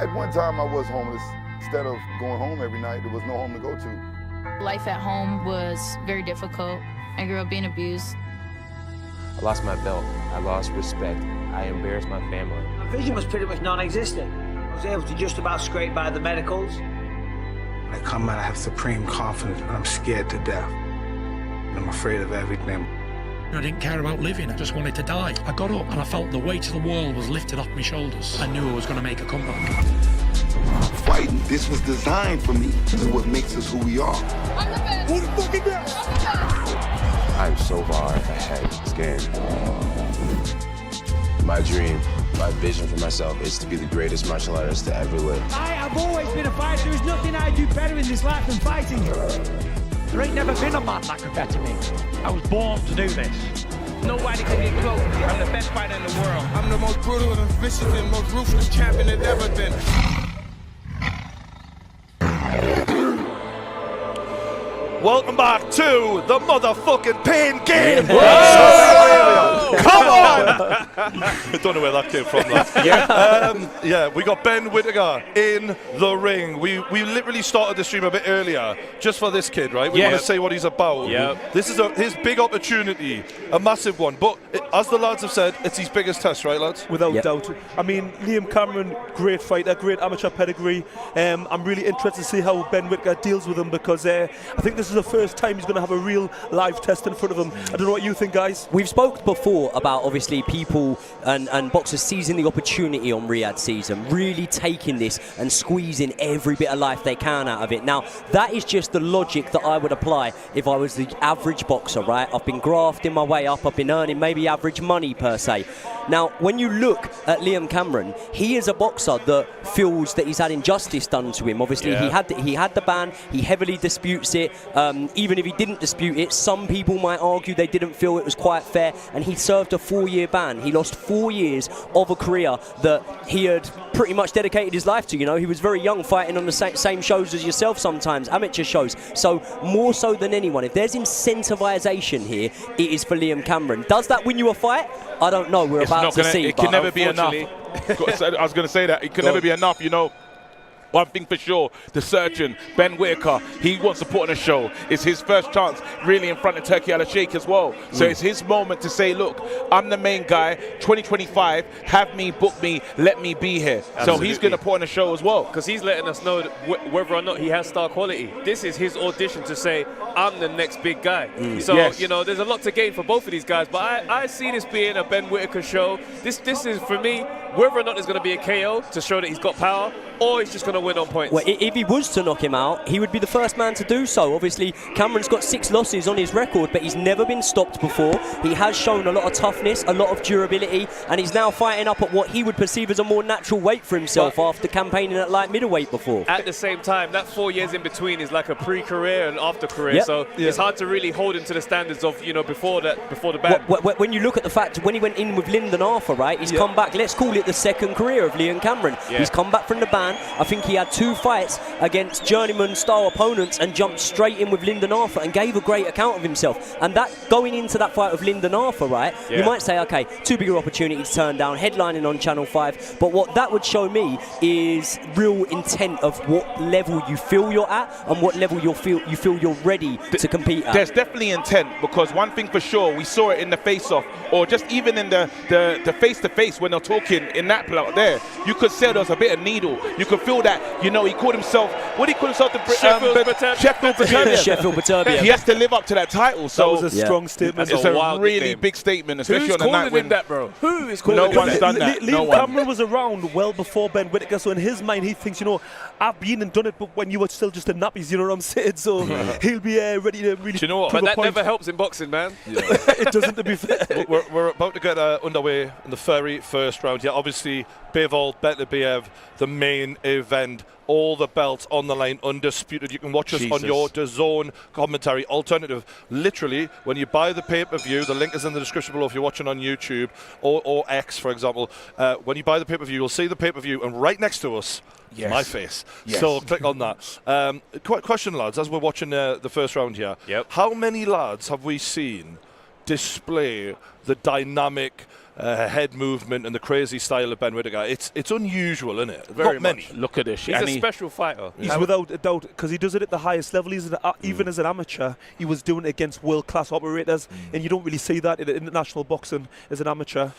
At one time, I was homeless. Instead of going home every night, there was no home to go to. Life at home was very difficult. I grew up being abused. I lost my belt. I lost respect. I embarrassed my family. My vision was pretty much non-existent. I was able to just about scrape by the medicals. When I come out, I have supreme confidence, but I'm scared to death. I'm afraid of everything. I didn't care about living, I just wanted to die. I got up and I felt the weight of the world was lifted off my shoulders. I knew I was going to make a comeback. Fighting, this was designed for me. This is what makes us who we are. I'm the best. Who the fuck is that? I'm so far ahead of this game. My dream, my vision for myself is to be the greatest martial artist to ever live. I have always been a fighter. There is nothing I do better in this life than fighting. There ain't never been a man that could better me. I was born to do this. Nobody can get close. I'm the best fighter in the world. I'm the most brutal and vicious and most ruthless champion there's ever been. Welcome back to the motherfucking pain game. Come on! I don't know where that came from. Yeah, we got Ben Whittaker in the ring. We literally started the stream a bit earlier just for this kid, right? We want to say what he's about. Yep. This is his big opportunity, a massive one. But as the lads have said, it's his biggest test, right, lads? Without doubt. I mean, Liam Cameron, great fighter, great amateur pedigree. I'm really interested to see how Ben Whittaker deals with him because I think this is the first time he's going to have a real live test in front of him. I don't know what you think, guys. We've spoke before about obviously people and boxers seizing the opportunity on Riyadh season, really taking this and squeezing every bit of life they can out of it. Now, that is just the logic that I would apply if I was the average boxer, right? I've been grafting my way up, I've been earning maybe average money per se. Now, when you look at Liam Cameron, he is a boxer that feels that he's had injustice done to him. Obviously, he had the ban, he heavily disputes it. Even if he didn't dispute it, some people might argue they didn't feel it was quite fair, and he served a 4-year ban. He lost 4 years of a career that he had pretty much dedicated his life to. You know, he was very young, fighting on the same shows as yourself sometimes, amateur shows. So more so than anyone, if there's incentivization here, it is for Liam Cameron. Does that win you a fight? I don't know. We're about to see. It can never be enough. I was going to say that. It can never be enough, you know. One thing for sure, the surgeon, Ben Whittaker, he wants to put on a show. It's his first chance really in front of Turki Al-Sheikh as well. So it's his moment to say, look, I'm the main guy, 2025, have me, book me, let me be here. Absolutely. So he's going to put on a show as well. Because he's letting us know whether or not he has star quality. This is his audition to say, I'm the next big guy. So, you know, there's a lot to gain for both of these guys. But I see this being a Ben Whittaker show. This is, for me, whether or not there's going to be a KO to show that he's got power, or he's just going to win on points. Well, if he was to knock him out, he would be the first man to do so. Obviously, Cameron's got 6 losses on his record, but he's never been stopped before. He has shown a lot of toughness, a lot of durability, and he's now fighting up at what he would perceive as a more natural weight for himself after campaigning at light middleweight before. At the same time, that 4 years in between is like a pre-career and after-career, so it's hard to really hold him to the standards of, you know, before the ban. When you look at the fact, when he went in with Lyndon Arthur, right, he's come back, let's call it the second career of Liam Cameron. He's come back from the ban. I think he had 2 fights against journeyman-style opponents and jumped straight in with Lyndon Arthur and gave a great account of himself. And that going into that fight with Lyndon Arthur, right, you might say, okay, too big an opportunity to turn down, headlining on Channel 5. But what that would show me is real intent of what level you feel you're at and what level you feel you're ready to compete at. There's definitely intent, because one thing for sure, we saw it in the face-off, or just even in the face-to-face when they're talking in that plot there, you could say there was a bit of needle. You could feel that, you know, he called himself, what did he call himself? Sheffield Beterbiev. He has to live up to that title. So that was a strong statement. It's a really big statement, especially on the night when that, bro? Who is calling him that? No one's done that. Liam Cameron was around well before Ben Whittaker, so in his mind he thinks, you know, I've been and done it, but when you were still just in nappies, you know what I'm saying? So he'll be ready to really. Do you know what? But that never helps in boxing, man. It doesn't, to be fair. We're about to get underway in the very first round. Yeah, obviously Bivol, Beterbiev, the main event. All the belts on the line, undisputed. You can watch us on your DAZN commentary alternative. Literally, when you buy the pay-per-view, the link is in the description below if you're watching on YouTube or X, for example. When you buy the pay-per-view, you'll see the pay-per-view, and right next to us, my face. So click on that. Question, lads, as we're watching the first round here. How many lads have we seen display the dynamic head movement and the crazy style of Ben Whittaker. It's unusual, isn't it? Not many. Look at this. He's a special fighter. He's without a doubt, because he does it at the highest level. Even as an amateur, he was doing it against world-class operators, and you don't really see that in international boxing as an amateur.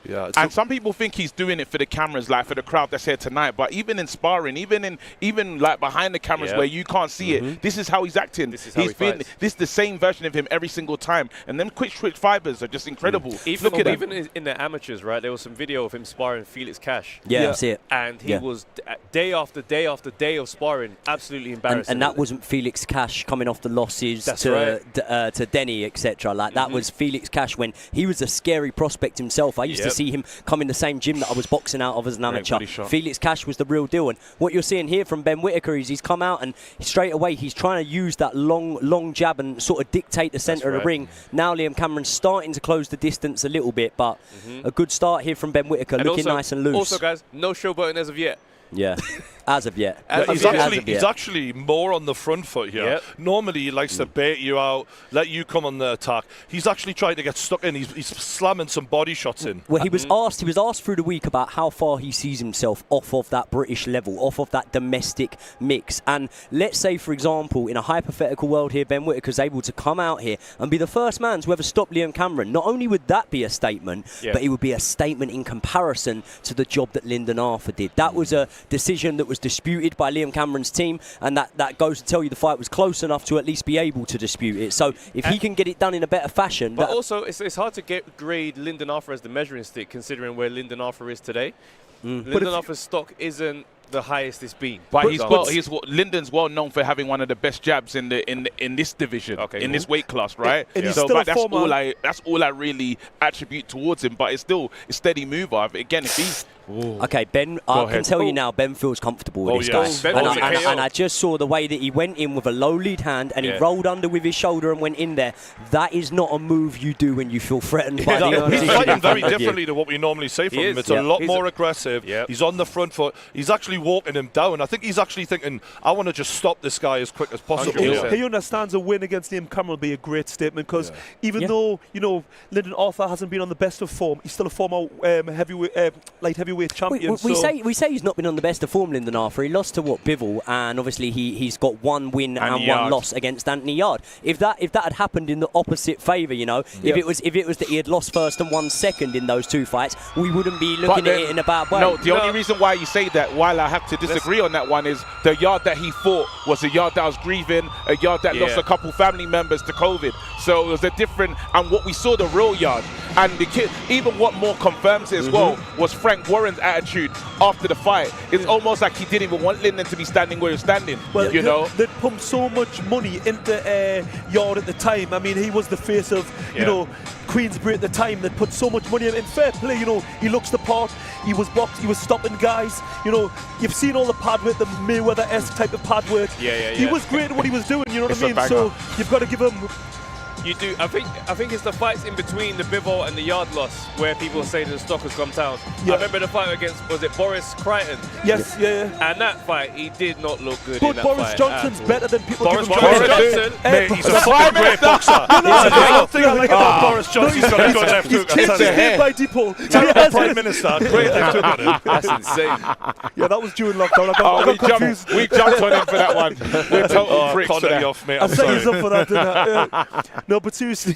Yeah, and some people think he's doing it for the cameras, like for the crowd that's here tonight. But even in sparring, even like behind the cameras where you can't see it, this is how he's acting. This is how he fights. This is the same version of him every single time. And them quick twitch fibers are just incredible. Even in the amateurs, right? There was some video of him sparring Felix Cash. Yeah, I see it. And he was day after day after day of sparring, absolutely embarrassing. And that wasn't Felix Cash coming off the losses to Denny, etc. Like that was Felix Cash when he was a scary prospect himself. I used to see him come in the same gym that I was boxing out of as an amateur. Felix Cash was the real deal. And what you're seeing here from Ben Whittaker is he's come out and straight away he's trying to use that long jab and sort of dictate the centre of the ring. Now Liam Cameron's starting to close the distance a little bit, but a good start here from Ben Whittaker, looking nice and loose. Also, guys, no showboating as of yet. Yeah, as of yet. He's actually more on the front foot here. Normally he likes to bait you out, let you come on the attack. He's actually trying to get stuck in. He's slamming some body shots in. Well, he was asked through the week about how far he sees himself off of that British level, off of that domestic mix. And let's say, for example, in a hypothetical world here, Ben Whittaker's able to come out here and be the first man to ever stop Liam Cameron. Not only would that be a statement, but it would be a statement in comparison to the job that Lyndon Arthur did. That was a decision that was disputed by Liam Cameron's team, and that goes to tell you the fight was close enough to at least be able to dispute it. So if he can get it done in a better fashion. But also, it's hard to grade Lyndon Arthur as the measuring stick, considering where Lyndon Arthur is today. Lyndon Arthur's stock isn't the highest it's been. But Lyndon's well known for having one of the best jabs in this division, in this weight class, right? So that's all I really attribute towards him. But it's still a steady mover. Again, if he's okay, Ben, I can tell you now, Ben feels comfortable with this guy. And I just saw the way that he went in with a low lead hand and he rolled under with his shoulder and went in there. That is not a move you do when you feel threatened by the opposition. He's fighting very differently to what we normally say from him. It's a lot more aggressive. He's on the front foot. He's actually walking him down. I think he's actually thinking, I want to just stop this guy as quick as possible. He understands a win against Liam Cameron will be a great statement, because even though, Lyndon Arthur hasn't been on the best of form, he's still a former light heavyweight champion. We say he's not been on the best of form, Lyndon Arthur. He lost to Bivol, and obviously he's got one win and one loss against Anthony Yard. If that had happened in the opposite favour, if it was that he had lost first and won second in those two fights, we wouldn't be looking at it in a bad way. No, the only reason why you say that, while I have to disagree on that one, is the Yard that he fought was a Yard that was grieving, a Yard that lost a couple family members to COVID. So it was a different, and what we saw the real Yard, and the kid, even what more confirms it as well, was Frank Warren's attitude after the fight. It's almost like he didn't even want Lyndon to be standing where he was standing. Well, they pumped so much money into Yard at the time. I mean, he was the face of, Queensbury at the time. That put so much money in fair play. He looks the part. He was boxing. He was stopping guys. You've seen all the pad work, the Mayweather-esque type of pad work. He was great at what he was doing. You know what I mean? So you've got to give him. You do. I think it's the fights in between the Bivol and the Yard loss where people say that the stock has come down. I remember the fight against, was it Boris Crichton? Yes, And that fight, he did not look good but in that Boris fight. Johnson's better than people give him Johnson. Mate, he's a fucking great boxer. The thing I like about Boris Johnson, he's got a good left hook. He's kicked by Dipol. Prime Minister, great left hook on him. That's insane. Yeah, that was during lockdown. I got confused. We jumped on him for that one. We're total bricks for that. Off, mate. I set you up for that, didn't I? No, but seriously.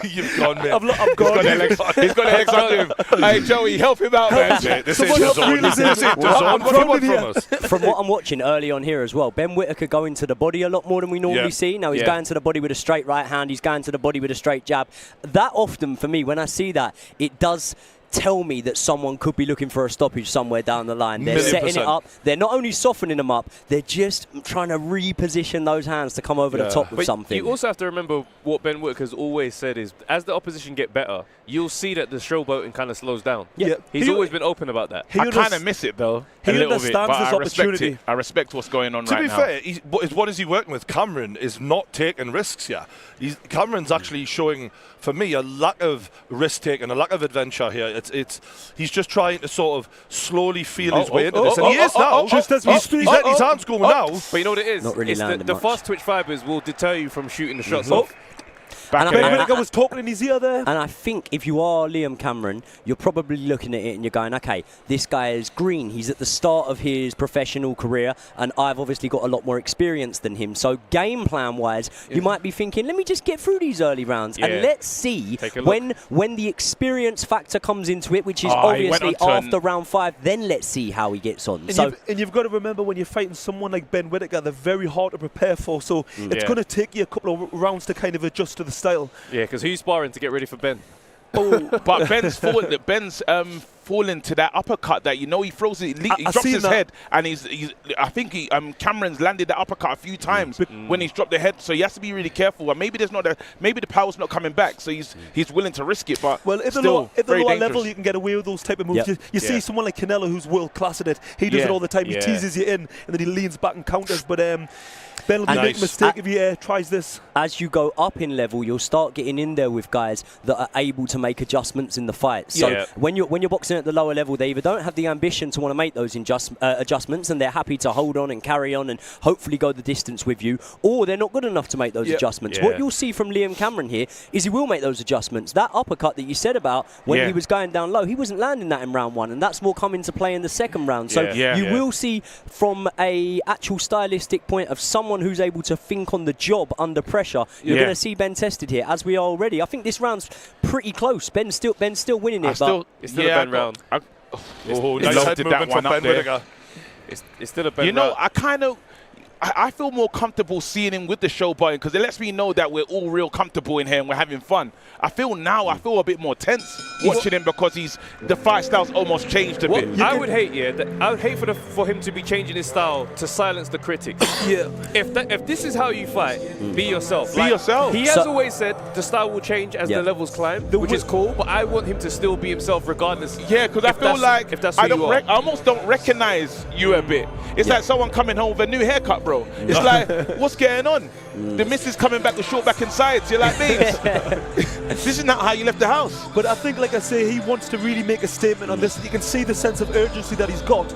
You've gone, mate. I'm gone. He's got a legs under him. Hey, Joey, help him out, man. This is DAZN. What do you want from us? From what I'm watching early on here as well, Ben Whittaker going to the body a lot more than we normally see. Now he's going to the body with a straight right hand. He's going to the body with a straight jab. That often, for me, when I see that, it does tell me that someone could be looking for a stoppage somewhere down the line. They're setting it up. They're not only softening them up, they're just trying to reposition those hands to come over the top with something. You also have to remember what Ben Whittaker's always said is, as the opposition get better, you'll see that the showboating kind of slows down. He's always been open about that. I kind of miss it, though, a little bit, but I respect it. I respect what's going on right now. To be fair, what is he working with? Cameron is not taking risks here. Cameron's actually showing, for me, a lack of risk-taking, a lack of adventure here. He's just trying to sort of slowly feel his way into this, and he is now. Just as we speak, he's letting his hands go now. But you know what it is? Not really landing the much. fast twitch fibers will deter you from shooting the shots off. Ben Whittaker was talking in his ear there. And I think if you are Liam Cameron, you're probably looking at it and you're going, okay, this guy is green. He's at the start of his professional career, and I've obviously got a lot more experience than him. So game plan-wise, you might be thinking, let me just get through these early rounds, and let's see when the experience factor comes into it, which is obviously after round 5, then let's see how he gets on. And you've got to remember, when you're fighting someone like Ben Whittaker, they're very hard to prepare for, so it's going to take you a couple of rounds to kind of adjust to the style. Yeah, because who's sparring to get ready for Ben? But Ben's fallen to that uppercut that, he throws it, he drops his head, and I think Cameron's landed that uppercut a few times when he's dropped the head, so he has to be really careful. And maybe maybe the power's not coming back, so he's willing to risk it. But at the lower level, you can get away with those type of moves. You see someone like Canelo, who's world class at it. He does it all the time. He teases you in, and then he leans back and counters. But Ben will make a mistake if he tries this. As you go up in level, you'll start getting in there with guys that are able to make adjustments in the fight. So when you're boxing at the lower level, they either don't have the ambition to want to make those adjustments, and they're happy to hold on and carry on and hopefully go the distance with you, or they're not good enough to make those adjustments. What you'll see from Liam Cameron here is he will make those adjustments. That uppercut that you said about when he was going down low, he wasn't landing that in round 1, and that's more come into play in the second round. So you will see, from a actual stylistic point of someone who's able to think on the job under pressure, you're going to see Ben tested here, as we are already. I think this round's pretty close. Ben's still winning it. It's still a Ben round. Nice did that one up there. It's still a Ben round. I feel more comfortable seeing him with the show button, because it lets me know that we're all real comfortable in here and we're having fun. I feel a bit more tense watching him, because the fight style's almost changed a bit. I would hate for him to be changing his style to silence the critics. If this is how you fight, be yourself. Be yourself. He has always said the style will change as the levels climb, which is cool, but I want him to still be himself regardless. Yeah, because I feel like I almost don't recognize you a bit. It's like someone coming home with a new haircut, bro. It's like, what's going on? The missus coming back with short back and sides. You're like, babes, this is not how you left the house. But I think, like I say, he wants to really make a statement on this. You can see the sense of urgency that he's got.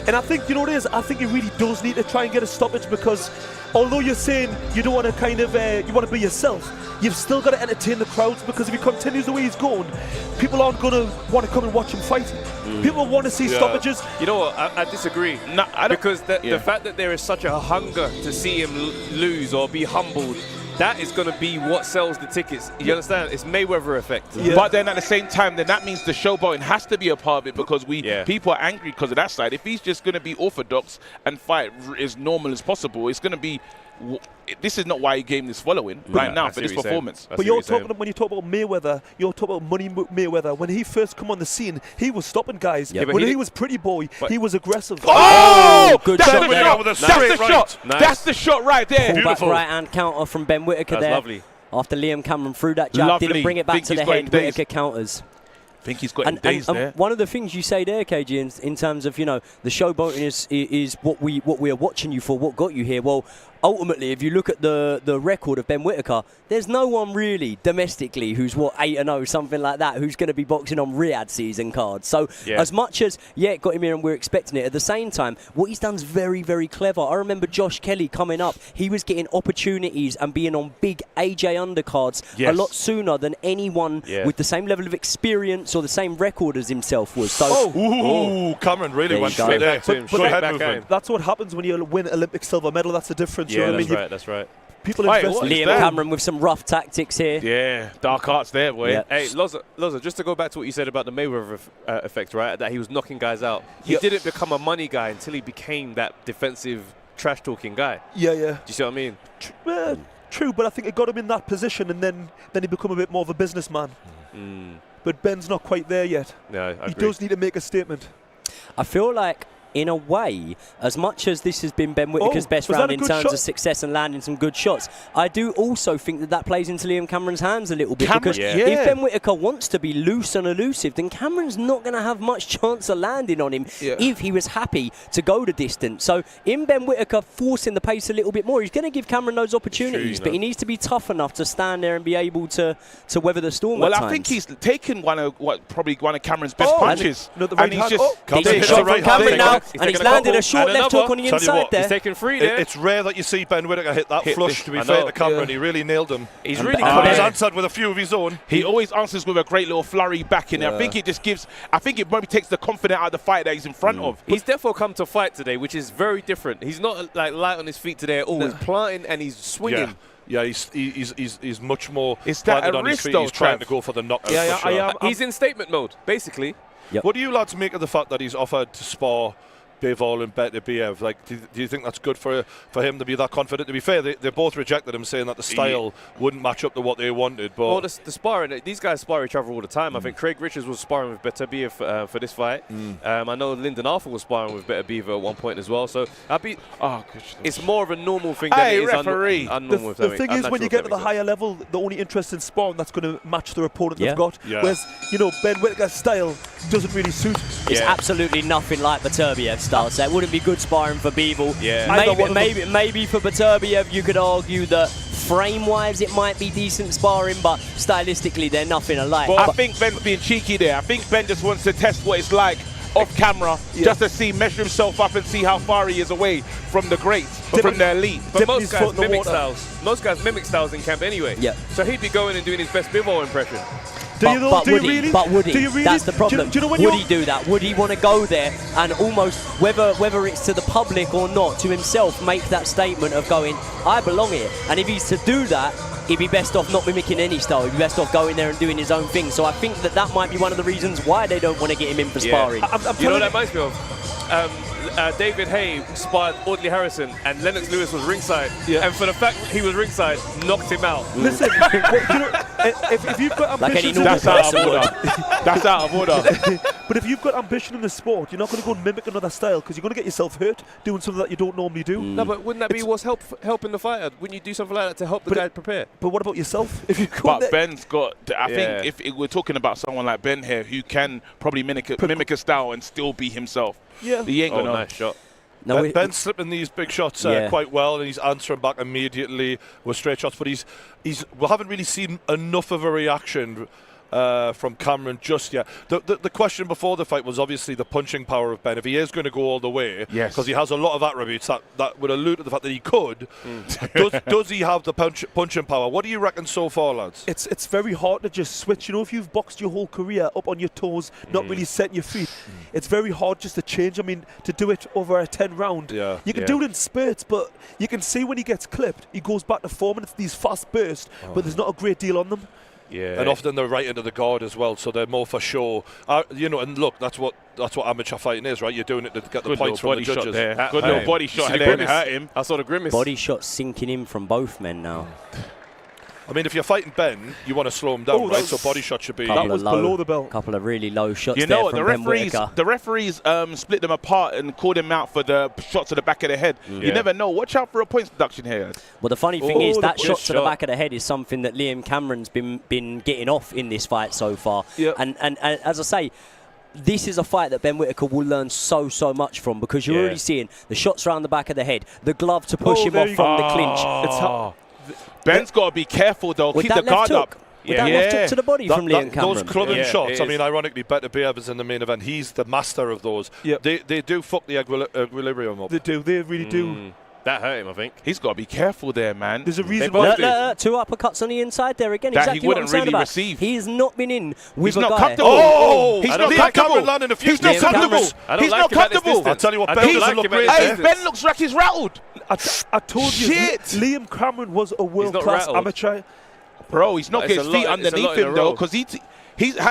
And I think, what it is? I think he really does need to try and get a stoppage, because although you're saying you don't want to kind of, you want to be yourself, you've still got to entertain the crowds, because if he continues the way he's going, people aren't going to want to come and watch him fight. People want to see stoppages. You know what? I disagree. Because the fact that there is such a hunger to see him lose or be humbled, that is going to be what sells the tickets. You understand? It's Mayweather effect. But then at the same time, then that means the showboating has to be a part of it, because people are angry because of that side. If he's just going to be orthodox and fight as normal as possible, it's going to be... This is not why he gave this following right now for this performance. But when you talk about Mayweather, you're talking about Money Mayweather. When he first come on the scene, he was stopping guys. When he was pretty boy, he was aggressive. Good that's shot the shot. That's the shot. Nice. That's the shot right there. Pull back right hand counter from Ben Whittaker there. Lovely. After Liam Cameron threw that jab, didn't bring it back to the head. Whittaker counters. I think he's got him dazed there. One of the things you say there, KG, in terms of, the showboating is what we are watching you for, what got you here. Well, ultimately, if you look at the record of Ben Whittaker, there's no one really domestically who's 8-0, something like that, who's going to be boxing on Riyadh season cards. So as much as it got him here and we're expecting it, at the same time, what he's done is very, very clever. I remember Josh Kelly coming up; he was getting opportunities and being on big AJ undercards a lot sooner than anyone with the same level of experience or the same record as himself was. So, Cameron really went straight there. That's what happens when you win Olympic silver medal. That's the difference. Yeah, that's right. People invest. Liam Cameron with some rough tactics here. Yeah, dark arts there, boy. Yeah. Hey, Loza, just to go back to what you said about the Mayweather effect, right? That he was knocking guys out. He didn't become a money guy until he became that defensive, trash-talking guy. Yeah. Do you see what I mean? True, but I think it got him in that position, and then he become a bit more of a businessman. But Ben's not quite there yet. No, I he agree. does need to make a statement. I feel like, in a way, as much as this has been Ben Whittaker's best round in terms of success and landing some good shots, I do also think that plays into Liam Cameron's hands a little bit. Because if Ben Whittaker wants to be loose and elusive, then Cameron's not going to have much chance of landing on him if he was happy to go the distance. So in Ben Whittaker forcing the pace a little bit more, he's going to give Cameron those opportunities, but he needs to be tough enough to stand there and be able to weather the storm at times. I think he's taken probably one of Cameron's best punches. And he's shot from Cameron now. and he's landed a short left hook on the inside there. He's taken 3 there. It's rare that you see Ben Whittaker hit that flush, to be fair to Cameron. He really nailed him. He's really good. He's answered with a few of his own. He always answers with a great little flurry back in there. I think it just gives, I think it maybe takes the confidence out of the fight that he's in front of. He's therefore come to fight today, which is very different. He's not like light on his feet today at all. He's planting and he's swinging. Yeah, he's much more Is that planted a on his risk feet. though, He's trying Trav? to go for the knockout. Yeah, he's in statement mode, basically. Yep. What do you lads make of the fact that he's offered to spar Bivol and Beterbiev? Like, do you think that's good for him to be that confident? To be fair, they both rejected him, saying that the style wouldn't match up to what they wanted. But well, the sparring, these guys spar each other all the time. I think Craig Richards was sparring with Beterbiev for this fight. I know Lyndon Arthur was sparring with Beterbiev at one point as well. So it's more of a normal thing than it is unnormal. The thing is, when you get to the higher level, the only interest in sparring that's going to match their opponent they've got. Whereas, you know, Ben Whittaker's style doesn't really suit. It's absolutely nothing like Beterbiev's style, so it wouldn't be good sparring for Bivol. Maybe for Beterbiev you could argue that frame-wise it might be decent sparring, but stylistically they're nothing alike. But I think Ben's being cheeky there. I think Ben just wants to test what it's like off camera, just to see, measure himself up and see how far he is away from the greats, from the elite. But most guys mimic styles. Most guys mimic styles in camp anyway. Yeah. So he'd be going and doing his best Bivol impression. But would he? That's the problem. Would he do that? Would he want to go there and almost, whether it's to the public or not, to himself make that statement of going, I belong here? And if he's to do that, he'd be best off not mimicking any style. He'd be best off going there and doing his own thing. So I think that might be one of the reasons why they don't want to get him in for sparring. You know what that reminds me of? David Hay sparred Audley Harrison and Lennox Lewis was ringside, and for the fact he was ringside, knocked him out. Listen, if you've got ambition, that's out of order. That's out of order. But if you've got ambition in the sport, you're not going to go and mimic another style because you're going to get yourself hurt doing something that you don't normally do. No, but wouldn't that be what's helping the fighter? Wouldn't you do something like that to help the guy prepare? But what about yourself? If you but Ben's got, I think if we're talking about someone like Ben here who can probably mimic a style and still be himself. Yeah. He ain't gonna. Nice shot. No, Ben's slipping these big shots quite well, and he's answering back immediately with straight shots. But we haven't really seen enough of a reaction from Cameron just yet. The question before the fight was obviously the punching power of Ben. If he is going to go all the way, because he has a lot of attributes that would allude to the fact that he could, does he have the punching power? What do you reckon so far, lads? It's very hard to just switch. You know, if you've boxed your whole career up on your toes, not really setting your feet, it's very hard just to change. I mean, to do it over a 10 round, you can do it in spurts, but you can see when he gets clipped, he goes back to form, and it's these fast bursts, but there's not a great deal on them. Yeah, and often they're right into the guard as well, so they're more for show. You know, and look, that's what amateur fighting is, right? You're doing it to get the points from the judges. Good little body shot there to hurt him. I saw the grimace. Body shot sinking in from both men now. I mean, if you're fighting Ben, you want to slow him down, right? So body shot should be. That was below the belt. Couple of really low shots. You know what? The referees split them apart and called him out for the shots to the back of the head. You never know. Watch out for a points deduction here. Well, the funny thing is that shot to the back of the head is something that Liam Cameron's been getting off in this fight so far. Yep. And as I say, this is a fight that Ben Whittaker will learn so much from, because you're already seeing the shots around the back of the head, the glove to push him off from the clinch. Ben's got to be careful though. Keep the guard up. With that left hook to the body from Liam Cameron. Those clubbing shots, I mean, ironically, Beterbiev is in the main event. He's the master of those. Yep. They do fuck the equilibrium up. They do. They really do. That hurt him, I think. He's got to be careful there, man. There's a reason why. Two uppercuts on the inside there again. That exactly he wouldn't what I'm really about. receive. He has not been in with he's a not guy. Comfortable. He's not comfortable. He's not comfortable. He's not comfortable. I'll tell you what, Ben doesn't look great. Hey, Ben looks like he's rattled. I told you, Liam Cameron was a world-class amateur. Bro, he's not getting his feet underneath him though, because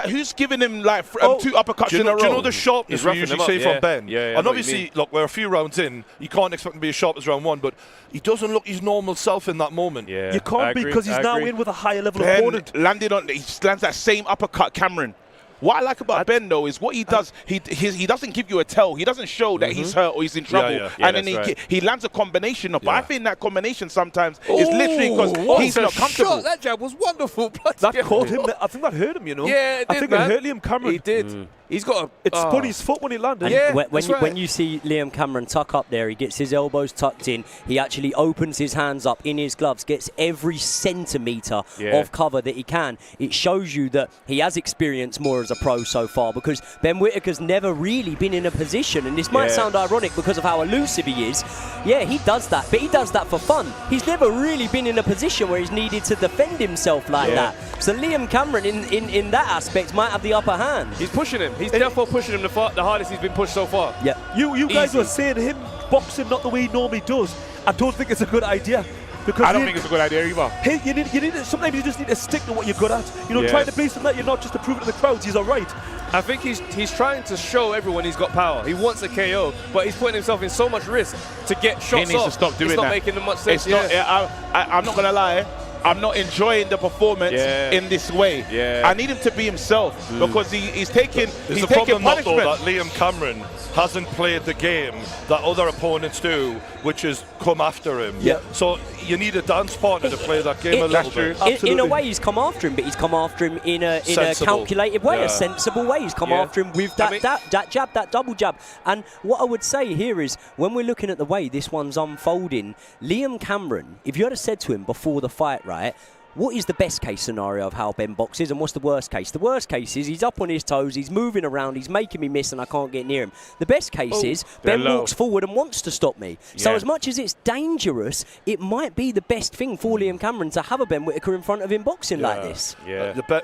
who's giving him like 2 uppercuts in a row? Do you know the sharpness we usually see from Ben? Yeah, and obviously, look, we're a few rounds in. You can't expect him to be as sharp as round 1, but he doesn't look his normal self in that moment. Yeah, you can't be, because he's now in with a higher level opponent. He lands that same uppercut, Cameron. What I like about Ben though is what he does. He doesn't give you a tell. He doesn't show that he's hurt or he's in trouble, and then he lands a combination of. But I think that combination sometimes is literally because he's not comfortable. Shot. That jab was wonderful. That caught him. I think that hurt him. You know. Yeah, it did, I think man. it hurt Liam Cameron. He did. He's got it spun his foot when he landed. And when you see Liam Cameron tuck up there, he gets his elbows tucked in. He actually opens his hands up in his gloves, gets every centimetre of cover that he can. It shows you that he has experience more as a pro so far, because Ben Whittaker's never really been in a position, and this might sound ironic because of how elusive he is. Yeah, he does that, but he does that for fun. He's never really been in a position where he's needed to defend himself like that. So Liam Cameron, in that aspect, might have the upper hand. He's pushing him. He's therefore pushing him the hardest he's been pushed so far. Yeah. You guys were saying him boxing not the way he normally does. I don't think it's a good idea. Because I don't think it's a good idea either. Hey, you need to, sometimes you just need to stick to what you're good at. You know, trying to be something that you're not, just to prove it to the crowds. He's all right. I think he's trying to show everyone he's got power. He wants a KO, but he's putting himself in so much risk to get shots off. He needs to stop doing that. It's not making much sense. I'm not gonna lie. I'm not enjoying the performance in this way. I need him to be himself because he's taking problem punishment. Though, that Liam Cameron hasn't played the game that other opponents do, which is come after him. So you need a dance partner to play that game a little bit. In a way, he's come after him, but he's come after him in a calculated way, a sensible way. He's come after him with that jab, that double jab. And what I would say here is, when we're looking at the way this one's unfolding, Liam Cameron, if you had said to him before the fight, right, what is the best case scenario of how Ben boxes, and what's the worst case? The worst case is he's up on his toes, he's moving around, he's making me miss, and I can't get near him. The best case is Ben walks forward and wants to stop me. So as much as it's dangerous, it might be the best thing for Liam Cameron to have a Ben Whittaker in front of him boxing like this.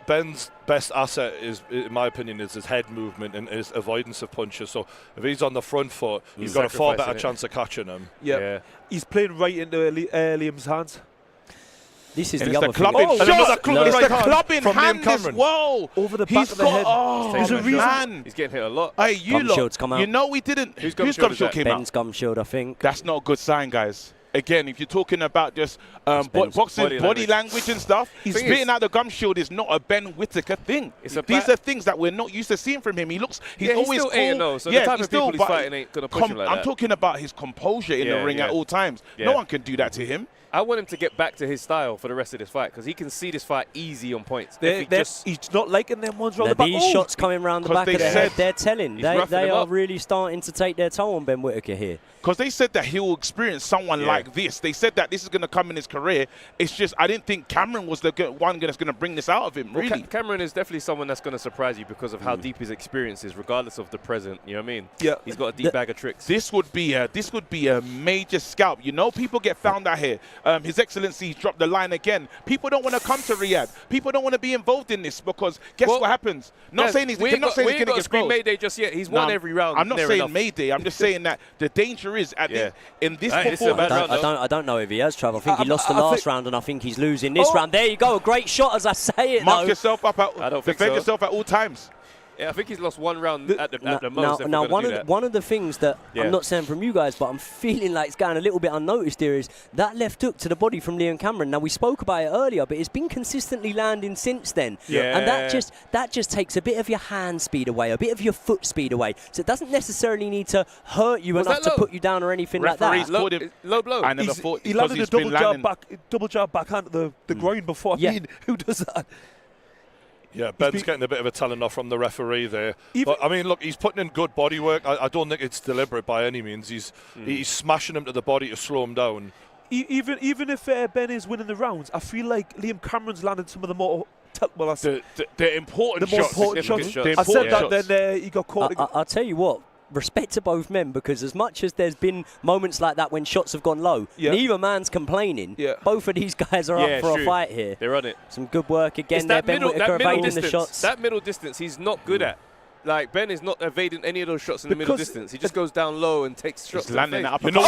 Ben's best asset is, in my opinion, is his head movement and his avoidance of punches. So if he's on the front foot, he's got a far better chance of catching him. He's playing right into Liam's hands. This is the other clubbing. thing. It's the clubbing from hand Liam Cameron. as well. Over the back of the head. There's a reason. He's getting hit a lot. Hey, you lot. Come out. You know we didn't. Whose gum shield came out? Ben's gum shield, I think. That's not a good sign, guys. Again, if you're talking about just boxing body language and stuff, spitting out the gum shield is not a Ben Whittaker thing. These are things that we're not used to seeing from him. He's always still cool. So the type of people he's fighting ain't going to push him like that. I'm talking about his composure in the ring at all times. No one can do that to him. I want him to get back to his style for the rest of this fight, because he can see this fight easy on points. He's not liking them ones round the back. These shots coming round the back of the head, they're telling. They are really starting to take their toll on Ben Whittaker here. Because they said that he'll experience someone like this. They said that this is going to come in his career. It's just, I didn't think Cameron was the one that's going to bring this out of him, really. Well, Cameron is definitely someone that's going to surprise you because of how deep his experience is, regardless of the present. You know what I mean? Yeah. He's got a deep bag of tricks. This would be a major scalp. You know, people get found out here. His Excellency dropped the line again. People don't want to come to Riyadh. People don't want to be involved in this because guess what happens? Not saying he's going to get exposed. Mayday just yet. He's won every round. I'm not saying Mayday. I'm just saying that the danger is in this performance. I don't know if he has, Trav. I think he lost the last round, and I think he's losing this round. There you go, a great shot as I say it. Mark yourself up. Defend yourself at all times. Yeah, I think he's lost one round at the most. Now one of the things that I'm not saying from you guys, but I'm feeling like it's going a little bit unnoticed here, is that left hook to the body from Liam Cameron. Now, we spoke about it earlier, but it's been consistently landing since then. And that just takes a bit of your hand speed away, a bit of your foot speed away. So it doesn't necessarily need to hurt you enough to put you down or anything like that. Low blow. I never thought he landed a double jab backhand to the groin before. I mean, who does that? Yeah, Ben's getting a bit of a telling off from the referee there. But, I mean, look, he's putting in good body work. I don't think it's deliberate by any means. He's smashing him to the body to slow him down. Even if Ben is winning the rounds, I feel like Liam Cameron's landed some of the more the important shots. I said that, then he got caught. I'll tell you what. Respect to both men, because as much as there's been moments like that when shots have gone low, neither man's complaining. Both of these guys are up for a fight here. They're on it. Some good work again there. Ben Whittaker evading the shots. That middle distance, he's not good at. Like, Ben is not evading any of those shots in the middle distance. He just goes down low and takes shots. He's landing up. You know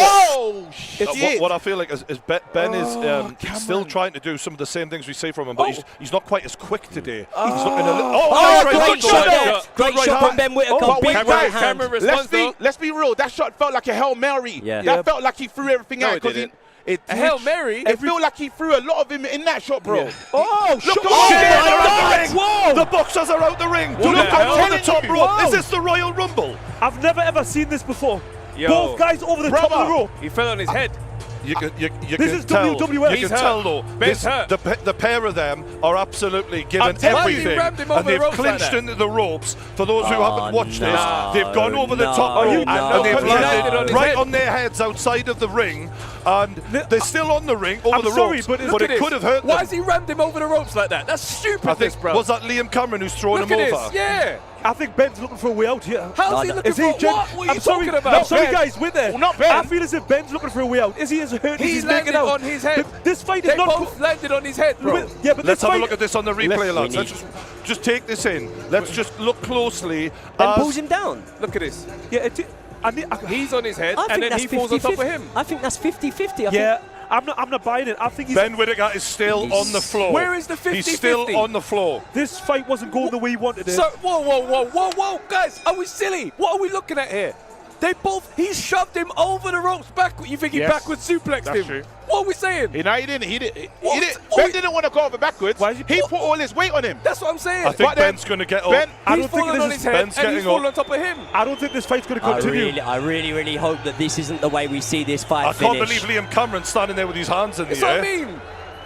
what I feel like is Ben is still trying to do some of the same things we see from him, but he's not quite as quick today. He's looking a little. Great shot there. Great shot from Ben Whittaker. Big right hand. Let's be real. That shot felt like a Hail Mary. That felt like he threw everything out. A Hail Mary? It felt like he threw a lot of him in that shot, bro. Look the boxers are out the ring. Look at the top rope. Is this the Royal Rumble? I've never ever seen this before. Both guys over the top of the rope. He fell on his head. You can is tell. WWF. You can tell though. The pair of them are absolutely giving everything, and they've clinched into the ropes. For those who haven't watched this, they've gone over the top rope and they've landed right on their heads outside of the ring. and they're still on the ring over the ropes. But it could have hurt them. Why has he rammed him over the ropes like that? That's stupid. I think, bro. was that Liam Cameron who's throwing him over? Yeah. I think Ben's looking for a way out here. How's he looking for what? What are you talking about? I'm sorry, guys, with there. Well, not Ben. I feel as if Ben's looking for a way out. Is he as hurt as he's making out? On his head. This fight they is not. Both landed on his head, bro. Yeah, but let's have a look at this on the replay, lads. Let's just take this in. Let's just look closely. Ben pulls him down. Look at this. Yeah, he's on his head, and then he falls on top of him. I think that's 50-50. Yeah. I'm not buying it. I think Ben Whittaker is still on the floor. Where is the 50-50? He's still on the floor. This fight wasn't going the way he wanted it. So, whoa, guys, are we silly? What are we looking at here? He shoved him over the ropes backward. You think he backwards suplexed him? True. What are we saying? He didn't. Ben didn't want to go over backwards. He put all his weight on him. That's what I'm saying. I think Ben's going to get up. He's falling on his head, and he's falling on top of him. I don't think this fight's going to continue. I really hope that this isn't the way we see this fight finish. I can't believe Liam Cameron standing there with his hands in the air. That's what I mean.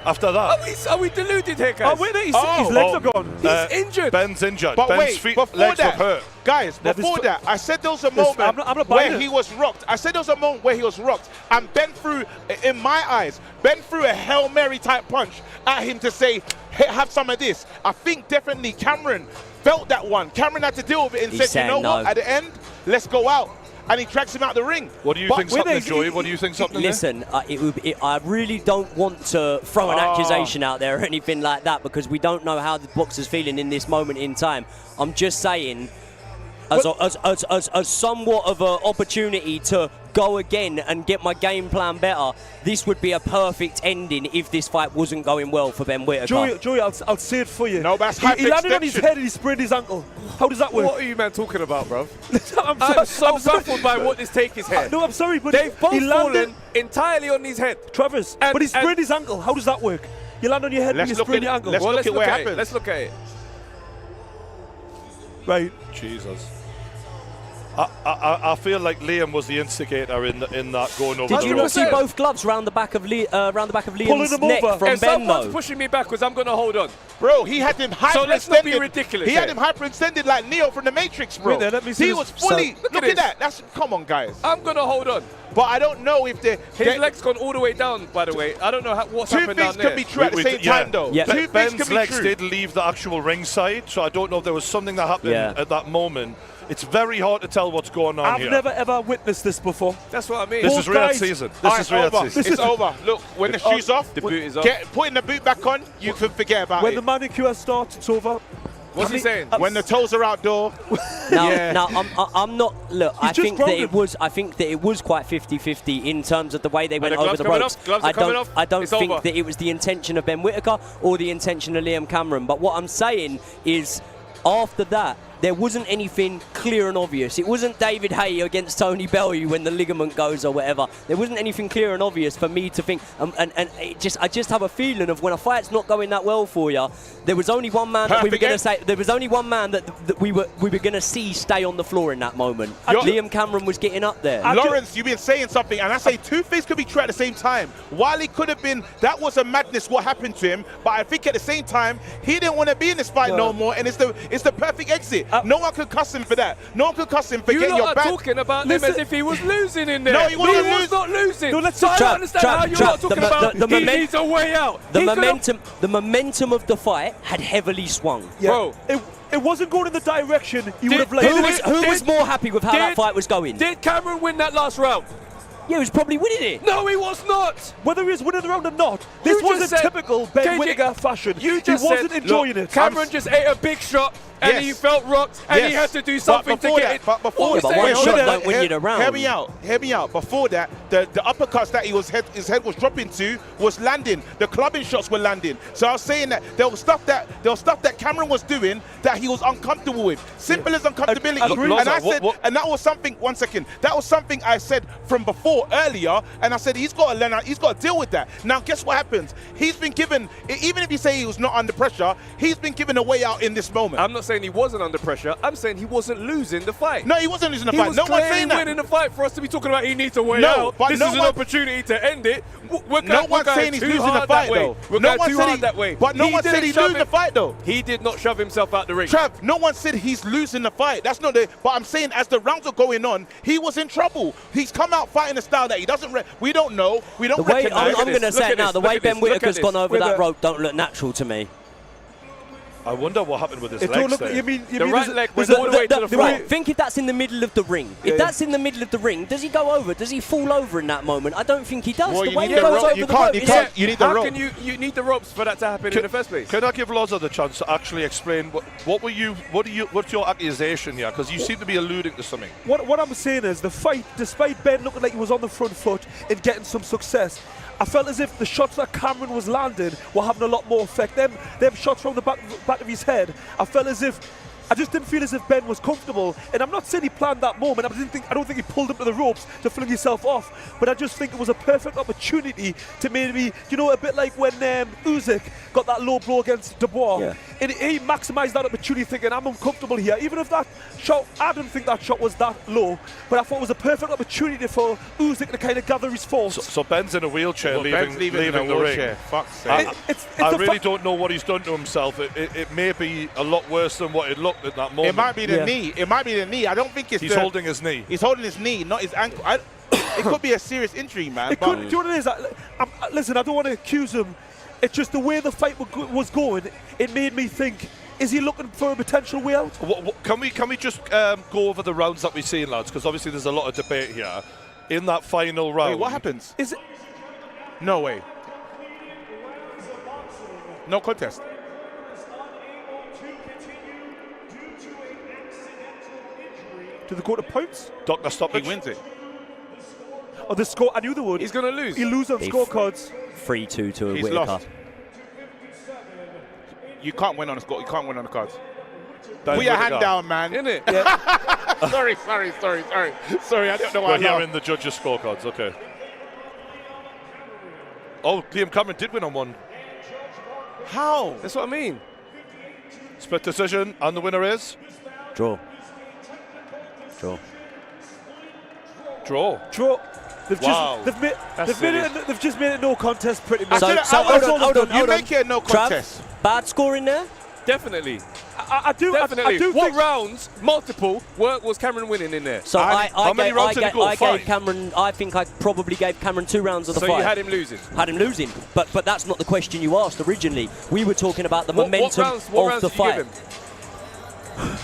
After that. Are we deluded here, guys? Oh, wait, his legs are gone. He's injured. Ben's injured. But Ben's legs were hurt. Guys, before that, I said there was a moment where he was rocked. And Ben threw, in my eyes, a Hail Mary type punch at him to say, hey, have some of this. I think definitely Cameron felt that one. Cameron had to deal with it and said, you know what, at the end, let's go out. And he drags him out the ring. What do you think, something, Joey? What do you think, something? Listen, I really don't want to throw an accusation out there or anything like that, because we don't know how the boxer's feeling in this moment in time. I'm just saying, as somewhat of an opportunity to go again and get my game plan better, this would be a perfect ending if this fight wasn't going well for Ben Whittaker. Joey, I'll say it for you. No, that's he landed on his head and he sprained his ankle. How does that work? What are you man talking about, bro? I'm so baffled by what this take is here. No, I'm sorry, but they've both fallen entirely on his head. Travers, but he sprained his ankle. How does that work? You land on your head and you sprain your ankle. Let's look at what happened. Let's look at it. Right. Jesus. I feel like Liam was the instigator in that going over. Did you not see both gloves round the back of Liam's neck from if Ben, someone's though? pushing me backwards, I'm going to hold on. Bro, he had him hyperextended. So let's not be ridiculous. He had him hyperextended like Neo from the Matrix, bro. Wait there, let me see he was fully. Look at that. Come on, guys. I'm going to hold on. But I don't know if his leg's gone all the way down, by the way. I don't know what's happened down there. Two things could be true at the same time, though. Yeah. Ben's legs did leave the actual ringside, so I don't know if there was something that happened at that moment. It's very hard to tell what's going on here. I've never ever witnessed this before. That's what I mean. This is Riyadh season. This is Riyadh season. It's over. Look, when the shoe's off, the boot is off. Putting the boot back on, you can forget about it. When the manicure starts, it's over. What's he saying? When the toes are outdoor. I'm not. Look, I think that it was quite 50-50 in terms of the way they went over the ropes. I don't think that it was the intention of Ben Whittaker or the intention of Liam Cameron. But what I'm saying is, after that, there wasn't anything clear and obvious. It wasn't David Haye against Tony Bellew when the ligament goes or whatever. There wasn't anything clear and obvious for me to think. I just have a feeling of when a fight's not going that well for you, there was only one man that we were going to say. There was only one man that we were going to see stay on the floor in that moment. Liam Cameron was getting up there. Lawrence, you've been saying something, and I say two things could be true at the same time. While he could have been, that was a madness what happened to him, but I think at the same time he didn't want to be in this fight no more, and it's the perfect exit. No one could cuss him for that. No one could cuss him for getting your back. You lot are talking about him as if he was losing in there. No, he was not losing. No, so I don't understand how you're not talking about he needs a way out. The momentum of the fight had heavily swung. Yeah. Bro, it wasn't going in the direction you would have liked. Who was more happy with how that fight was going? Did Cameron win that last round? Yeah, he was probably winning it. No, he was not. Whether he was winning the round or not, this was a typical Ben Whittaker fashion. He wasn't enjoying it. Cameron just ate a big shot, and he felt rocked, and he had to do something to get it. But before that, one shot don't win you the round. Hear me out. Before that, the uppercuts that his head was dropping to was landing. The clubbing shots were landing. So I was saying that there was stuff that Cameron was doing that he was uncomfortable with. Simple as uncomfortability. And I said, and that was something. 1 second. That was something I said from before earlier, and I said he's got to learn. He's got to deal with that. Now, guess what happens? He's been given, even if you say he was not under pressure, he's been given a way out in this moment. I'm not saying he wasn't under pressure. I'm saying he wasn't losing the fight. No, he wasn't losing the He fight. was No one's saying clearly that. winning the fight for us to be talking about he needs a way No, out. but This no is an one- opportunity to end it. No one's saying he's losing the fight, though. We're No going one too said hard he- that way. but no He one said didn't he's shove losing the fight, though. He did not shove himself out the ring. Trav, no one said he's losing the fight. That's not the. But I'm saying as the rounds are going on, he was in trouble. He's come out fighting a style that he doesn't. We don't know. We don't The way recognize. I'm going to say it now, the way Ben Whittaker's gone over Wait, that but- rope don't look natural to me. I wonder what happened with his It don't legs look. there. You mean The right leg went there's all the way to the Right, front. think if that's in the middle of the ring. If that's in the middle of the ring, does he go over? Does he fall over in that moment? I don't think he does. Well, the you way need he the goes rope. over You the can't- rope you is- can't- you need the How rope. can you need the ropes for that to happen in the first place? Can I give Loza the chance to actually explain what's your accusation here? Because you seem to be alluding to something. What I'm saying is the fight, despite Ben looking like he was on the front foot and getting some success, I felt as if the shots that Cameron was landing were having a lot more effect. Them shots from the back of his head, I felt as if I just didn't feel as if Ben was comfortable. And I'm not saying he planned that moment. I don't think he pulled him to the ropes to fling himself off. But I just think it was a perfect opportunity to maybe, a bit like when Usyk got that low blow against Dubois. Yeah. And he maximised that opportunity thinking, I'm uncomfortable here. Even if that shot, I didn't think that shot was that low. But I thought it was a perfect opportunity for Usyk to kind of gather his force. So Ben's in a wheelchair, Ben's leaving in a the wheelchair. ring. Fuck's sake. I really don't know what he's done to himself. It may be a lot worse than what it looked at that moment. It might be the knee. It might be the knee. I don't think it's. He's holding his knee. He's holding his knee, not his ankle. It could be a serious injury, man. It could. Do you know what it is? Listen, I don't want to accuse him. It's just the way the fight was going. It made me think: is he looking for a potential way out? Can we just go over the rounds that we've seen, lads? Because obviously there's a lot of debate here. In that final round, Wait, what happens? Is it? No way. No contest. Do they go to points? Doctor stoppage. He wins it. Oh, the score. I knew they would. He's going to lose. He lose on scorecards. 3-2 to He's Whittaker. lost. You can't win on the score. You can't win on the cards. Then Put your Whittaker. hand down, man. Innit? Yeah. Sorry. I don't know why. We're here in the judges' scorecards. Okay. Oh, Liam Cameron did win on one. How? That's what I mean. Split decision, and the winner is Draw. They've Wow. they've just made it no contest pretty much. Hold on. You make it a no contest. Trav, bad score in there? Definitely. I do What think rounds, multiple, was Cameron winning in there? So how many rounds did he go? I gave 5? Cameron. I think I probably gave Cameron 2 rounds of the So fight. you had him losing? Had him losing, but that's not the question you asked originally. We were talking about the What momentum rounds of did the you fight. give him?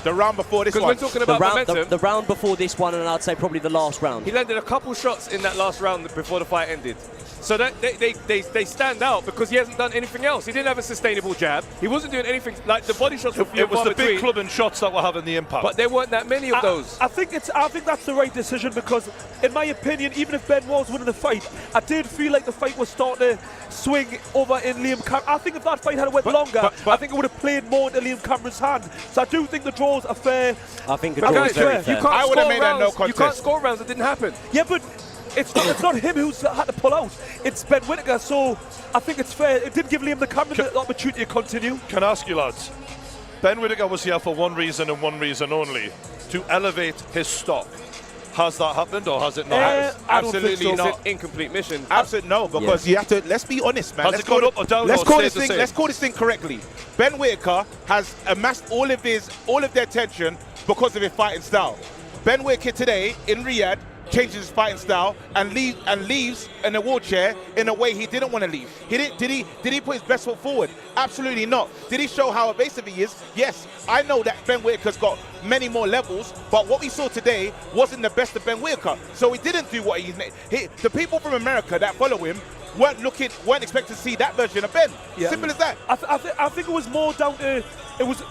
The round before this Because one. we're talking about momentum. The round before this one, and I'd say probably the last round. He landed a couple shots in that last round before the fight ended. So that they stand out because he hasn't done anything else. He didn't have a sustainable jab. He wasn't doing anything like the body shots. It was the big club and shots that were having the impact. But there weren't that many of those. I think that's the right decision because, in my opinion, even if Ben was winning the fight, I did feel like the fight was starting to swing over in Liam Cameron. I think if that fight had went longer, I think it would have played more into Liam Cameron's hand. So I do think the draws are fair. I think the draw is very fair. I would have made that no contest. You can't score rounds that didn't happen. Yeah, but it's not him who's had to pull out. It's Ben Whittaker. So I think it's fair. It did give Liam the Cameron the opportunity to continue. Can I ask you, lads? Ben Whittaker was here for one reason and one reason only: to elevate his stock. Has that happened or has it not? I don't think Absolutely so. not. It's an incomplete mission. Absolutely no, because you have to. Let's be honest, man. Has it gone up or down? Let's or call stayed this the thing. same? Let's call this thing correctly. Ben Whittaker has amassed all of their attention because of his fighting style. Ben Whittaker today in Riyadh changes his fighting style and leaves in a wheelchair in a way he didn't want to leave. Did he put his best foot forward? Absolutely not. Did he show how evasive he is? Yes. I know that Ben Whittaker's got many more levels, but what we saw today wasn't the best of Ben Whittaker. So he didn't do what the people from America that follow him weren't expecting to see that version of Ben. Yeah. Simple as that. I think it was more down to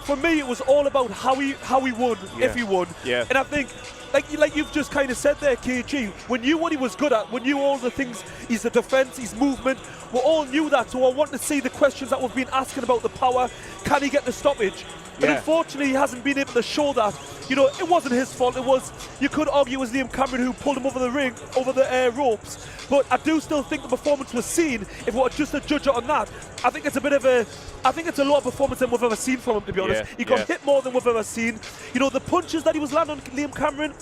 for me it was all about how he won, if he won. Yeah. And I think like you've just kind of said there, KG, we knew what he was good at, we knew all the things, he's the defense, his movement, we all knew that. So I want to see the questions that we've been asking about the power, can he get the stoppage? But unfortunately, he hasn't been able to show that. You know, it wasn't his fault. It was, you could argue, it was Liam Cameron who pulled him over the ropes. But I do still think the performance was seen. If we were just to judge it on that, I think it's a lower performance than we've ever seen from him, to be honest. He got hit more than we've ever seen. You know, the punches that he was landing on Liam Cameron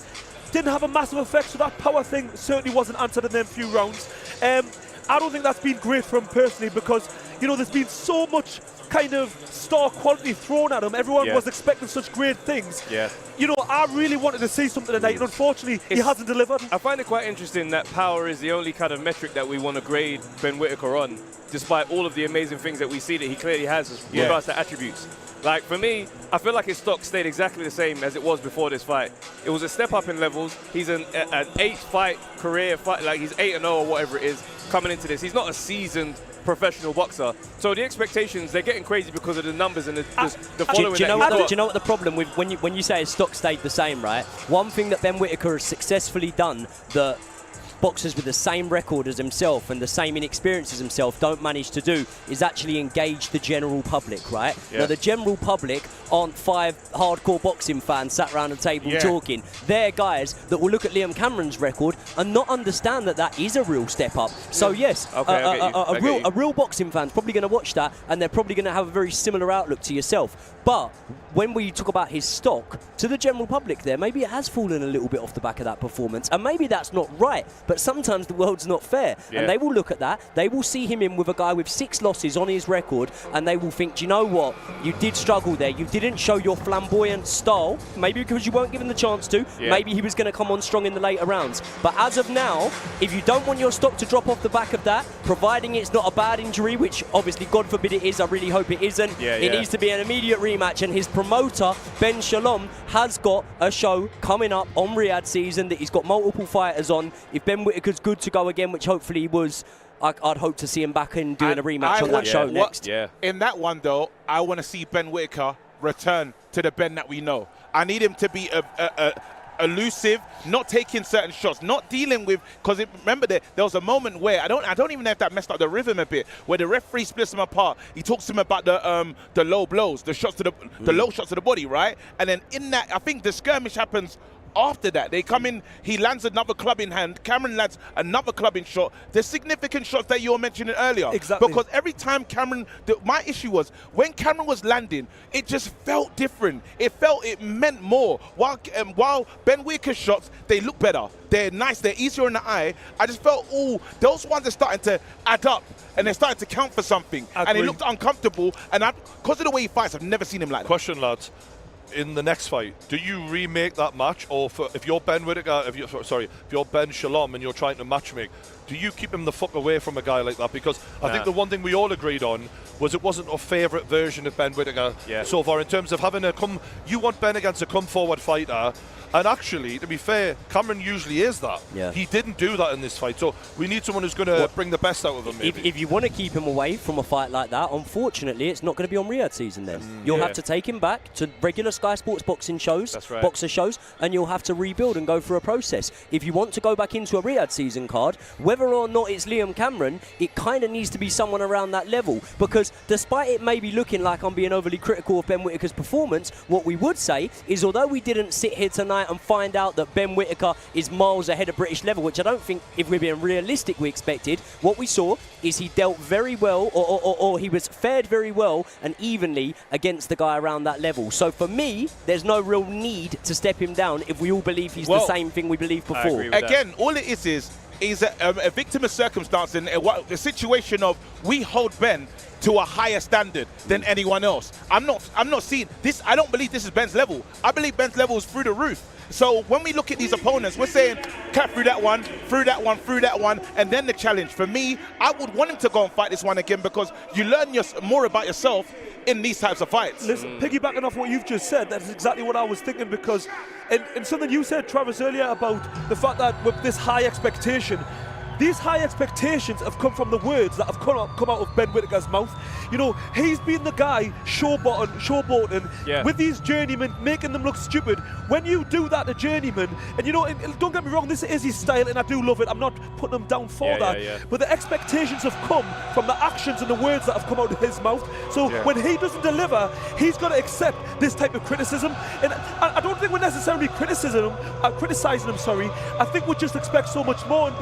didn't have a massive effect, so that power thing certainly wasn't answered in them few rounds. I don't think that's been great for him personally, because, you know, there's been so much kind of star quality thrown at him. Everyone was expecting such great things. You know, I really wanted to see something tonight, and unfortunately, he hasn't delivered. I find it quite interesting that power is the only kind of metric that we want to grade Ben Whittaker on, despite all of the amazing things that we see that he clearly has with regards to attributes. Like, for me, I feel like his stock stayed exactly the same as it was before this fight. It was a step up in levels. He's an 8-fight career fight, like he's 8-0 or whatever it is coming into this. He's not a seasoned professional boxer. So the expectations, they're getting crazy because of the numbers and the following. Do you know what the problem with when you say his stock stayed the same, right? One thing that Ben Whittaker has successfully done that boxers with the same record as himself and the same inexperience as himself don't manage to do is actually engage the general public, right? Now, the general public aren't 5 hardcore boxing fans sat around a table talking. They're guys that will look at Liam Cameron's record and not understand that that is a real step up. So yes, a real boxing fan's probably going to watch that, and they're probably going to have a very similar outlook to yourself. But when we talk about his stock to the general public there, maybe it has fallen a little bit off the back of that performance, and maybe that's not right. But sometimes the world's not fair, and they will look at that. They will see him in with a guy with 6 losses on his record, and they will think, do you know what? You did struggle there. You didn't show your flamboyant style, maybe because you weren't given the chance to. Maybe he was going to come on strong in the later rounds. But as of now, if you don't want your stock to drop off the back of that, providing it's not a bad injury, which obviously God forbid it is, I really hope it isn't, it needs to be an immediate rematch. And his promoter, Ben Shalom, has got a show coming up on Riyadh season that he's got multiple fighters on. If Ben Whittaker's good to go again, which hopefully he was, I'd hope to see him back and doing a rematch on that show next. In that one, though, I want to see Ben Whittaker return to the Ben that we know. I need him to be elusive, not taking certain shots, not dealing with, because remember there was a moment where I don't even know if that messed up the rhythm a bit, where the referee splits them apart. He talks to him about the low blows, the shots to the low shots to the body, right? And then in that, I think the skirmish happens after that. They come in, he lands another club in hand, Cameron lands another club in shot. The significant shots that you were mentioning earlier. Exactly. Because every time Cameron, my issue was, when Cameron was landing, it just felt different. It meant more. While Ben Whittaker's shots, they look better. They're nice, they're easier in the eye. I just felt, those ones are starting to add up, and they're starting to count for something. And it looked uncomfortable, and because of the way he fights, I've never seen him like that. Question, lads. In the next fight, do you remake that match, or if you're Ben Whittaker, if you're Ben Shalom and you're trying to matchmake, do you keep him the fuck away from a guy like that? Because I think the one thing we all agreed on was it wasn't our favourite version of Ben Whittaker so far, in terms of having you want Ben against a come forward fighter. And actually, to be fair, Cameron usually is that. He didn't do that in this fight. So we need someone who's going to bring the best out of him, maybe. If you want to keep him away from a fight like that, unfortunately, it's not going to be on Riyadh season then. You'll have to take him back to regular Sky Sports boxing shows, boxer shows, and you'll have to rebuild and go through a process. If you want to go back into a Riyadh season card, whether or not it's Liam Cameron, it kind of needs to be someone around that level. Because despite it maybe looking like I'm being overly critical of Ben Whittaker's performance, what we would say is, although we didn't sit here tonight and find out that Ben Whittaker is miles ahead of British level, which I don't think, if we're being realistic, we expected. What we saw is he dealt very well, or he was fared very well and evenly against the guy around that level. So for me, there's no real need to step him down if we all believe he's the same thing we believed before. Again, all it is a victim of circumstance, and the situation of we hold Ben to a higher standard than anyone else. I'm not seeing this. I don't believe this is Ben's level. I believe Ben's level is through the roof. So when we look at these opponents, we're saying cut through that one, through that one, through that one, and then the challenge. For me, I would want him to go and fight this one again, because you learn more about yourself in these types of fights. Listen, piggybacking off what you've just said, that's exactly what I was thinking, because and something you said, Travis, earlier about the fact that with this high expectation, these high expectations have come from the words that have come out of Ben Whittaker's mouth. You know, he's been the guy showboating with these journeymen, making them look stupid. When you do that to journeymen, and you know, and don't get me wrong, this is his style, and I do love it. I'm not putting him down for that. But the expectations have come from the actions and the words that have come out of his mouth. So when he doesn't deliver, he's got to accept this type of criticism. And I don't think we're necessarily criticizing him. I think we just expect so much more, and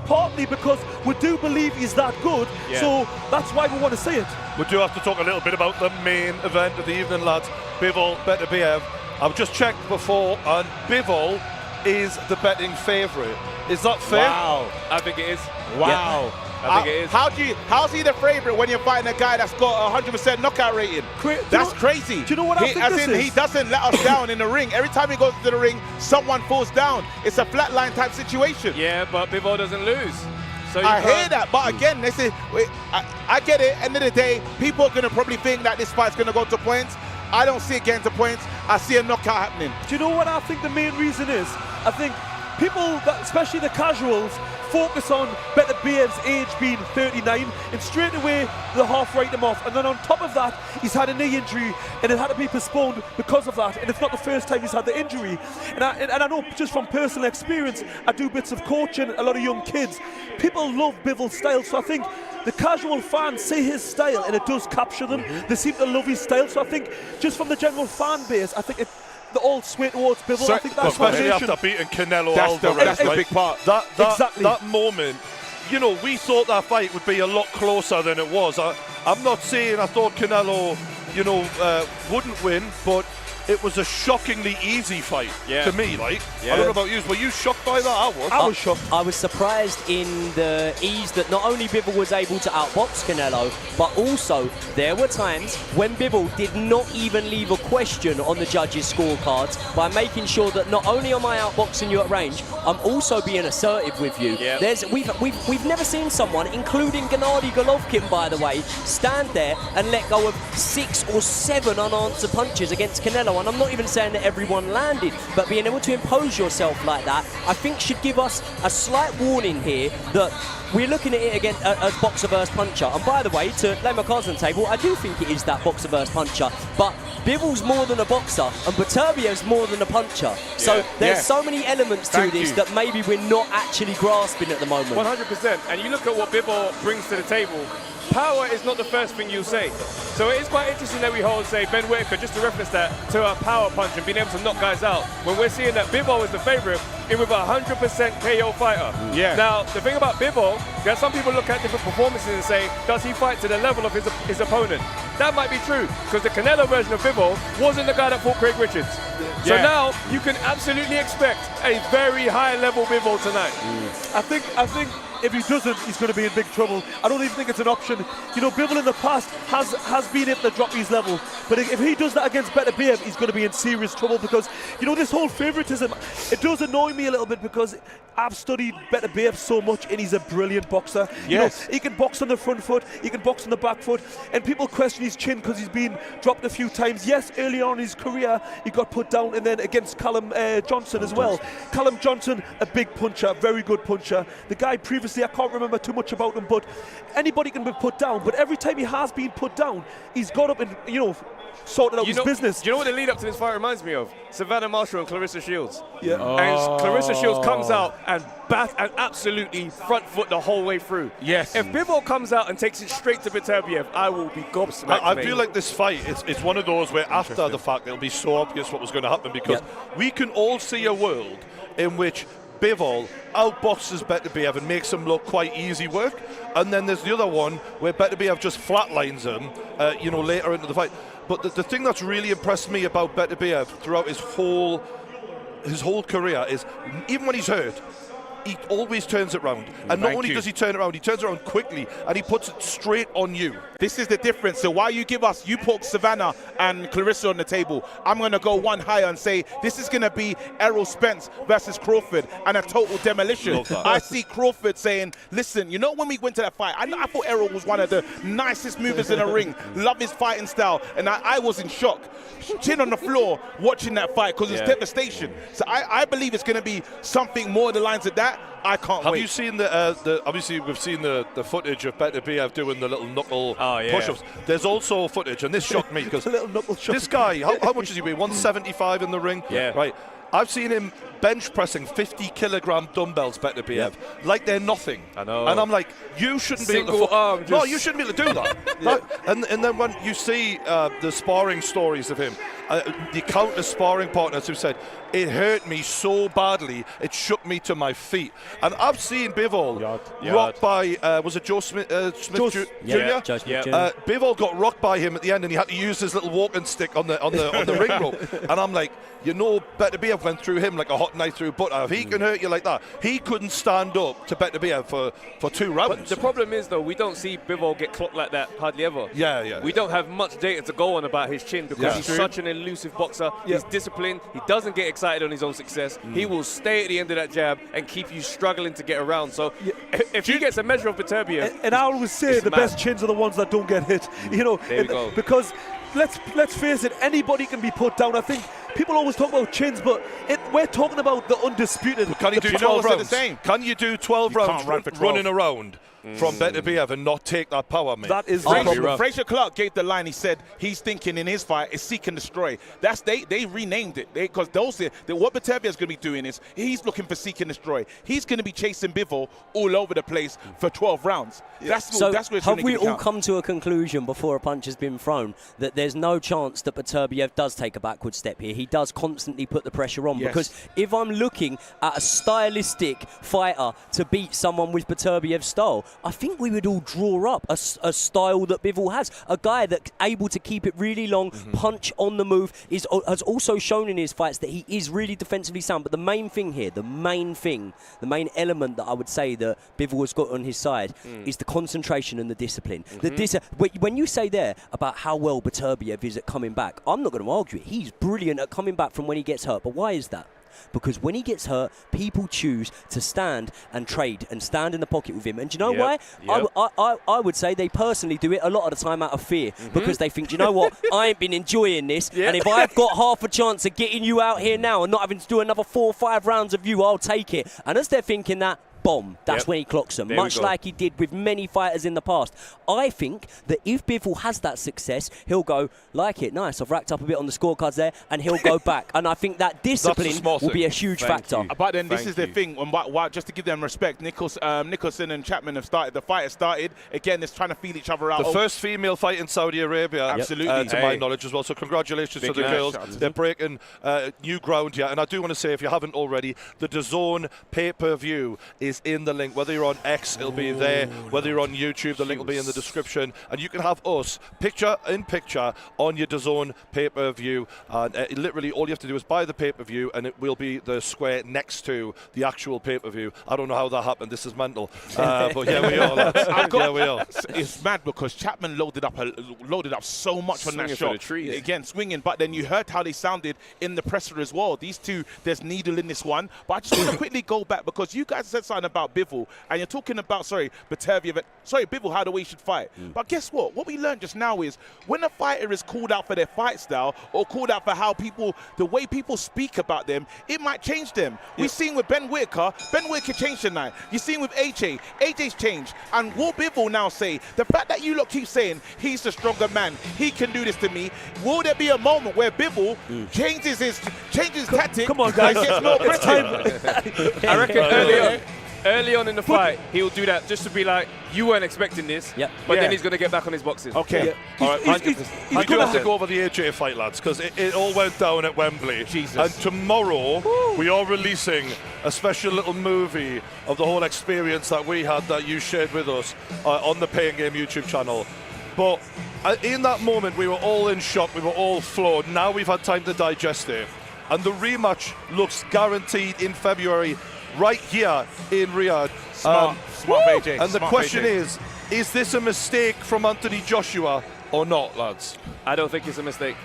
partly because we do believe he's that good. So that's why we want to see it. We do have to talk a little bit about the main event of the evening, lads. Bivol, Beterbiev. I've just checked before, and Bivol is the betting favourite. Is that fair? Wow, I think it is. Wow. I think it is. How's he the favourite when you're fighting a guy that's got a 100% knockout rating? That's crazy. Do you know what I think this is? He doesn't let us down in the ring. Every time he goes to the ring, someone falls down. It's a flatline type situation. Yeah, but Bivol doesn't lose. So I hear that, but again, they say, I get it. End of the day, people are going to probably think that this fight's going to go to points. I don't see it getting to points. I see a knockout happening. Do you know what I think the main reason is? I think people, especially the casuals, focus on Beterbiev's age being 39, and straight away the half write him off. And then on top of that, he's had a knee injury, and it had to be postponed because of that. And it's not the first time he's had the injury. And I know just from personal experience, I do bits of coaching a lot of young kids. People love Bivol's style, so I think the casual fans see his style, and it does capture them. They seem to love his style. So I think just from the general fan base, I think they all sway towards Bivol. So, I think that's especially after beating Canelo Alvarez. That's the big part. That moment, you know, we thought that fight would be a lot closer than it was. I'm not saying I thought Canelo, you know, wouldn't win, but it was a shockingly easy fight to me. Like, I don't know about you. Were you shocked by that? I was shocked. I was surprised in the ease that not only Bivol was able to outbox Canelo, but also there were times when Bivol did not even leave a question on the judges' scorecards by making sure that not only am I outboxing you at range, I'm also being assertive with you. We've never seen someone, including Gennady Golovkin, by the way, stand there and let go of 6 or 7 unanswered punches against Canelo. And I'm not even saying that everyone landed, but being able to impose yourself like that, I think should give us a slight warning here that we're looking at it again as boxer versus puncher. And by the way, to lay my cards on the table, I do think it is that boxer versus puncher. But Bivol's more than a boxer, and Beterbiev's more than a puncher. So there's so many elements to this that maybe we're not actually grasping at the moment. 100%. And you look at what Bivol brings to the table. Power is not the first thing you say. So it is quite interesting that we hold, say, Ben Whittaker, just to reference that, to a power punch and being able to knock guys out, when we're seeing that Bivol is the favourite in with a 100% KO fighter. Now, the thing about Bivol, there's some people look at different performances and say, does he fight to the level of his opponent? That might be true, because the Canelo version of Bivol wasn't the guy that fought Craig Richards. So now you can absolutely expect a very high-level Bivol tonight. I think if he doesn't, he's going to be in big trouble. I don't even think it's an option. You know, Bivol in the past has been able to drop his level, but if he does that against Beterbiev, he's going to be in serious trouble, because, you know, this whole favouritism, it does annoy me a little bit, because I've studied Beterbiev so much, and he's a brilliant boxer. You know, he can box on the front foot, he can box on the back foot, and people question his chin because he's been dropped a few times. Yes, early on in his career, he got put down, and then against Callum Johnson as well. Callum Johnson, a big puncher, very good puncher. The guy previously, I can't remember too much about him, but anybody can be put down. But every time he has been put down, he's got up and, you know, sorted out his business. Do you know what the lead up to this fight reminds me of? Savannah Marshall and Clarissa Shields. And Clarissa Shields comes out and absolutely front foot the whole way through. If Bivol comes out and takes it straight to Beterbiev, I will be gobsmacked. I feel like this fight, it's one of those where after the fact, it'll be so obvious what was going to happen, because we can all see a world in which Bivol outboxes Beterbiev and makes him look quite easy work, and then there's the other one where Beterbiev just flatlines him, you know, later into the fight. But the thing that's really impressed me about Beterbiev throughout his whole career is, even when he's hurt, he always turns it around. And not only does he turn it around, he turns it around quickly, and he puts it straight on you. This is the difference. So while you put Savannah and Clarissa on the table, I'm going to go one higher and say this is going to be Errol Spence versus Crawford, and a total demolition. I see Crawford saying, listen, you know, when we went to that fight, I thought Errol was one of the nicest movers in the ring. Love his fighting style. And I was in shock. Chin on the floor watching that fight, because it's devastation. So I believe it's going to be something more along the lines of that. I can't wait. Have you seen the obviously we've seen the footage of Beterbiev doing the little knuckle push-ups. There's also footage, and this shocked me because this guy, how much is he weigh? 175 in the ring. Yeah. Right. I've seen him bench pressing 50-kilogram dumbbells, Beterbiev, like they're nothing. I know. And I'm like, you shouldn't be able to. No, you shouldn't be able to do that. And then when you see the sparring stories of him, the countless sparring partners who said, it hurt me so badly, it shook me to my feet. And I've seen Bivol rocked by, was it Joe Smith, Jr.? Yeah, Joe Smith Jr. Bivol got rocked by him at the end, and he had to use his little walking stick on the ring rope. And I'm like, you know, Beterbiev went through him like a hot knife through butter. If he can hurt you like that, he couldn't stand up to Beterbiev for 2 rounds. But the problem is, though, we don't see Bivol get clocked like that hardly ever. Yeah. We don't have much data to go on about his chin because he's such an elusive boxer. He's disciplined. He doesn't get excited on his own success. He will stay at the end of that jab and keep you struggling to get around. So if he gets a measure of Beterbiev, and I always say the best chins are the ones that don't get hit. You know, there we go. Because let's face it, anybody can be put down. I think people always talk about chins, but we're talking about the undisputed. Can you do 12 rounds? Can you do 12 rounds running around from Beterbiev and not take that power, mate? That is the problem. Frazer Clarke gave the line. He said he's thinking in his fight is seek and destroy. That's they renamed it because what Beterbiev is going to be doing is he's looking for seek and destroy. He's going to be chasing Bivol all over the place for 12 rounds. That's where it's have we all come to a conclusion before a punch has been thrown that there's no chance that Beterbiev does take a backward step here? He does constantly put the pressure on because if I'm looking at a stylistic fighter to beat someone with Beterbiev's style, I think we would all draw up a style that Bivol has. A guy that's able to keep it really long, punch on the move, has also shown in his fights that he is really defensively sound. But the main thing here, the main element that I would say that Bivol has got on his side is the concentration and the discipline. When you say there about how well Beterbiev is at coming back, I'm not going to argue it. He's brilliant at coming back from when he gets hurt. But why is that? Because when he gets hurt, people choose to stand and trade and stand in the pocket with him. And do you know why? I would say they personally do it a lot of the time out of fear because they think, do you know what? I ain't been enjoying this. And if I've got half a chance of getting you out here now and not having to do another 4 or 5 rounds of you, I'll take it. And as they're thinking that, bomb. That's when he clocks them, much like he did with many fighters in the past. I think that if Bivol has that success, he'll go, like it, nice, I've racked up a bit on the scorecards there, and he'll go back. And I think that discipline will be a huge factor. But then this is the thing, just to give them respect, Nicholson and Chapman have started, the fight has started. Again, they're trying to feel each other out. The first female fight in Saudi Arabia, absolutely, to my knowledge as well. So congratulations to the girls. They're breaking new ground here. And I do want to say, if you haven't already, the DAZN pay-per-view is in the link. Whether you're on X, it'll be there. Whether you're on YouTube, the link will be in the description. And you can have us picture in picture on your DAZN pay-per-view. And literally all you have to do is buy the pay-per-view and it will be the square next to the actual pay-per-view. I don't know how that happened. This is mental. But here we are, lads. Here we are. It's mad because Chapman loaded up so much on that shot. Again, swinging. But then you heard how they sounded in the presser as well. These two, there's needle in this one. But I just want to quickly go back because you guys said something about Bivol, and you're talking about, Beterbiev, Bivol, how the way he should fight. But guess what? What we learned just now is when a fighter is called out for their fight style or called out for how the way people speak about them, it might change them. We've seen with Ben Whittaker changed tonight. You've seen with AJ's changed. And will Bivol now say, the fact that you lot keep saying he's the stronger man, he can do this to me, will there be a moment where Bivol changes his tactic? Come on, guys. It's time. I reckon early on in the fight, he'll do that just to be like, you weren't expecting this, but then he's going to get back on his boxing. Okay. All right, we do have to go over the AJ fight, lads, because it all went down at Wembley. Jesus. And tomorrow, we are releasing a special little movie of the whole experience that we had that you shared with us on the Paying Game YouTube channel. But in that moment, we were all in shock. We were all floored. Now we've had time to digest it. And the rematch looks guaranteed in February, right here in Riyadh. Smart AJ. And the question is this a mistake from Anthony Joshua or not, lads? I don't think it's a mistake.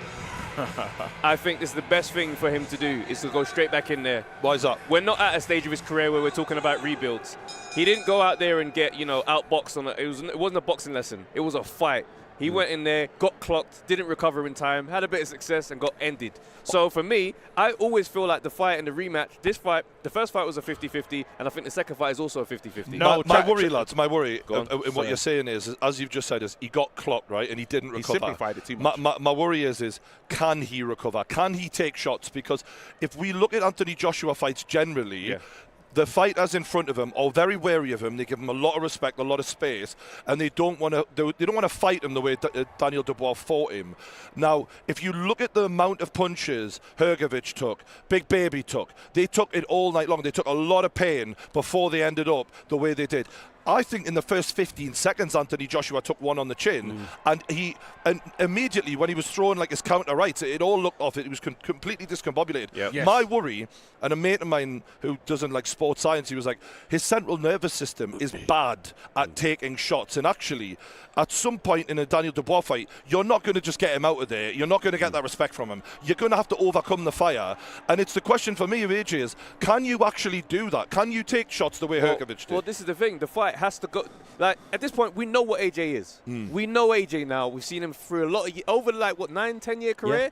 I think this is the best thing for him to do, is to go straight back in there. Why is that? We're not at a stage of his career where we're talking about rebuilds. He didn't go out there and get, outboxed on it. It wasn't a boxing lesson. It was a fight. He went in there, got clocked, didn't recover in time, had a bit of success, and got ended. So for me, I always feel like the fight and the rematch, this fight, the first fight was a 50-50, and I think the second fight is also a 50-50. No, my worry, lads, my worry in what you're saying is, as you've just said, is he got clocked, right, and he didn't recover. He simplified it too much. My worry is can he recover? Can he take shots? Because if we look at Anthony Joshua fights generally, the fighters in front of him are very wary of him. They give him a lot of respect, a lot of space, and they don't want to fight him the way Daniel Dubois fought him. Now, if you look at the amount of punches Hrgović took, Big Baby took, they took it all night long. They took a lot of pain before they ended up the way they did. I think in the first 15 seconds, Anthony Joshua took one on the chin, and immediately when he was throwing like his counter rights, it all looked off. It was completely discombobulated. Yes. My worry, and a mate of mine who doesn't like sports science, he was like, his central nervous system is bad at taking shots, and actually, at some point in a Daniel Dubois fight, you're not going to just get him out of there. You're not going to get that respect from him. You're going to have to overcome the fire. And it's the question for me of AJ is, can you actually do that? Can you take shots the way Hrgović did? Well, this is the thing. The fight has to go. Like, at this point, we know what AJ is. We know AJ now. We've seen him through a lot of over, like, what, 9-10-year career? Yeah.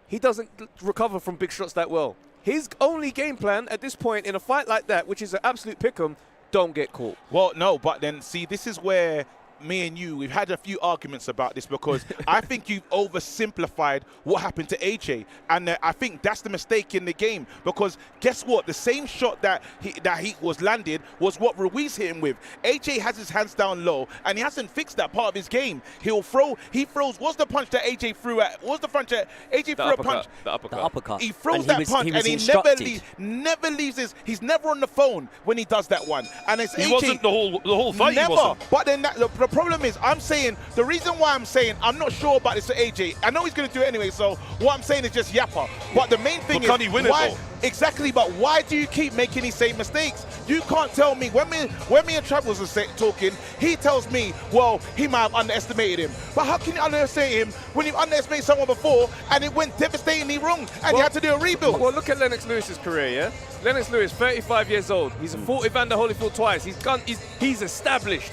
He doesn't recover from big shots that well. His only game plan at this point in a fight like that, which is an absolute pick'em, don't get caught. Well, no, but then, see, this is where me and you, we've had a few arguments about this, because I think you've oversimplified what happened to AJ, and I think that's the mistake in the game, because guess what? The same shot that he was landed was what Ruiz hit him with. AJ has his hands down low, and he hasn't fixed that part of his game. He throws, what's the punch that AJ threw at? What's the punch that AJ threw a punch? The uppercut. He throws that punch, and he never leaves he's never on the phone when he does that one. And it's he AJ, wasn't the whole fight. Never. He wasn't. But then the problem is, I'm saying, the reason why I'm saying I'm not sure about this for AJ, I know he's going to do it anyway, so what I'm saying is just yapper. But the main thing is, can he win why, it though? Exactly, but why do you keep making these same mistakes? You can't tell me, when me and Travels are talking, he tells me, well, he might have underestimated him. But how can you underestimate him when you've underestimated someone before and it went devastatingly wrong and you had to do a rebuild? Well, look at Lennox Lewis's career, yeah? Lennox Lewis, 35 years old. He's fought Evander Holyfield twice. He's established.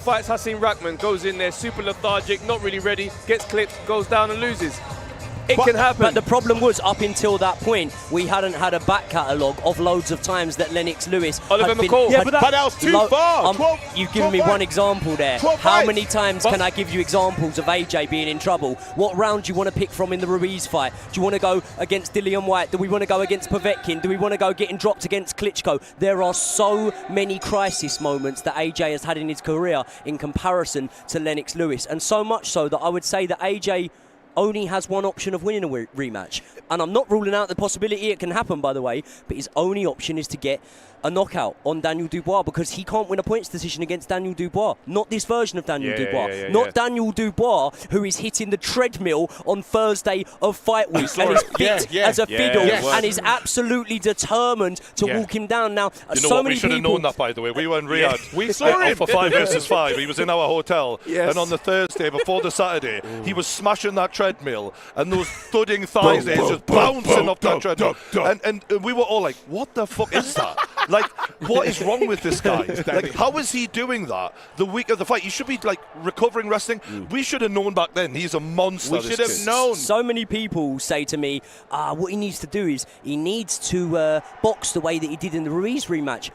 Fights Hasim Rahman, goes in there super lethargic, not really ready, gets clipped, goes down and loses. It can happen. But the problem was, up until that point, we hadn't had a back catalogue of loads of times that Lennox Lewis Oliver had been... McCall. Yeah, but that was too far. You've given me one example there. How many times can I give you examples of AJ being in trouble? What round do you want to pick from in the Ruiz fight? Do you want to go against Dillian Whyte? Do we want to go against Povetkin? Do we want to go getting dropped against Klitschko? There are so many crisis moments that AJ has had in his career in comparison to Lennox Lewis. And so much so that I would say that AJ only has one option of winning a rematch. And I'm not ruling out the possibility it can happen, by the way, but his only option is to get a knockout on Daniel Dubois, because he can't win a points decision against Daniel Dubois. Not this version of Daniel Dubois. Not Daniel Dubois, who is hitting the treadmill on Thursday of fight week and is fit as a fiddle and is absolutely determined to walk him down. Now, you know so what? many We should have known that, by the way. We were in Riyadh. We saw him for 5 versus 5. He was in our hotel, and on the Thursday before the Saturday, he was smashing that treadmill, and those thudding thighs there just bouncing off that treadmill. And we were all like, what the fuck is that? Like, what is wrong with this guy? Like, how is he doing that the week of the fight? He should be, like, recovering, resting. We should have known back then. He's a monster. We should have known. So many people say to me, what he needs to do is he needs to box the way that he did in the Ruiz rematch.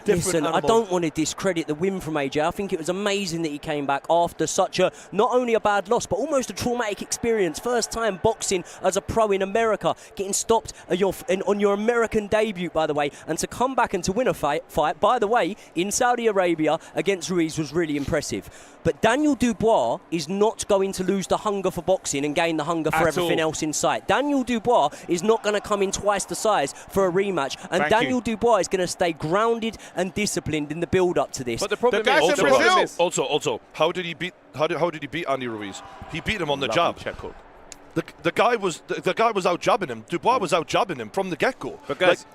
Listen, I don't want to discredit the win from AJ. I think it was amazing that he came back after such a, not only a bad loss, but almost a traumatic experience. First time boxing as a pro in America, getting stopped on your American debut, by the way, and to come back and to win a fight, by the way, in Saudi Arabia against Ruiz was really impressive. But Daniel Dubois is not going to lose the hunger for boxing and gain the hunger for everything else in sight. Daniel Dubois is not going to come in twice the size for a rematch, and Daniel Dubois is going to stay grounded and disciplined in the build-up to this. But the problem is also, how did he beat Andy Ruiz? He beat him on the jab. Check hook. The guy was out jabbing him. Dubois was out jabbing him from the get-go. But guys,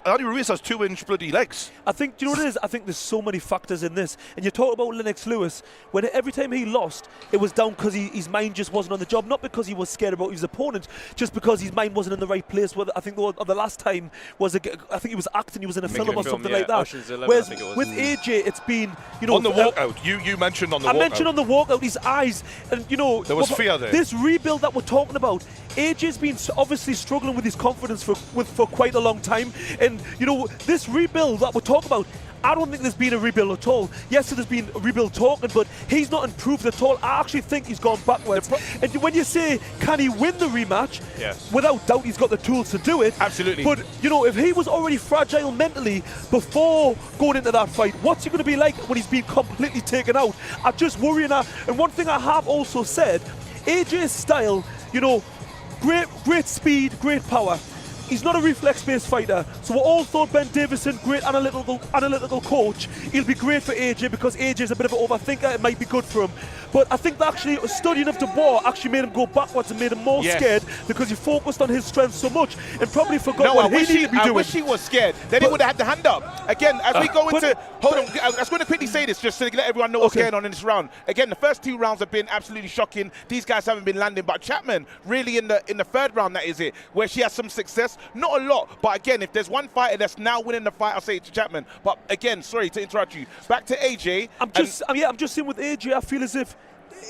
Andy Ruiz has 2-inch bloody legs. I think, do you know what it is? I think there's so many factors in this. And you talk about Lennox Lewis, when every time he lost, it was down because his mind just wasn't on the job, not because he was scared about his opponent, just because his mind wasn't in the right place. I think the last time was, I think he was acting, he was in a film or something like that. 11, Whereas I think it was. with AJ, it's been, you know, on the walkout. You mentioned on the walkout. I mentioned on the walkout, his eyes, and you know, there was fear there. This rebuild that we're talking about, AJ's been obviously struggling with his confidence for quite a long time, and you know, this rebuild that we're talking about, I don't think there's been a rebuild at all. Yes, there's been a rebuild talking, but he's not improved at all. I actually think he's gone backwards. And when you say, can he win the rematch? Yes. Without doubt, he's got the tools to do it. Absolutely. But, you know, if he was already fragile mentally before going into that fight, what's he going to be like when he's been completely taken out? I just worry now. And one thing I have also said, AJ's style, you know, great speed, great power. He's not a reflex-based fighter, so we all thought Ben Davison, great analytical coach, he'll be great for AJ because AJ's a bit of an overthinker, it might be good for him. But I think that actually studying of Dubois actually made him go backwards and made him more scared because he focused on his strengths so much and probably forgot what he needed to be doing. I wish he was scared. Then he would have had the hand up. Again, as we go into... Hold on, I was going to quickly say this just to let everyone know what's going on in this round. Again, the first 2 rounds have been absolutely shocking. These guys haven't been landing, but Chapman, really in the 3rd round, that is it, where she has some success. Not a lot, but again, if there's one fighter that's now winning the fight, I'll say it to Chapman. But again, sorry to interrupt you. Back to AJ. I'm just saying with AJ, I feel as if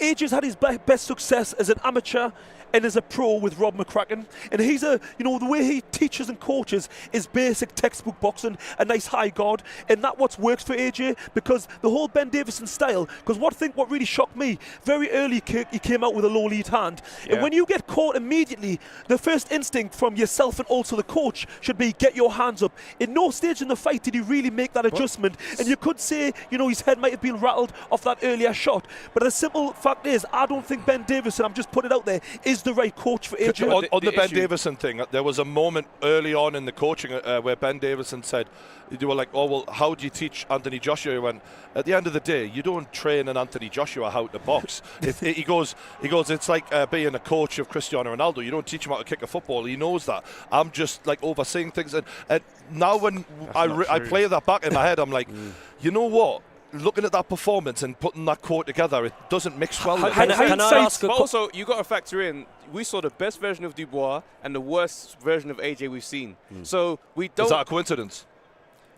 AJ's had his best success as an amateur and as a pro with Rob McCracken, and he's the way he teaches and coaches is basic textbook boxing, a nice high guard, and that what's works for AJ, because the whole Ben Davison style, because what really shocked me, very early he came out with a low lead hand, and when you get caught immediately, the first instinct from yourself and also the coach should be get your hands up. In no stage in the fight did he really make that adjustment, and you could say, you know, his head might have been rattled off that earlier shot, but the simple fact is, I don't think Ben Davison, I'm just putting it out there, is the right coach for AJ. On the Ben Davison thing, there was a moment early on in the coaching where Ben Davison said, they were like, oh, well, how do you teach Anthony Joshua? He went, at the end of the day, you don't train an Anthony Joshua how to box. He goes, it's like being a coach of Cristiano Ronaldo. You don't teach him how to kick a football. He knows that. I'm just like overseeing things. And now when I play that back in my head, I'm like, you know what? Looking at that performance and putting that quote together, it doesn't mix well. Can I ask but also, you got to factor in, we saw the best version of Dubois and the worst version of AJ we've seen. So we don't... Is that a coincidence?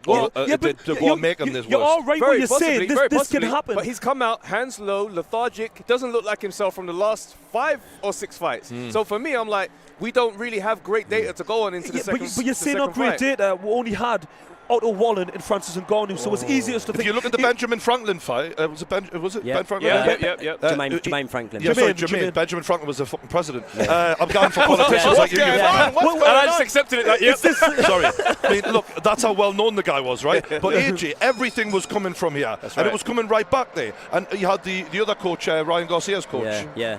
Well, did Dubois make him this worse? You're all right when you're saying this can happen. But he's come out hands low, lethargic, doesn't look like himself from the last 5 or 6 fights. So for me, I'm like, we don't really have great data to go on into the second fight. But you're saying not great data. We only had Otto Wallen and Francis Ngannou, so it's easiest to think. If you look at the Benjamin Franklin fight, was it Ben Franklin? Jermaine Franklin. Yeah, sorry, Jermaine. Benjamin Franklin was the fucking president. I'm going for politicians like you. And I just accepted it. Like, yep. Sorry. I mean, look, that's how well known the guy was, right? But AJ, everything was coming from here, and it was coming right back there. And you had the other coach, Ryan Garcia's coach. You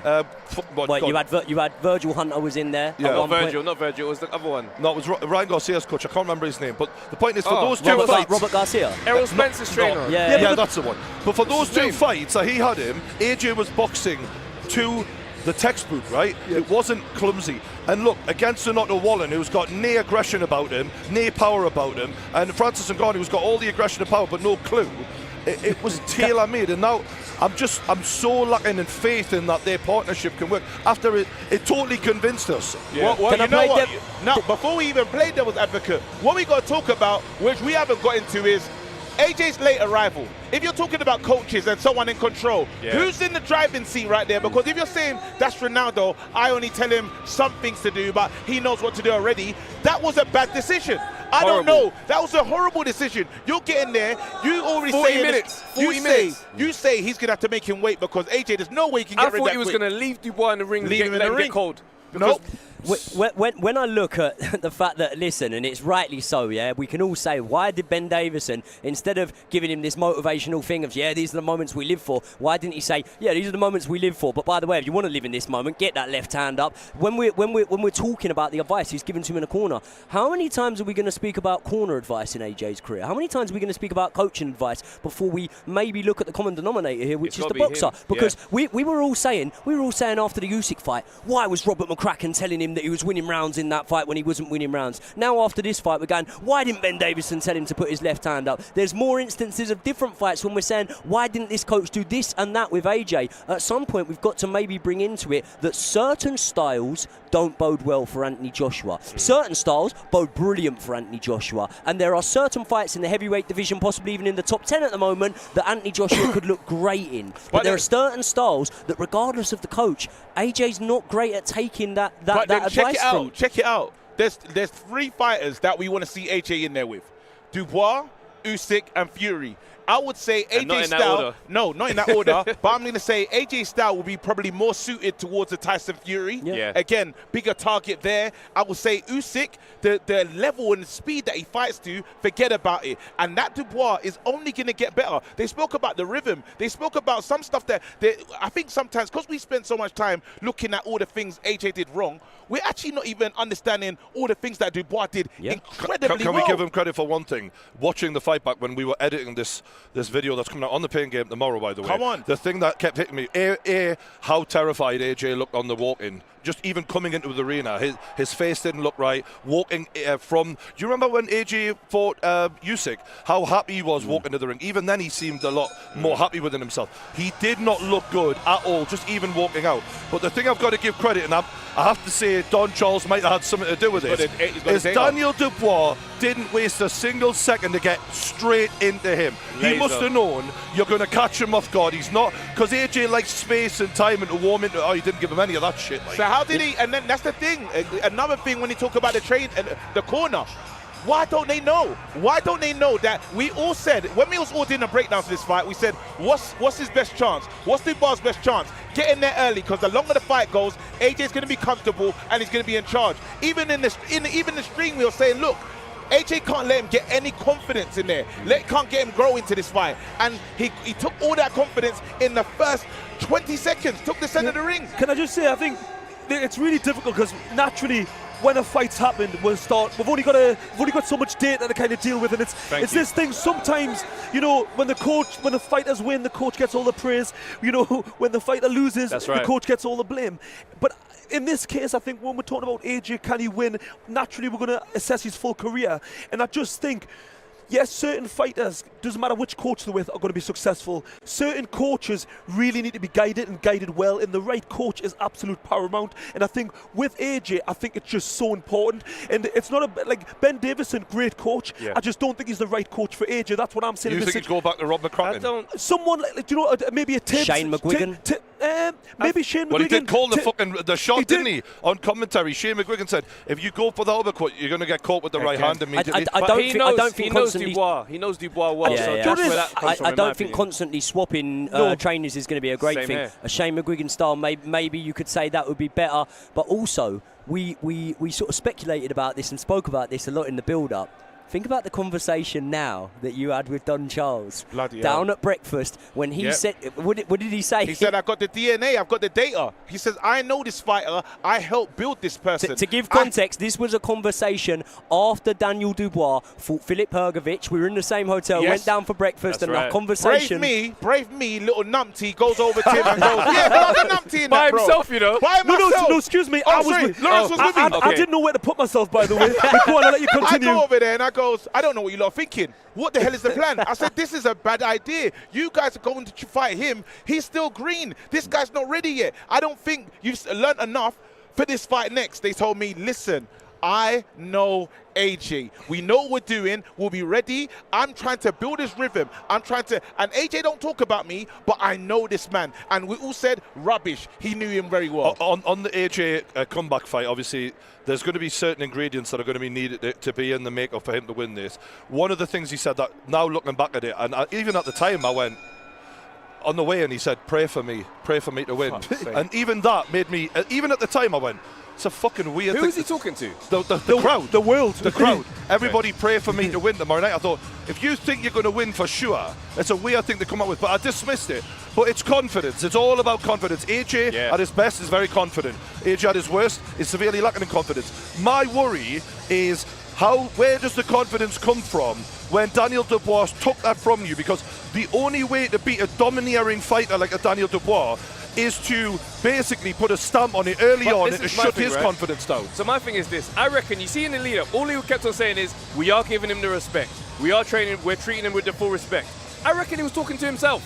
had Virgil Hunter was in there. Yeah, not Virgil. It was the other one. No, it was Ryan Garcia's coach. I can't remember his name. But the point is, for those two fights, Robert Garcia, Errol Spence's trainer. Yeah, that's the one. But for those 2 fights that he had him, AJ was boxing to the textbook, right? It wasn't clumsy. And look, against an Otto Wallen who's got no aggression about him, no power about him, and Francis Ngannou who's got all the aggression and power but no clue. It was tailor-made, and now I'm so lacking in faith in that their partnership can work. After it totally convinced us. Yeah. Well, you know what? Now, before we even play devil's advocate, what we got to talk about, which we haven't got into, is AJ's late arrival. If you're talking about coaches and someone in control, who's in the driving seat right there? Because if you're saying that's Ronaldo, I only tell him some things to do, but he knows what to do already, that was a bad decision. I don't know. That was a horrible decision. You're getting there. You already 40 minutes. 40 minutes. You say he's going to have to make him wait because AJ, there's no way he can get rid of that. I thought he was going to leave Dubois in the ring and get cold. Nope. When I look at the fact that, listen, and it's rightly so, we can all say, why did Ben Davison, instead of giving him this motivational thing of, these are the moments we live for, why didn't he say, these are the moments we live for, but by the way, if you want to live in this moment, get that left hand up. When we're talking about the advice he's given to him in a corner, how many times are we going to speak about corner advice in AJ's career? How many times are we going to speak about coaching advice before we maybe look at the common denominator here, which is the boxer? Because we were all saying after the Usyk fight, why was Robert crack and telling him that he was winning rounds in that fight when he wasn't winning rounds. Now after this fight, we're going, why didn't Ben Davison tell him to put his left hand up? There's more instances of different fights when we're saying, why didn't this coach do this and that with AJ? At some point, we've got to maybe bring into it that certain styles don't bode well for Anthony Joshua. Certain styles bode brilliant for Anthony Joshua. And there are certain fights in the heavyweight division, possibly even in the top 10 at the moment, that Anthony Joshua could look great in. But there are certain styles that, regardless of the coach, AJ's not great at taking that advice from. Check it out. There's 3 fighters that we want to see AJ in there with. Dubois, Usyk, and Fury. I would say AJ Styles. No, not in that order. But I'm going to say AJ Styles will be probably more suited towards the Tyson Fury. Yeah. Again, bigger target there. I would say Usyk, the level and the speed that he fights to, forget about it. And that Dubois is only going to get better. They spoke about the rhythm. They spoke about some stuff that I think sometimes, because we spend so much time looking at all the things AJ did wrong, we're actually not even understanding all the things that Dubois did incredibly well. Can we give him credit for one thing? Watching the fight back when we were editing this video that's coming out on the Pain Game tomorrow, by the way. Come on. The thing that kept hitting me, how terrified AJ looked on the walk-in. Just even coming into the arena, his face didn't look right. Walking from, do you remember when AJ fought Usyk? How happy he was walking to the ring. Even then, he seemed a lot more happy within himself. He did not look good at all, just even walking out. But the thing I've got to give credit, and I have to say, Don Charles might have had something to do with this, is Daniel Dubois didn't waste a single second to get straight into him. He must have known you're going to catch him off guard. He's not, because AJ likes space and time and to warm into. Oh, he didn't give him any of that shit. So how did he? And then that's the thing. Another thing when you talk about the trade and the corner. Why don't they know? Why don't they know that we all said, when we was all doing a breakdown for this fight, we said, what's his best chance? What's Dubois' best chance? Get in there early, because the longer the fight goes, AJ's going to be comfortable and he's going to be in charge. Even in the stream, we were saying, look, AJ can't let him get any confidence in there. Can't get him grow into this fight. And he took all that confidence in the first 20 seconds, took the center of the ring. Can I just say, I think it's really difficult because naturally, when a fight's happened, we've only got so much data to kind of deal with, and it's this thing. Sometimes, you know, when the fighters win, the coach gets all the praise. You know, when the fighter loses, the coach gets all the blame. But in this case, I think when we're talking about AJ, can he win? Naturally, we're going to assess his full career, and I just think, yes, certain fighters, doesn't matter which coach they're with, are going to be successful. Certain coaches really need to be guided and guided well, and the right coach is absolute paramount. And I think with AJ, I think it's just so important. And it's not like Ben Davison, great coach. Yeah. I just don't think he's the right coach for AJ. That's what I'm saying. You think he'd go back to Rob McCracken? Someone like, you know, maybe a Tibbs. Shane McGuigan. Maybe Shane McGuigan. Well, he did call the shot, didn't he? On commentary, Shane McGuigan said, if you go for the uppercut, you're going to get caught with the right hand immediately. I don't think he knows Dubois. He knows Dubois well. I don't think constantly swapping trainers is going to be a great thing. Here. A Shane McGuigan style, maybe you could say that would be better. But also, we sort of speculated about this and spoke about this a lot in the build-up. Think about the conversation now that you had with Don Charles down at breakfast when he said, what did he say? He said, I've got the DNA, I've got the data. He says, I know this fighter, I helped build this person. To give context, this was a conversation after Daniel Dubois fought Filip Hrgovic. We were in the same hotel, went down for breakfast, and that conversation. Brave me, little numpty goes over to him and goes, yeah, the numpty in that, bro. By himself, you know. By myself. No, excuse me. Lawrence was with me. I didn't know where to put myself, by the way. Go on, I'll let you continue. I go over there and I goes, I don't know what you lot are thinking. What the hell is the plan? I said, this is a bad idea. You guys are going to fight him. He's still green. This guy's not ready yet. I don't think you've learned enough for this fight next. They told me, listen, I know AJ. We know what we're doing. We'll be ready. I'm trying to build his rhythm. And AJ don't talk about me, but I know this man. And we all said rubbish. He knew him very well. On the AJ comeback fight, obviously, there's going to be certain ingredients that are going to be needed to be in the makeup for him to win this. One of the things he said that now looking back at it, and even at the time I went, on the way in he said, pray for me to win. And even that made me, even at the time I went, it's a fucking weird thing. Who is he talking to? The crowd. The world. The crowd. Everybody pray for me to win tomorrow night. I thought, if you think you're going to win for sure, it's a weird thing to come up with. But I dismissed it. But it's confidence. It's all about confidence. AJ at his best is very confident. AJ at his worst is severely lacking in confidence. My worry is where does the confidence come from when Daniel Dubois took that from you? Because the only way to beat a domineering fighter like a Daniel Dubois is to basically put a stamp on it early on and to shut his confidence down. So my thing is this. I reckon, you see in the lead-up, all he kept on saying is, we are giving him the respect. We are training, we're treating him with the full respect. I reckon he was talking to himself.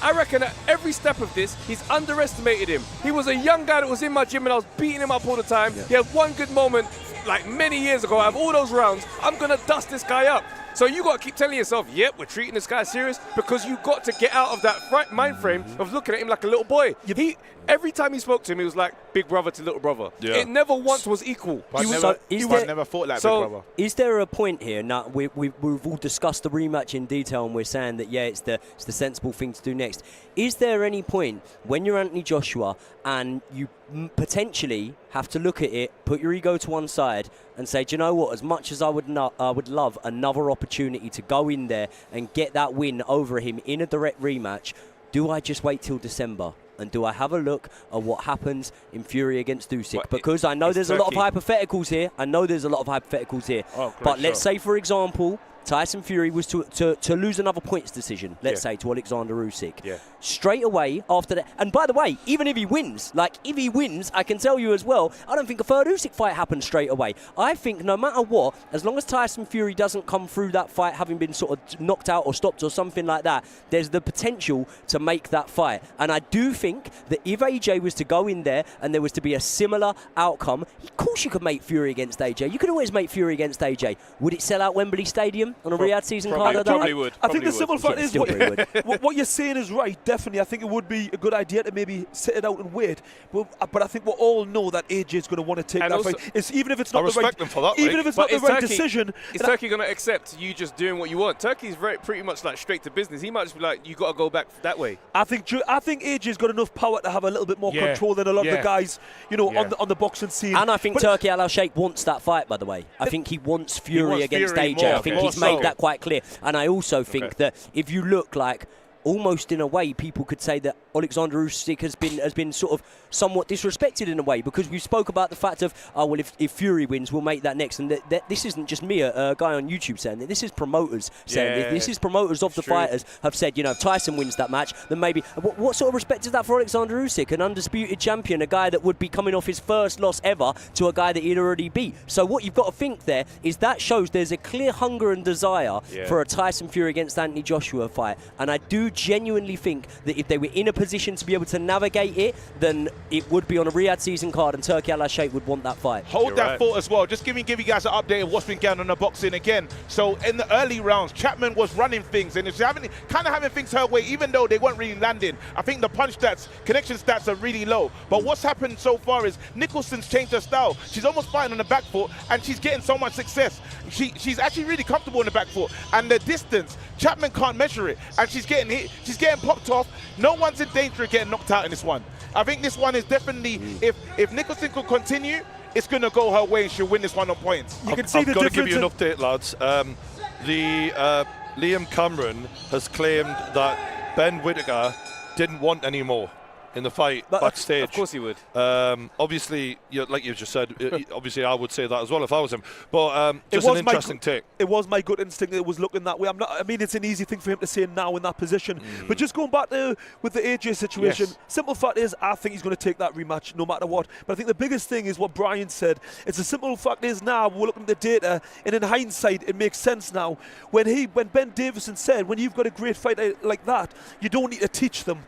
I reckon at every step of this, he's underestimated him. He was a young guy that was in my gym and I was beating him up all the time. Yeah. He had one good moment like many years ago. Out of all those rounds, I'm going to dust this guy up. So you got to keep telling yourself, yep, we're treating this guy serious, because you got to get out of that mind frame of looking at him like a little boy. Every time he spoke to him, he was like big brother to little brother. Yeah. It never once was equal. I never thought like big brother. Is there a point here? Now, we've all discussed the rematch in detail, and we're saying that, yeah, it's the sensible thing to do next. Is there any point when you're Anthony Joshua and you potentially have to look at it, put your ego to one side, and say, do you know what? As much as I would love another opportunity to go in there and get that win over him in a direct rematch, do I just wait till December? And do I have a look at what happens in Fury against Usyk? Because I know there's a lot of hypotheticals here. But let's say, for example, Tyson Fury was to lose another points decision, let's say, to Alexander Usyk. Yeah. Straight away after that. And by the way, even if he wins, I can tell you as well, I don't think a third Usyk fight happens straight away. I think no matter what, as long as Tyson Fury doesn't come through that fight having been sort of knocked out or stopped or something like that, there's the potential to make that fight. And I do think that if AJ was to go in there and there was to be a similar outcome, of course you could make Fury against AJ. You could always make Fury against AJ. Would it sell out Wembley Stadium on a Riyadh season card? Probably would. I think the simple fact is what you're saying is right. Definitely, I think it would be a good idea to maybe sit it out and wait. But I think we all know that AJ is going to want to take that fight. Even if it's not the right, them for that, even if it's not the right decision. Is Turkey going to accept you just doing what you want? Turkey's pretty much like straight to business. He might just be like, you got to go back that way. I think AJ's got enough power to have a little bit more control than a lot of the guys, on the boxing scene. And I think Turkey Al-Sheikh wants that fight, by the way. I think he wants Fury against AJ. I think he's made that quite clear. And I also think that if you look like, almost in a way, people could say that Alexander Usyk has been sort of somewhat disrespected in a way, because we spoke about the fact of, if Fury wins, we'll make that next. And this isn't just me, a guy on YouTube saying that. This is promoters saying that. This is promoters of the fighters have said, if Tyson wins that match, then maybe. What sort of respect is that for Alexander Usyk, an undisputed champion, a guy that would be coming off his first loss ever to a guy that he'd already beat? So what you've got to think there is that shows there's a clear hunger and desire for a Tyson Fury against Anthony Joshua fight. And I do genuinely think that if they were in a position to be able to navigate it, then it would be on a Riyadh season card, and Turkey Al-Sheikh would want that fight. Hold that thought as well. Just give you guys an update of what's been going on in the boxing again. So in the early rounds, Chapman was running things and it's having things her way, even though they weren't really landing. I think the punch stats, connection stats are really low. But what's happened so far is Nicholson's changed her style. She's almost fighting on the back foot and she's getting so much success. She's actually really comfortable in the back foot. And the distance, Chapman can't measure it. And she's getting hit, she's getting popped off. No one's in danger of getting knocked out in this one. I think this one is definitely, if Nicholson could continue, it's going to go her way and she'll win this one on points. I've got to give you an update, lads. Liam Cameron has claimed that Ben Whittaker didn't want any more in the fight backstage. Of course he would. Obviously, like you just said, obviously I would say that as well if I was him. But just an interesting take. It was my gut instinct that it was looking that way. It's an easy thing for him to say now in that position. But just going back with the AJ situation, simple fact is I think he's going to take that rematch no matter what. But I think the biggest thing is what Brian said. It's a simple fact is now we're looking at the data, and in hindsight it makes sense now. When Ben Davison said, when you've got a great fighter like that, you don't need to teach them.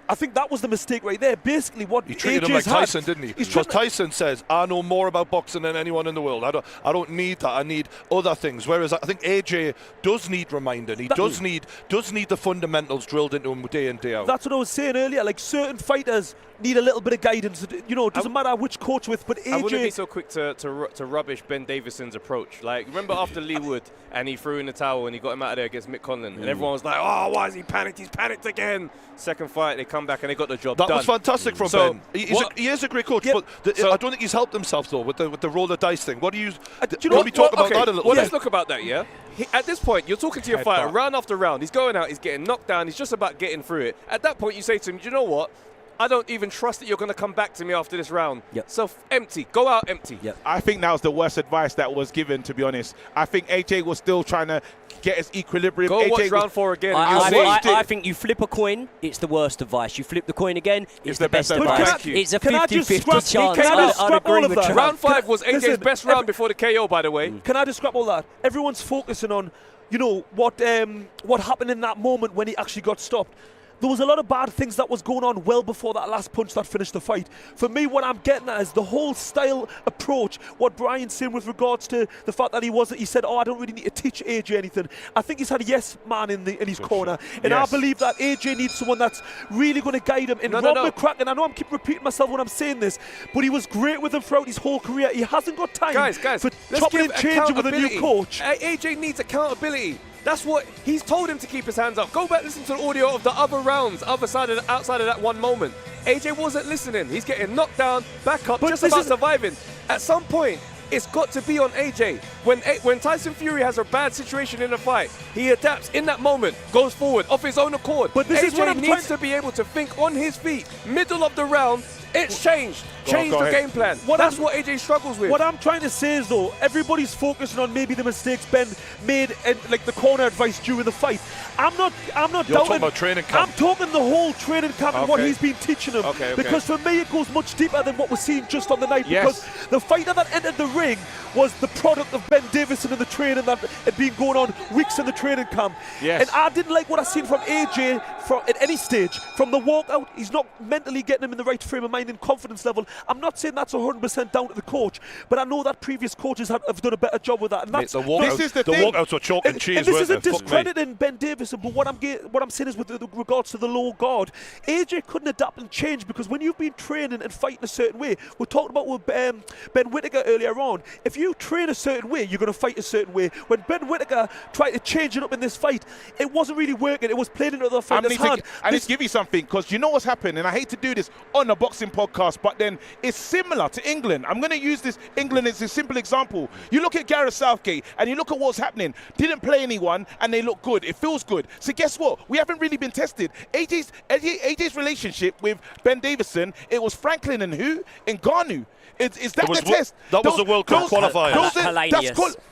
I think that was the mistake right there. Basically, what he treated him like Tyson, didn't he? Because Tyson says, "I know more about boxing than anyone in the world. I don't need that. I need other things." Whereas I think AJ does need reminding. He does need the fundamentals drilled into him day in, day out. That's what I was saying earlier. Like, certain fighters need a little bit of guidance. It doesn't matter which coach with, but AJ. I wouldn't be so quick to rubbish Ben Davison's approach. Like, remember after Lee Wood and he threw in the towel and he got him out of there against Mick Conlon, and everyone was like, "Oh, why is he panicked? He's panicked again." Second fight, they come back and they got the job done. That was fantastic from Ben. He is a great coach, but I don't think he's helped himself though with the roll the dice thing. What do you? Can we talk about that a little bit? Well, let's look about that. Yeah. At this point, you're talking to your fighter round after round. He's going out, he's getting knocked down, he's just about getting through it. At that point, you say to him, "Do you know what? I don't even trust that you're going to come back to me after this round. Yep. So empty. Go out empty. Yep. I think that was the worst advice that was given, to be honest. I think AJ was still trying to get his equilibrium. Go AJ watch round 4 again. I think you flip a coin, it's the worst advice. You flip the coin again, it's the best advice. It's a 50-50 chance. I'd agree with that. Round 5 was AJ's best round before the KO, by the way. Can I just scrap all that? Everyone's focusing on, you know, what happened in that moment when he actually got stopped. There was a lot of bad things that was going on well before that last punch that finished the fight. For me, what I'm getting at is the whole style approach, what Brian's saying with regards to the fact that he said, I don't really need to teach AJ anything. I think he's had a yes man in his corner. And I believe that AJ needs someone that's really going to guide him. And Rob McCracken, I know I'm keep repeating myself when I'm saying this, but he was great with him throughout his whole career. He hasn't got time for chopping and changing with a new coach. AJ needs accountability. That's what he's told him, to keep his hands up. Go back, listen to the audio of the other rounds, outside of that one moment. AJ wasn't listening. He's getting knocked down, back up, just about surviving. At some point, it's got to be on AJ. When Tyson Fury has a bad situation in a fight, he adapts in that moment, goes forward off his own accord. But this AJ is what I'm needs to be able to think on his feet. Middle of the round, it's changed. Change the game plan. That's what AJ struggles with. What I'm trying to say is, though, everybody's focusing on maybe the mistakes Ben made and like the corner advice during the fight. I'm not doubting. You're talking about training camp. I'm talking the whole training camp and what he's been teaching him. Okay. Because for me, it goes much deeper than what we're seeing just on the night. Because the fighter that entered the ring was the product of Ben Davison and the training that had been going on weeks in the training camp. And I didn't like what I seen from AJ at any stage. From the walkout, he's not mentally getting him in the right frame of mind and confidence level. I'm not saying that's 100% down to the coach, but I know that previous coaches have done a better job with that. And that's the walkouts were chalk and cheese. And this isn't discrediting Ben Davison, but what I'm saying is with regards to the low guard, AJ couldn't adapt and change, because when you've been training and fighting a certain way, we're talking about with Ben Whittaker earlier on, if you train a certain way, you're going to fight a certain way. When Ben Whittaker tried to change it up in this fight, it wasn't really working. It was playing into the fighter's hand. I need to give you something, because you know what's happened, and I hate to do this on a boxing podcast, but then it's similar to England. I'm going to use this England as a simple example. You look at Gareth Southgate and you look at what's happening. Didn't play anyone and they look good. It feels good. So guess what? We haven't really been tested. AJ's relationship with Ben Davison, it was Franklin and who? Ngannou. Is that the test? That was the World Cup qualifier.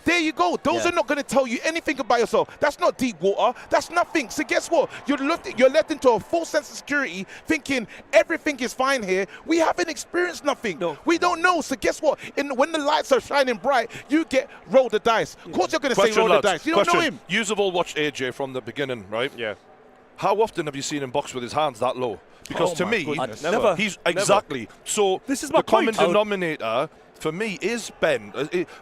There you go. Those are not going to tell you anything about yourself. That's not deep water. That's nothing. So guess what? You're left into a false sense of security, thinking everything is fine here. We haven't experienced nothing. No. We don't know. So guess what? When the lights are shining bright, you get roll the dice. Of course you're going to say roll the dice. You don't know him. You've all watched AJ from the beginning, right? Yeah. How often have you seen him box with his hands that low? Because to me, never. He's exactly. So this is my common denominator for me is Ben,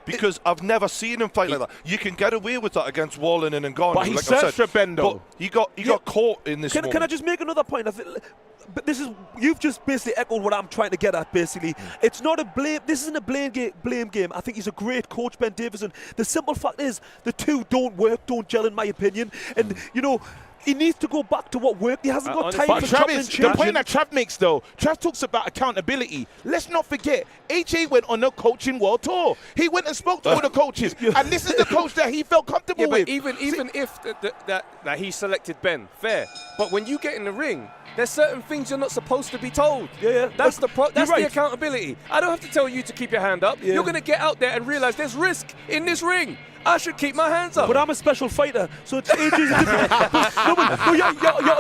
because I've never seen him fight like that. You can get away with that against Wallen and Ngannou. But he searched for Ben, though. But he got caught in this moment. Can I just make another point? But you've just basically echoed what I'm trying to get at. Basically, it's not a blame. This isn't a blame game. I think he's a great coach, Ben Davison. The simple fact is, the two don't work, don't gel, in my opinion. And you know, he needs to go back to what worked. He hasn't got time for chopping and changing. The point that Trav makes, though, Trav talks about accountability. Let's not forget, AJ went on a coaching world tour. He went and spoke to all the coaches, and this is the coach that he felt comfortable with. Even if that he selected Ben, fair. But when you get in the ring, there's certain things you're not supposed to be told. That's the accountability. I don't have to tell you to keep your hand up. You're going to get out there and realize there's risk in this ring. I should keep my hands up. But I'm a special fighter, so it's AJ's different.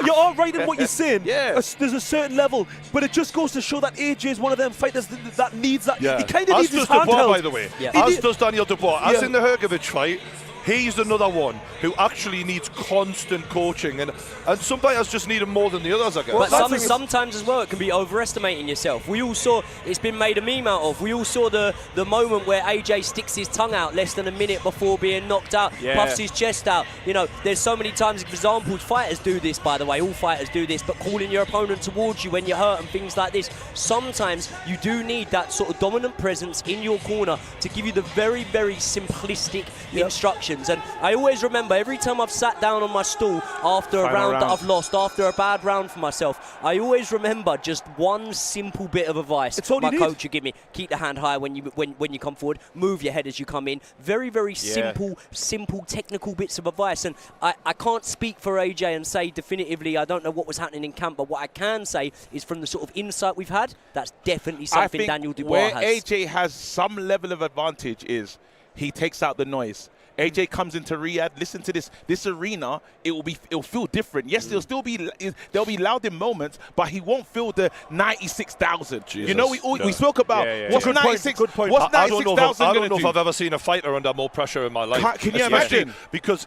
You're all right in what you're saying. There's a certain level, but it just goes to show that AJ is one of them fighters that needs that. He kind of needs his hand Dubois, held. by the way. As does Daniel Dubois. As in the Hrgovic fight, he's another one who actually needs constant coaching, and some fighters just need him more than the others, I guess. But sometimes as well, it can be overestimating yourself. We all saw, it's been made a meme out of, we all saw the moment where AJ sticks his tongue out less than a minute before being knocked out, puffs his chest out. You know, there's so many times examples, fighters do this, by the way, all fighters do this, but calling your opponent towards you when you're hurt and things like this. Sometimes you do need that sort of dominant presence in your corner to give you the very, very simplistic instructions emotions. And I always remember every time I've sat down on my stool after a round that I've lost, after a bad round for myself, I always remember just one simple bit of advice my coach would give me. Keep the hand high when you come forward. Move your head as you come in. Very, very simple, technical bits of advice. And I can't speak for AJ and say definitively I don't know what was happening in camp, but what I can say is from the sort of insight we've had, that's definitely something Daniel Dubois has. Where AJ has some level of advantage is he takes out the noise. AJ comes into Riyadh. Listen to this arena. It'll feel different. Yes, there'll be loud in moments, but he won't feel the 96,000. You know, we spoke about what's 96. What's 96,000 I don't know if I've ever seen a fighter under more pressure in my life. Can you imagine? Because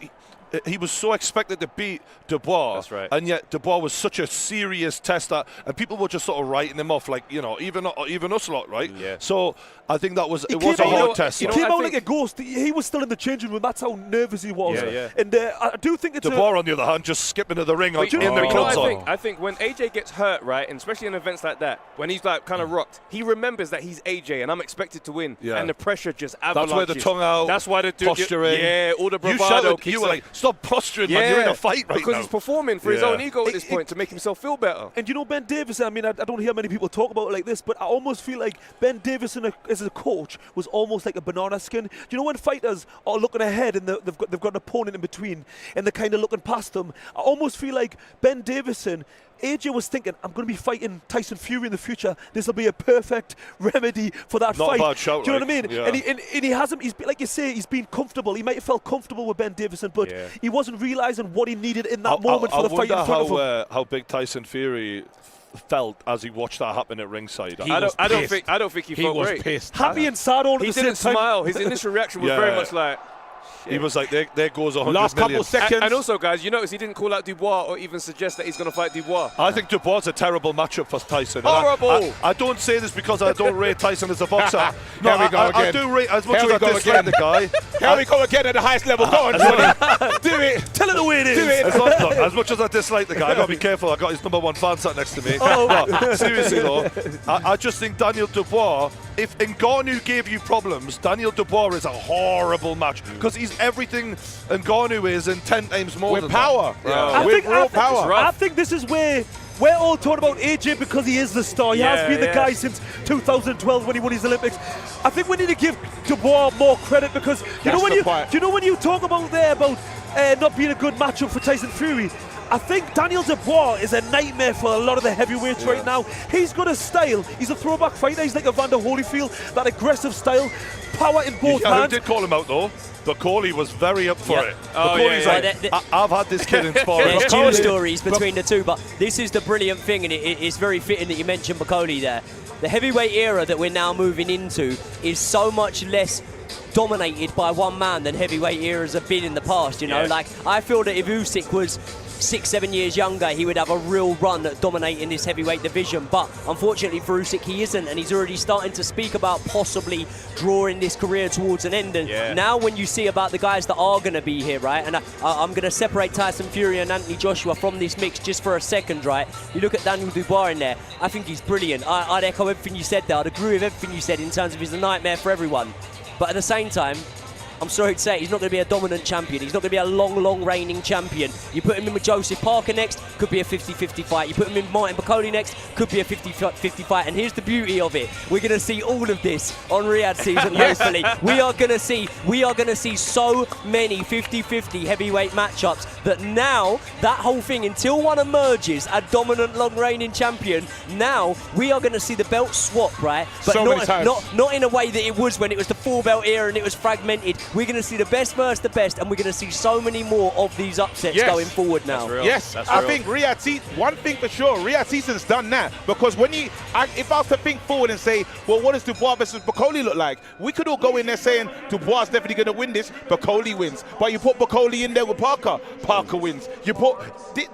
he was so expected to beat Dubois, that's right. And yet Dubois was such a serious tester, and people were just sort of writing him off, like, you know, even us lot, right? Yeah. So I think that was a hard test. He came out like a ghost. He was still in the changing room. That's how nervous he was. Yeah. And I do think it's Dubois, on the other hand, just skipping to the ring like in the club zone. I think when AJ gets hurt, right, and especially in events like that, when he's like kind of rocked, he remembers that he's AJ and I'm expected to win, and the pressure just avalanches. That's why the tongue out. That's why the posturing. all the bravado. You were like, stop posturing, man. You're in a fight right now. Because he's performing for his own ego at this point to make himself feel better. And you know, Ben Davison, I mean, I don't hear many people talk about it like this, but I almost feel like Ben Davison as a coach was almost like a banana skin. Do you know when fighters are looking ahead and they've got an opponent in between and they're kind of looking past them? I almost feel like Ben Davison, AJ was thinking, I'm going to be fighting Tyson Fury in the future. This will be a perfect remedy for that fight. Not a bad shout, do you know what I mean? Yeah. And he hasn't, like you say, he's been comfortable. He might have felt comfortable with Ben Davison, but he wasn't realising what he needed in that moment for the fight in front of him. How big Tyson Fury felt as he watched that happen at ringside. I don't think he felt great. Pissed. Happy and sad all at the same time. He didn't smile. His initial reaction was very much like... He was like, there goes 100 Last million. couple seconds. And also, guys, you notice he didn't call out Dubois or even suggest that he's going to fight Dubois. I think Dubois is a terrible matchup for Tyson. Horrible. I don't say this because I don't rate Tyson as a boxer. No, Here we go again. I do rate, as much as I dislike the guy. Here we go again at the highest level. Go on, Johnny. Do it. Tell it the way it is. Do it. As much as I dislike the guy, I've got to be careful. I've got his #1 fan sat next to me. No, seriously though, I just think Daniel Dubois, if Ngannou gave you problems, Daniel Dubois is a horrible match because he's everything Ngannou is and 10 times more with power. With real power. I think this is where we're all talking about AJ because he is the star. He has been the guy since 2012 when he won his Olympics. I think we need to give Dubois more credit because you know when you talk about not being a good matchup for Tyson Fury, I think Daniel Dubois is a nightmare for a lot of the heavyweights right now. He's got a style. He's a throwback fighter. He's like a Vander Holyfield, that aggressive style, power in both hands. I did call him out though. Bacauley was very up for it. I've had this kid in sparring. There's two stories between the two, but this is the brilliant thing, and it's very fitting that you mentioned Bacauley there. The heavyweight era that we're now moving into is so much less dominated by one man than heavyweight eras have been in the past, you know? Like, I feel that if Usyk was 6-7 years younger, he would have a real run at dominating this heavyweight division, but unfortunately for Usyk he isn't, and he's already starting to speak about possibly drawing this career towards an end. And now when you see about the guys that are going to be here, right, and I'm going to separate Tyson Fury and Anthony Joshua from this mix just for a second, right? You look at Daniel Dubois in there, I think he's brilliant. I'd echo everything you said there. I'd agree with everything you said in terms of he's a nightmare for everyone, but at the same time, I'm sorry to say, he's not going to be a dominant champion. He's not going to be a long reigning champion. You put him in with Joseph Parker next, could be a 50-50 fight. You put him in Martin Bacauley next, could be a 50-50 fight. And here's the beauty of it. We're going to see all of this on Riyadh season, hopefully. We are going to see so many 50-50 heavyweight matchups that now, that whole thing, until one emerges, a dominant long reigning champion, now we are going to see the belt swap, right? But not in a way that it was when it was the 4-belt era and it was fragmented. We're going to see the best versus the best, and we're going to see so many more of these upsets going forward now. I think Riyadh season, one thing for sure, Riyadh season's done that, because when if I was to think forward and say, well, what does Dubois versus Bacauley look like? We could all go in there saying Dubois is definitely going to win this, Bacauley wins. But you put Bacauley in there with Parker, Parker wins. You put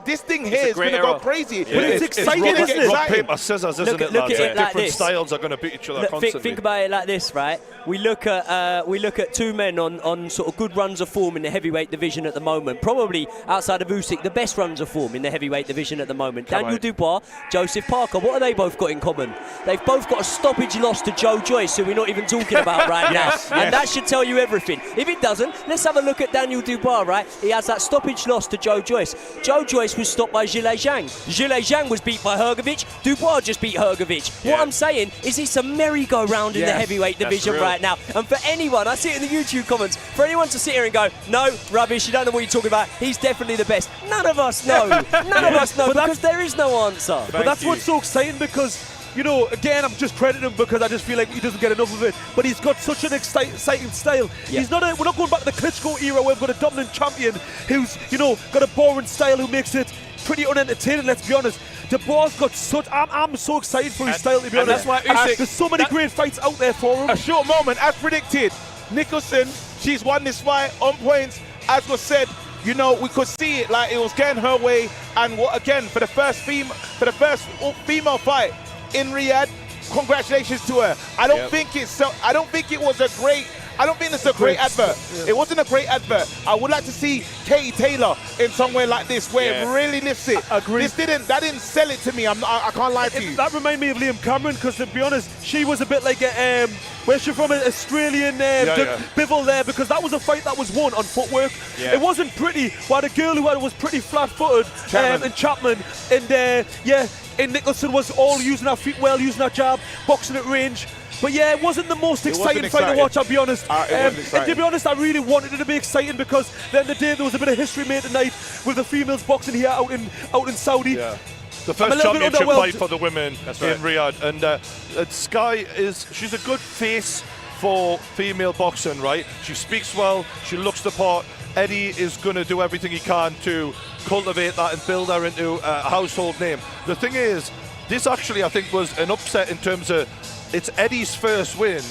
this thing here is going to go crazy. But it's exciting, isn't it? Rock, paper, scissors, isn't it, lads? Different styles are going to beat each other constantly. Think about it like this, right? We look at two men on sort of good runs of form in the heavyweight division at the moment. Probably outside of Usyk, the best runs of form in the heavyweight division at the moment. Daniel Dubois, Joseph Parker. What have they both got in common? They've both got a stoppage loss to Joe Joyce, who we're not even talking about right now. And that should tell you everything. If it doesn't, let's have a look at Daniel Dubois, right? He has that stoppage loss to Joe Joyce. Joe Joyce was stopped by Zhilei Zhang. Zhilei Zhang was beat by Hrgovic. Dubois just beat Hrgovic. What I'm saying is it's a merry-go-round in the heavyweight division right now. And for anyone, I see it in the YouTube comments, for anyone to sit here and go, no, rubbish, you don't know what you're talking about, he's definitely the best. None of us know. None of us know, because there is no answer. But that's what's so exciting, because, you know, again, I'm just crediting him because I just feel like he doesn't get enough of it. But he's got such an exciting style. He's not we're not going back to the Klitschko era where we've got a dominant champion who's, you know, got a boring style who makes it pretty unentertaining, let's be honest. Dubois got such... I'm so excited for his style, to be honest. That's why there's so many great fights out there for him. A short moment, as predicted. Nicholson, she's won this fight on points. As was said, you know, we could see it like it was going her way. And what again, for the first female fight in Riyadh, congratulations to her. I don't think it's so. I don't think it was a great. I don't think it's a great advert. It wasn't a great advert. I would like to see Katie Taylor in somewhere like this where it really lifts it. Agreed. That didn't sell it to me. I can't lie to you. That reminded me of Liam Cameron, because to be honest, she was a bit like a where's she from? An Australian Bivol there, because that was a fight that was won on footwork. It wasn't pretty. While the girl who had it was pretty flat-footed, and Chapman, and Nicholson was all using her feet well, using her jab, boxing at range. But yeah, it wasn't the most exciting fight to watch, I'll be honest. And to be honest, I really wanted it to be exciting, because at the end of the day, there was a bit of history made tonight with the females boxing here out in Saudi. The first championship fight for the women in Riyadh. And Sky she's a good face for female boxing, right? She speaks well, she looks the part. Eddie is going to do everything he can to cultivate that and build her into a household name. The thing is, this actually, I think, was an upset in terms of it's Eddie's first win,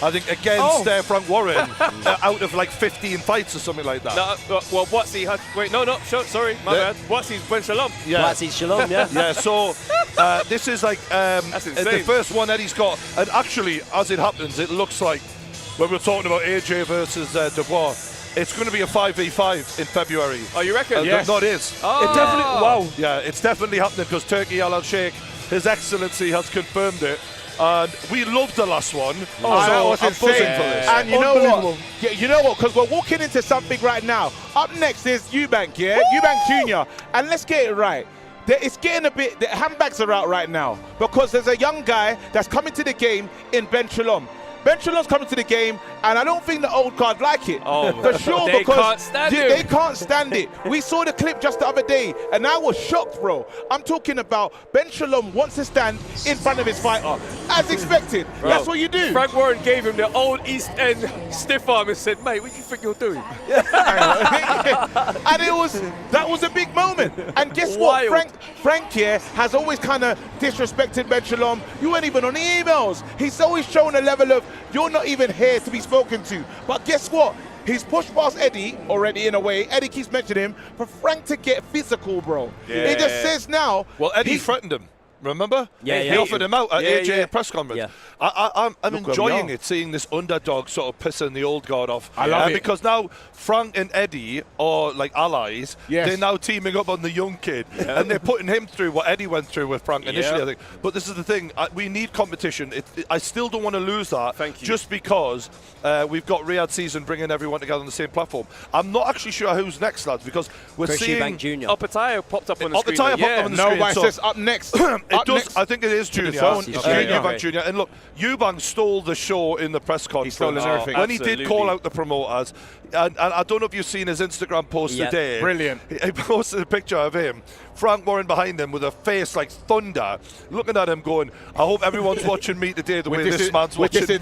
I think, against Frank Warren out of like 15 fights or something like that. No, well, Watsy had... Wait, sorry, my bad. Watsy's Ben Shalom. Watsy's Shalom, so this is like the first one Eddie's got. And actually, as it happens, it looks like, when we're talking about AJ versus Dubois, it's going to be a 5v5 in February. Oh, you reckon? Yes. No, it is. It definitely... Wow. Yeah, it's definitely happening, because Turki Al-Sheikh, His Excellency, has confirmed it. And we loved the last one. So I'm buzzing for this. And you know what? Yeah, you know what? Because we're walking into something right now. Up next is Eubank, Eubank Jr. And let's get it right. It's getting a bit... The handbags are out right now, because there's a young guy that's coming to the game in Ben Shalom. Ben Shalom's coming to the game, and I don't think the old guard like it. For sure, because they can't stand it. We saw the clip just the other day, and I was shocked, bro. I'm talking about Ben Shalom wants to stand in front of his fighter, as expected. Bro, that's what you do. Frank Warren gave him the old East End stiff arm and said, mate, what do you think you're doing? And that was a big moment. And guess what? Frank here has always kind of disrespected Ben Shalom. You weren't even on the emails. He's always shown a level of, you're not even here to be spoken to. But guess what? He's pushed past Eddie already in a way. Eddie keeps mentioning him. For Frank to get physical, bro. It just says now. Well, Eddie threatened him. Remember? He offered him out at AJ press conference. I'm enjoying it, seeing this underdog sort of pissing the old guard off. I love it. Because now Frank and Eddie are like allies. They're now teaming up on the young kid. And they're putting him through what Eddie went through with Frank initially, I think. But this is the thing. We need competition. I still don't want to lose that. Just because we've got Riyadh season bringing everyone together on the same platform. I'm not actually sure who's next, lads, because we're Chris seeing... Chris Eubank Jr. Opataya popped up on the screen. Opataya popped up on the screen. No, but it says up next. It does. I think it is Junior. Eubank Jr. And look, Eubank stole the show in the press conference. He stole everything. When he did call out the promoters, and I don't know if you've seen his Instagram post today. Brilliant. He posted a picture of him, Frank Warren behind him with a face like thunder, looking at him going, I hope everyone's watching me today the way this man's watching me.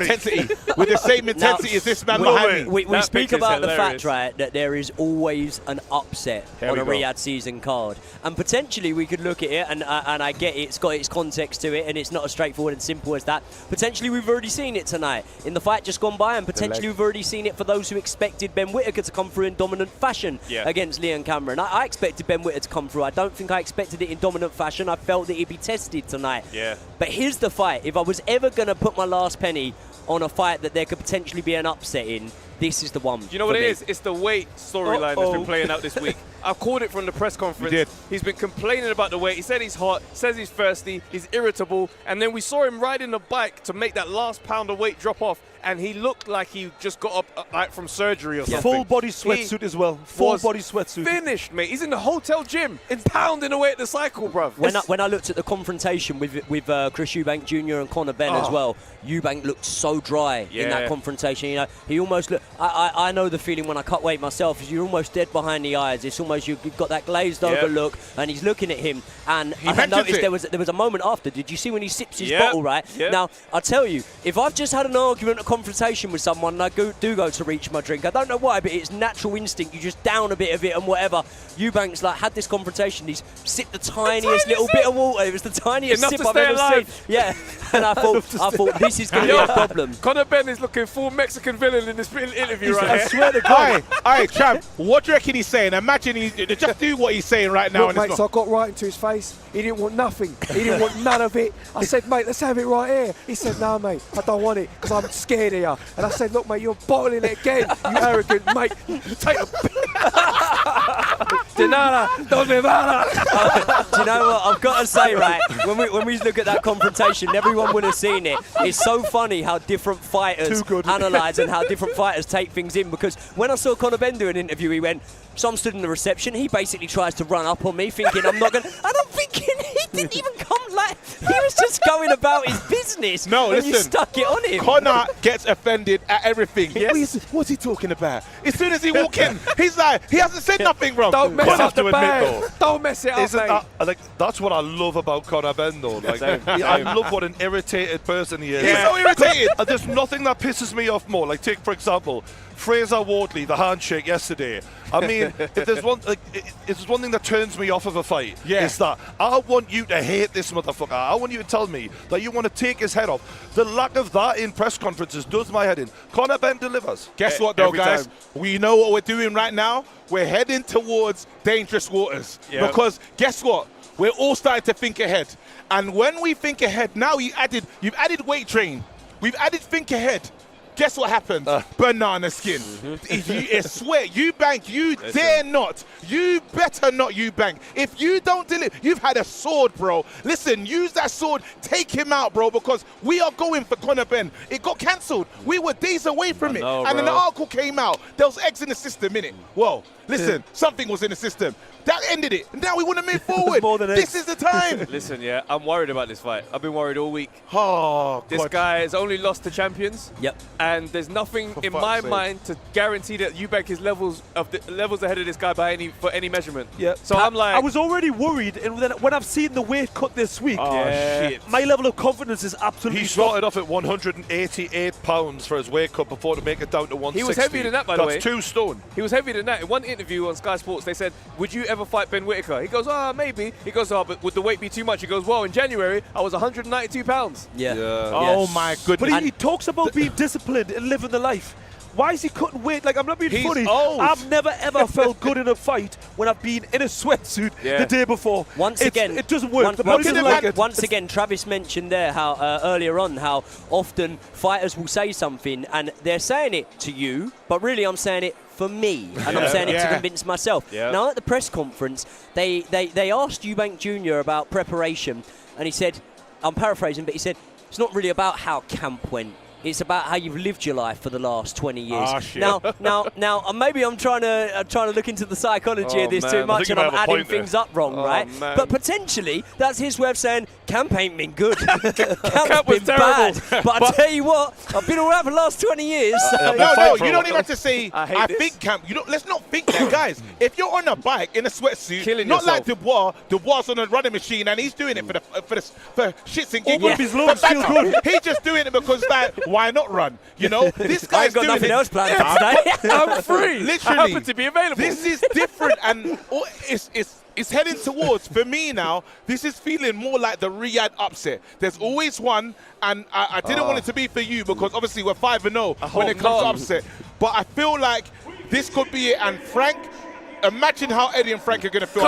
With the same intensity as this man behind me. We speak about the fact, right, that there is always an upset on a Riyadh season card. And potentially we could look at it, and I get it's got its context to it, and it's not as straightforward and simple as that. Potentially we've already seen it tonight in the fight just gone by, and potentially we've already seen it for those who expected Ben Whittaker to come through in dominant fashion against Liam Cameron. I expected Ben Whittaker to come through. I don't think I expected it in dominant fashion. I felt that he'd be tested tonight. But here's the fight. If I was ever going to put my last penny on a fight that there could potentially be an upset in, this is the one. You know what it is? It's the weight storyline that's been playing out this week. I called it from the press conference. He's been complaining about the weight. He said he's hot, says he's thirsty, he's irritable, and then we saw him riding the bike to make that last pound of weight drop off, and he looked like he just got up like from surgery or something. Full body sweatsuit as well. Full body sweatsuit. Finished, mate. He's in the hotel gym and pounding away at the cycle, bruv. When I looked at the confrontation with Chris Eubank Jr. and Conor Benn as well, Eubank looked so dry in that confrontation. You know, he almost looked. I know the feeling when I cut weight myself. Is you're almost dead behind the eyes. It's almost you've got that glazed over look, and he's looking at him. And I noticed there was a moment after. Did you see when he sips his bottle? Right now, I tell you, if I've just had an argument, a confrontation with someone, and I do go to reach my drink. I don't know why, but it's natural instinct. You just down a bit of it and whatever. Eubank's like had this confrontation. He's sipped the tiniest little bit of water. It was the tiniest sip I've ever seen. Yeah, and I thought this is going to be a problem. Conor Benn is looking full Mexican villain in this interview right here. I swear to God. All right, champ. What do you reckon he's saying? Imagine he just do what he's saying right now. Look, mate, so I got right into his face. He didn't want nothing. He didn't want none of it. I said, mate, let's have it right here. He said, no, mate, I don't want it because I'm scared of you. And I said, look, mate, you're bottling it again, you arrogant mate. Take a Do you know what? I've got to say, right, when we look at that confrontation, everyone would have seen it. It's so funny how different fighters analyse and how different fighters take things in, because when I saw Conor Benn do an interview, he went, so I'm stood in the reception, he basically tries to run up on me thinking I'm not going to... And I'm thinking he didn't even come like... He was just going about his business. No, and listen. you stuck it on him. Conor gets offended at everything. Yes. What's he talking about? As soon as he walk in, he's like, he hasn't said nothing wrong. Don't mess up the bag. Don't mess it up, mate. That's what I love about Conor Benn, though. Like, I love what an irritated person he is. He's so irritated. There's nothing that pisses me off more. Like, take, for example, Frazer Wardley, the handshake yesterday. I mean, if there's one thing that turns me off of a fight, it's that I want you to hate this motherfucker. I want you to tell me that you want to take his head off. The lack of that in press conferences does my head in. Conor Benn delivers. Guess what, though, guys? We know what we're doing right now. We're heading towards dangerous waters. Because guess what? We're all starting to think ahead. And when we think ahead, now you've added weight train. We've added think ahead. Guess what happens? Banana skin. I swear, Eubank, you dare not. You better not, Eubank. If you don't deliver, you've had a sword, bro. Listen, use that sword, take him out, bro, because we are going for Conor Benn. It got cancelled. We were days away from it. And then the article came out. There was eggs in the system, innit? Whoa, listen, something was in the system. That ended it. Now we want to move forward. This is the time. Listen, I'm worried about this fight. I've been worried all week. Oh, this guy has only lost to champions. Yep. And there's nothing in my mind to guarantee that Eubank is levels ahead of this guy for any measurement. Yeah. So I'm like, I was already worried, and then when I've seen the weight cut this week, shit. my level of confidence is absolutely. He started off at 188 pounds for his weight cut before to make it down to 160. He was heavier than that, by the way. That's 2 stone. He was heavier than that. In one interview on Sky Sports, they said, would you ever fight Ben Whittaker? He goes, maybe. He goes, but would the weight be too much? He goes, well, in January, I was 192 pounds. Yeah. Oh, my goodness. But he talks about being disciplined and living the life. Why is he cutting weight? Like, I'm not being funny. Old. I've never, ever felt good in a fight when I've been in a sweatsuit the day before. Once again, it doesn't work. The body doesn't like it. Once again, Travis mentioned there how earlier on how often fighters will say something and they're saying it to you, but really I'm saying it for me, and I'm saying it to convince myself. Now at the press conference, they asked Eubank Jr. about preparation, and he said, I'm paraphrasing, but he said, it's not really about how camp went. It's about how you've lived your life for the last 20 years. Now, maybe I'm trying to look into the psychology of this too much, and I'm adding things up wrong, right? Man. But potentially, that's his way of saying camp ain't been good. Camp's been bad. But I tell you what, I've been all right for the last 20 years. So. No, you don't even have to say, I think camp. Let's not think that, guys. If you're on a bike in a sweatsuit, not like Dubois on a running machine, and he's doing it for shits and giggles. His lungs feel good. He's just doing it because, like, why not run? You know, this guy's got doing nothing it. else planned for today. I'm free. Literally. I happen to be available. This is different, and it's heading towards, for me now, this is feeling more like the Riyadh upset. There's always one, and I didn't want it to be for you because obviously we're 5-0 when it comes to upset. But I feel like this could be it, and Frank, imagine how Eddie and Frank are going to feel.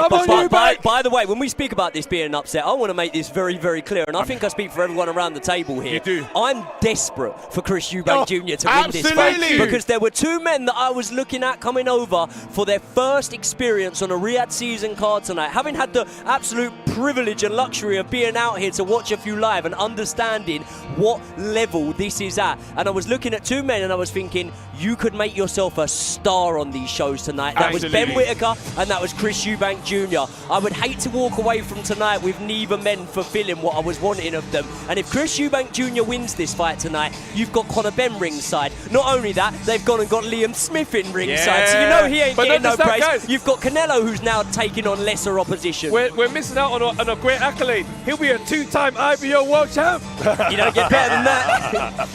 By the way, when we speak about this being an upset, I want to make this very, very clear, and I think I speak for everyone around the table here. You do. I'm desperate for Chris Eubank Jr. to win this fight, because there were two men that I was looking at coming over for their first experience on a Riyadh season card tonight, having had the absolute privilege and luxury of being out here to watch a few live and understanding what level this is at. And I was looking at two men and I was thinking, you could make yourself a star on these shows tonight. That was Ben Whittaker and that was Chris Eubank Jr. I would hate to walk away from tonight with neither men fulfilling what I was wanting of them. And if Chris Eubank Jr. wins this fight tonight, you've got Conor Benn ringside. Not only that, they've gone and got Liam Smith in ringside. So you know he ain't getting no praise. Guys. You've got Canelo, who's now taking on lesser opposition. We're missing out on a great accolade. He'll be a two-time IBO world champ. You don't get better than that.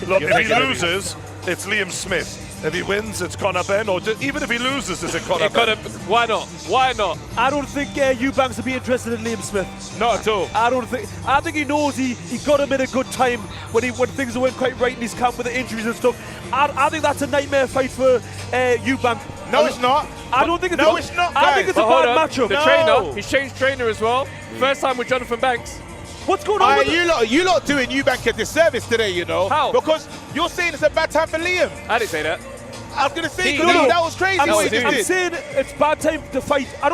Look, if he loses, it's Liam Smith. If he wins, it's Conor Benn, or even if he loses, it's Conor Benn. Why not? Why not? I don't think Eubanks would be interested in Liam Smith. Not at all. I think he knows he got him in a good time when things weren't quite right in his camp with the injuries and stuff. I think that's a nightmare fight for Eubank. No, it's not. I don't think it's it's not, guys. I think it's a bad matchup. The trainer, he's changed trainer as well. First time with Jonathan Banks. What's going on with you lot doing Eubank a disservice today, you know. How? Because you're saying it's a bad time for Liam. I didn't say that. I was going to say, that was crazy. I'm saying it's bad time to fight. I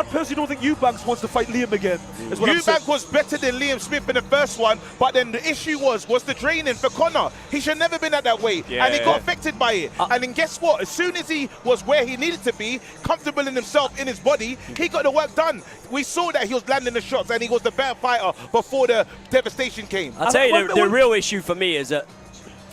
personally don't think Eubanks wants to fight Liam again. Eubank was better than Liam Smith in the first one, but then the issue was the training for Conor. He should never been at that weight, and he got affected by it. And then guess what? As soon as he was where he needed to be, comfortable in himself, in his body, he got the work done. We saw that he was landing the shots, and he was the better fighter before the devastation came. I'll tell you, the real issue for me is that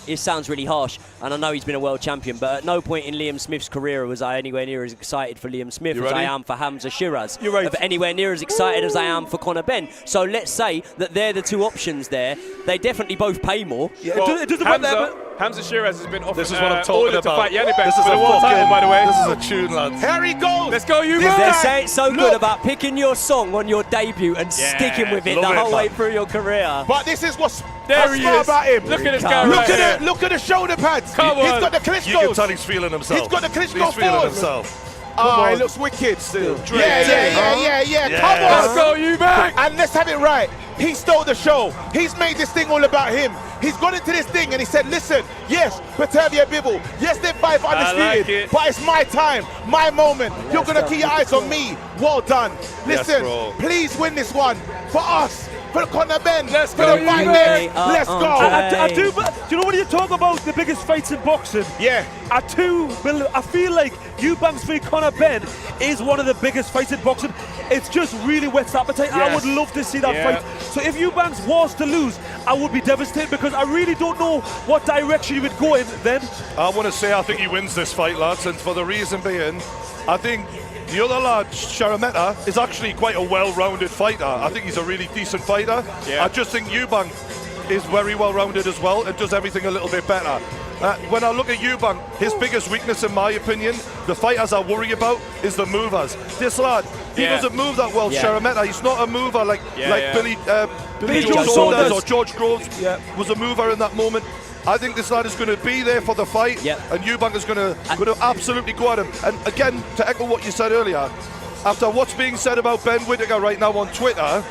it sounds really harsh, and I know he's been a world champion, but at no point in Liam Smith's career was I anywhere near as excited for Liam Smith as I am for Hamza Shiraz. You're right. Anywhere near as excited as I am for Conor Benn. So let's say that they're the two options there. They definitely both pay more. Yeah, well, it doesn't matter. Hamza Shiraz has been offered this is what I'm talking about. to fight Yanibek this is for the world title, by the way. This is a tune, lads. Here he goes. Let's go, you They're saying so good about picking your song on your debut and sticking with it the whole way through your career. But this is what's smart about him. Look at this guy right here. Look at the shoulder pads. Come on. He's got the Klitschko's. You can tell he's feeling himself. He's got the Klitschko He's feeling himself. Oh, he looks wicked still. Yeah. Yeah. Come on. Let's go, Eubank. And let's have it right. He stole the show. He's made this thing all about him. He's gone into this thing and he said, listen, yes, Beterbiev, Bivol, yes, they're five undisputed, but it's my time, my moment. You're going to keep your eyes on me. Well done. Listen, please win this one for us. For Conor Benn, let's go, let's go. I do, but do you know when you talk about the biggest fights in boxing? Yeah. I feel like Eubanks v Conor Benn is one of the biggest fights in boxing. It's just really whets the appetite. Yes. I would love to see that fight. So if Eubanks was to lose, I would be devastated because I really don't know what direction he would go in then. I want to say I think he wins this fight, lads, and for the reason being, I think the other lad, Sharameta, is actually quite a well-rounded fighter. I think he's a really decent fighter. Yeah. I just think Eubank is very well-rounded as well and does everything a little bit better. When I look at Eubank, his biggest weakness, in my opinion, the fighters I worry about, is the movers. This lad, he doesn't move that well, Sharameta. He's not a mover like Billy Joe Saunders or George Groves was a mover in that moment. I think this lad is going to be there for the fight, and Eubank is going to absolutely go at him. And again, to echo what you said earlier, after what's being said about Ben Whittaker right now on Twitter,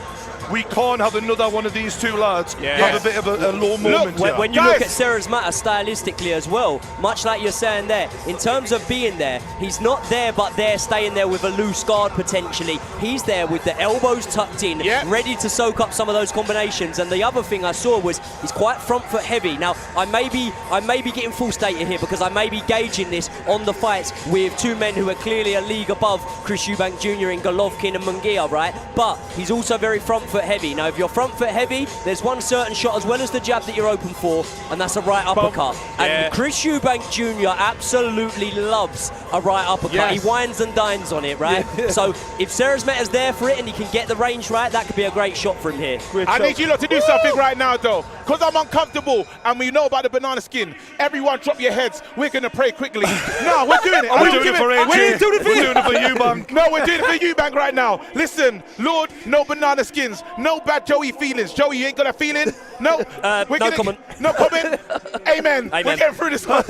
we can't have another one of these two lads have a bit of a low moment. When you look at Sarah's matter stylistically as well, much like you're saying there, in terms of being there, he's not there but there staying there with a loose guard potentially. He's there with the elbows tucked in, ready to soak up some of those combinations. And the other thing I saw was he's quite front foot heavy. Now, I may be getting full stated here because I may be gauging this on the fights with two men who are clearly a league above Chris Eubank Jr. in Golovkin and Munguia, right? But he's also very front foot heavy. Now, if you're front foot heavy, there's one certain shot as well as the jab that you're open for, and that's a right uppercut. And Chris Eubank Jr. absolutely loves a right uppercut. He wines and dines on it, right? So if Sarasmeta's there for it and he can get the range right, that could be a great shot from here. I need you lot to do something right now, though, because I'm uncomfortable, and we know about the banana skin. Everyone drop your heads. We're going to pray quickly. No, we're doing it. We're doing it for AJ. We're doing it for Eubank. No, we're doing it for Eubank right now. Listen, Lord, no banana skins. feelings. No bad Joey feelings. Joey, you ain't got a feeling? No? No comment. No comment? Amen. We're getting through this one.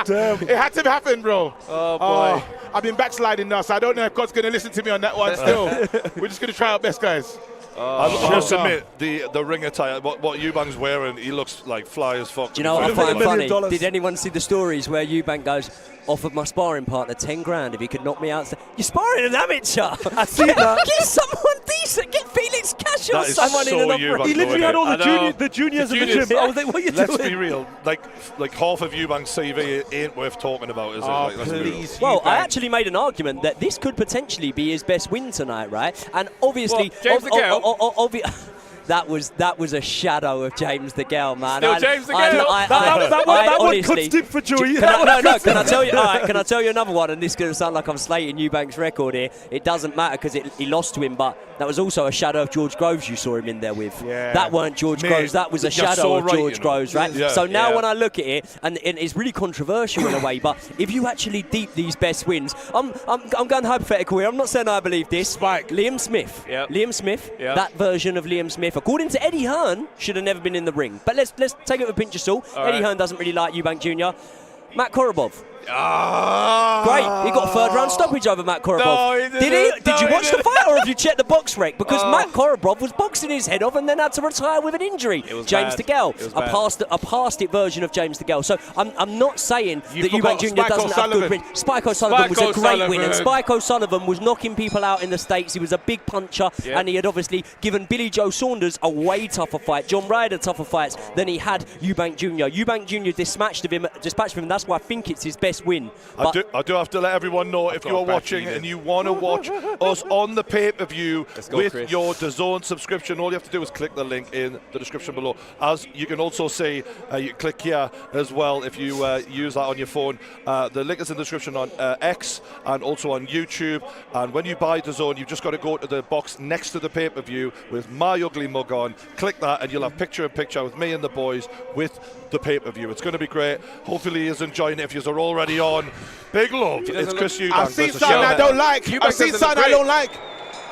Damn. It had to happen, bro. Oh, boy. I've been backsliding now, so I don't know if God's going to listen to me on that one still. We're just going to try our best, guys. I must admit, the ring attire, what Eubank's wearing, he looks like fly as fuck. Do you know what I find funny? Did anyone see the stories where Eubank goes, offered my sparring partner 10 grand if he could knock me out? You're sparring an amateur. I see that. Get someone decent. Get Felix Cash or someone so in an Eubank. He literally had all the juniors in the gym. I was like, what are you doing? Let's be real. Like half of Eubank's CV ain't worth talking about, is it? Like, Please, well, I actually made an argument that this could potentially be his best win tonight, right? And obviously, James DeGale? That was a shadow of James DeGale, man. Still James DeGale? That one cuts deep for Joey. Can I tell you? All right, can I tell you another one? And this is going to sound like I'm slating Eubank's record here. It doesn't matter because he lost to him, but that was also a shadow of George Groves you saw him in there with. Yeah. That weren't George Groves. That was a shadow of George Groves, right? Yeah. So now when I look at it, and it's really controversial in a way, but if you actually deep these best wins, I'm going hypothetical here. I'm not saying I believe this. Spike. Liam Smith. Yep. Liam Smith. Yep. That version of Liam Smith, according to Eddie Hearn, should have never been in the ring. But let's take it with a pinch of salt. Eddie Hearn doesn't really like Eubank Jr. Matt Korobov. Great. He got a third-round stoppage over Matt Korobov. No, he didn't. Did he? Did you No, watch he the didn't. fight, or have you checked the box rec? Because Matt Korobov was boxing his head off and then had to retire with an injury. It was James bad. DeGale, It was a past it version of James DeGale. So I'm not saying You that Eubank forgot Jr. Spike doesn't have good O'Sullivan. win. Spike O'Sullivan was a great win, and O'Sullivan. Spike O'Sullivan was knocking people out in the States. He was a big puncher, Yep. and he had obviously given Billy Joe Saunders a way tougher fight, John Ryder tougher fights than he had Eubank Jr. Eubank Jr. dispatched him, and that's why I think it's his best win. I do have to let everyone know, if you are watching and you want to watch us on the pay-per-view with Chris. your DAZN subscription, all you have to do is click the link in the description below. As you can also see, you click here as well if you use that on your phone. The link is in the description on X and also on YouTube. And when you buy DAZN, you've just got to go to the box next to the pay-per-view with my ugly mug on. Click that and you'll have picture-in-picture with me and the boys with the pay-per-view. It's going to be great. Hopefully he's enjoying it. If you're already on, big love. It's Chris Eubank. I've seen something I don't like. I've seen something I don't like.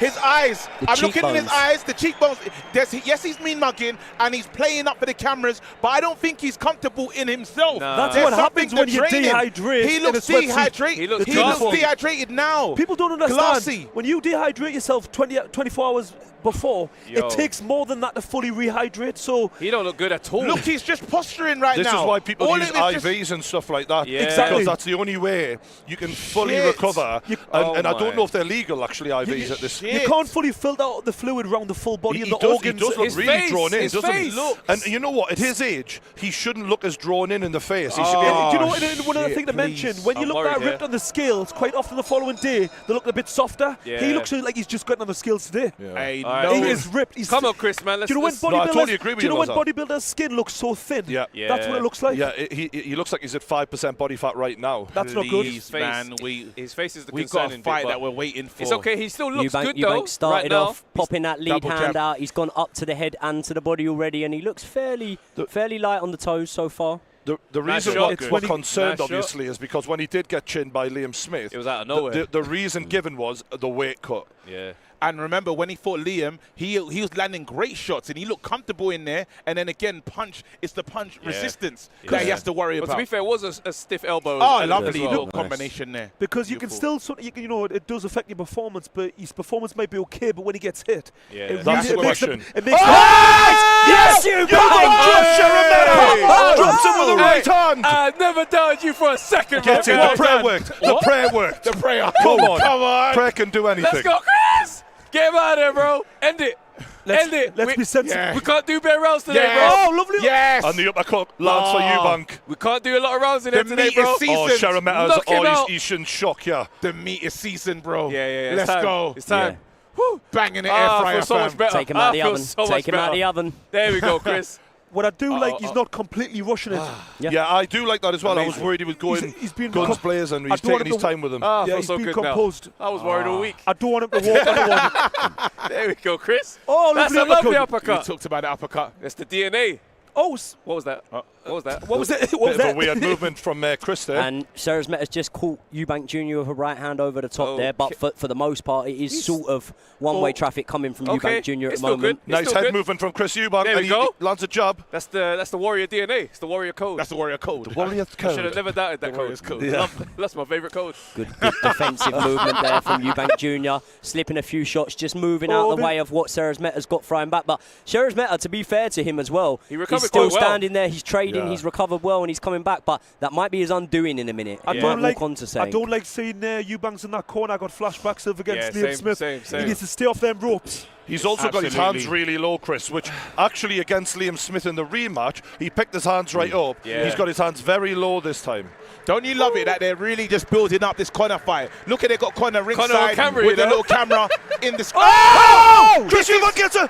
His eyes. I'm looking in his eyes, the cheekbones. Yes, he's mean mugging and he's playing up for the cameras, but I don't think he's comfortable in himself. No. That's There's what happens when you something to training. dehydrate. He in a looks sweatsuit. dehydrated. He looks dehydrated now. People don't understand. Glassy. When you dehydrate yourself 24 hours before, Yo. it takes more than that to fully rehydrate. So He don't look good at all. Look, he's just posturing right This now. is why people All use it is IVs and stuff like that. Yeah. Exactly. Because that's the only way you can fully Shit. recover. And I my. don't know if they're legal, actually, IVs at this. you Shit. can't fully filter out the fluid around the full body He and the does organs. look His really face, drawn in, his doesn't face. he? Looks. And you know what? At his age, he shouldn't look as drawn in the face. He should And do you know Oh, what? And one other shit, thing to mention, please. when you I'm look worried that ripped here. on the scales, quite often the following day they look a bit softer. Yeah. He looks like he's just gotten on the scales today. Hey, All right. no. He is ripped. He's Come on, Chris, man. Let's, do you know when let's- No, I totally agree with do you know you, when Lazar. bodybuilders' skin looks so thin? Yeah. Yeah. That's what it looks like. Yeah, he looks like he's at 5% body fat right now. That's not good. Please, His face, man, his face is the we've got concerning a fight bit, that but we're waiting for. it's okay. He still looks good, though. Eubank started right now. off popping that lead double hand jab. out. He's gone up to the head and to the body already, and he looks fairly light on the toes so far. The Nice reason shot, we're good. concerned, Nice shot. obviously, is because when he did get chinned by Liam Smith, It was out of nowhere. The reason given was the weight cut. Yeah. And remember, when he fought Liam, he was landing great shots and he looked comfortable in there. And then again, it's the punch resistance that he has to worry But about. to be fair, it was a stiff elbow. Oh, as lovely well. little combination there. Because you can still, you know, it does affect your performance, but his performance might be okay. But when he gets hit, Yeah. it That's really the question. It makes Yes, you Drops him with the right hand. I never doubted you for a second. Get in. bro. The prayer worked. The prayer worked. The prayer. Come on. Come on. Prayer can do anything. Let's go, Chris! Get him out of there, bro. End it. End it. Let's be sensible. Yeah. We can't do bare rounds today, Yes. Oh, lovely. Yes. And the uppercut lands for Eubank. bro. We can't do a lot of rounds in there The today, meat bro. is seasoned. Oh, Sharon Knock him out. he's in shock, yeah. The meat is seasoned, bro. Yeah. Let's It's time. go. It's time. Whew. Bang in the I air feel fryer, so much fam. better. Take him out I the feel oven. so much Take him out better. the oven. There we go, Chris. What I do like, he's not completely rushing it. Yeah, I do like that as well. I was worried he was going He's been guns blazing. He's taking his time with them. I Yeah, feel he's so been good composed. now. I was worried all week. I don't want him to walk. I don't want him. There we go, Chris. Oh, That's lovely a lovely uppercut. We uppercut. talked about the uppercut. That's the DNA. Oh, What was that? What was that? What was it? What was Bit of that? a weird movement from Chris there. And Serezmet has just caught Eubank Jr. with a right hand over the top there, but for the most part, it is sort of one-way traffic coming from Eubank Jr. at the moment. Nice head movement from Chris Eubank. There we go. He lands a jab. That's the Warrior DNA. It's the Warrior code. That's the Warrior code. The Warrior code. I should have never doubted that code. Yeah. That's my favourite code. Good defensive movement there from Eubank Jr. Slipping a few shots, just moving out the way of what Serezmet has got thrown back. But Serezmet, to be fair to him as well, he's still standing there, he's trading, he's recovered well, and he's coming back. But that might be his undoing in a minute. I don't like seeing Eubanks in that corner. I got flashbacks of against Liam Smith. Same. He needs to stay off them ropes. He's also got his hands really low, Chris, which actually against Liam Smith in the rematch, he picked his hands right up. Yeah. He's got his hands very low this time. Don't you love it that they're really just building up this Conor fight? Look at they got Conor ringside camera, with a little camera in the sky. Oh! Chris Eubank gets a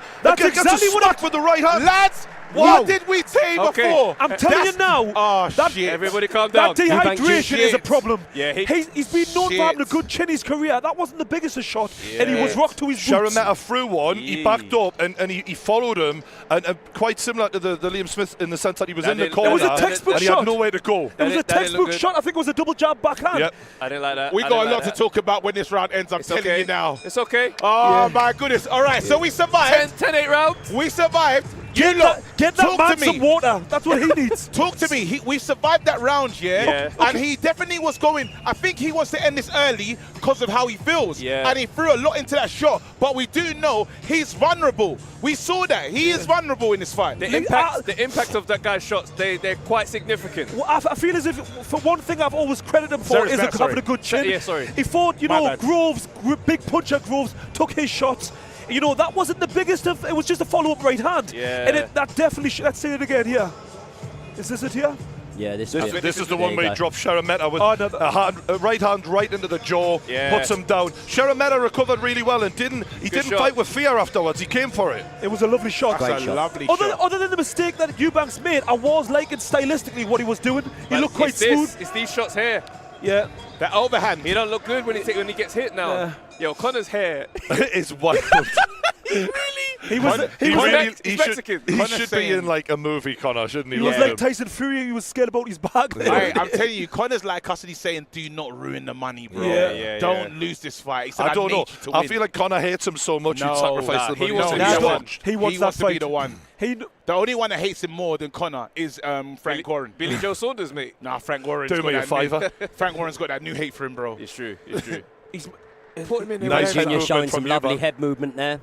smack with the right hand. Lads, what did we say before? I'm telling you now. Oh, that, shit. Everybody calm down. That dehydration is a problem. Yeah, he's been known for having a good chin in his career. That wasn't the biggest of shot, and he was rocked to his boots. Serezmet threw one, he backed up, and he followed him, and quite similar to the Liam Smith in the sense that he was in the corner, it was a textbook and he shot. had nowhere to go. It was a textbook shot. I think it was a double jab backhand. Yep. I didn't like that. We got a lot to talk about when this round ends, I'm telling you now. It's okay. Oh, my goodness. All right, so we survived. 10-8 rounds. We survived. Get that man some water. That's what he needs. Talk to me. We survived that round, and he definitely was going. I think he wants to end this early because of how he feels. And he threw a lot into that shot. But we do know he's vulnerable. We saw that. He is vulnerable in this fight. The impact of that guy's shots, they're quite significant. Well, I feel as if, for one thing I've always credited him for is having a good chin. Yeah, sorry. He fought, Groves, big puncher Groves, took his shots. That wasn't the biggest of. It was just a follow-up right hand. Yeah. And that definitely. Let's say it again here. Is this it here? Yeah, this is the one where he dropped Serezmet with a right hand right into the jaw, puts him down. Serezmet recovered really well and didn't fight with fear afterwards. He came for it. It was a lovely shot. That's a lovely shot. Other than the mistake that Eubanks made, I was liking stylistically what he was doing. He looked quite smooth. It's these shots here. Yeah. That overhand. He don't look good when he gets hit now. Yeah. Yo, Conor's hair is wild. He should be in like a movie, Conor, shouldn't he? He was like Tyson Fury. He was scared about his back. I'm telling you, Conor's like us, and he's saying, "Do not ruin the money, bro. Don't lose this fight." I don't know. I feel like Conor hates him so much he'd sacrifice the money. He wants to be the one. The only one that hates him more than Conor is Frank Warren. Billy Joe Saunders, mate. Nah, Frank Warren's Do me a favour. Frank Warren's got that new hate for him, bro. It's true. Put him in Nice showing some lovely head movement there.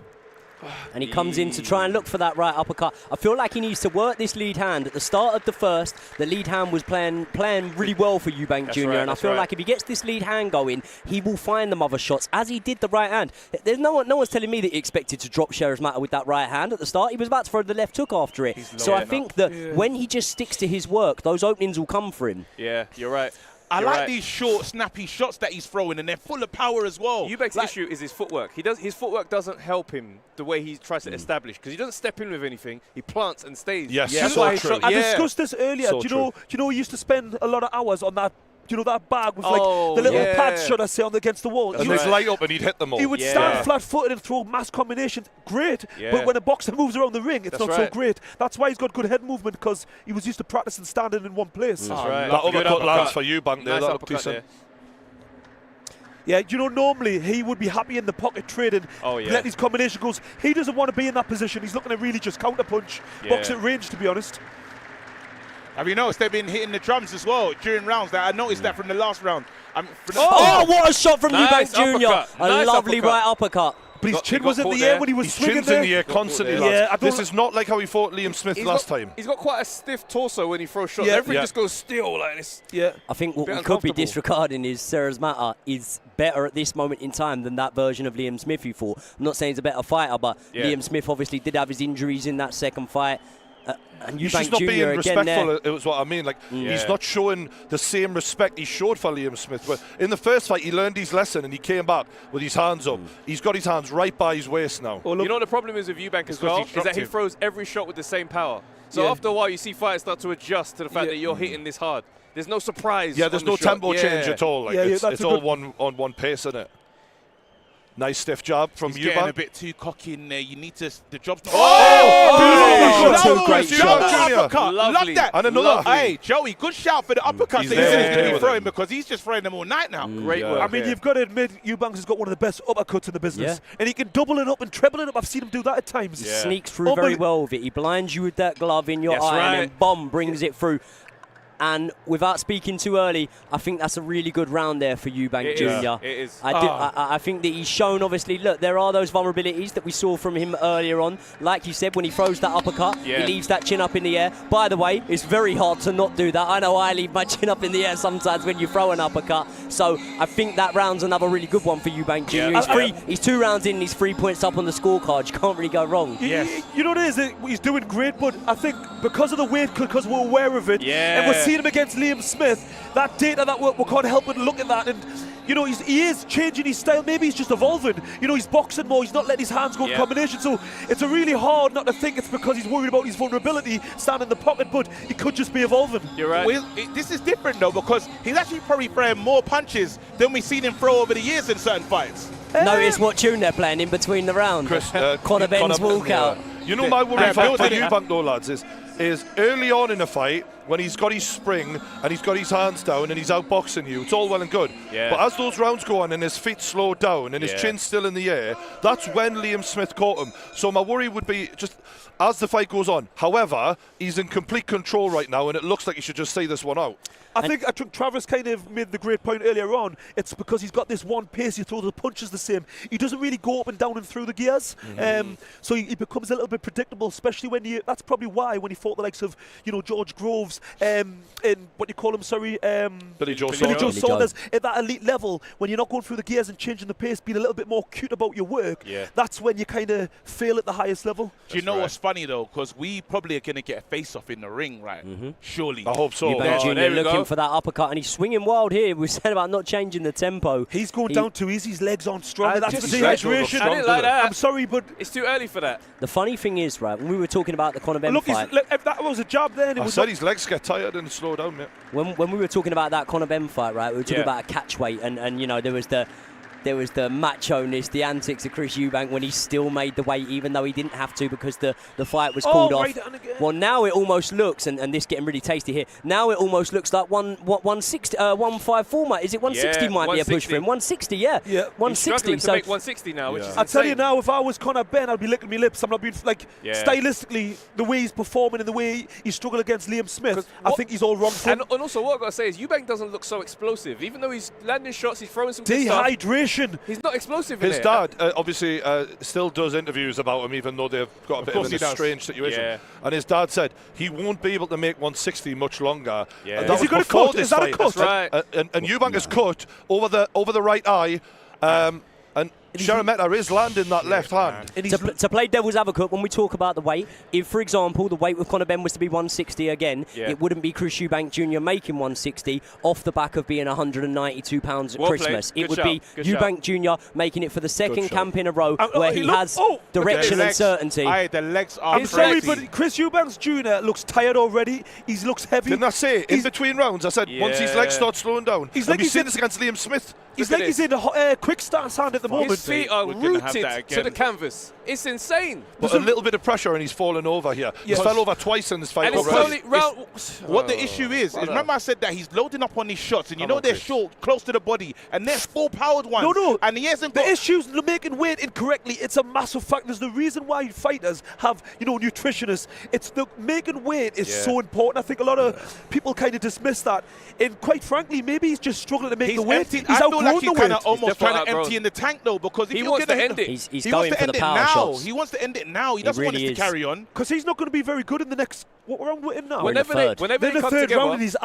And he comes in to try and look for that right uppercut. I feel like he needs to work this lead hand. At the start of the first, the lead hand was playing really well for Eubank Jr. And I feel like if he gets this lead hand going, he will find them other shots, as he did the right hand. There's no one's telling me that he expected to drop Serezmet with that right hand at the start. He was about to throw the left hook after it. So I think that when he just sticks to his work, those openings will come for him. Yeah, you're right. I like these short, snappy shots that he's throwing, and they're full of power as well. Eubank's issue is his footwork. His footwork doesn't help him the way he tries to establish, because he doesn't step in with anything. He plants and stays. Yes, so true. I discussed this earlier. Do you know he used to spend a lot of hours on that? That bag with the little pads, should I say, against the wall. And they'd light up and he'd hit them all. He would stand flat-footed and throw mass combinations. Great. But when a boxer moves around the ring, it's not so great. That's why he's got good head movement, because he was used to practicing standing in one place. That's right. That uppercut lands for Eubank there. Nice That decent. Yeah, normally he would be happy in the pocket trading, let his combination goes. He doesn't want to be in that position. He's looking to really just counter-punch, box at range, to be honest. Have you noticed they've been hitting the drums as well during rounds? I noticed that from the last round. What a shot from Eubank Jr. A lovely right uppercut. But his chin was in the air when he was swinging there. His chin's in the air constantly, lads. This is not like how he fought Liam Smith last time. He's got quite a stiff torso when he throws shots. Everything just goes still like this. Yeah. I think what we could be disregarding is Serezmet is better at this moment in time than that version of Liam Smith he fought. I'm not saying he's a better fighter, but Liam Smith obviously did have his injuries in that second fight. And he's just not being respectful. It was what I mean. Like he's not showing the same respect he showed for Liam Smith. But in the first fight, he learned his lesson and he came back with his hands up. He's got his hands right by his waist now. You know what the problem is with Eubank as well? Is that he throws every shot with the same power. So after a while, you see fighters start to adjust to the fact that you're hitting this hard. There's no surprise. Yeah, there's no tempo change at all. Like it's all one pace, isn't it? Nice stiff jab from He's getting a Eubank. bit too cocky in there. You need to. The job's not. Great shot. Uppercut. Love that. And another. Hey, Joey, good shout for the uppercut that he's going to be throwing because he's just throwing them all night now. Great work. I mean, you've got to admit, Eubanks has got one of the best uppercuts in the business. And he can double it up and treble it up. I've seen him do that at times. He sneaks through very well with it. He blinds you with that glove in your eye and then bomb brings it through. And without speaking too early, I think that's a really good round there for Eubank Jr. It is. I think that he's shown, obviously, look, there are those vulnerabilities that we saw from him earlier on. Like you said, when he throws that uppercut, he leaves that chin up in the air. By the way, it's very hard to not do that. I know I leave my chin up in the air sometimes when you throw an uppercut. So I think that round's another really good one for Eubank Jr. He's 2 rounds in, he's 3 points up on the scorecard. You can't really go wrong. You know what it is? He's doing great, but I think because of the weight, because we're aware of it, and we're seeing him against Liam Smith, that data that we can't help but look at that, and you know, he is changing his style. Maybe he's just evolving. You know, he's boxing more. He's not letting his hands go in combination. So it's a really hard not to think it's because he's worried about his vulnerability, standing in the pocket, but he could just be evolving. You're right. Well, this is different though because he's actually probably throwing more punches than we've seen him throw over the years in certain fights. Notice what tune they're playing in between the rounds. Conor Benn's walkout. You know my worry for Eubank though, lads, is early on in a fight, when he's got his spring and he's got his hands down and he's outboxing you, it's all well and good. But as those rounds go on and his feet slow down and his chin's still in the air, that's when Liam Smith caught him. So my worry would be just as the fight goes on. However, he's in complete control right now and it looks like he should just see this one out. I think Travis kind of made the great point earlier on. It's because he's got this one pace. He throws the punches the same. He doesn't really go up and down and through the gears. So he becomes a little bit predictable, especially when that's probably why when he fought the likes of, you know, George Groves and what you call him, Billy Joe Saunders at that elite level. When you're not going through the gears and changing the pace, being a little bit more cute about your work, that's when you kind of fail at the highest level. Do you know what's funny though? Because we probably are going to get a face-off in the ring, right? Surely. I hope so. Eubank Jr. looking for that uppercut, and he's swinging wild here. We said about not changing the tempo. He's going down too easy. His legs aren't strong. That's the dehydration. I didn't like that. I'm sorry, but it's too early for that. The funny thing is, right, when we were talking about the Conor Benn fight, if that was a jab, then I said his legs get tired and slow down, mate. When we were talking about that Conor Benn fight, right, we were talking about a catch weight, and you know there was the macho-ness, the antics of Chris Eubank when he still made the weight, even though he didn't have to because the fight was called off. Well, now it almost looks, and this getting really tasty here, now it almost looks like 154, mate. Is it 160 might be a push for him? 160, yeah. 160. So to make 160 now, which is I tell you now, if I was Conor Benn, I'd be licking my lips. I'm not being, stylistically, the way he's performing and the way he struggled against Liam Smith, I think he's all wrong for him. And also, what I've got to say is Eubank doesn't look so explosive. Even though he's landing shots, he's throwing some good stuff. Dehydration. He's not explosive. His dad obviously still does interviews about him, even though they've got a bit of a strange situation. And his dad said he won't be able to make 160 much longer. And that is he going to cut? Is that a cut? That's right. And Eubank has cut over the right eye. And Sharameta is landing that left hand. To play devil's advocate, when we talk about the weight, if, for example, the weight with Conor Benn was to be 160 again, it wouldn't be Chris Eubank Jr. making 160 off the back of being 192 pounds at Christmas. It would be Eubank Jr. making it for the second camp in a row where he has direction and certainty. The legs are I'm sorry, but Chris Eubank Jr. looks tired already. He looks heavy. Didn't I say, in between rounds, I said once his legs start slowing down. Have you seen this against Liam Smith? He's like he's in a quick stance hand at the moment. His feet are rooted to the canvas. It's insane. But a little bit of pressure and he's fallen over here. He's fell over twice in this fight already. What the issue is remember I said that he's loading up on these shots and you know they're short, close to the body, and they're full-powered ones. No. And he hasn't got... The issue's making weight incorrectly. It's a massive factor. There's the reason why fighters have, you know, nutritionists. It's the making weight is so important. I think a lot of people kind of dismiss that. And quite frankly, maybe he's just struggling to make the weight. He's outgrown the weight. Almost trying to empty in the tank though, because if he wants to end it. He's going for the power shots. He wants to end it now. He doesn't want us to carry on. Because he's not going to be very good in the next. What round we're in now? Whenever they come together, round, he's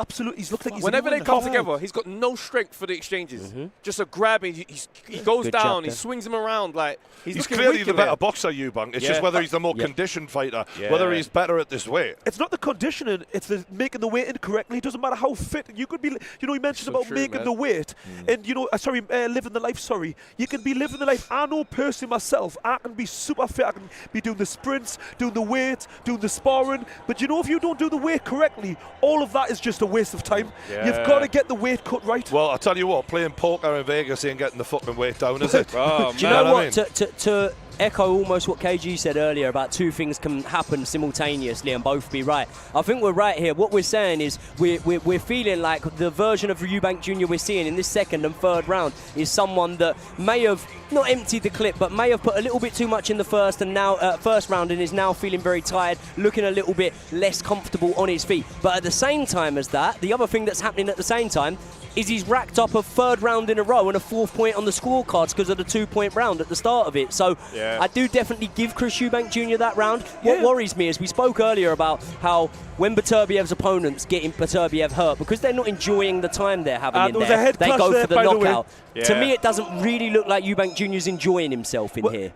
looked like he's whenever they come together, he's got no strength for the excges. Just a grab, he goes down, he swings him around like he's clearly the better boxer, Eubank. It's just whether he's the more conditioned fighter, whether he's better at this weight. It's not the conditioning; it's the making the weight incorrectly. It doesn't matter how fit you could be. You know, he mentioned about making the weight, and you know, living the life. Sorry, you can be living the life. I know personally myself, I can be super fit. I can be doing the sprints, doing the weight, doing the sparring. But you you know if you don't do the weight correctly, all of that is just a waste of time. Yeah. You've got to get the weight cut right. Well, I'll tell you what, playing poker in Vegas ain't getting the fucking weight down, is it? Do you know what? To echo almost what KG said earlier about two things can happen simultaneously and both be right. I think we're right here. What we're saying is we're feeling like the version of Eubank Jr. we're seeing in this second and third round is someone that may have not emptied the clip, but may have put a little bit too much in the first round and is now feeling very tired, looking a little bit less comfortable on his feet. But at the same time as that, the other thing that's happening at the same time is he's racked up a third round in a row and a 4th point on the scorecards because of the 2-point round at the start of it. So I do definitely give Chris Eubank Jr. that round. What worries me is we spoke earlier about how when Beterbiev's opponents getting Beterbiev hurt, because they're not enjoying the time they're having in there, they go for the knockout. To me, it doesn't really look like Eubank Jr.'s enjoying himself in here.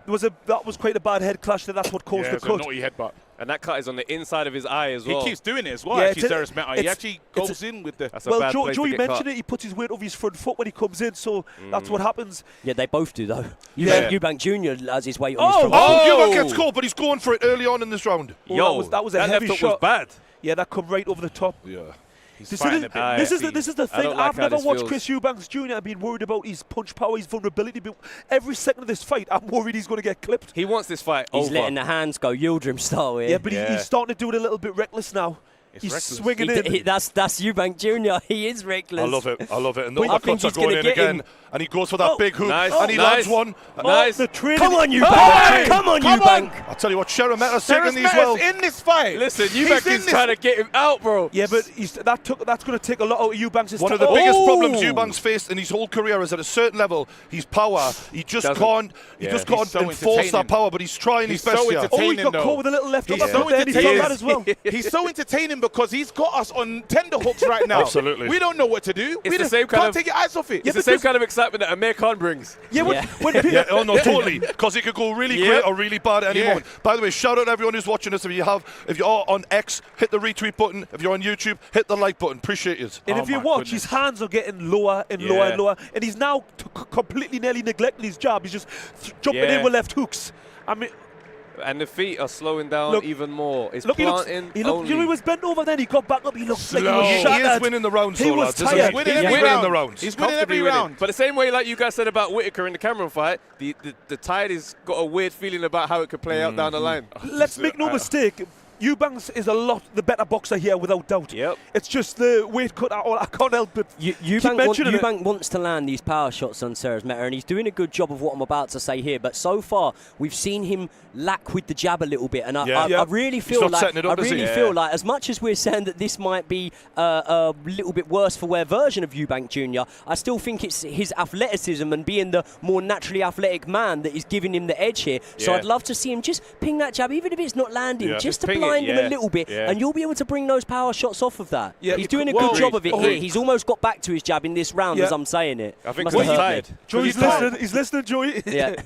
That was quite a bad head clash there. That's what caused the cut. A naughty headbutt. And that cut is on the inside of his eye as well. He keeps doing it as well, actually, Cyrus Meta. He actually goes in with the... Well, Joey mentioned it. He puts his weight over his front foot when he comes in, so that's what happens. Yeah, they both do, though. Eubank Jr. has his weight on his front foot. Eubank gets caught, but he's going for it early on in this round. That was a heavy shot. Was bad. Yeah, that come right over the top. Yeah. This is the thing. I've never watched Chris Eubank Jr. and been worried about his punch power, his vulnerability. But every second of this fight, I'm worried he's going to get clipped. He wants this fight He's over. letting the hands go, Yildirim style here. Yeah, but he's starting to do it a little bit reckless now. He's swinging in. That's Eubank Jr. He is reckless. I love it. And the uppercuts are going in again. And he goes for that big hook. And he lands one. Nice. Come on, Eubank. Come on, Eubank. I'll tell you what, Sheremetter's taking these well. in this fight. Listen, Eubank is trying to get him out, bro. Yeah, but that's going to take a lot out of Eubank's. One of the biggest problems Eubank's faced in his whole career is at a certain level, his power. He just can't enforce that power, but he's trying his best here. He got caught with a little left hook. He's so entertaining because he's got us on tender hooks right now. Absolutely. We don't know what to do. It's the same kind can't take your eyes off it. It's the same kind of excitement that Amir Khan brings. Oh no, totally. Because it could go really great or really bad at any moment. By the way, shout out to everyone who's watching us. If you're on X, hit the retweet button. If you're on YouTube, hit the like button. Appreciate it. And if you watch, his hands are getting lower and lower and lower, and he's now completely nearly neglecting his jab. He's just jumping in with left hooks. I mean. And the feet are slowing down even more. It's planting he was bent over then. He got back up. He looked like he was shattered. He is winning the rounds. He was tired. He's winning the rounds. He's winning every round. But the same way like you guys said about Whittaker in the Cameron fight, the Tide has got a weird feeling about how it could play out down the line. Let's make no mistake. Eubanks is a lot the better boxer here, without doubt. Yep. It's just the weight cut. I can't help it. Eubank wants to land these power shots on Cyrus Meta, and he's doing a good job of what I'm about to say here. But so far, we've seen him lack with the jab a little bit, and I really feel like as much as we're saying that this might be a little bit worse for wear version of Eubank Jr., I still think it's his athleticism and being the more naturally athletic man that is giving him the edge here. So I'd love to see him just ping that jab, even if it's not landing, just to blind him a little bit, and you'll be able to bring those power shots off of that. He's doing a good job of it here. He's almost got back to his jab in this round as I'm saying it. I think he's tired. Joey's listening. He's listening, Joey. Yeah.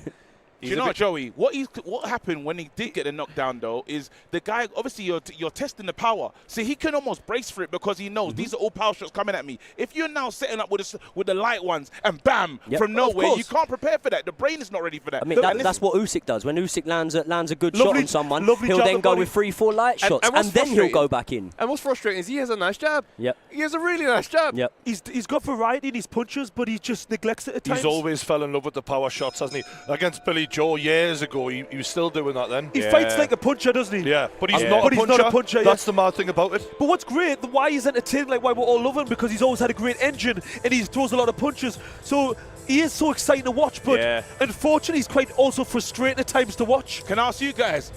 Do you know, Joey, what happened when he did get a knockdown, though, is the guy, obviously, you're testing the power. See, he can almost brace for it because he knows these are all power shots coming at me. If you're now setting up with the light ones and bam, from nowhere, you can't prepare for that. The brain is not ready for that. I mean, that's what Usyk does. When Usyk lands a good shot on someone, he'll then go with 3-4 light shots, and then he'll go back in. And what's frustrating is he has a nice jab. Yep. He has a really nice jab. Yep. He's got variety in his punches, but he just neglects it at times. He's always fell in love with the power shots, hasn't he? Against Billy Joe years ago, he was still doing that then. He fights like a puncher, doesn't he? Yeah, but he's not a puncher. That's the mad thing about it. But what's great, why he's entertaining, like why we're all loving, because he's always had a great engine and he throws a lot of punches. So he is so exciting to watch, but unfortunately he's quite also frustrating at times to watch. Can I ask you guys,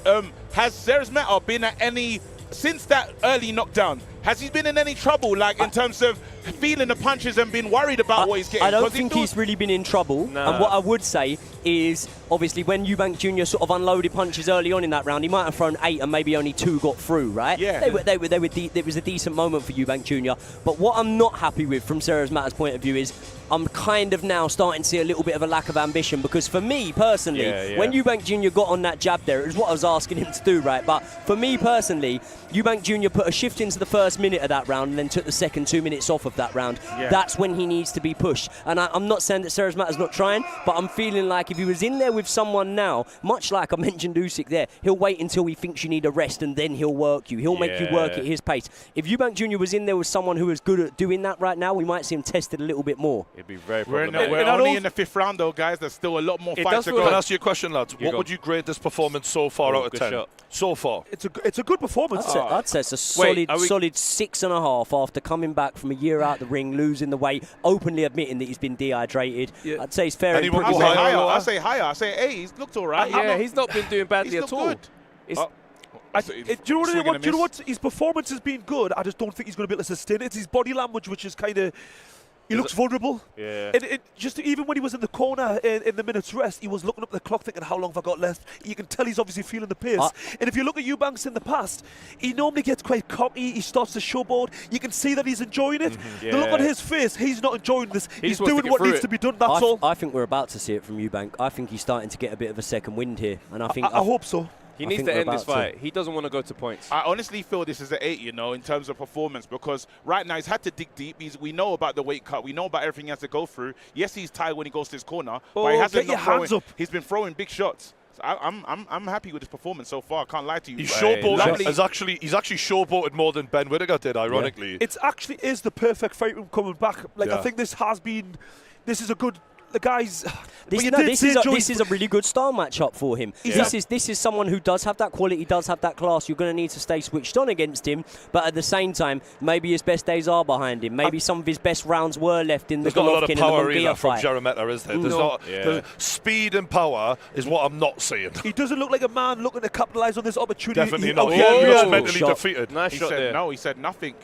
has Cyrus Meta been at any, since that early knockdown, has he been in any trouble, like in terms of feeling the punches and being worried about what he's getting? I don't think he's really been in trouble. Nah. And what I would say is, obviously, when Eubank Jr. sort of unloaded punches early on in that round, he might have thrown 8 and maybe only 2 got through, right? Yeah. It was a decent moment for Eubank Jr. But what I'm not happy with from Cyrus Meta's point of view is I'm kind of now starting to see a little bit of a lack of ambition, because for me personally, when Eubank Jr. got on that jab there, it was what I was asking him to do, right? But for me personally, Eubank Jr. put a shift into the first first minute of that round and then took the second 2 minutes off of that round, that's when he needs to be pushed. And I'm not saying that Serezmata's not trying, but I'm feeling like if he was in there with someone now, much like I mentioned Usyk there, he'll wait until he thinks you need a rest and then he'll work you. He'll make you work at his pace. If Eubank Jr. was in there with someone who is good at doing that right now, we might see him tested a little bit more. It'd be very problematic. We're only in the 5th round, though, guys. There's still a lot more fights to go. Can I ask you a question, lads? What would you grade this performance so far out of 10? Shot. So far? It's a good performance. I'd say it's a solid 6.5 after coming back from a year out the ring, losing the weight, openly admitting that he's been dehydrated. I'd say it's fair. I say higher. I say, hey, he's looked all right. He's not been doing badly at all. Do you know what? His performance has been good. I just don't think he's going to be able to sustain it. It's his body language, which is kind of... He looks vulnerable. Yeah. And just even when he was in the corner in the minute's rest, he was looking up at the clock thinking, how long have I got left? You can tell he's obviously feeling the pace. And if you look at Eubanks in the past, he normally gets quite cocky. He starts to showboat. You can see that he's enjoying it. The look on his face, he's not enjoying this. He's doing what needs to be done, that's all. I think we're about to see it from Eubank. I think he's starting to get a bit of a second wind here. And I hope so. He needs to end this fight. He doesn't want to go to points. I honestly feel this is an 8, you know, in terms of performance, because right now he's had to dig deep. We know about the weight cut. We know about everything he has to go through. Yes, he's tired when he goes to his corner, but he hasn't been throwing. He's been throwing big shots. So I'm happy with his performance so far. I can't lie to you. He's showboated. He's actually showboated more than Ben Whittaker did, ironically. It actually is the perfect fight from coming back. I think this is a good. The guys, this is a really good style matchup for him. This is someone who does have that quality, does have that class. You're going to need to stay switched on against him, but at the same time, maybe his best days are behind him. Maybe some of his best rounds were left in the Golovkin and the Munguia fight. From Jeremeta, is there? There's speed and power is what I'm not seeing. He doesn't look like a man looking to capitalise on this opportunity. Definitely not. He looks mentally defeated. Nice shot there. No, he said nothing.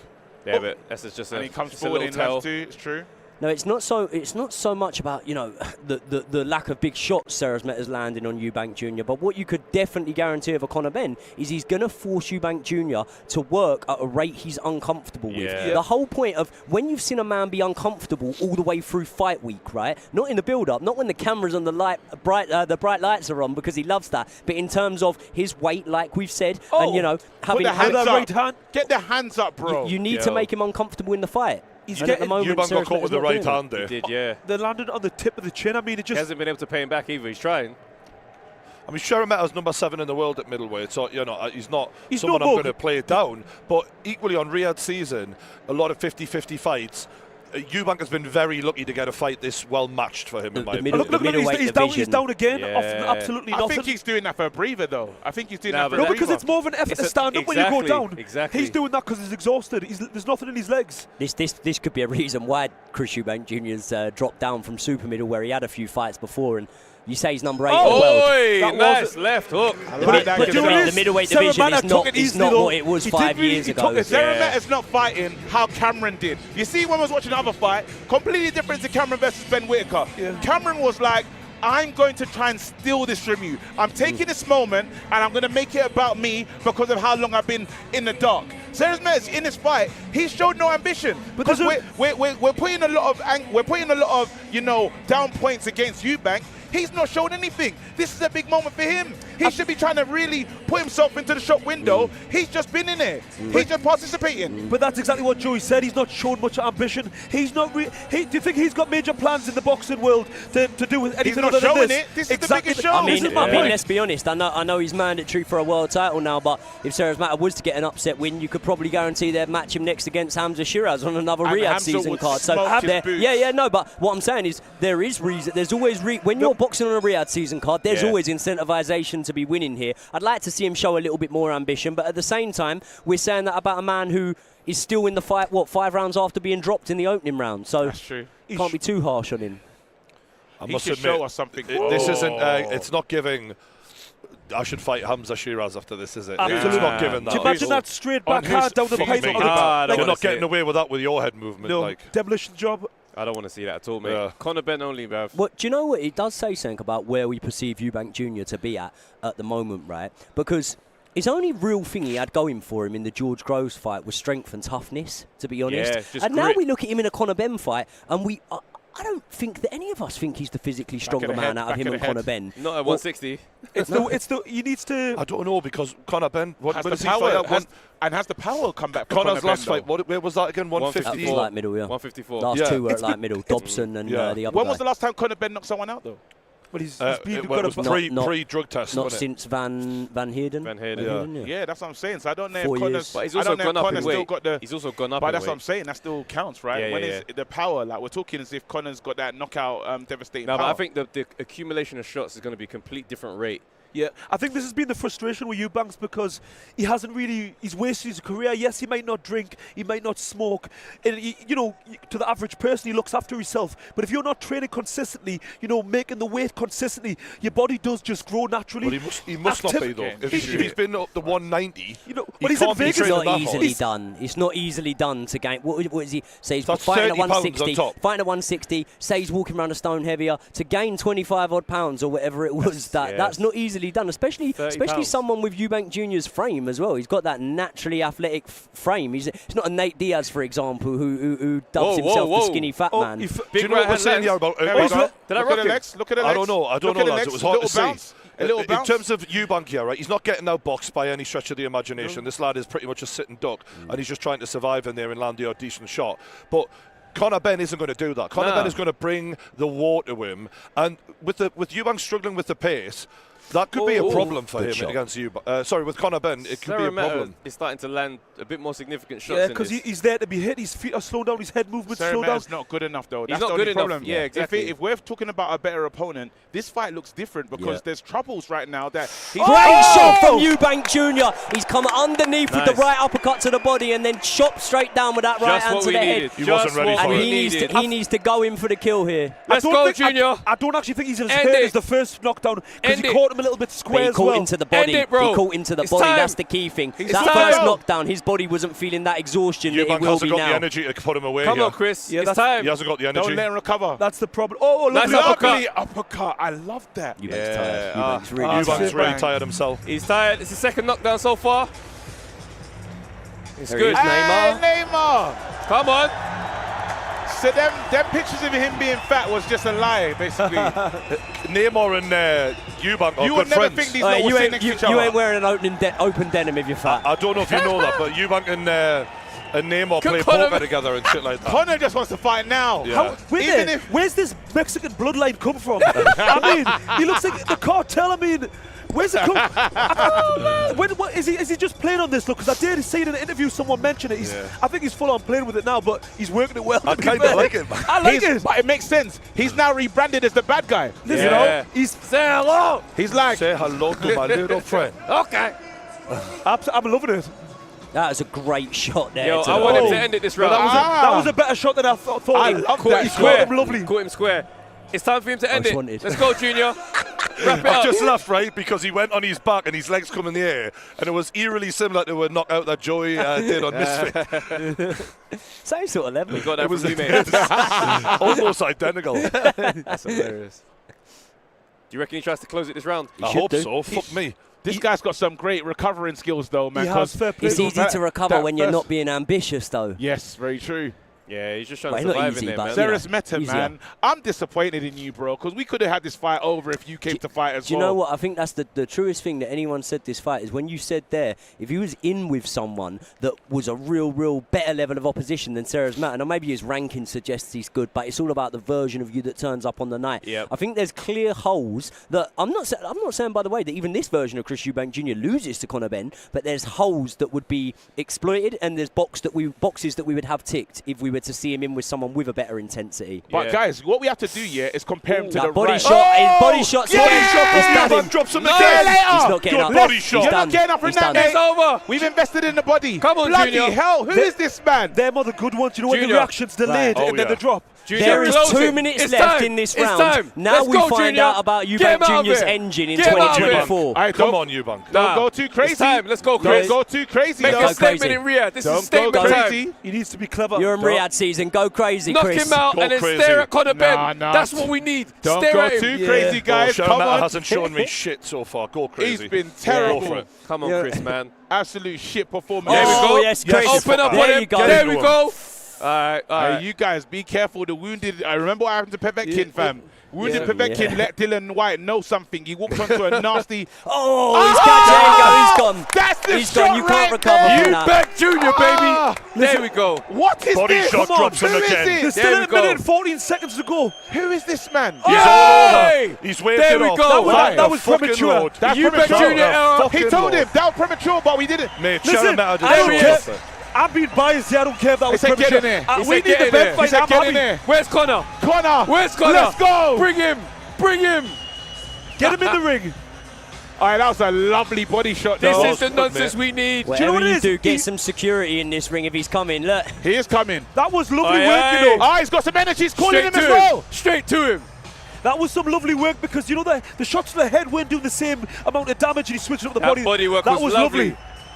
Yeah, but that's just and he comes forward in left too. It's true. No, it's not so much about, you know, the lack of big shots Serezmeta's landing on Eubank Jr. But what you could definitely guarantee of a Conor Benn is he's going to force Eubank Jr. to work at a rate he's uncomfortable with. The whole point of when you've seen a man be uncomfortable all the way through fight week, right? Not in the build-up, not when the cameras and the bright lights are on, because he loves that. But in terms of his weight, like we've said, and you know, having get the hands up, bro. You need to make him uncomfortable in the fight. He's getting Eubank got caught with the right hand there. He did, yeah. They landed on the tip of the chin. I mean, he hasn't been able to pay him back either. He's trying. I mean, Sheremeta's number 7 in the world at middleweight, so you know he's not someone I'm going to play down. But equally on Riyadh season, a lot of 50-50 fights. Eubank has been very lucky to get a fight this well matched for him in my opinion. He's down again. Absolutely nothing. I think he's doing that for a breather, though. I think he's doing that for a breather. breather. Because it's more of an effort to stand up when you go down. He's doing that because he's exhausted. There's nothing in his legs. This could be a reason why Chris Eubank Jr.'s dropped down from super middle, where he had a few fights before, and you say he's number 8 in the world. Nice left hook. But the middleweight division is not what it was 5 years ago. Seremeta's not fighting how Cameron did. You see, when I was watching the other fight, completely different to Cameron versus Ben Whittaker. Cameron was like, I'm going to try and steal this from you. I'm taking this moment and I'm going to make it about me because of how long I've been in the dark. Serezmeta's in this fight, he's showed no ambition because we're putting a lot of you know, down points against Eubank. He's not shown anything. This is a big moment for him. He should be trying to really put himself into the shop window. He's just been in it. He's just participating. But that's exactly what Joey said. He's not shown much ambition. He's not. Do you think he's got major plans in the boxing world to do with anything other than this? He's not showing it. This is the biggest show. I mean, let's be honest. I know he's mandatory for a world title now, but if Serezmeta was to get an upset win, you could probably guarantee they'd match him next against Hamza Shiraz on another Riyadh season card. So but what I'm saying is there is reason. There's always when you're boxing on a Riyadh season card, there's always incentivization to be winning here. I'd like to see him show a little bit more ambition, but at the same time, we're saying that about a man who is still in the fight, 5 rounds after being dropped in the opening round. So that's true. Can't be too harsh on him. I must admit, show us something. This isn't. It's not giving. I should fight Hamza Shiraz after this, is it? Absolutely. It's not giving that. Do you imagine that straight backhand down the pipe? You're not getting away with that with your head movement. No, demolition job. I don't want to see that at all, mate. Conor Benn only, bruv. Well, do you know what? It does say something about where we perceive Eubank Jr. to be at the moment, right? Because his only real thing he had going for him in the George Groves fight was strength and toughness, to be honest. Yeah, and now we look at him in a Conor Benn fight, and I don't think that any of us think he's the physically stronger man out of him and Conor Benn. Not at 160. He needs to. I don't know, because Conor Benn has the power come back. Conor's last fight, where was that again? 150. That was light middle, yeah. 154. Last two were at light middle. Dobson and the other guy. When was the last time Conor Benn knocked someone out, though? Well, he's pre-drug test. Not since Van Heerden. Yeah, that's what I'm saying. So I don't know if 4 Conor's. years. But he's also gone up in weight. He's also gone up. But that's what I'm saying. That still counts, right? When is the power? Like we're talking as if Conor's got that knockout, devastating power. But I think the accumulation of shots is going to be a complete different rate. Yeah, I think this has been the frustration with Eubanks, because he hasn't really, he's wasted his career. Yes, he might not drink, he might not smoke, and to the average person, he looks after himself. But if you're not training consistently, making the weight consistently, your body does just grow naturally. But he must not be, though. If he's been up to 190, but he's in Vegas. It's not easily done. It's not easily done to gain. What is he? Say he's fighting at 160. Fighting at 160. Say he's walking around a stone heavier to gain 25 odd pounds or whatever it was. That's not easily done, especially someone with Eubank Jr.'s frame as well. He's got that naturally athletic frame. He's not a Nate Diaz, for example, who dubs himself the skinny fat man. Do you know what we're saying here about? Did I rock the legs? Look at the legs. I don't know, lads. It was hard to see. A little bounce. In terms of Eubank here, right, he's not getting outboxed by any stretch of the imagination. This lad is pretty much a sitting duck, and he's just trying to survive in there and land the odd decent shot. But Conor Benn isn't going to do that. Conor Benn is going to bring the war to him, and with Eubank struggling with the pace, that could be a problem for him against Eubank. With Conor Benn, it could be a problem. He's starting to land a bit more significant shots. Yeah, because he's there to be hit. His feet are slowed down. His head movements slow down. It's not good enough, though. He's That's not the good only enough. problem. Yeah, exactly. If we're talking about a better opponent, this fight looks different because there's troubles right now. That great shot from Eubank Jr. He's come underneath with the right uppercut to the body and then chopped straight down with that right hand to the head. He wasn't ready for it. He needs to go in for the kill here. Let's go, Junior. I don't actually think he's as hurt as the first knockdown, because he caught him a little bit square as well. He caught into the body. He caught into the body. That's the key thing. That first knockdown, his body wasn't feeling that exhaustion that it will be now. He hasn't got the energy to put him away. Come on, Chris. It's time. He hasn't got the energy. Don't let him recover. That's the problem. Oh, look, lovely uppercut. I love that. Eubank's tired. Eubank's really tired himself. He's tired. It's his second knockdown so far. It's good. Neymar. Come on. So them pictures of him being fat was just a lie, basically. Neymar and Eubank are you would good never friends. think these lot will sit next to each other. You ain't wearing an open denim if you're fat. I don't know if you know that, but Eubank and Neymar play poker together and shit like that. Conor just wants to fight now. Yeah. Where's this Mexican bloodline come from? I mean, he looks like the cartel. I mean, where's it come from? Is he just playing on this look? Because I did see in an interview someone mention it. I think he's full on playing with it now, but he's working it well. I kind of like it. I like it. But it makes sense. He's now rebranded as the bad guy. You know? He's say hello. He's like, say hello to my little friend. Okay. I'm loving it. That was a great shot there. Yo, I want him to end it this round. That was a better shot than I thought. I love that. He caught him lovely. Caught him square. It's time for him to end it. Let's go, Junior. Wrap it I up. just laughed, right, because he went on his back and his legs come in the air, and it was eerily similar to a knockout that Joey did on Misfit. Same sort of level. We got that from you, mate. Almost identical. That's hilarious. Do you reckon he tries to close it this round? I hope so. Fuck me. This guy's got some great recovering skills, though, man. It's easy to recover when you're not being ambitious, though. Yes, very true. Yeah, he's just trying to survive in there, man. Ceres Meta, man. I'm disappointed in you, bro, because we could have had this fight over if you came to fight as well. Do you know what? I think that's the truest thing that anyone said this fight is when you said there, if he was in with someone that was a real better level of opposition than Ceres Meta, and maybe his ranking suggests he's good, but it's all about the version of you that turns up on the night. Yep. I think there's clear holes that I'm not saying, by the way, that even this version of Chris Eubank Jr. loses to Conor Benn, but there's holes that would be exploited, and there's boxes that we would have ticked if we were to see him in with someone with a better intensity. But guys, what we have to do is compare him to the body right. shot. His body shot's Eubank drops him again. He's not getting up. Body shot. You're not getting up in that, It's over. We've invested in the body. Come on, Bloody Junior. hell, who is this man? Them are the good ones. You know when the reaction's delayed and then the drop. There is 2 minutes left in this round. Now we find out about Eubank Jr.'s engine in 2024. Come on, Eubank. Don't go too crazy. It's time. Let's go, Chris. Don't go too crazy. Make a statement in Riyadh. This is statement time. He needs to be clever. You're in Riyadh season. Go crazy, Knock Chris. him out and then stare at Conor Benn. That's what we need. Don't stare go at him. too crazy, guys. Come on. Hasn't shown me shit so far. Go crazy. He's been terrible. Come on, Chris, man. Absolute shit performance. There we go. Yes, Chris. Open up on There him. you go. There we go. All right. You guys, be careful. The wounded. I remember what happened to Povetkin, fam. Wounded Povetkin let Dylan White know something. He walked onto a nasty. He's catching. He's gone. That's the He's shot gone. You right can't recover from that. Eubank Jr., baby. There we go. What is Body this? shot drops him again. There's still a minute and 14 seconds to go. Who is this man? He's all over. He's waved There it we off. go. That was premature. That's Eubank premature. Jr. He told him that was premature, but we didn't. Mate, Listen, Sharon I don't Matter care. I'm being biased here. I don't care if that was said get premature. in there. We need the best fight. I'm Get in happy. there. Where's Connor? Where's Connor? Let's go. Bring him. Get him in the ring. All right, that was a lovely body shot. This is the nonsense we need. Whatever do you know what it is? get some security in this ring if he's coming. Look. He is coming. That was lovely Aye, work, aye. you know. Oh, he's got some energy. He's calling him as to well. Straight to him. That was some lovely work because, you know, the shots to the head weren't doing the same amount of damage and he switched up the body. Body work that was lovely.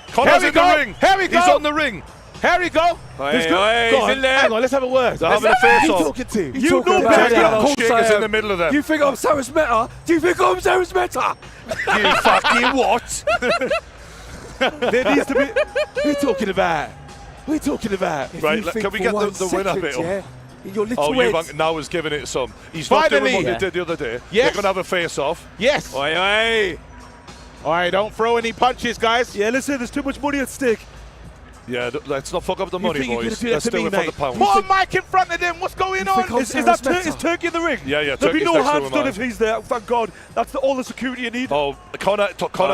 Connor's in the ring. Here we go. He's on the ring. Here we go. He's Go on. in there. Hang on, let's have a word. They're having a face-off. talking to? You know better. Check is in the middle of them. You think I'm Cyrus Meta? Do you think I'm Cyrus Meta? You fucking what? There needs to be. What are you talking about? What are you talking about? If Right, you think can we for get one the winner second, bit up? yeah, in your little Oh, heads. Eubank now is giving it some. He's not doing what Finally. they did the other day. Yes. They're going to have a face-off. Yes. Oi, oi. All right, don't throw any punches, guys. Yeah, listen, there's too much money at stake. Yeah, let's not fuck up the You money, think you're boys. gonna do that Let's to do me, it for mate? the pound. Put a mic in front of them. What's going on? think I'm Is that Cyrus is Turkey in the ring? Yeah, yeah, There'll be Turkey's no next to hands him, done man. if he's there. Thank God. That's all the security you need. Oh, Connor Aye.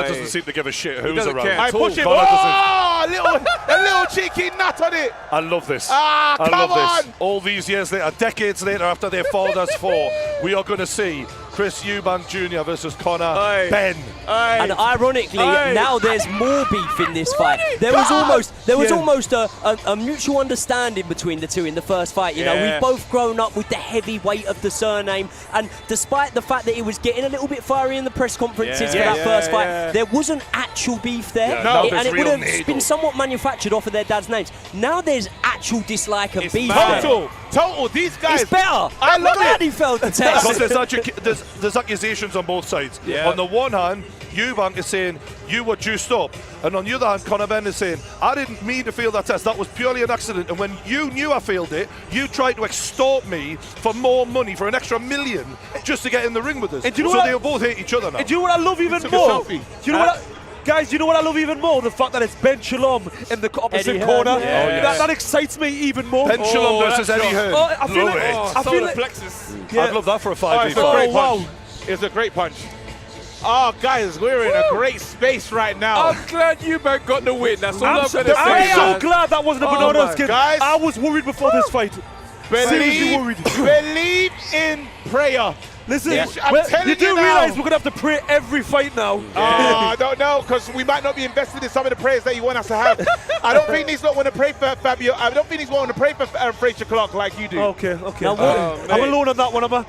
doesn't seem to give a shit who's doesn't around. care. I push him. Connor Oh, a little cheeky nut on it. I love this. Ah, I come love this. on. All these years later, decades later, after they fought us four, we are going to see Chris Eubank Jr. versus Connor Aye. Ben. Aye. And ironically, Aye. now there's more beef in this fight. There was almost a mutual understanding between the two in the first fight. You know, Yeah. we've both grown up with the heavy weight of the surname, and despite the fact that he was getting a little bit fiery in the press conferences for that first fight, there wasn't actual beef there. Yeah, no, and there's it would real have been somewhat manufactured off of their dad's names. Now there's actual dislike and It's beef. mad. there. Total. These guys. It's better. I I'm love glad it. he failed the Because test. there's accusations on both sides. Yeah. On the one hand, Eubank is saying you were juiced up, and on the other hand, Conor Ben is saying I didn't mean to fail that test. That was purely an accident. And when you knew I failed it, you tried to extort me for more money, for an extra $1 million, just to get in the ring with us. And do you know so what they both hate each other now. And do you know what I love even Took a more? selfie. Do you know what? Guys, you know what I love even more? The fact that it's Ben Shalom in the opposite Eddie corner. Hearn, yeah. Oh, yes. That excites me even more. Ben Shalom versus that's Eddie Hearn. Oh, I feel Love like- it. I feel like- plexus. I'd love that for a Oh, 5v5. it's a great wow. punch. It's a great punch. Oh, guys, we're in a great space right now. I'm glad Eubank got the win. That's all I'm going to say. I'm so man. glad that wasn't a Oh banana my skin. guys. I was worried before this fight. Seriously worried. Believe in prayer. Listen, I'm telling you do you now. realize we're going to have to pray every fight now. I don't know, because we might not be invested in some of the prayers that you want us to have. I don't think these lot want to pray for Fabio. I don't think these want to pray for Frazer Clarke like you do. Okay. Now, I'm alone on that one, am I?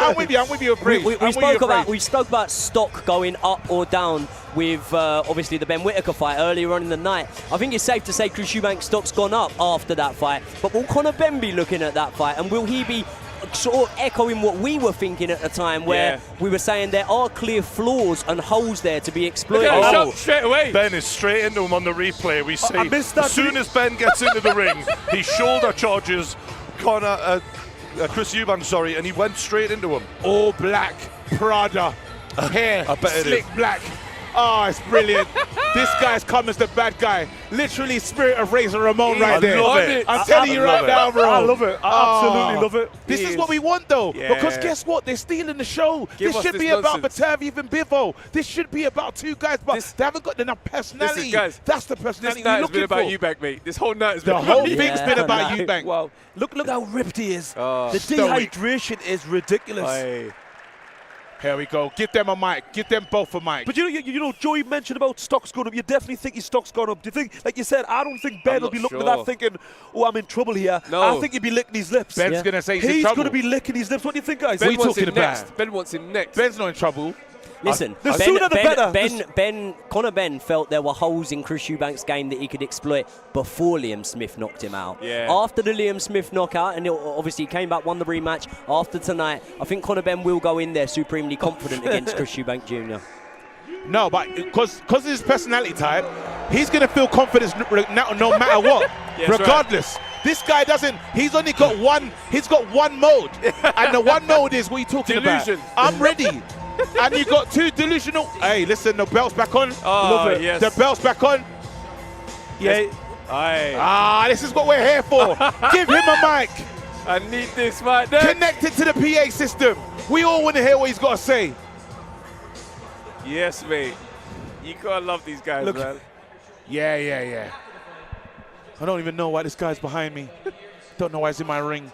I'm with you. I'm with you. Praise. We spoke about stock going up or down with obviously the Ben Whittaker fight earlier on in the night. I think it's safe to say Chris Eubank's stock's gone up after that fight. But will Conor Ben be looking at that fight, and will he be sort of echoing what we were thinking at the time, where we were saying there are clear flaws and holes there to be exploited? Look at the shot straight away. Ben is straight into him on the replay. We see I missed that. as soon as Ben gets into the ring, he shoulder charges Chris Eubank, sorry, and he went straight into him. All black, Prada, hair, I bet it slick is. black. Oh, it's brilliant. This guy's come as the bad guy. Literally spirit of Razor Ramon right there. Love it. I'm telling you right now, bro. I love it. I absolutely love it. This is what we want, though. Yeah. Because guess what? They're stealing the show. Give This us should this be about nonsense. Beterbiev and Bivol. This should be about two guys, but they haven't got enough personality. guys, That's the This personality night we're has been looking about for. Eubank, mate. This whole night has The been whole about Eubank. thing's been about no. Eubank. Wow. Look how ripped he is. The stoic. dehydration is ridiculous. Aye. Here we go. Give them a mic. Give them both a mic. But you know, Joey mentioned about stocks going up. You definitely think his stock's gone up. Do you think, like you said, I don't think Ben I'm will be not looking at sure. that thinking, oh, I'm in trouble here. No. I think he'd be licking his lips. Ben's going to say he's in He's trouble. going to be licking his lips. What do you think, guys? Ben Ben wants talking him about? next. Ben wants him next. Ben's not in trouble. Listen, The sooner the better. Conor Ben felt there were holes in Chris Eubank's game that he could exploit before Liam Smith knocked him out. Yeah. After the Liam Smith knockout, and obviously he came back, won the rematch. After tonight, I think Conor Ben will go in there supremely confident against Chris Eubank Jr. No, but because of his personality type, he's going to feel confidence no matter what, Yes, regardless. This guy doesn't. He's only got one. He's got one mode, and the one mode is what you talking Delusion. about. I'm ready. And you got two delusional. Hey, listen, the belt's back on. Oh, yes. The belt's back on. Yeah. This is what we're here for. Give him a mic. I need this right there. Connect it to the PA system. We all want to hear what he's got to say. Yes, mate. You gotta love these guys, Look. man. Yeah. I don't even know why this guy's behind me. Don't know why he's in my ring.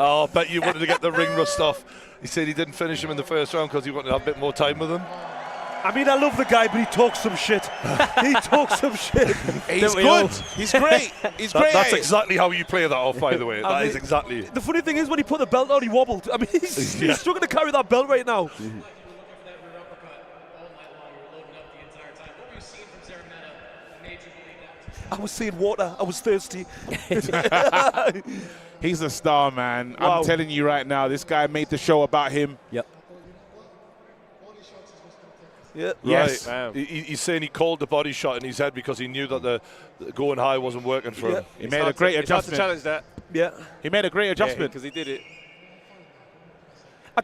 Oh, I bet you wanted to get the ring rust off. He said he didn't finish him in the first round because he wanted to have a bit more time with him. I mean, I love the guy, but he talks some shit. He talks some shit. He's good. He's great. He's great. That's exactly how you play that off, by the way. That is exactly. The funny thing is, when he put the belt on, he wobbled. I mean, he's struggling to carry that belt right now. I was seeing water. I was thirsty. He's a star, man. Wow. I'm telling you right now, this guy made the show about him. Yep. Yeah, yes. Right. He's saying he called the body shot in his head because he knew that the going high wasn't working for him. He made a great adjustment. It's hard to challenge that. Yeah. He made a great adjustment. Because he did it.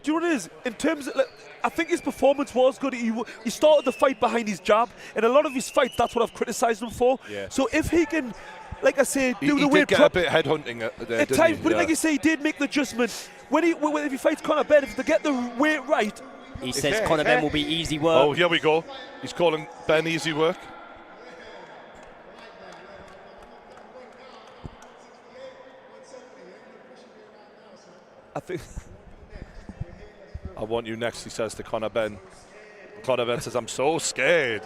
Do you know what it is? In terms of, I think his performance was good. He started the fight behind his jab. In a lot of his fights, that's what I've criticised him for. Yeah. So if he can, like I say, do the weight weight get a bit headhunting at times, but like you say, he did make the adjustment. If he fights Conor Benn, if they get the weight right. He says Conor Benn will be easy work. Oh, here we go. He's calling Ben easy work. I think. I want you next, he says to Conor Benn. Conor Benn says, I'm so scared.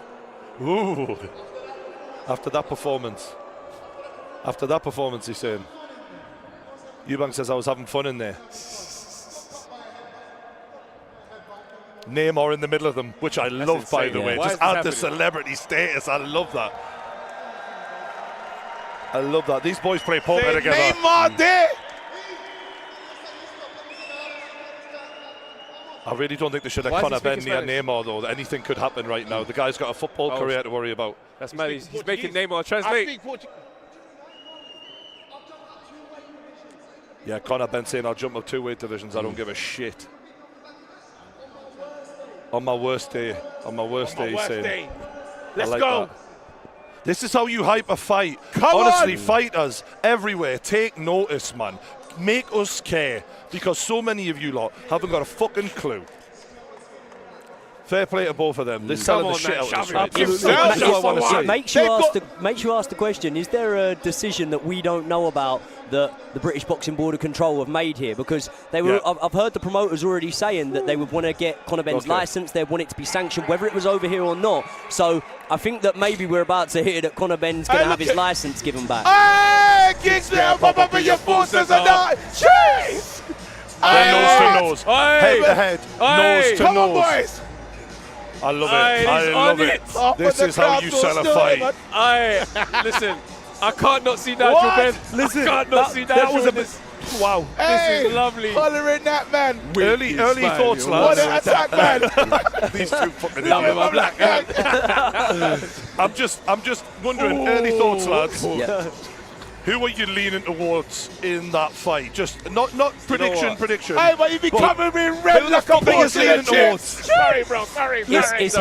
Ooh. After that performance, he's saying. Eubank says, I was having fun in there. Neymar in the middle of them, which I love, by the way. Just add the celebrity status. I love that. I love that. These boys play poker together. Neymar there. I really don't think they should have Conor Benn near Neymar, though. Anything could happen right now. The guy's got a football career to worry about. That's mad. He's making Neymar translate. Yeah, Conor Benn saying I'll jump up 2 weight divisions. I don't give a shit. On my worst day, he's saying. Let's like go. That. This is how you hype a fight. Come Honestly, on. fighters everywhere, take notice, man. Make us care, because so many of you lot haven't got a fucking clue. Fair play to both of them. They're selling the shit out of this fight. That's what I want to say. Makes you ask the question, is there a decision that we don't know about that the British Boxing Board of Control have made here? Because they were, I've heard the promoters already saying that they would want to get Conor Benn's licence, they want it to be sanctioned, whether it was over here or not. So I think that maybe we're about to hear that Conor Benn's going to have his licence given back. Hey, kicks now, pop up in your forces and die. Jeez! Nose to nose, head to head, nose to Come on, nose. boys. I love it. I love it. This is how you sell a fight. Listen, I can't not see Nigel Benn. Listen, I can't not see Nigel was a bit. Wow. Hey, this is lovely. Hollering that man. Early thoughts, lads. What an attack, man. These two fucking Love him, a black man. I'm just wondering, early thoughts, lads. Yeah. Who are you leaning towards in that fight? Just not prediction. Hey, but you be coming in red like a biggest leaning towards. Sorry, bro. Sorry. It's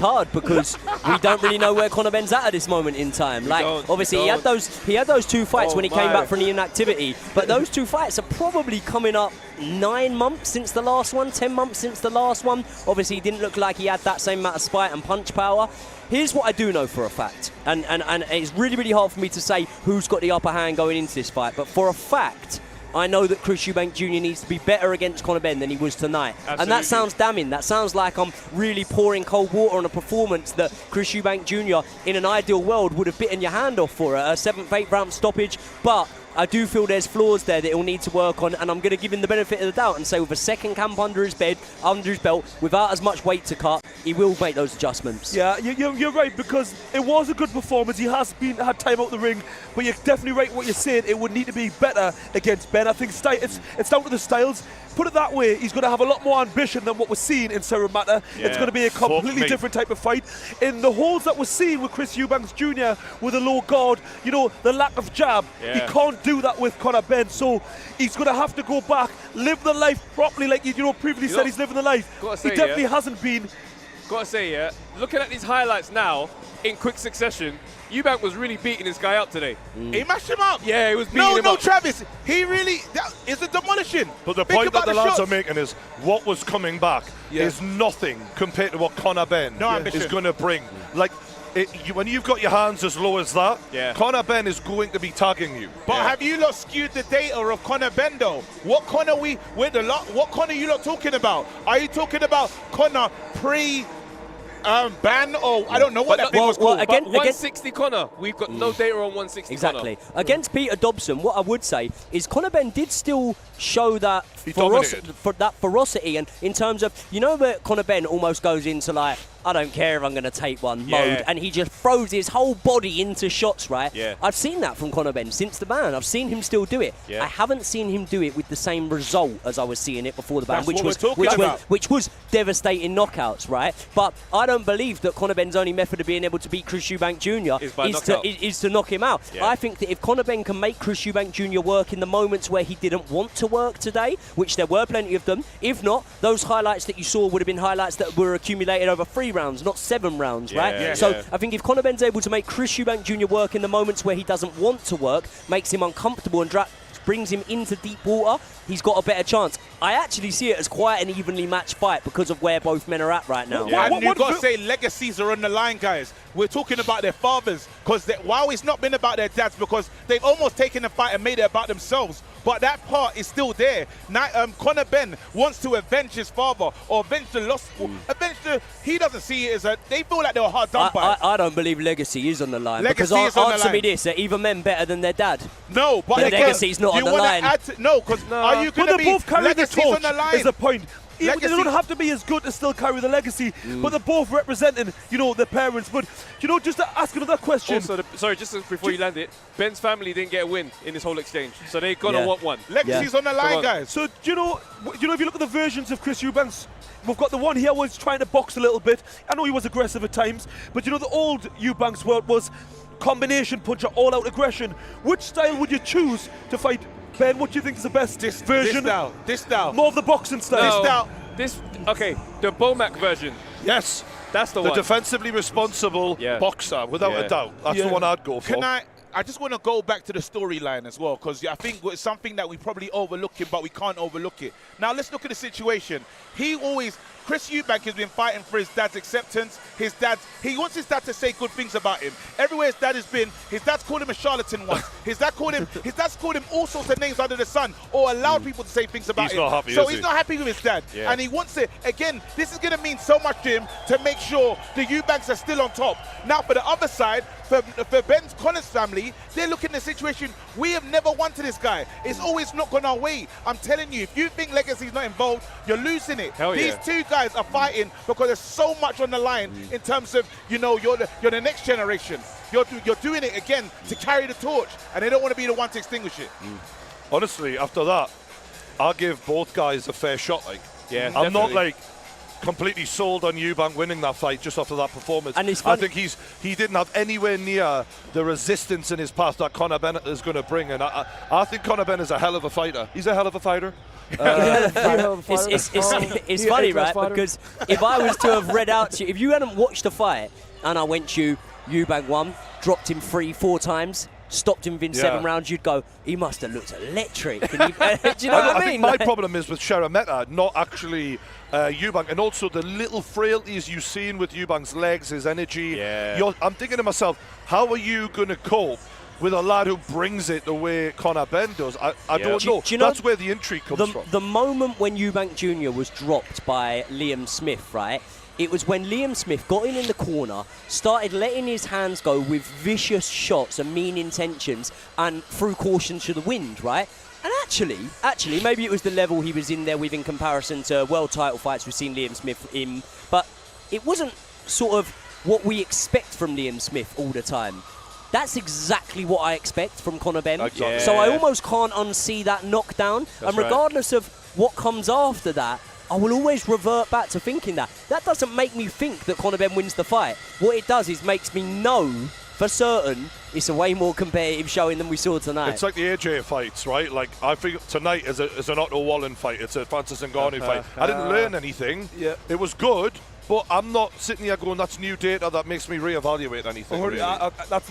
hard because we don't really know where Conor Benn's at this moment in time. Like, obviously, he had those 2 fights when he came back from the inactivity, but those 2 fights are probably coming up 9 months since the last one, 10 months since the last one. Obviously, he didn't look like he had that same amount of spite and punch power. Here's what I do know for a fact, and it's really, really hard for me to say who's got the upper hand going into this fight, but for a fact, I know that Chris Eubank Jr. needs to be better against Conor Benn than he was tonight. Absolutely. And that sounds damning. That sounds like I'm really pouring cold water on a performance that Chris Eubank Jr. in an ideal world would have bitten your hand off for a 7th, 8th round stoppage, but I do feel there's flaws there that he'll need to work on, and I'm going to give him the benefit of the doubt and say with a second camp under his belt, without as much weight to cut, he will make those adjustments. Yeah, you're right, because it was a good performance. He has had time out the ring, but you're definitely right what you're saying. It would need to be better against Benn. I think it's down to the styles. put it that way, he's going to have a lot more ambition than what we're seeing in Seremata. It's going to be a completely different type of fight. In the holds that we're seeing with Chris Eubank Jr. with a low guard, you know, the lack of jab, he can't do that with Conor Benn. So he's going to have to go back, live the life properly, like previously said he's living the life. He definitely hasn't been. Gotta say, looking at these highlights now in quick succession, Eubank was really beating this guy up today. He mashed him up. Yeah, he was beating him up. No, Travis. He really is a demolishing. But the point that the lads are making is what was coming back is nothing compared to what Conor Benn is going to bring. Like, when you've got your hands as low as that, Conor Benn is going to be tagging you. But have you lot skewed the data of Conor Benn though? What Conor what Conor you lot talking about? Are you talking about Conor pre ban, or I don't know what that thing was called. Again, 160 Conor. We've got no data on 160 exactly. Conor. Against Peter Dobson, what I would say is Conor Benn did still show that ferocity, and in terms of, you know, where Conor Benn almost goes into like, I don't care if I'm going to take one mode, and he just throws his whole body into shots, right? I've seen that from Conor Benn since the ban. I've seen him still do it. I haven't seen him do it with the same result as I was seeing it before the ban, which was devastating knockouts, right? But I don't believe that Conor Benn's only method of being able to beat Chris Eubank Jr. is to knock him out. I think that if Conor Benn can make Chris Eubank Jr. work in the moments where he didn't want to work today, which there were plenty of them, if not, those highlights that you saw would have been highlights that were accumulated over 3 rounds, not 7 rounds, right? So I think if Conor Benn's able to make Chris Eubank Jr. work in the moments where he doesn't want to work, makes him uncomfortable and brings him into deep water, he's got a better chance. I actually see it as quite an evenly matched fight because of where both men are at right now. And you've got to say legacies are on the line, guys. We're talking about their fathers, because while it's not been about their dads, because they've almost taken the fight and made it about themselves, but that part is still there. Now, Conor Benn wants to avenge his father, or avenge the loss. He doesn't see it as they feel like they were hard done by. I don't believe legacy is on the line. Legacy because is on the answer line. me this: are either men better than their dad? No, but legacy's not on the line. No, because are you going to be both carrying the torch on the line? Is the point. They don't have to be as good to still carry the legacy, but they're both representing, you know, their parents. But, you know, just to ask another question. Also, sorry, just before you land it, Ben's family didn't get a win in this whole exchange, so they're gonna want one. Legacy's on the line, guys. So, you know, if you look at the versions of Chris Eubanks, we've got the one here was trying to box a little bit. I know he was aggressive at times, but you know, the old Eubanks world was combination puncher, all-out aggression. Which style would you choose to fight Ben? What do you think is the best version? This style. More of the boxing style. Okay, the Bomac version. Yes. That's the one. The defensively responsible boxer, without a doubt. That's the one I'd go for. I just want to go back to the storyline as well, because I think it's something that we probably overlooking, but we can't overlook it. Now, let's look at the situation. Chris Eubank has been fighting for his dad's acceptance. He wants his dad to say good things about him. Everywhere his dad has been, his dad's called him a charlatan once. His dad's called him all sorts of names under the sun, or allowed people to say things about him. He's not happy with his dad. And he wants it. Again, this is going to mean so much to him to make sure the Eubanks are still on top. Now, for the other side, for Conor's family, they're looking at the situation. We have never wanted this guy. It's always not gone our way. I'm telling you, if you think legacy's not involved, you're losing it. These two guys are fighting because there's so much on the line in terms of, you know, you're the next generation. You're doing it again to carry the torch, and they don't want to be the one to extinguish it. Honestly, after that, I'll give both guys a fair shot. I'm not like completely sold on Eubank winning that fight just after that performance. And I think he didn't have anywhere near the resistance in his path that Conor Benn is going to bring, and I think Conor Benn is a hell of a fighter. He's a hell of a fighter. It's funny, right? Because if I was to have read out to you, if you hadn't watched the fight and I went to Eubank won, dropped him 3-4 times, stopped him within 7 rounds, you'd go, he must have looked electric. Do you know what I mean? I think my problem is with Seremeta, not actually Eubank, and also the little frailties you've seen with Eubank's legs, his energy. I'm thinking to myself, how are you going to cope with a lad who brings it the way Conor Benn does? I don't know. Do you know. That's where the intrigue comes from. The moment when Eubank Jr. was dropped by Liam Smith, right? It was when Liam Smith got in the corner, started letting his hands go with vicious shots and mean intentions, and threw caution to the wind, right? And actually, maybe it was the level he was in there with in comparison to world title fights we've seen Liam Smith in, but it wasn't sort of what we expect from Liam Smith all the time. That's exactly what I expect from Conor Benn. Exactly. So I almost can't unsee that knockdown. That's and regardless of what comes after that, I will always revert back to thinking that. That doesn't make me think that Conor Benn wins the fight. What it does is makes me know for certain it's a way more competitive showing than we saw tonight. It's like the AJ fights, right? Like, I think tonight is an Otto Wallen fight. It's a Francis Ngannou fight. I didn't learn anything. Yeah. It was good, but I'm not sitting here going, that's new data that makes me reevaluate anything. Really.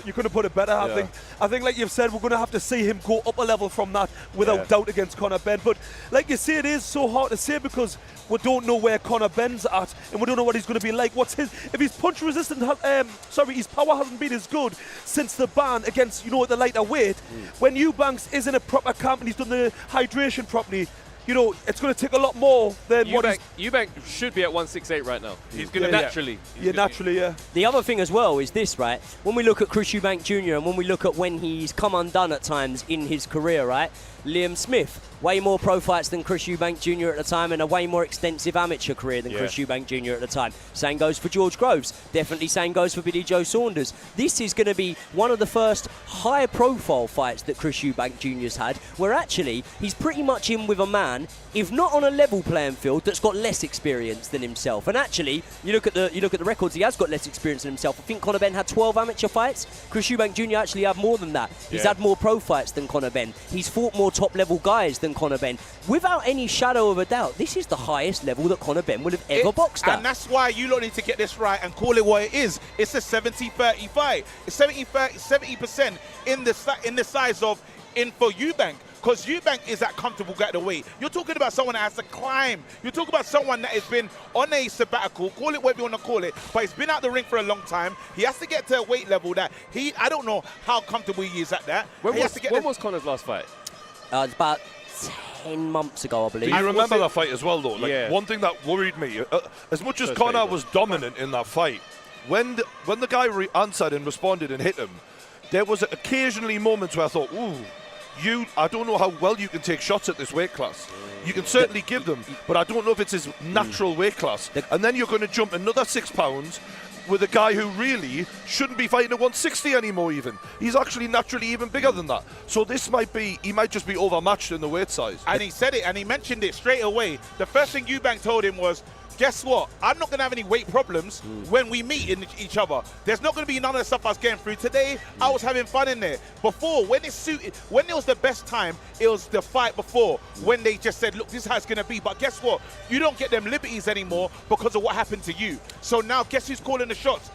You couldn't put it better. Yeah. I think, like you've said, we're going to have to see him go up a level from that without doubt against Conor Benn. But like you say, it is so hard to say because we don't know where Conor Benn's at, and we don't know what he's going to be like. If his punch resistance, his power hasn't been as good since the ban against, the lighter weight. When Eubanks is in a proper camp and he's done the hydration properly, it's going to take a lot more than Eubank should be at 168 right now. He's going to naturally. Naturally. The other thing as well is this, right? When we look at Chris Eubank Jr. and when we look at when he's come undone at times in his career, right? Liam Smith, way more pro fights than Chris Eubank Jr. at the time and a way more extensive amateur career than Chris Eubank Jr. at the time. Same goes for George Groves. Definitely same goes for Billy Joe Saunders. This is going to be one of the first high-profile fights that Chris Eubank Jr.'s had, where actually he's pretty much in with a man, if not on a level playing field, that's got less experience than himself. And actually, you look at the records, he has got less experience than himself. I think Conor Benn had 12 amateur fights. Chris Eubank Jr. actually had more than that. He's had more pro fights than Conor Benn. He's fought more top-level guys than Conor Benn. Without any shadow of a doubt, this is the highest level that Conor Benn would have ever boxed at. And that's why you lot need to get this right and call it what it is. It's a 70-30 fight. It's 70% in the size of for Eubank. Because Eubank is that comfortable at the weight. You're talking about someone that has to climb. You're talking about someone that has been on a sabbatical, call it whatever you want to call it, but he's been out the ring for a long time. He has to get to a weight level that I don't know how comfortable he is at that. When was Conor's last fight? It's about 10 months ago, I believe. Do you remember that fight as well, though? One thing that worried me, as much as Conor was dominant in that fight, when the guy answered and responded and hit him, there was occasionally moments where I thought, ooh, I don't know how well you can take shots at this weight class. You can certainly give them, but I don't know if it's his natural weight class. And then you're going to jump another 6 pounds with a guy who really shouldn't be fighting at 160 anymore even. He's actually naturally even bigger than that. So he might just be overmatched in the weight size. And he said it, and he mentioned it straight away. The first thing Eubank told him was, guess what? I'm not going to have any weight problems when we meet each other. There's not going to be none of the stuff I was getting through. Today, I was having fun in there. Before, when it was the best time, it was the fight before, when they just said, look, this is how it's going to be. But guess what? You don't get them liberties anymore because of what happened to you. So now, guess who's calling the shots?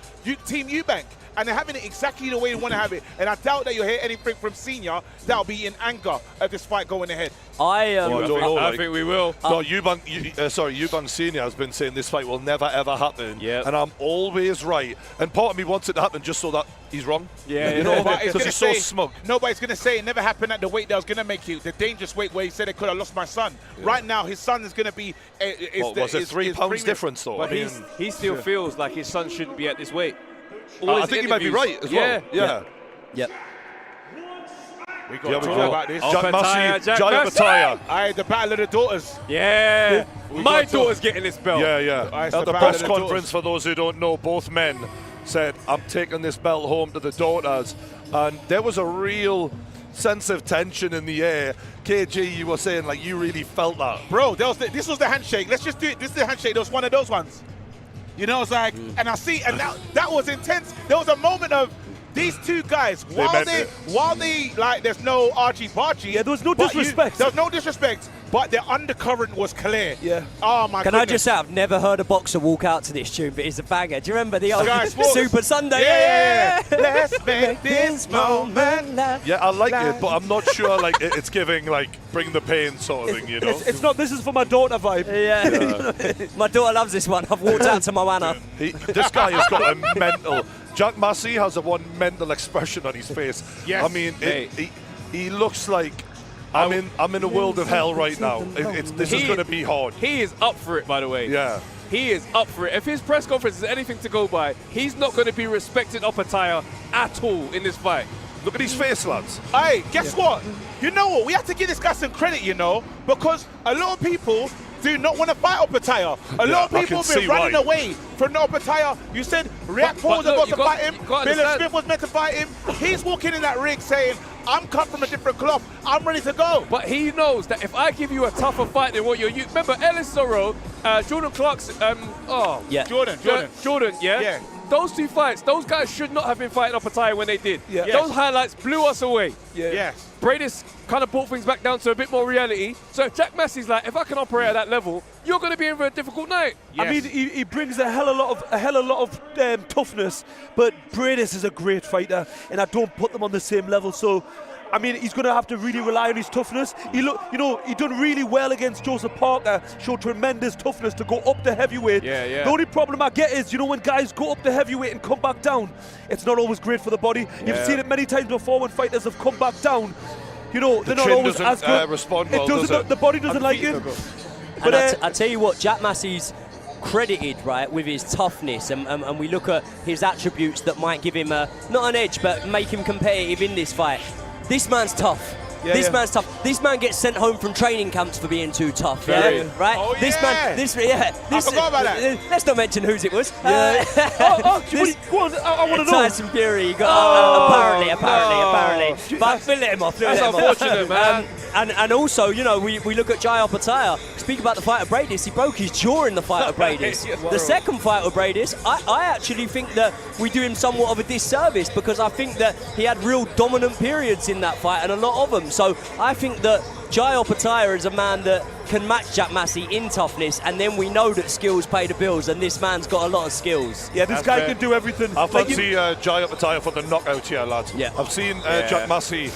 Team Eubank. And they're having it exactly the way you want to have it. And I doubt that you'll hear anything from Senior that'll be in anger at this fight going ahead. I think we will. No, Eubank Senior has been saying this fight will never ever happen. Yeah. And I'm always right. And part of me wants it to happen just so that he's wrong. Yeah, because he's so smug. Nobody's going to say it never happened at the weight that was going to make you the dangerous weight where he said it could have lost my son. Yeah. Right now, his son is going to be. Was it 3 pounds difference though? But he still feels like his son shouldn't be at this weight. I think he might be right as well. Yeah. Yep. We got to talk about this. Jack Massey, the battle of the daughters. Yeah. My daughter's getting this belt. Yeah. At the press conference, for those who don't know, both men said, I'm taking this belt home to the daughters. And there was a real sense of tension in the air. KG, you were saying, like, you really felt that. Bro, this was the handshake. Let's just do it. This is the handshake. There was one of those ones. You know, it's like, and I see, and that was intense. There was a moment of these two guys, while they like, there's no archie-barchie. Yeah, there was no disrespect. There was no disrespect, but the undercurrent was clear. Yeah. Oh, my Can goodness. I just say, I've never heard a boxer walk out to this tune, but it's a banger. Do you remember the old Sky Sports. Super Sunday? Yeah. Let's make this moment last. Yeah, I like it, but I'm not sure, like, it's giving, like, bring the pain sort of thing, you know? It's not, this is for my daughter vibe. Yeah. My daughter loves this one. I've walked out to Moana. This guy has got a mental... Jack Massey has one mental expression on his face. Yes. I mean, he looks like I'm in a world of hell right now. This is going to be hard. He is up for it, by the way. Yeah. He is up for it. If his press conference is anything to go by, he's not going to be respected up attire at all in this fight. Look at his face, lads. Hey, guess what? You know what? We have to give this guy some credit, you know, because a lot of people do not want to fight Opetaya. A lot of people have been running away from Opetaya. You said Riakporhe was about to fight him. Billy Smith was meant to fight him. He's walking in that ring saying, I'm cut from a different cloth. I'm ready to go. But he knows that if I give you a tougher fight than what you're used. Remember, Ellis Zorro, Jordan Clarke's. Jordan. Yeah. Those two fights, those guys should not have been fighting Opetaya when they did. Yeah. Those highlights blew us away. Yes. Bradis kind of brought things back down to a bit more reality. So if Jack Massey's like, if I can operate at that level, you're going to be in for a difficult night. Yes. I mean, he brings a hell of a lot of toughness, but Bradis is a great fighter, and I don't put them on the same level. So, I mean, he's going to have to really rely on his toughness. He done really well against Joseph Parker, showed tremendous toughness to go up to heavyweight. The only problem I get is, when guys go up to heavyweight and come back down, it's not always great for the body. You've seen it many times before when fighters have come back down. They're not always as good. Respond well, does it? The body doesn't like it. But I tell you what, Jack Massey's credited, right, with his toughness, and we look at his attributes that might give him not an edge, but make him competitive in this fight. This man's tough. This man's tough. This man gets sent home from training camps for being too tough. Right? Oh, this man. I forgot about that. Let's not mention whose it was. Go on. I want to know. Tyson Fury. Apparently. But let him off. That's unfortunate, man. And also, we look at Jai Opetaya. Speak about the fight of Bradis. He broke his jaw in the fight of Bradis. The second fight of Bradis, I actually think that we do him somewhat of a disservice, because I think that he had real dominant periods in that fight, and a lot of them. So I think that Jai Opetaya is a man that can match Jack Massey in toughness, and then we know that skills pay the bills, and this man's got a lot of skills. Yeah, this guy can do everything. I fancy Jai Opetaya for the knockout here, lads. Yeah. I've seen Jack Massey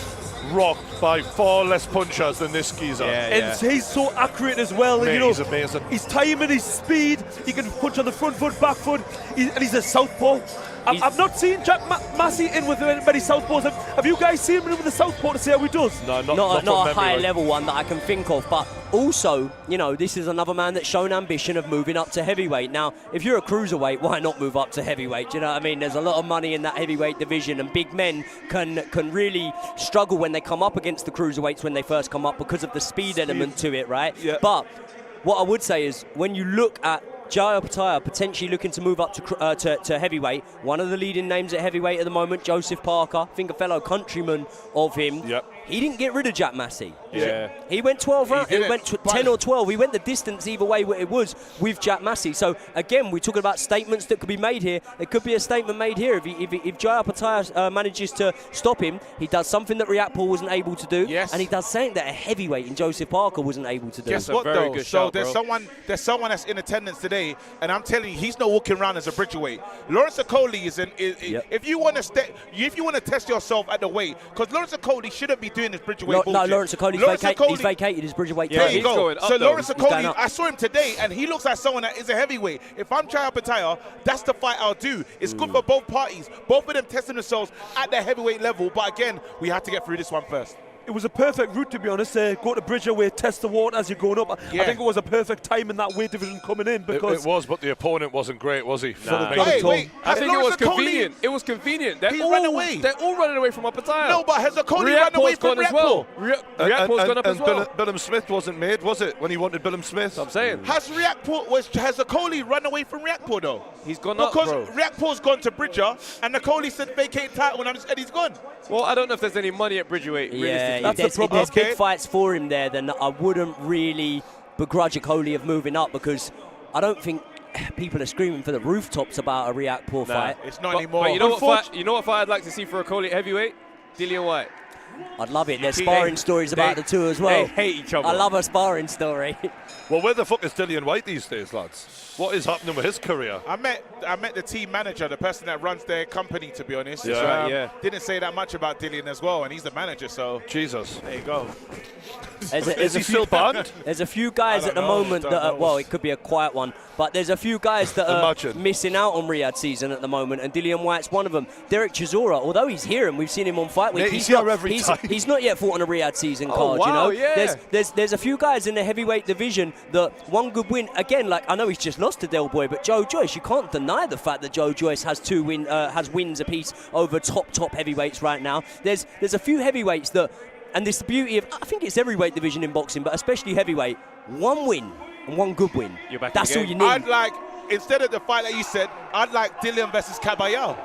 rocked by far less punchers than this geezer. And he's so accurate as well. Mate, he's amazing. His timing, his speed, he can punch on the front foot, back foot, and he's a southpaw. I've not seen Jack Massey in with many southpaws. Have you guys seen him in with the southpaw to see how he does? No, not a high level one that I can think of. But also, this is another man that's shown ambition of moving up to heavyweight. Now, if you're a cruiserweight, why not move up to heavyweight? Do you know what I mean? There's a lot of money in that heavyweight division, and big men can really struggle when they come up against the cruiserweights when they first come up, because of the speed element to it, right? Yeah. But what I would say is, when you look at Jai Opetaya potentially looking to move up to heavyweight, one of the leading names at heavyweight at the moment, Joseph Parker, I think a fellow countryman of him. Yep. He didn't get rid of Jack Massey. Yeah. He went 12 rounds. He went 10 or 12. He went the distance either way it was with Jack Massey. So again, we're talking about statements that could be made here. There could be a statement made here if Jai Opetaya manages to stop him. He does something that Riakporhe wasn't able to do. Yes. And he does something that a heavyweight in Joseph Parker wasn't able to do. Guess what, though? So there's someone that's in attendance today, and I'm telling you, he's not walking around as a bridgerweight. Lawrence Okoli is if you want to test yourself at the weight, because Lawrence Okoli shouldn't be doing this bridgerweight bullshit. No, Lawrence Okoli's he's vacated his bridgerweight. There you go. So Lawrence Okoli, I I saw him today, and he looks like someone that is a heavyweight. If I'm Jai Opetaya, that's the fight I'll do. It's good for both parties. Both of them testing themselves at the heavyweight level. But again, we have to get through this one first. It was a perfect route, to be honest. Go to Bridgerweight, test the water as you're going up. I think it was a perfect time in that weight division coming in, because it was, but the opponent wasn't great, was he? I think it was convenient. It was convenient. They're all running away from Opetaya. No, but has Okoli run away from Riakporhe? Riakporhe's gone up as well. Billum Smith wasn't made, was it, when he wanted Billum Smith? I'm saying. Has Okoli run away from Riakporhe, though? He's gone up, bro. Because Riakporhe's gone to Bridger, and Okoli said vacate title, and he's gone. Well, I don't know if there's any money at Bridgerweight. Yeah, that's the problem. If there's big fights for him there, then I wouldn't really begrudge Okoli of moving up, because I don't think people are screaming for the rooftops about a Riakporhe fight. It's not anymore. But you know what fight I'd like to see for Okoli at heavyweight? Dillian Whyte. I'd love it. There's sparring stories about the two as well. They hate each other. I love a sparring story. Well, where the fuck is Dillian Whyte these days, lads? What is happening with his career? I met the team manager, the person that runs their company, to be honest. Yeah. So, didn't say that much about Dillian as well, and he's the manager, so... Jesus. There you go. Is he still banned? There's a few guys at the moment that are, well, it could be a quiet one, but there's a few guys that are missing out on Riyadh season at the moment, and Dillian Whyte's one of them. Derek Chisora, although he's here and we've seen him on Fight Week, he's here every time. He's not yet fought on a Riyadh season card, wow, you know? There's a few guys in the heavyweight division that one good win, again, like I know he's just lost to Del Boy, but Joe Joyce, you can't deny the fact that Joe Joyce has has wins apiece over top heavyweights right now. There's a few heavyweights that, and this is the beauty of, I think it's every weight division in boxing, but especially heavyweight, one win and one good win. You're back That's in the all you game. need. I'd like, instead of the fight that you said, I'd like Dillian versus Caballero.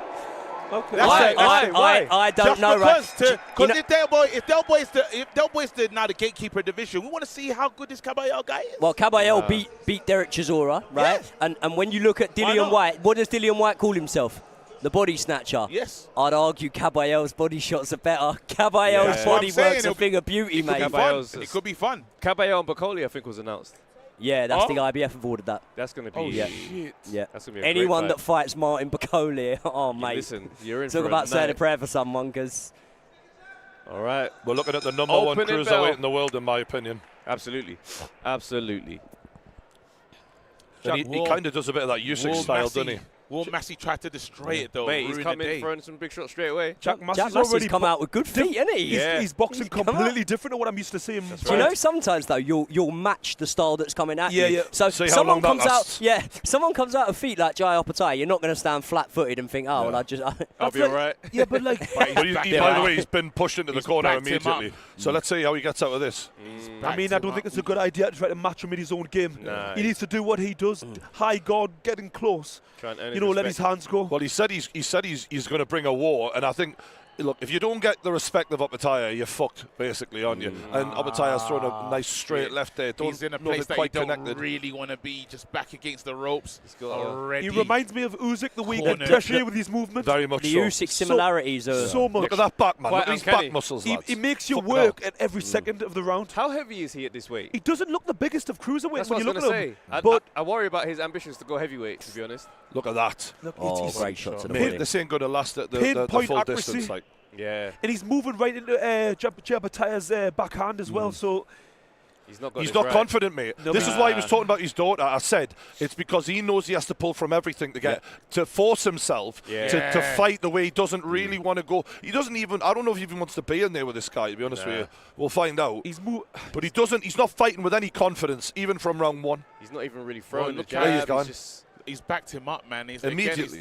Okay. I don't know, right? Because if Del Boy's now the gatekeeper of the division, we want to see how good this Caballero guy is. Well, Caballero beat Derek Chisora, right? Yes. And when you look at Dillian White, what does Dillian White call himself? The body snatcher. Yes. I'd argue Caballero's body shots are better. Caballero's body work's a thing of beauty, mate. It could be fun. Caballero and Bacoli, I think, was announced. Yeah, that's the IBF have ordered that. That's going to be... Oh, shit. Yeah. That's gonna be a Anyone great that fights Martin Bacoli, oh, mate. Listen, you're in Talk for about a saying a night. prayer for someone, because... All right. We're looking at the number one Opening cruiserweight bell. in the world, in my opinion. Absolutely. Absolutely. And he kind of does a bit of that Usyk style, doesn't he? Will Massey tried to destroy it, though. Mate, he's coming throwing some big shots straight away. Jack Massey's already come out with good feet, hasn't he? He's boxing completely different to what I'm used to seeing. Do you know, sometimes though you'll match the style that's coming at you. Yeah. So See how someone long that comes lasts. out, someone comes out of feet like Jai Opatay, you're not going to stand flat-footed and think, oh, well, I'll be all right. Yeah, but like, But by the way, he's been pushed into the corner backed him immediately. up. So let's see how he gets out of this. I mean, I don't think it's a good idea to try to match him in his own game. Nah, He needs to do what he does: high guard, getting close. Trying to earn You know, his let his respect. hands go. Well, he said he's going to bring a war, and I think, look, if you don't get the respect of Opataya, you're fucked, basically, aren't you? And Opataya's thrown a nice straight left there. He's in a place that you don't really want to be, just back against the ropes. Already. He reminds me of Usyk the way he Cornered. gets pressure with his movement. Very much the so. Usyk similarities are... So much. Look at that back, man. Quite Look at his uncanny. back muscles, lads. He makes you Fuck work hell. at every second of the round. How heavy is he at this weight? He doesn't look the biggest of cruiserweights That's when what I you was look going at to him. say. But I worry about his ambitions to go heavyweight, to be honest. Look at that. look, Oh, it's great shot to the Pin, body. this ain't going to last at the Pinpoint full accuracy. distance. Like. Yeah. and he's moving right into Jabataya's backhand as well. So He's not got He's this not right. confident, mate. No, This is why he was talking about his daughter. I said it's because he knows he has to pull from everything to force himself to fight the way he doesn't really want to go. He doesn't even. I don't know if he even wants to be in there with this guy. To be honest with you, we'll find out. But he doesn't. He's not fighting with any confidence, even from round one. He's not even really throwing the There he's jab. gone. He's backed him up, man. Immediately.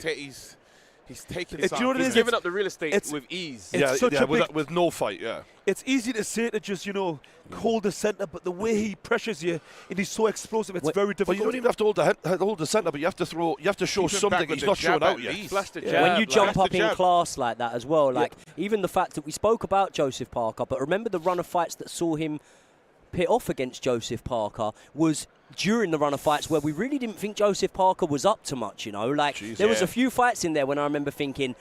He's taking It's, you know what it He's is? giving up the real estate with ease. It's such a big, with no fight, It's easy to say to just, hold the centre, but the way he pressures you and he's so explosive, it's very difficult. But you don't even have to hold the centre, but you have to show something he's not showing out yet. When you jump up in class like that as well, like even the fact that we spoke about Joseph Parker, but remember the run of fights that saw him pit off against Joseph Parker was during the run of fights where we really didn't think Joseph Parker was up to much, Like, there was a few fights in there when I remember thinking,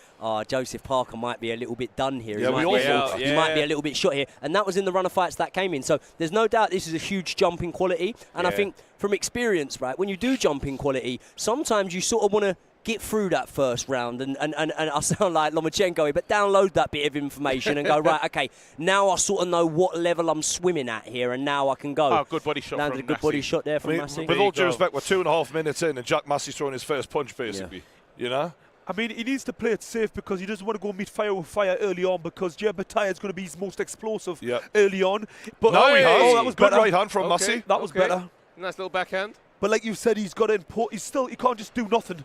Joseph Parker might be a little bit done here. Yeah, we all thought that. He might be a little bit shot here. And that was in the run of fights that came in. So there's no doubt this is a huge jump in quality. And I think from experience, right, when you do jump in quality, sometimes you sort of want to get through that first round and I sound like Lomachenko, but download that bit of information and go, right, okay, now I sort of know what level I'm swimming at here and now I can go. Oh, good body shot Landed from a good body shot there from Massey. With all due respect, we're 2.5 minutes in and Jack Massey's throwing his first punch, basically. I mean, he needs to play it safe because he doesn't want to go meet fire with fire early on because Jabataia is going to be his most explosive early on. But that was good better. Right hand from Massey. That was better. Nice little backhand. But like you said, he's got to import. He can't just do nothing.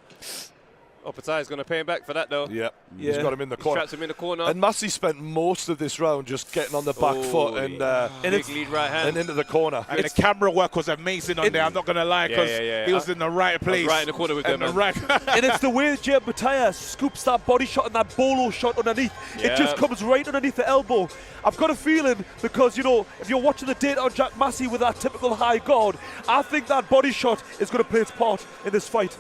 Opatai's going to pay him back for that, though. He's got him in the corner. Trapped him in the corner. And Massey spent most of this round just getting on the back foot and big lead right hand. and into the corner. And the camera work was amazing on there, I'm not going to lie, because he was in the right place. Right in the corner with them. And it's the way Jabataia scoops that body shot and that bolo shot underneath. It just comes right underneath the elbow. I've got a feeling because, if you're watching the data on Jack Massey with that typical high guard, I think that body shot is going to play its part in this fight.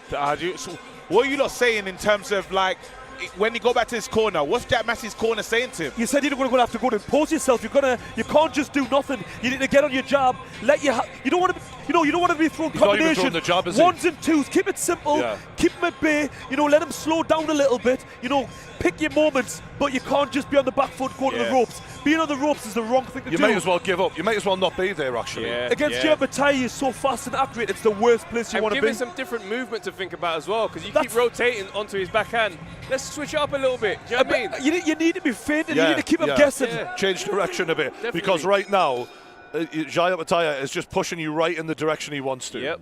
So what are you lot saying in terms of, like, when you go back to his corner, what's Jack Massey's corner saying to him? You said you're going to have to go and impose yourself. You can't just do nothing. You need to get on your jab. You don't want to. You don't want to be throwing combination. The jab, is he? Ones and twos. Keep it simple. Keep him at bay. Let him slow down a little bit. Pick your moments, but you can't just be on the back foot going to the ropes. Being on the ropes is the wrong thing to do. You may as well give up. You may as well not be there, actually. Against Jabataia, he's so fast and accurate. It's the worst place you want to be. Give him some different movement to think about as well, because you keep rotating onto his backhand. Let's switch it up a little bit. Do you know what I mean? You need to be feinting. You need to keep him guessing. Change direction a bit. Definitely. Because right now, Jabataia is just pushing you right in the direction he wants to.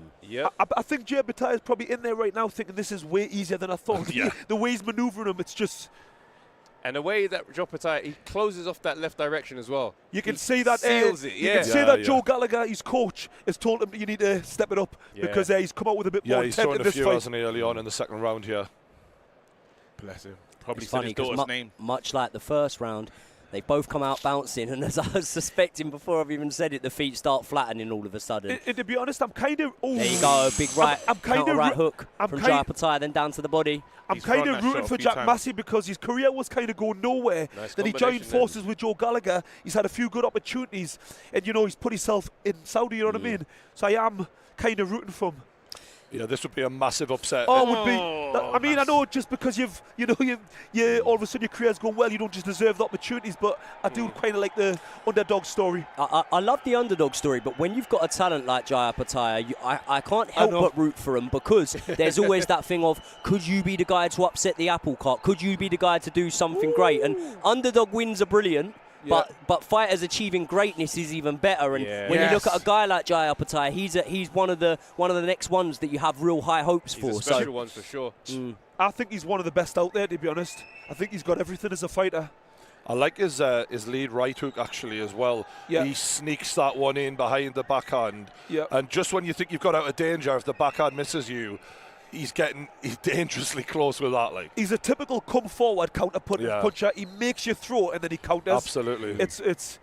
I think Jabataia is probably in there right now thinking this is way easier than I thought. The way he's manoeuvring him, it's just... And the way that Jopataya, he closes off that left direction as well. You can see that. Seals it, you can see that Joe Gallagher, his coach, has told him you need to step it up because he's come out with a bit more intent in this fight. Hasn't he, early on in the second round here. Bless him. Probably it's said funny his daughter's name. Much like the first round, they both come out bouncing, and as I was suspecting before I've even said it, the feet start flattening all of a sudden. And to be honest, I'm kind of... There you go, big right, right hook from Jopataya, then down to the body. I'm kind of rooting for Jack Massey because his career was kind of going nowhere. Then he joined forces with Joe Gallagher. He's had a few good opportunities, and he's put himself in Saudi. You know what I mean? So I am kind of rooting for him. Yeah, this would be a massive upset. Oh, it would be. I mean, I know just because you all of a sudden your career's going well, you don't just deserve the opportunities. But I do kind of like the underdog story. I love the underdog story, but when you've got a talent like Jopataya, I can't help but root for him because there's always that thing of, could you be the guy to upset the apple cart? Could you be the guy to do something great? And underdog wins are brilliant. But fighters achieving greatness is even better. And when you look at a guy like Jopataya, he's one of the next ones that you have real high hopes for. He's a special ones for sure. I think he's one of the best out there, to be honest. I think he's got everything as a fighter. I like his lead right hook actually as well. He sneaks that one in behind the backhand. And just when you think you've got out of danger, if the backhand misses you, he's dangerously close with that. Like, he's a typical come forward counter puncher. He makes you throw and then he counters. Absolutely. It's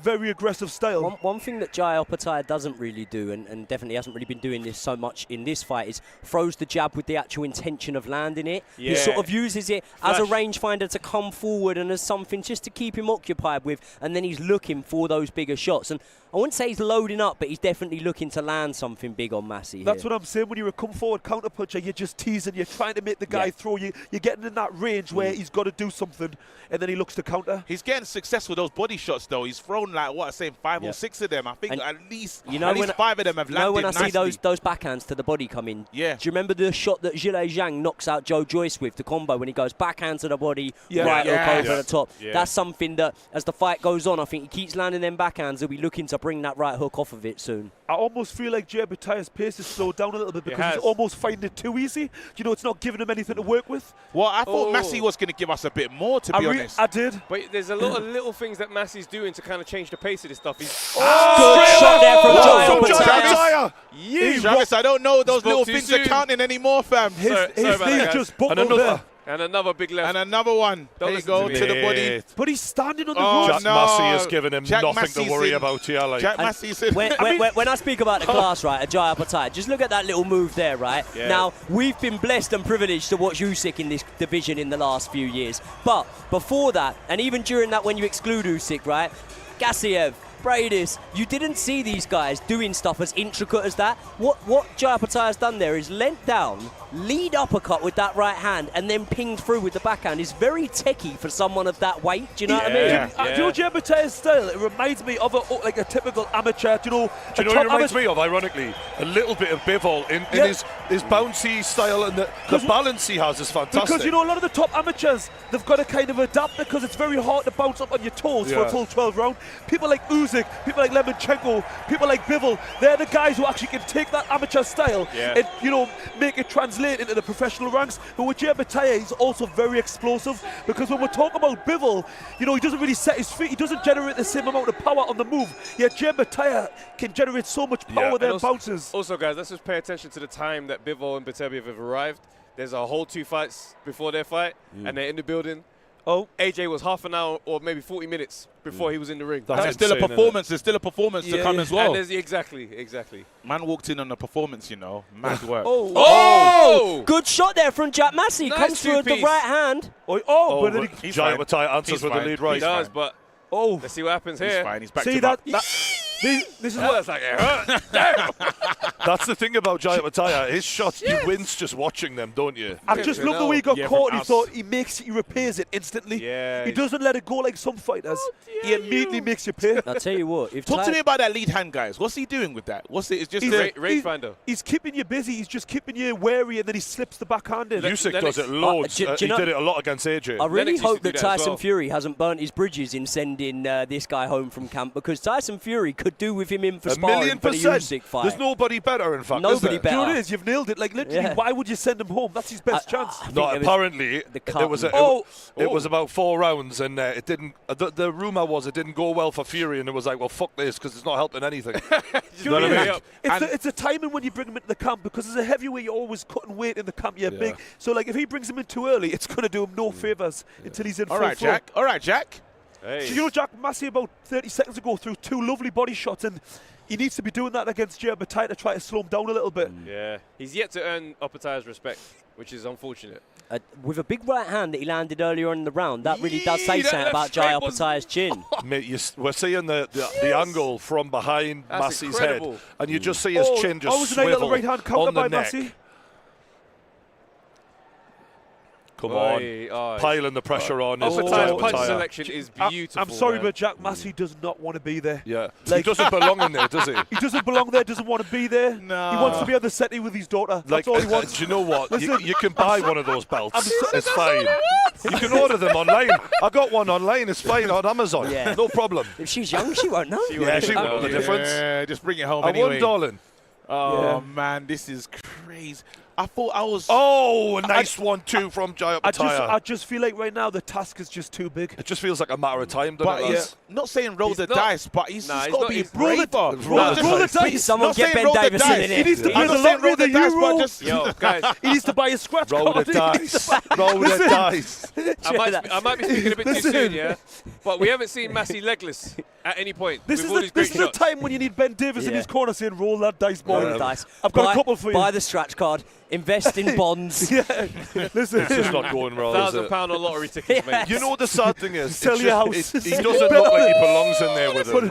very aggressive style. One thing that Jopataya doesn't really do, and definitely hasn't really been doing this so much in this fight, is throws the jab with the actual intention of landing it. He sort of uses it as a rangefinder to come forward and as something just to keep him occupied with, and then he's looking for those bigger shots. And I wouldn't say he's loading up, but he's definitely looking to land something big on Massey. That's what I'm saying. When you're a come forward counter puncher, you're just teasing, you're trying to make the guy throw. You're getting in that range where he's got to do something, and then he looks to counter. He's getting success with those body shots, though. He's thrown like, what, I say 5 or 6 of them. I think at least 5 of them have landed when I nicely. see those backhands to the body come in, do you remember the shot that Zhilei Zhang knocks out Joe Joyce with, the combo, when he goes backhand to the body, right hook over the top? That's something that, as the fight goes on, I think he keeps landing them backhands. He'll be looking to bring that right hook off of it soon. I almost feel like Jopataya's pace has slowed down a little bit because he's almost finding it too easy. It's not giving him anything to work with. Well, I thought Massey was going to give us a bit more, to be honest. I did. But there's a lot of little things that Massey's doing to kind of change the pace of this stuff. Good shot there from Jopataya. Travis, I don't know those little things are counting anymore, fam. His knee just buckled there. And another big left. And another one. There you go, to the body. But he's standing on the road. Jack Massey has given him nothing to worry about here. Like. Jack Massey's in. When I speak about the class, right, at Jopataya, just look at that little move there, right? Now, we've been blessed and privileged to watch Usyk in this division in the last few years. But before that, and even during that when you exclude Usyk, right, Gassiev, Bradis, you didn't see these guys doing stuff as intricate as that. What Jopataya's done there is leant down, lead uppercut with that right hand, and then pinged through with the backhand. Is very techie for someone of that weight. Do you know what I mean? Do you know Jopataya's style? It reminds me of a typical amateur. Do you know what it reminds me of, ironically? A little bit of Bivol in his bouncy style, and the balance he has is fantastic. Because a lot of the top amateurs, they've got to kind of adapt because it's very hard to bounce up on your toes for a full 12 round. People like Usyk, people like Lemonchenko, people like Bivol, they're the guys who actually can take that amateur style and make it translate into the professional ranks. But with Jopataya, he's also very explosive because when we're talking about Bivol, he doesn't really set his feet, he doesn't generate the same amount of power on the move. Yet Jopataya can generate so much power with their bounces. Also, guys, let's just pay attention to the time that Bivol and Beterbiev have arrived. There's a whole 2 fights before their fight, and they're in the building. AJ was half an hour or maybe 40 minutes before he was in the ring. There's still a performance. There's still a performance to come as well. And exactly. Man walked in on a performance, mad work. Good shot there from Jack Massey. Nice comes through with the right hand. But then Jopataya answers with the lead right. He does, but let's see what happens here. He's fine. He's back to back. This is what like. That's the thing about Jopataya. His shots, you wins just watching them, don't you? I just love the way he got caught. He thought he repairs it instantly. He doesn't let it go like some fighters. He immediately makes you pay. I'll tell you what. Talk to me about that lead hand, guys. What's he doing with that? It's just rangefinder. He's keeping you busy. He's just keeping you wary, and then he slips the backhand in. Usyk does it loads. He did it a lot against AJ. I really hope that Tyson Fury hasn't burnt his bridges in sending this guy home from camp, because Tyson Fury could do with him in for sparring for the 1,000,000%. Usyk fight. There's nobody better, in fact. Nobody better. You know what it is? You've nailed it. Like, literally, why would you send him home? That's his best chance. No, apparently it was about 4 rounds, and it didn't. The rumor was it didn't go well for Fury, and it was like, well, fuck this, because it's not helping anything. You know what I mean? It's the timing when you bring him into the camp, because as a heavyweight, you're always cutting weight in the camp. You're big. So, like, if he brings him in too early, it's going to do him no favours until he's in full flow. Jack. All right, Jack. Hey. So, you know, Jack Massey about 30 seconds ago threw 2 lovely body shots, and he needs to be doing that against Beterbiev to try to slow him down a little bit. Yeah, he's yet to earn Opetaia's respect, which is unfortunate. With a big right hand that he landed earlier on in the round, that really does say something about Jai Opetaia's chin. Mate, we're seeing the angle from behind Massey's head, and you just see his chin just swivel right hand counter on the by neck. Massey. Come on, piling the pressure on. Opetaia's punch selection is beautiful. I'm sorry, but Jack Massey does not want to be there. Yeah, like, he doesn't belong in there, does he? He doesn't belong there, doesn't want to be there. No. He wants to be on the settee with his daughter. That's all he wants. Do you know what? You can buy one of those belts. It's fine. You can order them online. I got one online. It's fine on Amazon. Yeah. No problem. If she's young, she won't know. She won't know the difference. Yeah, just bring it home I anyway. won, darling. Oh, man, this is crazy. I thought I was... Oh, a nice 1-2 from Jai Opetaia. I just feel like right now the task is just too big. It just feels like a matter of time, doesn't it? He's not saying roll the dice, but he's got to be braver. Roll the dice. Someone get Ben Davison in it. He needs to play the lottery that you roll. Yo, guys. He needs to buy a scratch card. Roll the dice. Roll the dice. I might be speaking a bit too soon, yeah? But we haven't seen Massey legless at any point. This is the time when you need Ben Davis in his corner saying, roll that dice, boy. Roll the dice. I've got a couple for you. Buy the scratch card. Invest in bonds. Listen, it's just not going well. £1,000 on lottery tickets, mate. You know what the sad thing is? Sell your house. He doesn't look like he belongs in there with him,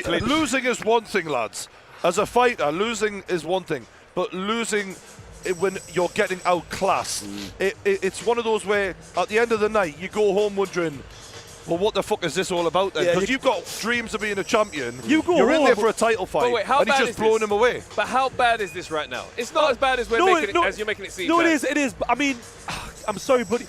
right? Losing is one thing, lads. As a fighter, losing is one thing, but losing when you're getting outclassed, it's one of those where at the end of the night you go home wondering, well, what the fuck is this all about then? Because you've got dreams of being a champion. You're in there for a title fight, and he's just blowing him away. But how bad is this right now? It's not as bad as as you're making it seem. No, it is. It is. I mean, I'm sorry, but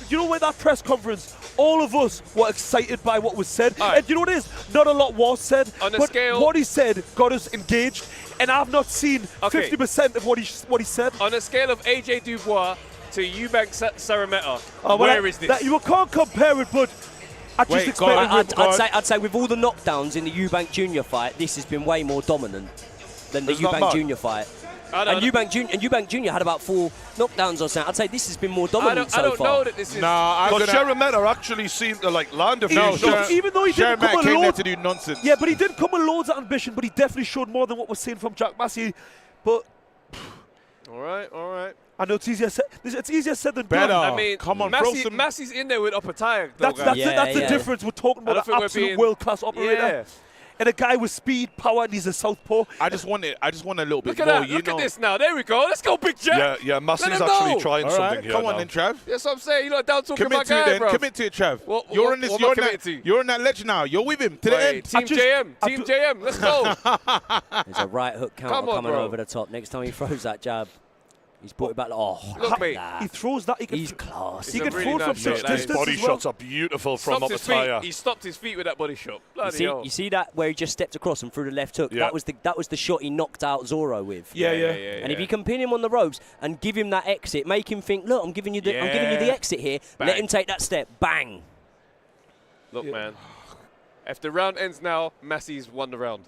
you know, when that press conference, all of us were excited by what was said. Right. And you know what it is? Not a lot was said. On a but scale, what he said got us engaged, and I've not seen 50% of what he said. On a scale of AJ Dubois to Eubank Sarameta, where is this? You can't compare it, but. I'd say with all the knockdowns in the Eubank Jr. fight, this has been way more dominant than the Eubank Jr. fight. And Eubank Jr. had about 4 knockdowns or something. I'd say this has been more dominant so far. I don't know that this is... But Sarameta actually seemed to land a few shots. Even though he didn't come with loads to do nonsense. Yeah, but he didn't come with loads of ambition, but he definitely showed more than what we're seeing from Jack Massey. But... All right. I know it's easier said than done. I mean, come on, Massey's in there with Opetaia. That's the difference. We're talking about an absolute world-class operator. And a guy with speed, power, and he's a southpaw. I just want a little bit more. Look at this now. There we go. Let's go, Big Jack. Yeah, Massey's actually trying something here. Come on then, Trav. That's what I'm saying. You're not down talking about guy, bro. Commit to it, Trav. You're in that ledge now. You're with him to the end. Team JM. Let's go. There's a right hook counter coming over the top. Next time he throws that jab, he's brought it back. Look, mate. He throws that. He's class. He can throw from such distance. His body shots are beautiful from Opetaia. He stopped his feet with that body shot. You see that where he just stepped across and threw the left hook? Yeah. That was the shot he knocked out Zorro with. Yeah. And if you can pin him on the ropes and give him that exit, make him think, look, I'm giving you the exit here. Bang. Let him take that step. Bang. Look, man. If the round ends now, Massey's won the round.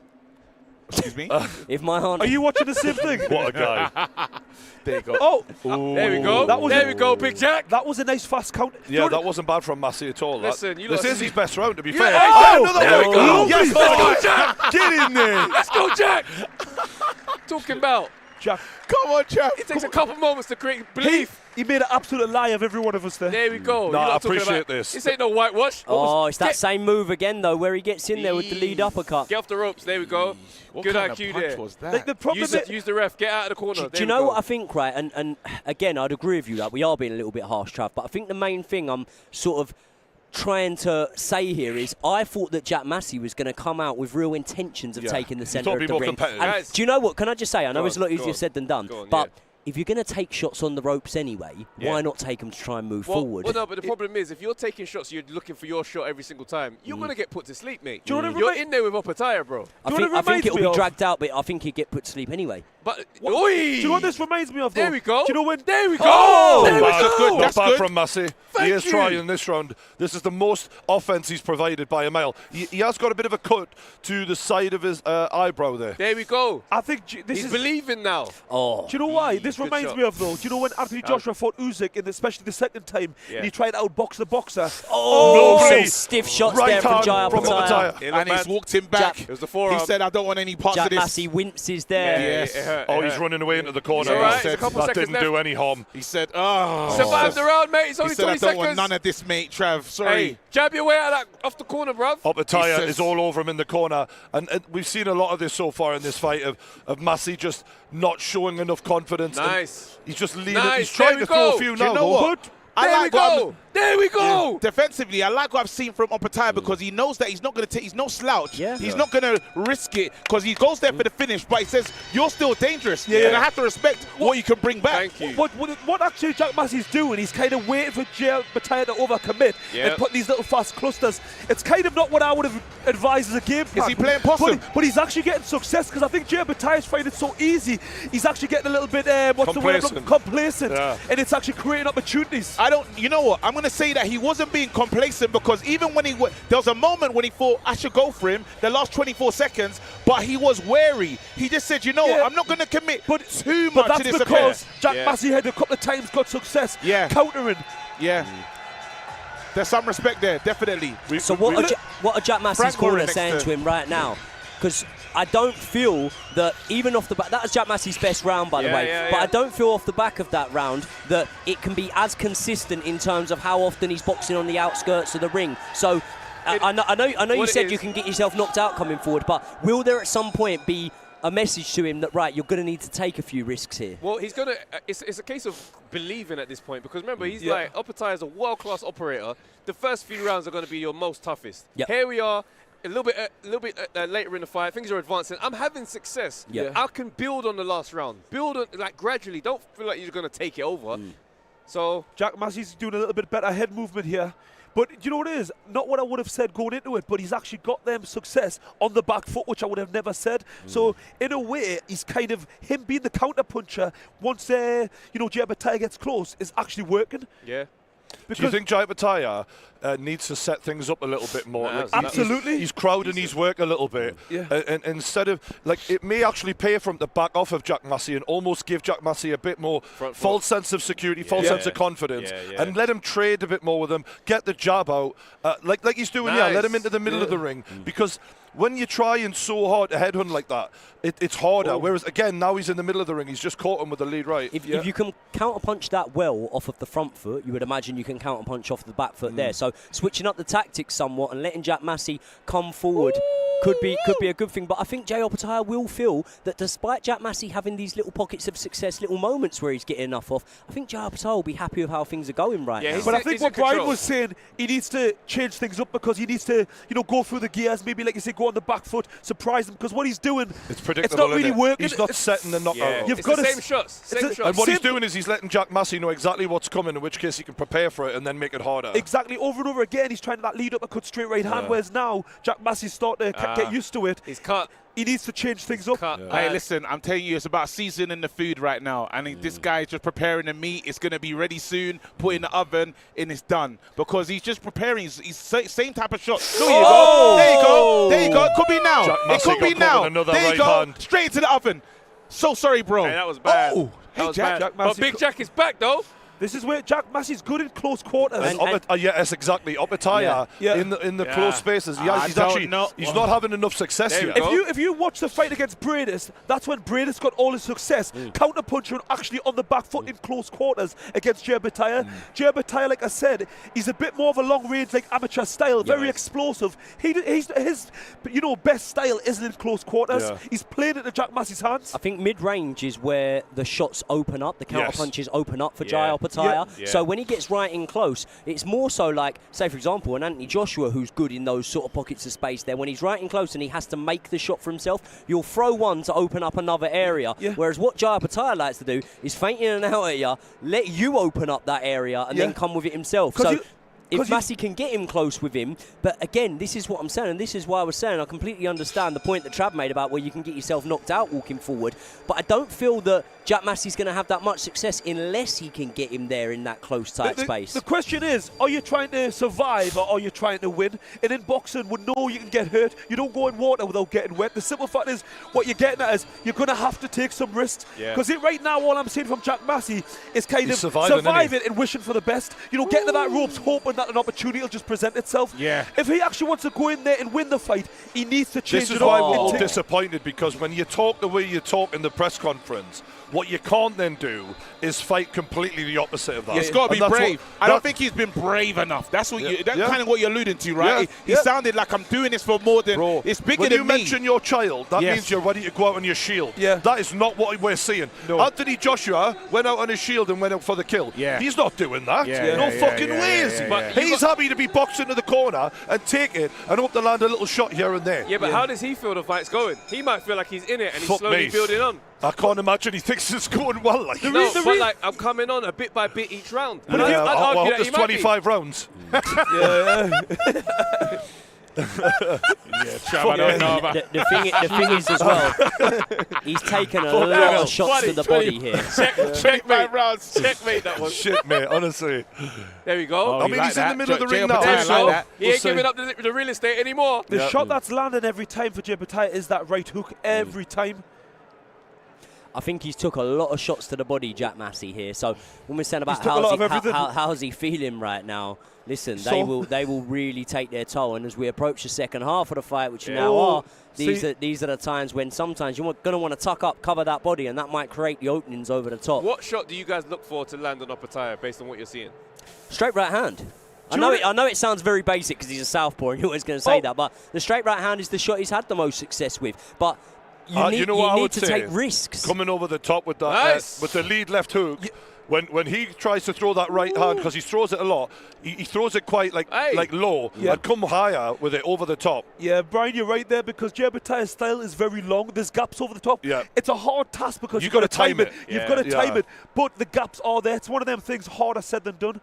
Excuse me? If my aunt... Are you watching the same thing? What a guy. There you go. Oh! There we go. There we go, Big Jack. That was a nice fast count. Yeah, that wasn't bad from Massey at all. Listen, this is his best round, to be fair. There we go. Yes, let's go, Jack. Get in there. Let's go, Jack. Talking about. Jack. Come on, Jack. It takes a couple moments to create belief. He made an absolute lie of every one of us there. There we go. No, I appreciate this. This ain't no whitewash. It's that same move again, though, where he gets in there with the lead uppercut. Get off the ropes. There we go. Good IQ there. Was that? The problem use the ref. Get out of the corner. Do you know what I think, right? And again, I'd agree with you that we are being a little bit harsh, Trav, but I think the main thing I'm sort of trying to say here is I thought that Jack Massey was going to come out with real intentions of taking the centre of the ring. And do you know what? Can I just say, I know it's a lot easier said than done, but if you're going to take shots on the ropes anyway, why not take them to try and move forward? Well, no, but the problem is, if you're taking shots, you're looking for your shot every single time, you're going to get put to sleep, mate. You're in there with Opataya, bro. I think it'll be dragged out, but I think he'd get put to sleep anyway. But do you know what this reminds me of, though? There we go. Do you know when? There we go. Oh, there we go. Not bad from Massey. He is trying this round. This is the most offense he's provided by a male. He has got a bit of a cut to the side of his eyebrow there. There we go. I think he's believing now. Oh. Do you know why? This reminds me of, though. Do you know when Anthony Joshua fought Usyk, especially the second time, and he tried to outbox the boxer? Some stiff shots there from Jai Opataya. And he's walked him back. It was the forearm. He said, I don't want any parts of this. Massey winces there. He's running away into the corner. That didn't do any harm. He said, oh. Survived the round, mate. It's only 20 seconds. I don't want none of this, mate, Trav. Sorry. Hey, jab your way out of that, off the corner, bruv. Opataya is all over him in the corner. And we've seen a lot of this so far in this fight of Massey just not showing enough confidence. Nice. He's just leaning. He's trying to throw a few now. You know what? There we go. Defensively, I like what I've seen from Opataya because he knows that he's not going to take. He's no slouch. He's not going to risk it because he goes there for the finish. But he says you're still dangerous. And I have to respect what you can bring back. Thank you. What actually Jack Massey's doing? He's kind of waiting for Opataya to overcommit and put these little fast clusters. It's kind of not what I would have advised as a game plan. Is he playing possum? But he's actually getting success because I think Opataya's finding it so easy. He's actually getting a little bit complacent, and it's actually creating opportunities. You know what? I'm going to say that he wasn't being complacent because even when there was a moment when he thought I should go for him, the last 24 seconds, but he was wary. He just said, you know what, I'm not going to commit too much to this But that's because Jack Massey had a couple of times got success countering. There's some respect there, definitely. So what are Jack Massey's corner saying to him right now? Because I don't feel that even off the back, that was Jack Massey's best round, by the way, but I don't feel off the back of that round that it can be as consistent in terms of how often he's boxing on the outskirts of the ring. So I know you said you can get yourself knocked out coming forward, but will there at some point be a message to him that, right, you're going to need to take a few risks here? Well, he's going to, it's a case of believing at this point because remember, he's like, Opataya is a world-class operator. The first few rounds are going to be your most toughest. Here we are. A little bit later in the fight, things are advancing. I'm having success. I can build on the last round. Build on, like, gradually. Don't feel like you're going to take it over. So Jack Massey's doing a little bit better head movement here. But you know what it is? Not what I would have said going into it, but he's actually got them success on the back foot, which I would have never said. So in a way, he's kind of, him being the counter puncher, once Jai Opataya gets close, is actually working. Do you think Jai Opataya needs to set things up a little bit more? Absolutely. He's crowding his work a little bit. And instead of, it may actually pay for him to back off of Jack Massey and almost give Jack Massey a bit more false sense of security, false sense of confidence, and let him trade a bit more with him, get the jab out, like he's doing let him into the middle of the ring. Because when you're trying so hard to headhunt like that, it's harder. Whereas, again, now he's in the middle of the ring. He's just caught him with the lead right. If you can counterpunch that well off of the front foot, you would imagine you can counterpunch off the back foot there. So switching up the tactics somewhat and letting Jack Massey come forward could be a good thing. But I think Jai Opataya will feel that despite Jack Massey having these little pockets of success, little moments where he's getting enough off, I think Jai Opataya will be happy with how things are going right now. But I think what Brian was saying, he needs to change things up because he needs to, go through the gears, maybe like you say, go on the back foot, surprise him, because what he's doing, it's predictable. It's not really working. He's not setting the knockout. You've got the same shots. And what he's doing is he's letting Jack Massey know exactly what's coming, in which case he can prepare for it and then make it harder. Exactly, over and over again, he's trying that lead up a cut straight right hand, whereas now Jack Massey's starting to get used to it. He's cut. He needs to change things up. Hey, listen, I'm telling you, it's about seasoning the food right now. And this guy is just preparing the meat. It's going to be ready soon, put in the oven, and it's done. Because he's just preparing. He's same type of shot. There you go. There you go. There you go. It could be now. It could be now. There you go. Straight into the oven. So sorry, bro. Hey, that was bad. Hey, Jack. But Big Jack is back, though. This is where Jack Massey's good in close quarters. Yes, exactly. Opataya in the close spaces. He's not having enough success here. If you watch the fight against Bradis, that's when Bradis got all his success. Counter-punching actually on the back foot in close quarters against Jai Opataya. Jai Opataya, like I said, he's a bit more of a long-range, like amateur style, very explosive. His best style isn't in close quarters. He's playing into Jack Massey's hands. I think mid-range is where the shots open up, the counter-punches open up for Jai Opataya. Apataya. So when he gets right in close, it's more so like, say for example, an Anthony Joshua who's good in those sort of pockets of space there. When he's right in close and he has to make the shot for himself, you'll throw one to open up another area. Whereas what Jai Apataya likes to do is feint in and out at you, let you open up that area and then come with it himself. So if Massey can get him close with him, but again, this is what I'm saying, and this is why I was saying I completely understand the point that Trav made about where you can get yourself knocked out walking forward, but I don't feel that Jack Massey's going to have that much success unless he can get him there in that close, tight space. The question is, are you trying to survive or are you trying to win? And in boxing, we know you can get hurt. You don't go in water without getting wet. The simple fact is, what you're getting at is you're going to have to take some risks. Because right now, all I'm seeing from Jack Massey is kind of surviving and wishing for the best. You know, getting to that ropes, hoping that an opportunity will just present itself. If he actually wants to go in there and win the fight, he needs to change it up. This is why we're all disappointed, because when you talk the way you talk in the press conference, what you can't then do is fight completely the opposite of that. It's got to be brave. I don't think he's been brave enough. That's what that's kind of what you're alluding to, right? He sounded like, I'm doing this for more than, it's bigger than me. When you mention your child, that means you're ready to go out on your shield. That is not what we're seeing. Anthony Joshua went out on his shield and went out for the kill. He's not doing that. No fucking way is he. But he's happy to be boxed into the corner and take it and hope to land a little shot here and there. Yeah, but how does he feel the fight's going? He might feel like he's in it and he's slowly building on. I can't imagine he thinks it's going well. Like. No, but like, I'm coming on a bit by bit each round. But I hope there's 25 rounds. Trav, I don't know about the thing is as well, he's taken a lot of shots to the body here. Checkmate rounds. Checkmate that one. Shit, mate, honestly. There we go. I mean, he's in the middle of the ring now. He ain't giving up the real estate anymore. The shot that's landing every time for Jai Apataya is that right hook every time. I think he's took a lot of shots to the body, Jack Massey here. So when we're saying about how's he feeling right now, listen, they will really take their toll. And as we approach the second half of the fight, which you now are, these are the times when sometimes you're going to want to tuck up, cover that body, and that might create the openings over the top. What shot do you guys look for to land on Apataya based on what you're seeing? Straight right hand. I know it sounds very basic because he's a southpaw and you're always going to say that, but the straight right hand is the shot he's had the most success with. But you need to take risks. Coming over the top with that, with the lead left hook. When he tries to throw that right hand, because he throws it a lot, he throws it quite like low and come higher with it over the top. Yeah, Brian, you're right there, because Jai Apataya's style is very long. There's gaps over the top. It's a hard task because you've got to time it. You've got to time it, but the gaps are there. It's one of them things harder said than done.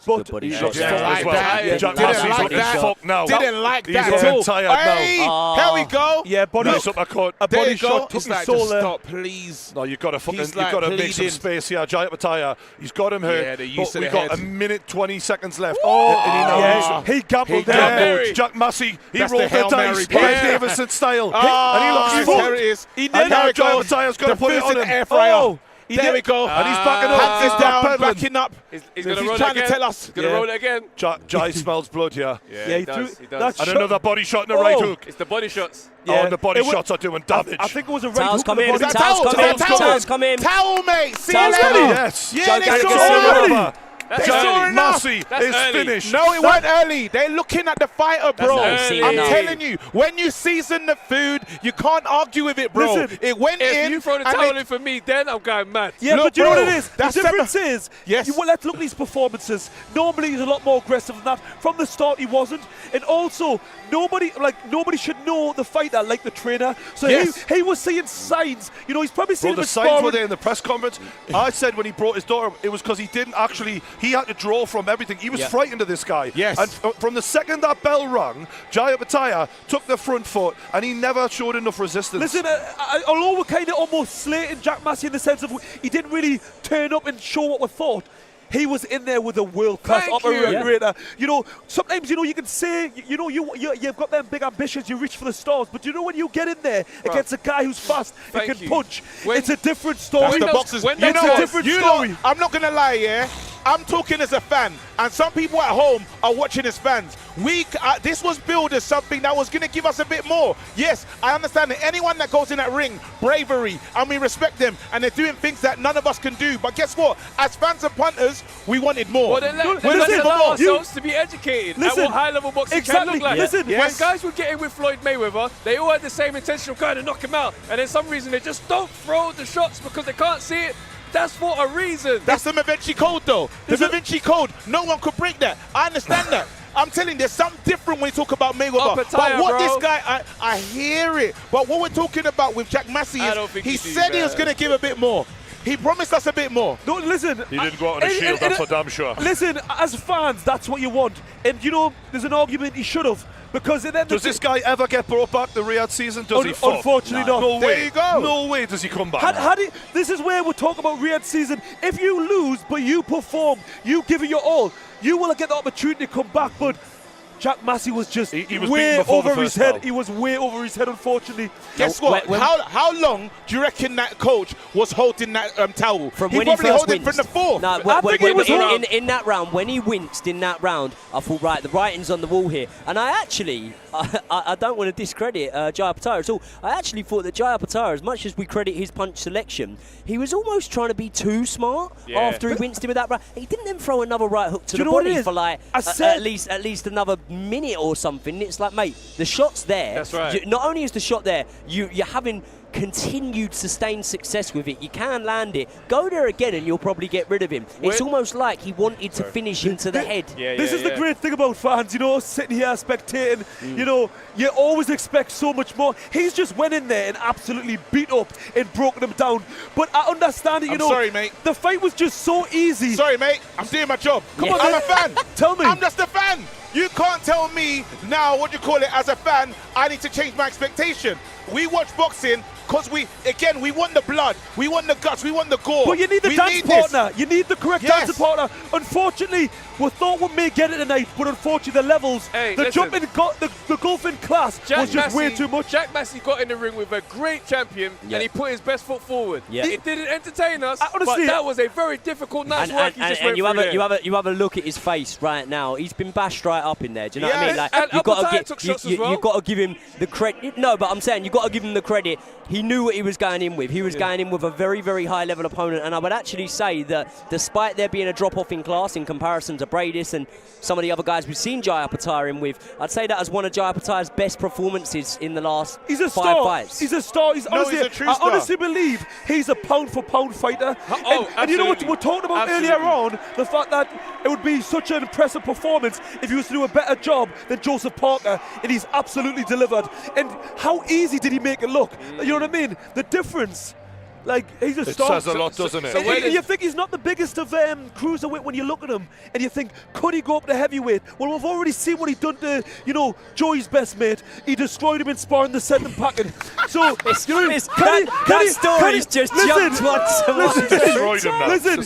But he's didn't like that. Didn't like that. He's tired now. Here we go. Yeah, body uppercut. A body shot took his his soul there. Stop, please. No, you've got to make some space here. Jai Apataya, he's got him hurt. But we've got a minute 20 seconds left. He gambled there. Jack Massey, he rolled the dice, Ben Davison style, and he looks fucked. There it is. And now Jai Apataya's got to put it on him. Air fryer. There we go. And he's backing up. Hands is down, backing up. He's going to roll it again. Tell us. He's going to roll it again. Jai smells blood here. Yeah, he does. And another body shot in the right hook. It's the body shots. Yeah. And the body shots are doing damage. I think it was a right hook. Towels come in. Towel, mate. See you later. Yes. Yeah, they saw it. Massey is finished. No, it weren't early. They're looking at the fighter, bro. I'm telling you, when you season the food, you can't argue with it, bro. Listen, it went in. If you throw the towel in for me, then I'm going mad. Yeah, Look, but you know bro, what it is? The difference is, let's look at these performances. Normally he's a lot more aggressive than that. From the start he wasn't. And also, nobody should know the fighter like the trainer. So he was seeing signs. You know, he's probably seeing the signs were there in the press conference. I said when he brought his daughter, it was because he didn't actually, he had to draw from everything. He was frightened of this guy. Yes. And from the second that bell rang, Jai Apataya took the front foot and he never showed enough resistance. Listen, although we're kind of almost slating Jack Massey in the sense of he didn't really turn up and show what we thought, he was in there with a world-class operator. You know, sometimes, you know, you can say, you know, you've got them big ambitions, you reach for the stars, but you know when you get in there against a guy who's fast and can punch, it's a different story. It's a different story. I'm not going to lie, I'm talking as a fan, and some people at home are watching as fans. This was billed as something that was going to give us a bit more. Yes, I understand that anyone that goes in that ring, bravery, and we respect them, and they're doing things that none of us can do. But guess what? As fans and punters, we wanted more. Well, then let's allow ourselves to be educated at what high-level boxing can look like. When guys were getting with Floyd Mayweather, they all had the same intention of trying to knock him out, and then some reason they just don't throw the shots because they can't see it. That's for a reason. That's the Da Vinci Code, though. The Da Vinci Code. No one could break that. I understand that. I'm telling you, there's something different when you talk about Mayweather. But what this guy, I hear it. But what we're talking about with Jack Massey is he said he was going to give a bit more. He promised us a bit more. No, listen. He didn't go out on a shield, that's for damn sure. Listen, as fans, that's what you want. And, you know, there's an argument he should have. Because then does this guy ever get brought back the Riyadh season? Does he fall? Unfortunately not. No way. There you go. No way does he come back. This is where we're talking about Riyadh season. If you lose, but you perform, you give it your all, you will get the opportunity to come back. But Jack Massey was just he was way over his head. round. He was way over his head, unfortunately. Guess what? How long do you reckon that coach was holding that towel? From he when he probably first held it winced. from the fourth. No, in that round, when he winced in that round, I thought, right, the writing's on the wall here. And I actually, I don't want to discredit Jaya Patara at all. I actually thought that Jaya Patara, as much as we credit his punch selection, he was almost trying to be too smart after he winced him with that round. He didn't then throw another right hook to the body for like at least another minute or something. It's like, mate, the shot's there. That's right. Not only is the shot there, you're having continued sustained success with it. You can land it. Go there again and you'll probably get rid of him. It's almost like he wanted to finish him to the head. This is the great thing about fans, you know, sitting here spectating, you know, you always expect so much more. He's just went in there and absolutely beat up and broken him down. But I understand it, you know. Sorry, mate. The fight was just so easy. Sorry, mate. I'm doing my job. Come on, I'm a fan. Tell me. I'm just a fan. You can't tell me now, what you call it, as a fan, I need to change my expectation. We watch boxing because we want the blood, we want the guts, we want the gore. But you need the dance partner. You need the correct dancing partner. Unfortunately, we thought we may get it tonight, but unfortunately the levels, the gulf in class was just way too much. Jack Massey got in the ring with a great champion and he put his best foot forward. It didn't entertain us, honestly, but that was a very difficult night's work. And you have a look at his face right now. He's been bashed right up in there. Do you know what I mean? Like, and you've got to give him the credit. No, but I'm saying you've got to give him the credit. He knew what he was going in with. He was going in with a very, very high-level opponent, and I would actually say that despite there being a drop-off in class in comparison to Bradis and some of the other guys we've seen Jaya Patara in with, I'd say that as one of Jaya Patara's best performances in the last 5 fights. He's a star. He's a true star. I honestly believe he's a pound-for-pound fighter. And you know what we're talking about earlier on, the fact that it would be such an impressive performance if he was to do a better job than Joseph Parker, and he's absolutely delivered. And how easy did he make it look? You know what I mean? The difference. Like, he's a star. It says a lot, doesn't it? So you think he's not the biggest of cruiserweight when you look at him, and you think, could he go up to heavyweight? Well, we've already seen what he done to, Joey's best mate. He destroyed him in sparring, the sent him packing. So, that story's just jumped once. Destroyed him now. Listen,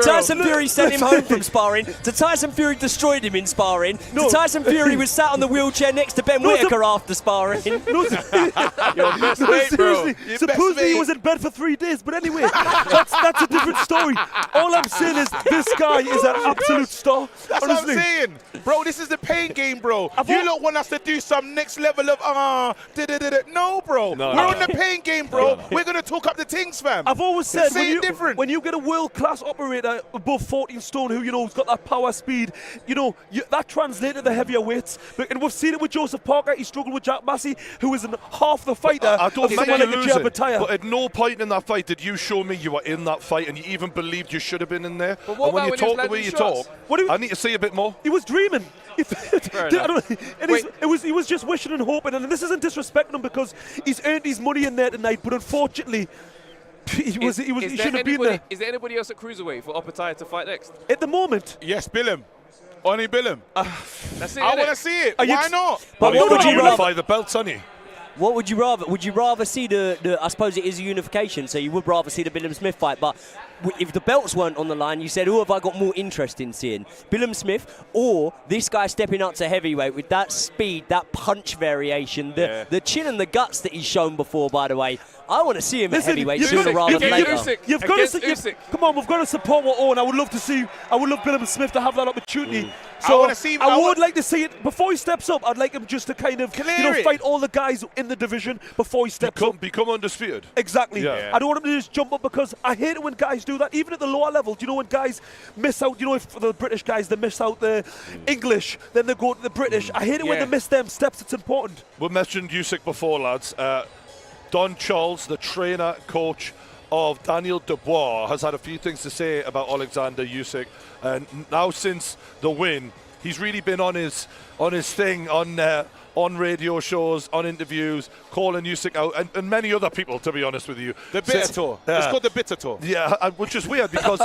Tyson Fury sent him home from sparring. To Tyson Fury destroyed him in sparring. To Tyson Fury was sat on the wheelchair next to Ben Whittaker after sparring. Seriously, supposedly he was in bed for 3 days, but anyway, that's a different story. All I'm saying is this guy is an absolute star. That's honestly. what I'm saying. Bro, this is the pain game, bro. You don't want us to do some next level of, no, bro. We're on the pain game, bro. We're going to talk up the things, fam. I've always said, when you get a world-class operator above 14 stone who, has got that power speed, that translates to the heavier weights. And we've seen it with Joseph Parker. He struggled with Jack Massey, who is half the fighter I don't of someone like Jaya Patara. But at no point in that fight did you show me you were in that fight and you even believed you should have been in there. But what and when you talk the way you talk, I need to see a bit more. He was dreaming. He was just wishing and hoping. And this isn't disrespecting him because he's earned his money in there tonight. But unfortunately, he shouldn't have been there. Is there anybody else at cruiserweight for Oppenheimer to fight next? At the moment, yes, bill him. Only bill him. That's it. I want to see it. Why not? But what would you unify the belts, honey? What would you rather? Would you rather see the I suppose it is a unification, so you would rather see the Billum Smith fight, but if the belts weren't on the line, you said, who have I got more interest in seeing? Billum Smith or this guy stepping up to heavyweight with that speed, that punch variation, the chin and the guts that he's shown before, by the way. I want to see him at heavyweight sooner rather than later. Come on, we've got to support what own. I would love Billum Smith to have that opportunity. So I would like to see it before he steps up. I'd like him just to kind of fight all the guys in the division before he steps up. Become undisputed. Exactly. Yeah. I don't want him to just jump up because I hate it when guys do that, even at the lower level. Do you know when guys miss out? If the British guys, they miss out the English, then they go to the British. I hate it when they miss them steps. It's important. We mentioned Usyk before, lads. Don Charles, the trainer, coach of Daniel Dubois has had a few things to say about Alexander Usyk, and now since the win, he's really been on his thing on radio shows, on interviews, calling Usyk out, and many other people, to be honest with you. The Bitter Tour. It's called the Bitter Tour. Yeah, which is weird because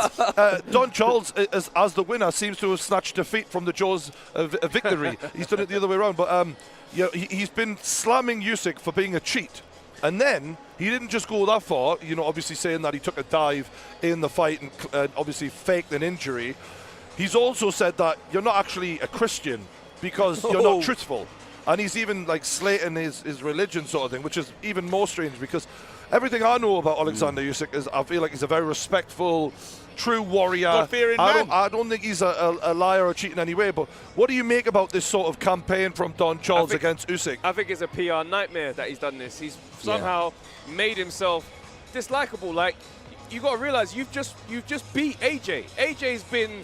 Don Charles, as the winner, seems to have snatched defeat from the jaws of victory. He's done it the other way around, but he's been slamming Usyk for being a cheat. And then he didn't just go that far, obviously saying that he took a dive in the fight and obviously faked an injury. He's also said that you're not actually a Christian because you're not truthful. And he's even like slating his religion sort of thing, which is even more strange because everything I know about Alexander Usyk is I feel like he's a very respectful, true warrior. God-fearing man. I don't think he's a liar or cheat in any way, but what do you make about this sort of campaign from Don Charles against Usyk? I think it's a PR nightmare that he's done this. He's somehow made himself dislikable. Like, you got to realize you've just beat AJ. AJ's been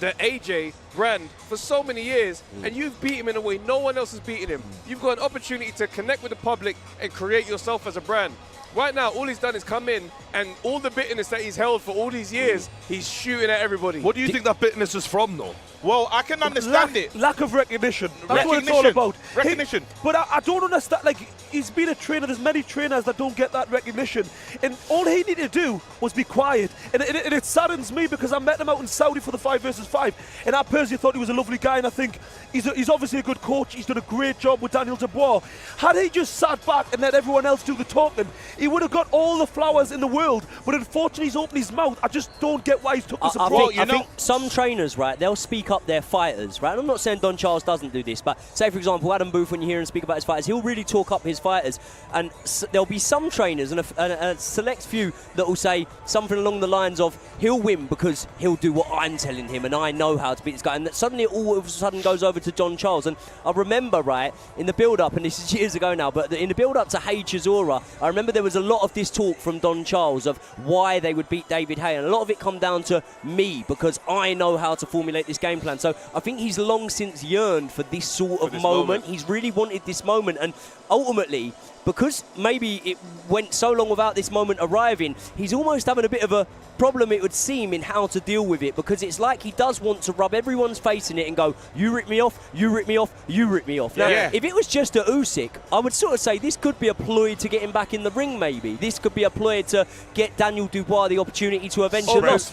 the AJ brand for so many years, and you've beat him in a way no one else has beaten him. You've got an opportunity to connect with the public and create yourself as a brand. Right now, all he's done is come in, and all the bitterness that he's held for all these years, he's shooting at everybody. What do you think that bitterness is from, though? Well, I can understand it. Lack of recognition. That's what it's all about. Recognition. But I don't understand. Like, he's been a trainer. There's many trainers that don't get that recognition. And all he needed to do was be quiet. And it saddens me because I met him out in Saudi for the 5 versus 5. And I personally thought he was a lovely guy. And I think he's obviously a good coach. He's done a great job with Daniel Dubois. Had he just sat back and let everyone else do the talking, he would have got all the flowers in the world. But unfortunately, he's opened his mouth. I just don't get why he's took this approach. I think some trainers, right, they'll speak up their fighters, right? And I'm not saying Don Charles doesn't do this, but say, for example, Adam Booth, when you hear him speak about his fighters, he'll really talk up his fighters. And there'll be some trainers and a select few that will say something along the lines of, he'll win because he'll do what I'm telling him and I know how to beat this guy. And that suddenly it all of a sudden goes over to Don Charles. And I remember, right, in the build-up, and this is years ago now, but in the build-up to Hay Chisora, I remember there was a lot of this talk from Don Charles of why they would beat David Hay. And a lot of it come down to me because I know how to formulate this game plan. So I think he's long since yearned for this sort of moment. He's really wanted this moment, and ultimately, because maybe it went so long without this moment arriving, he's almost having a bit of a problem, it would seem, in how to deal with it, because it's like he does want to rub everyone's face in it and go, you rip me off, you rip me off, you rip me off. Now, if it was just a Usyk, I would sort of say this could be a ploy to get him back in the ring, maybe. This could be a ploy to get Daniel Dubois the opportunity to avenge the loss.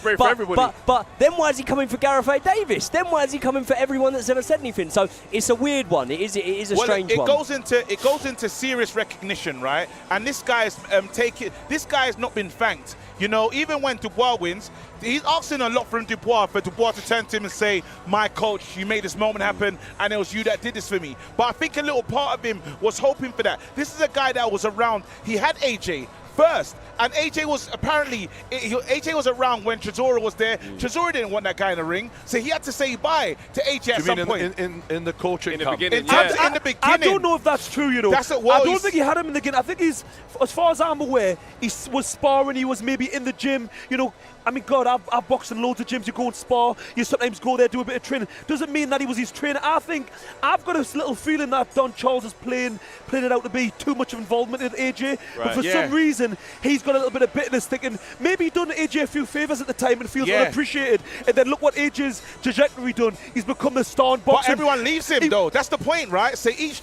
But then why is he coming for Gareth A. Davis? Then why is he coming for everyone that's ever said anything? So it's a weird one. It is a strange one. It goes into serious recognition, right? And this guy's this guy has not been thanked. Even when Dubois wins, he's asking a lot from Dubois for Dubois to turn to him and say, my coach, you made this moment happen, and it was you that did this for me. But I think a little part of him was hoping for that. This is a guy that was around. He had AJ first, and AJ was around when Chisora was there. Chisora didn't want that guy in the ring, so he had to say bye to AJ at some point. In the coaching camp? In the beginning. I don't know if that's true, I don't think he had him in the beginning. I think he's, as far as I'm aware, he was sparring, he was maybe in the gym, I mean, God, I've boxed in loads of gyms. You go and spar. You sometimes go there, do a bit of training. Doesn't mean that he was his trainer. I think I've got this little feeling that Don Charles is playing it out to be too much of involvement in AJ. But for some reason, he's got a little bit of bitterness, thinking maybe he done AJ a few favours at the time and feels unappreciated. And then look what AJ's trajectory done. He's become the star in boxing. But everyone leaves him, though. That's the point, right? So each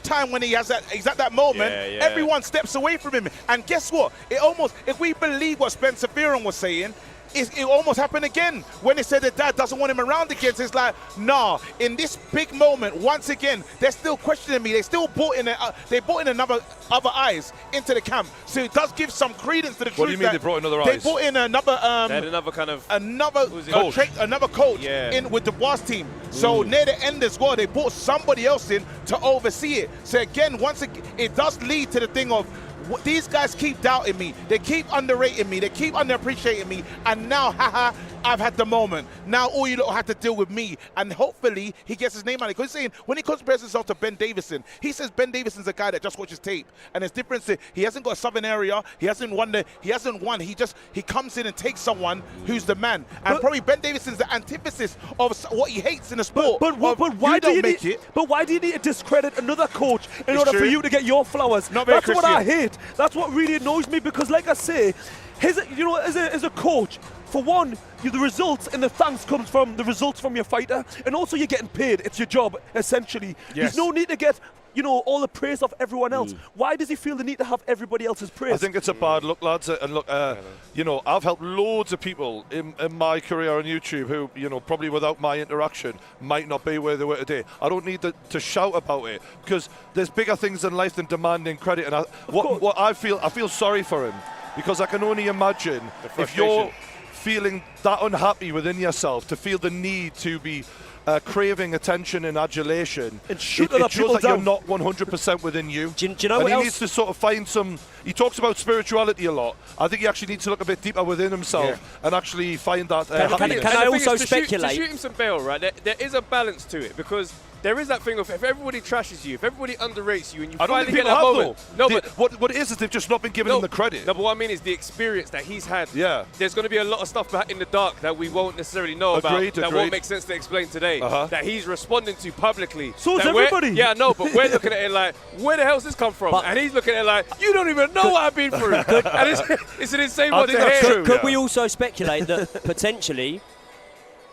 time when he's at that moment, everyone steps away from him. And guess what? If we believe what Spencer Fearon was saying, it almost happened again when they said that dad doesn't want him around again. So it's like, nah, in this big moment, once again, they're still questioning me. They still brought in other eyes into the camp. So it does give some credence to the truth. What do you mean they brought in other eyes? They brought in another coach in with the Dubois team. So near the end as well, they brought somebody else in to oversee it. So again, it does lead to the thing of, these guys keep doubting me. They keep underrating me. They keep underappreciating me. And now, I've had the moment. Now all you don't have to deal with me. And hopefully he gets his name out. Because he's saying, when he compares himself to Ben Davison, he says Ben Davison's a guy that just watches tape. And there's difference. He hasn't got a southern area. He hasn't won. He comes in and takes someone who's the man. And probably Ben Davison's the antithesis of what he hates in the sport. But why do you need to discredit another coach in order for you to get your flowers? That's what I hate. That's what really annoys me, because like I say, as a coach, for one, the results and the thanks comes from the results from your fighter, and also you're getting paid. It's your job, essentially. Yes. There's no need to get all the praise of everyone else. Why does he feel the need to have everybody else's praise? I think it's a bad look, lads. And look, I've helped loads of people in my career on YouTube who, probably without my interaction might not be where they were today. I don't need to shout about it because there's bigger things in life than demanding credit. And what I feel sorry for him, because I can only imagine if you're feeling that unhappy within yourself, to feel the need to be craving attention and adulation, and shoot it shows that down. you're not 100% within you. Do you know and what he else? needs to sort of find some. He talks about spirituality a lot. I think he actually needs to look a bit deeper within himself and actually find that. Can I also speculate? To shoot him some bail, right? There is a balance to it, because there is that thing of if everybody trashes you, if everybody underrates you, and you finally get that moment. No, but what it is they've just not been giving him the credit. No, but what I mean is the experience that he's had. Yeah. There's going to be a lot of stuff in the dark that we won't necessarily know about. That won't make sense to explain today. That he's responding to publicly. So is everybody. Yeah, no, but we're looking at it like, where the hell's this come from? And he's looking at it like, you don't even know what I've been through. And it's an insane one to hear. Could we also speculate that potentially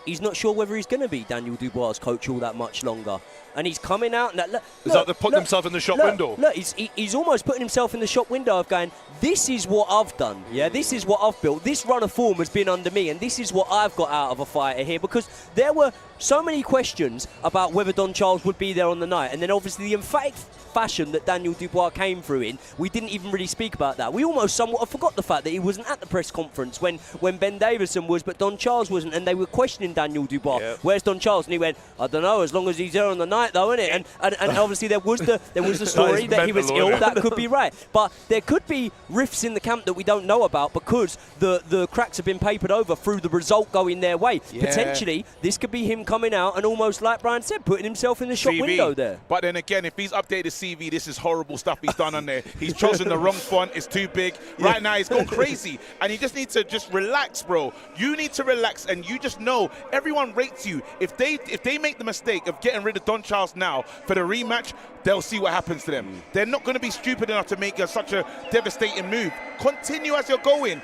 he's not sure whether he's going to be Daniel Dubois' coach all that much longer? And he's coming out. And is that they're putting himself in the shop window? Look, he's almost putting himself in the shop window of going, this is what I've done. Yeah, this is what I've built. This run of form has been under me, and this is what I've got out of a fighter here. Because there were so many questions about whether Don Charles would be there on the night, and then obviously the emphatic fashion that Daniel Dubois came through in, we didn't even really speak about that. We almost somewhat forgot the fact that he wasn't at the press conference when Ben Davison was, but Don Charles wasn't, and they were questioning Daniel Dubois. Yep. Where's Don Charles? And he went, I don't know, as long as he's there on the night, though, isn't it? And obviously there was the story that he was ill. That could be right, but there could be rifts in the camp that we don't know about because the cracks have been papered over through the result going their way. Yeah. Potentially, this could be him coming out and almost, like Brian said, putting himself in the shop window there. But then again, if he's updated CV, this is horrible stuff he's done on there. He's chosen the wrong font. It's too big. Right now, he's gone crazy. And he just needs to just relax, bro. You need to relax, and you just know everyone rates you. If they make the mistake of getting rid of Don Charles now for the rematch, they'll see what happens to them. They're not going to be stupid enough to make such a devastating move. Continue as you're going.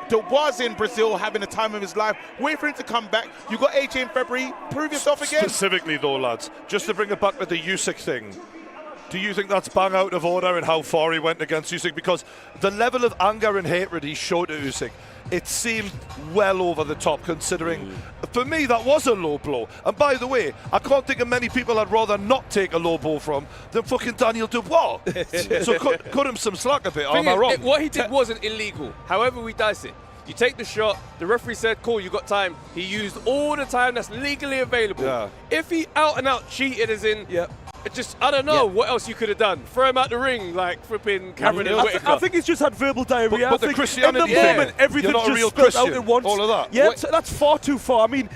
Dubois in Brazil having the time of his life. Wait for him to come back. You got AJ in February. Prove yourself again. Specifically though, lads, just to bring it back to the Usyk thing, do you think that's bang out of order in how far he went against Usyk? Because the level of anger and hatred he showed to Usyk, it seemed well over the top, considering, for me, that was a low blow. And by the way, I can't think of many people I'd rather not take a low blow from than fucking Daniel Dubois. So cut him some slack a bit, am I wrong? What he did wasn't illegal. However we dice it. You take the shot, the referee said, cool, you got time. He used all the time that's legally available. Yeah. If he out and out cheated, as in, I don't know what else you could have done. Throw him out the ring like flipping Cameron and Whittaker. I think he's just had verbal diarrhea. But the Christianity, in the moment, everything just spilled out at once. All of that. Yeah, that's far too far. I mean,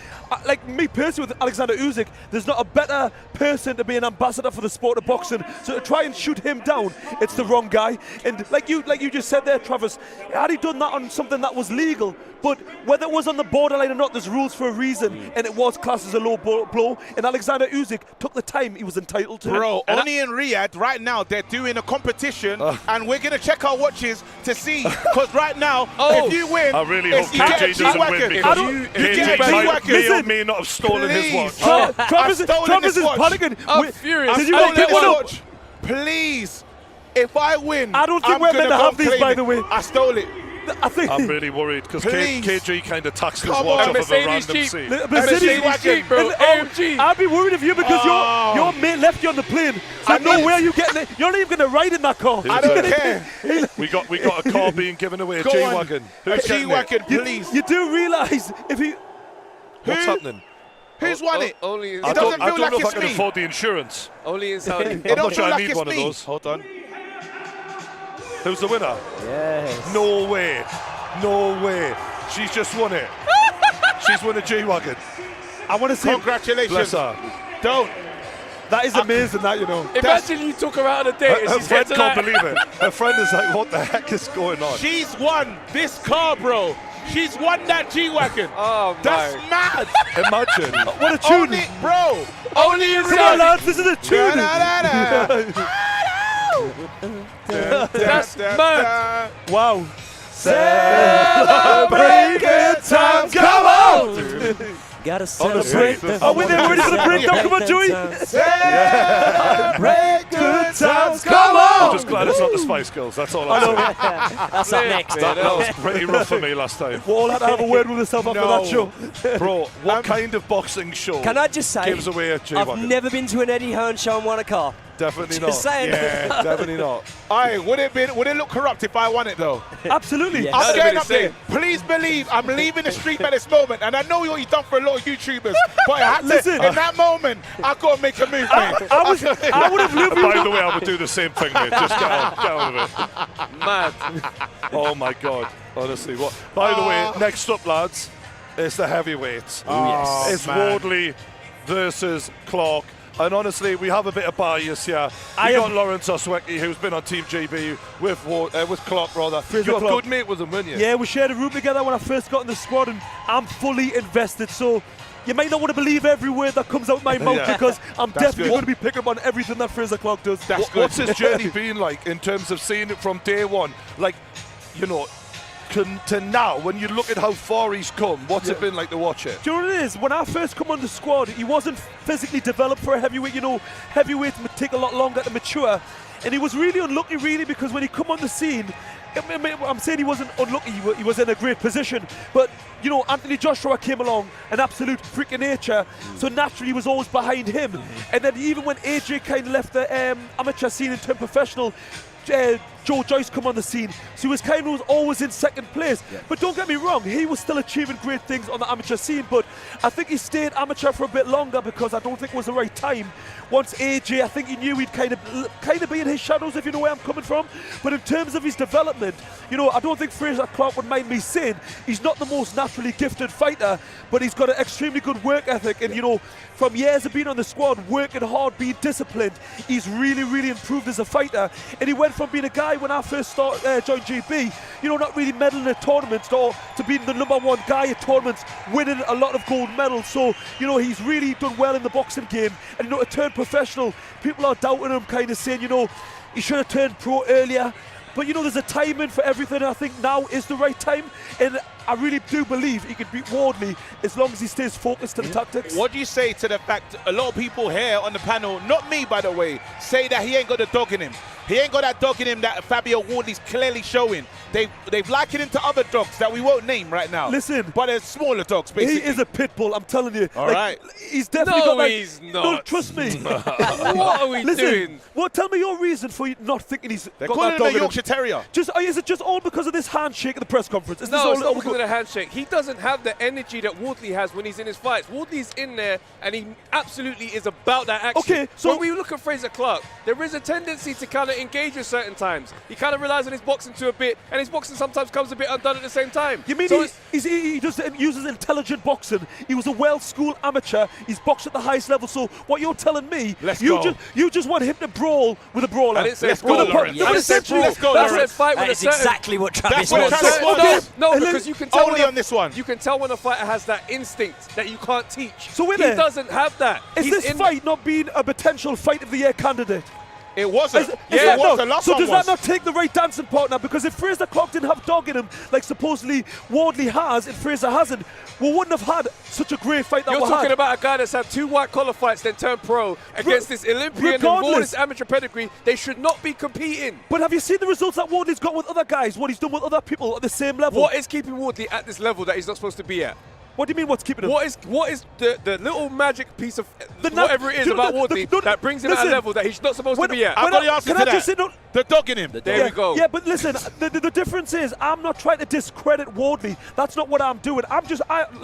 like me personally with Alexander Usyk, there's not a better person to be an ambassador for the sport of boxing. So to try and shoot him down, it's the wrong guy. And like you just said there, Travis, had he done that on something that was legal, but whether it was on the borderline or not, there's rules for a reason, and it was classed as a low blow. And Alexander Usyk took the time he was entitled to. Bro, only in Riyadh right now they're doing a competition, and we're gonna check our watches to see. Because right now, if you win, I really hope KJ doesn't win, because KJ may not have stolen his watch. Travis is panicking. I'm furious. Did you not get one up? Please, if I win, I don't think we're meant to have these, by the way. I stole it. I'm really worried because KG kind of taxed his watch off of a random seat. Mercedes cheap, bro. AMG. I'd be worried of you because your mate left you on the plane. So no way are you getting it. You're not even going to ride in that car. I don't care. We got a car being given away, a G-Wagon. A G-Wagon, please. You do realise if he... What's happening? Who's won it? Only I don't know if I can afford the insurance. Only in Saudi. I'm not sure I need one of those. Hold on. Who's the winner? Yes. No way. No way. She's just won it. She's won a G-Wagon. I want to see. Congratulations. Bless her. Don't. That is amazing, that, you know. Imagine you took her out on a date. Her friend can't believe it. Her friend is like, what the heck is going on? She's won this car, bro. She's won that G-Wagon. Oh, that's mad. Imagine. What a tune. Bro. Only in Come on, lads. This is a tune. That's mad. Wow. Celebrate good times, come on! Gotta celebrate. Oh, we're there ready for the breakdown. Come on, Joey. Celebrate good times, come on! I'm just glad it's not the Spice Girls. That's all I'm saying. That's up next. That was pretty rough for me last time. We all had to have a word with ourselves after that show. Bro, what kind of boxing show Can I just say, gives away a I've never been to an Eddie Hearn show and won a car. Definitely not. Just saying. Yeah, definitely not. Aye, would it look corrupt if I won it though? Absolutely. Yeah. I'm going up there. Please believe I'm leaving the street at this moment, and I know what you've done for a lot of YouTubers, but I had to, in that moment, I got to make a move, mate. I would have lived. By the way, I would do the same thing, mate. Just get out of it. Mad. Oh my God. Honestly, what? By the way, next up, lads, is the heavyweights. Yes. It's Wardley versus Clarke. And honestly, we have a bit of bias here. We got Lawrence Oswecki, who's been on Team GB with Clarke, rather. You're a good mate with him, weren't you? Yeah, we shared a room together when I first got in the squad, and I'm fully invested. So you might not want to believe every word that comes out my mouth because I'm definitely going to be picking up on everything that Frazer Clarke does. What's his journey been like in terms of seeing it from day one? Like, you know, to now, when you look at how far he's come, what's it been like to watch it? Do you know what it is? When I first come on the squad, he wasn't physically developed for a heavyweight. You know, heavyweights take a lot longer to mature. And he was really unlucky, really, because when he come on the scene, I'm saying he wasn't unlucky, he was in a great position. But, you know, Anthony Joshua came along, an absolute freak of nature, so naturally he was always behind him. And then even when AJ kind of left the amateur scene and turned professional, Joe Joyce come on the scene, so he was kind of always in second place. But don't get me wrong, he was still achieving great things on the amateur scene, but I think he stayed amateur for a bit longer because I don't think it was the right time. Once AJ, I think he knew he'd kind of be in his shadows, if you know where I'm coming from. But in terms of his development, you know, I don't think Frazer Clarke would mind me saying he's not the most naturally gifted fighter, but he's got an extremely good work ethic. And, you know, from years of being on the squad, working hard, being disciplined, he's really, really improved as a fighter. And he went from being a guy when I first joined GB, you know, not really medaling at tournaments, to being the #1 guy at tournaments, winning a lot of gold medals. So, you know, he's really done well in the boxing game. And, you know, to turn professional, people are doubting him, kind of saying, you know, he should have turned pro earlier. But, you know, there's a timing for everything. I think now is the right time. And I really do believe he can beat Wardley as long as he stays focused to the tactics. What do you say to the fact a lot of people here on the panel, not me by the way, say that he ain't got the dog in him? He ain't got that dog in him that Fabio Wardley's clearly showing. They've likened him to other dogs that we won't name right now. Listen. But they're smaller dogs, basically. He is a pit bull, I'm telling you. All right. He's definitely got that. He's not. No, trust me. What are we doing? Well, tell me your reason for not thinking he's They're got calling that him dog a in him. Yorkshire Terrier. Is it just all because of this handshake at the press conference? Is this No, all it's not because of the handshake. He doesn't have the energy that Wardley has when he's in his fights. Wardley's in there, and he absolutely is about that action. Okay, so when we look at Frazer Clarke, there is a tendency to kind of engage at certain times. He kind of relies on his boxing to a bit, and his boxing sometimes comes a bit undone at the same time. You mean so he just uses intelligent boxing? He was a well-schooled amateur. He's boxed at the highest level. So what you're telling me, you just want him to brawl with a brawler. I didn't say brawl, Lawrence. No, but essentially, Let's go, that's Lawrence. a fight with That a is certain... exactly what Travis That's what wants. Travis wants. No, because you can tell Only on this one. You can tell when a fighter has that instinct that you can't teach. So he doesn't have that. Is this fight not being a potential fight of the year candidate? It wasn't. It was. The last so one does was. that not take the right dancing partner? Because if Frazer Clarke didn't have dog in him, like supposedly Wardley has, and Frazer hasn't, we wouldn't have had such a great fight that You're we talking had. about a guy that's had 2 white collar fights, then turned pro against this Olympian and all this amateur pedigree. They should not be competing. But have you seen the results that Wardley's got with other guys? What he's done with other people at the same level? What is keeping Wardley at this level that he's not supposed to be at? What do you mean what's keeping him? What is the little magic piece of whatever it is about Wardley that brings him at a level that he's not supposed to be at? I've got the answer to that. The dog in him. There we go. Yeah, but listen, the difference is I'm not trying to discredit Wardley. That's not what I'm doing.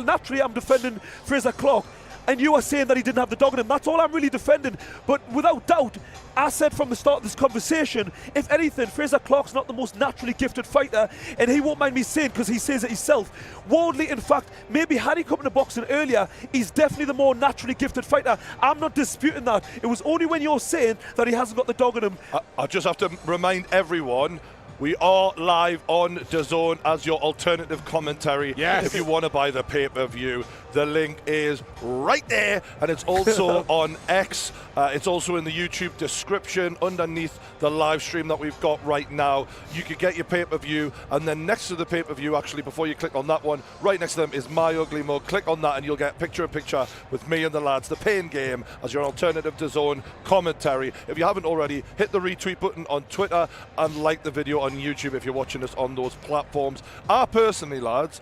Naturally I'm defending Frazer Clarke. And you are saying that he didn't have the dog in him. That's all I'm really defending. But without doubt, I said from the start of this conversation, if anything, Frazer Clarke's not the most naturally gifted fighter, and he won't mind me saying, because he says it himself. Wardley, in fact, maybe had he come into boxing earlier, he's definitely the more naturally gifted fighter. I'm not disputing that. It was only when you're saying that he hasn't got the dog in him. I just have to remind everyone, We are live on DAZN as your alternative commentary. Yes. If you want to buy the pay-per-view, the link is right there, and it's also on X. It's also in the YouTube description underneath the live stream that we've got right now. You could get your pay-per-view, and then next to the pay-per-view, actually, before you click on that one, right next to them is My Ugly Mug. Click on that, and you'll get picture-in-picture with me and the lads, the Pain Game, as your alternative DAZN commentary. If you haven't already, hit the retweet button on Twitter and like the video on YouTube if you're watching us on those platforms. I personally, lads,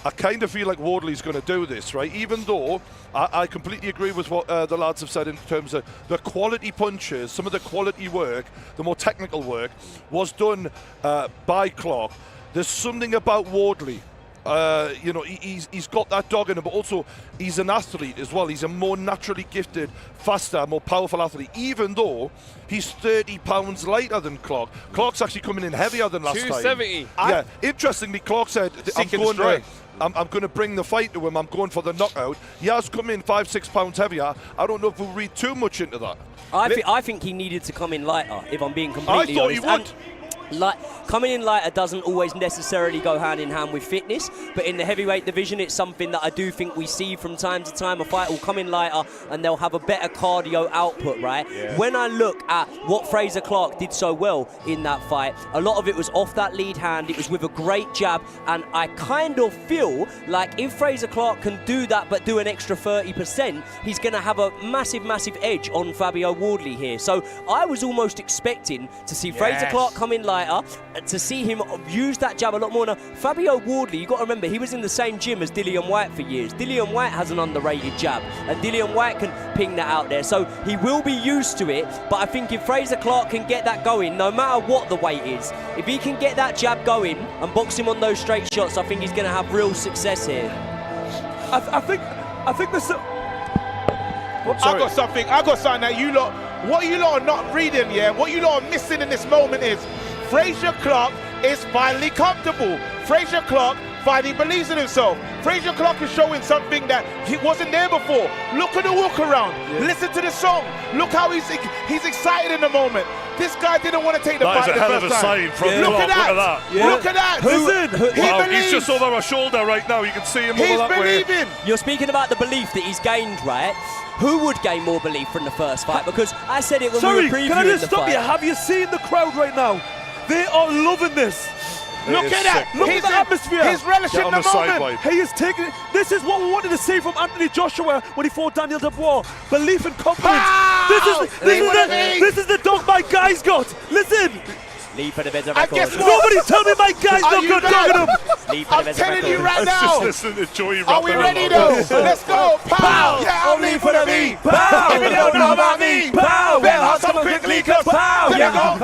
I kind of feel like Wardley's going to do this, right? Even though I completely agree with what the lads have said in terms of the quality punches, some of the quality work, the more technical work, was done by Clarke. There's something about Wardley. You know, he's got that dog in him, but also he's an athlete as well. He's a more naturally gifted, faster, more powerful athlete, even though he's 30 pounds lighter than Clarke. Clarke's actually coming in heavier than last 270. time. Yeah, interestingly, Clarke said, I'm going to bring the fight to him. I'm going for the knockout. He has come in 5-6 pounds heavier. I don't know if we'll read too much into that. I think he needed to come in lighter, if I'm being completely honest. I thought he would. Coming in lighter doesn't always necessarily go hand in hand with fitness, but in the heavyweight division, it's something that I do think we see from time to time. A fight will come in lighter and they'll have a better cardio output, right? Yeah. When I look at what Frazer Clarke did so well in that fight, a lot of it was off that lead hand. It was with a great jab, and I kind of feel like if Frazer Clarke can do that but do an extra 30%, he's going to have a massive, massive edge on Fabio Wardley here. So I was almost expecting to see Frazer Clarke come in lighter, to see him use that jab a lot more. Now, Fabio Wardley, you've got to remember, he was in the same gym as Dillian Whyte for years. Dillian Whyte has an underrated jab, and Dillian Whyte can ping that out there. So he will be used to it, but I think if Frazer Clarke can get that going, no matter what the weight is, if he can get that jab going and box him on those straight shots, I think he's going to have real success here. I think this... I got something that you lot, what you lot are not reading, yeah, what you lot are missing in this moment is Frazer Clarke is finally comfortable. Frazer Clarke finally believes in himself. Frazer Clarke is showing something that he wasn't there before. Look at the walk around. Yeah. Listen to the song. Look how he's excited in the moment. This guy didn't want to take the fight the first time. That is a hell of a sign from Clarke. Look at that. Yeah. Look at that. He's just over our shoulder right now. You can see him over that way. He's believing. You're speaking about the belief that he's gained, right? Who would gain more belief from the first fight? Because I said it when we were previewing the fight. Can I just stop you? Have you seen the crowd right now? They are loving this. Look at that. Look at the atmosphere. He's relishing the moment. He is taking it. This is what we wanted to see from Anthony Joshua when he fought Daniel Dubois. Belief and confidence. This is the dog my guy's got. Listen. Leave for the better record. Nobody tell me my guy's not good dogging him. I'm telling you right now. Listen to Joey. Are we ready though? Let's go. Pow. Yeah, I'll leave for the me. Pow. If you don't know about me. Pow. Better hustle quickly, cause pow. There you go.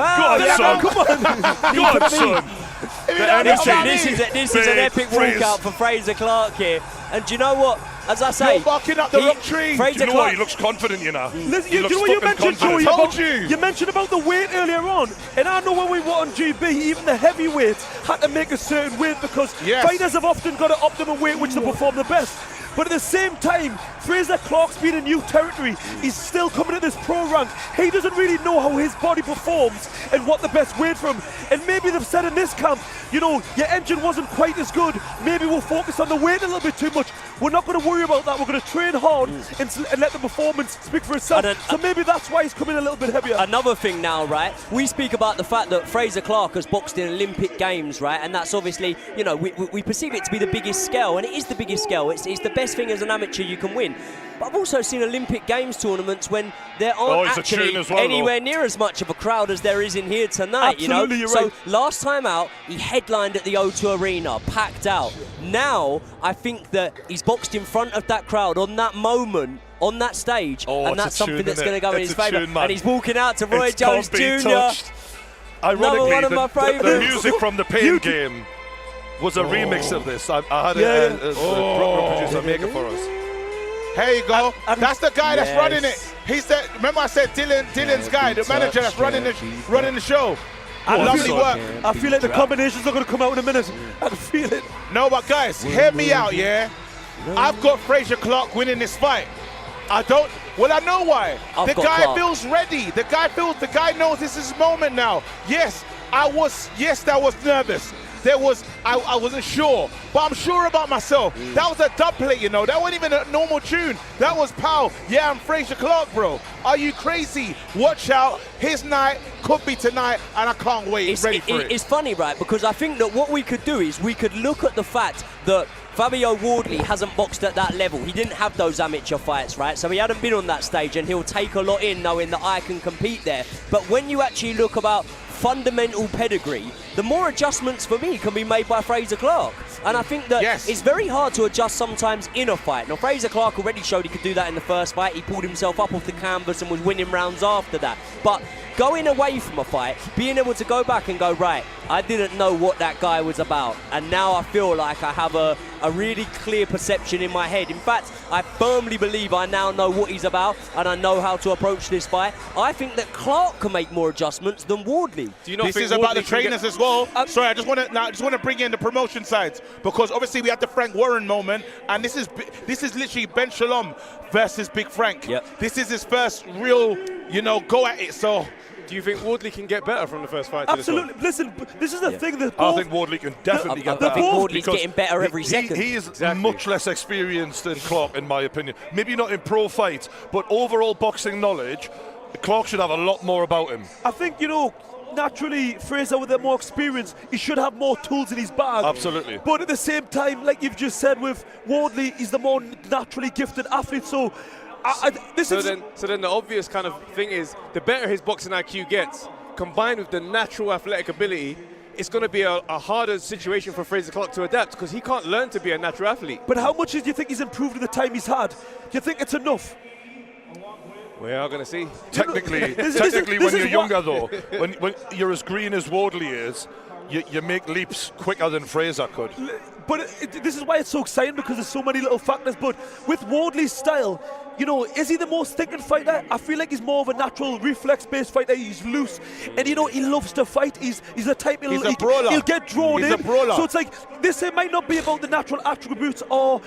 Go on, son. This is an epic walkout for Frazer Clarke here. And do you know what? As I say, you're barking up the wrong tree. Frazer Clarke, he looks confident, you know. Listen, you know what you mentioned, Joey? You mentioned about the weight earlier on, and I know when we were on GB, even the heavyweights had to make a certain weight because fighters have often got an optimum weight which they perform the best. But at the same time, Frazer Clarke's been in new territory. He's still coming at this pro rank. He doesn't really know how his body performs and what the best weight for him. And maybe they've said in this camp, you know, your engine wasn't quite as good. Maybe we'll focus on the weight a little bit too much. We're not going to worry about that. We're going to train hard and let the performance speak for itself. So maybe that's why he's coming a little bit heavier. Another thing now, right? We speak about the fact that Frazer Clarke has boxed in Olympic Games, right? And that's obviously, you know, we perceive it to be the biggest scale, and it is the biggest scale. It's the best thing as an amateur you can win. But I've also seen Olympic Games tournaments when there aren't actually anywhere near as much of a crowd as there is in here tonight. Absolutely, you know? You're right. So last time out, he headlined at the O2 Arena, packed out. Now, I think that he's boxed in front of that crowd on that moment, on that stage, and that's something that's going to go in his favour. And he's walking out to Roy Jones Jr. Ironically, the music from the Pain Game was a remix of this. I had a producer make it for us. Here you go. That's the guy that's running it. He's the. Remember I said Dylan's guy, the manager that's running the show. Lovely work. I feel like the combinations are going to come out in a minute. I can feel it. No, but guys, hear me out, yeah? I've got Frazer Clarke winning this fight. I don't. Well, I know why. The guy feels ready. The guy knows this is his moment now. Yes, I was nervous. I wasn't sure, but I'm sure about myself. That was a dub plate, you know. That wasn't even a normal tune. That was pow. Yeah, I'm Frazer Clarke, bro. Are you crazy? Watch out. His night could be tonight, and I can't wait. Ready for it. It's funny, right? Because I think that what we could do is we could look at the fact that Fabio Wardley hasn't boxed at that level. He didn't have those amateur fights, right? So he hadn't been on that stage, and he'll take a lot in knowing that I can compete there. But when you actually look about fundamental pedigree, the more adjustments for me can be made by Frazer Clarke. And I think that it's very hard to adjust sometimes in a fight. Now, Frazer Clarke already showed he could do that in the first fight. He pulled himself up off the canvas and was winning rounds after that. But going away from a fight, being able to go back and go, right, I didn't know what that guy was about. And now I feel like I have a really clear perception in my head. In fact, I firmly believe I now know what he's about and I know how to approach this fight. I think that Clarke can make more adjustments than Wardley. Do you not this is about the trainers as well. Sorry, I just want to bring in the promotion sides, because obviously we had the Frank Warren moment, and this is literally Ben Shalom versus Big Frank. Yep. This is his first real, go at it. So. Do you think Wardley can get better from the first fight? Absolutely. Listen, this is the thing that I think Wardley can definitely get better. I think Wardley's getting better every second. He is much less experienced than Clarke, in my opinion. Maybe not in pro fights, but overall boxing knowledge, Clarke should have a lot more about him. I think, naturally, Frazer with more experience, he should have more tools in his bag. Absolutely. But at the same time, like you've just said with Wardley, he's the more naturally gifted athlete. So then the obvious kind of thing is, the better his boxing IQ gets, combined with the natural athletic ability, it's going to be a harder situation for Frazer Clarke to adapt, because he can't learn to be a natural athlete. But how much do you think he's improved in the time he's had? Do you think it's enough? We are going to see. Technically, when you're younger, though, when you're as green as Wardley is, you make leaps quicker than Frazer could. But this is why it's so exciting, because there's so many little factors. But with Wardley's style, is he the most thinking fighter? I feel like he's more of a natural reflex-based fighter. He's loose, and he loves to fight. He's the type he'll get drawn in. So it's like this. It might not be about the natural attributes or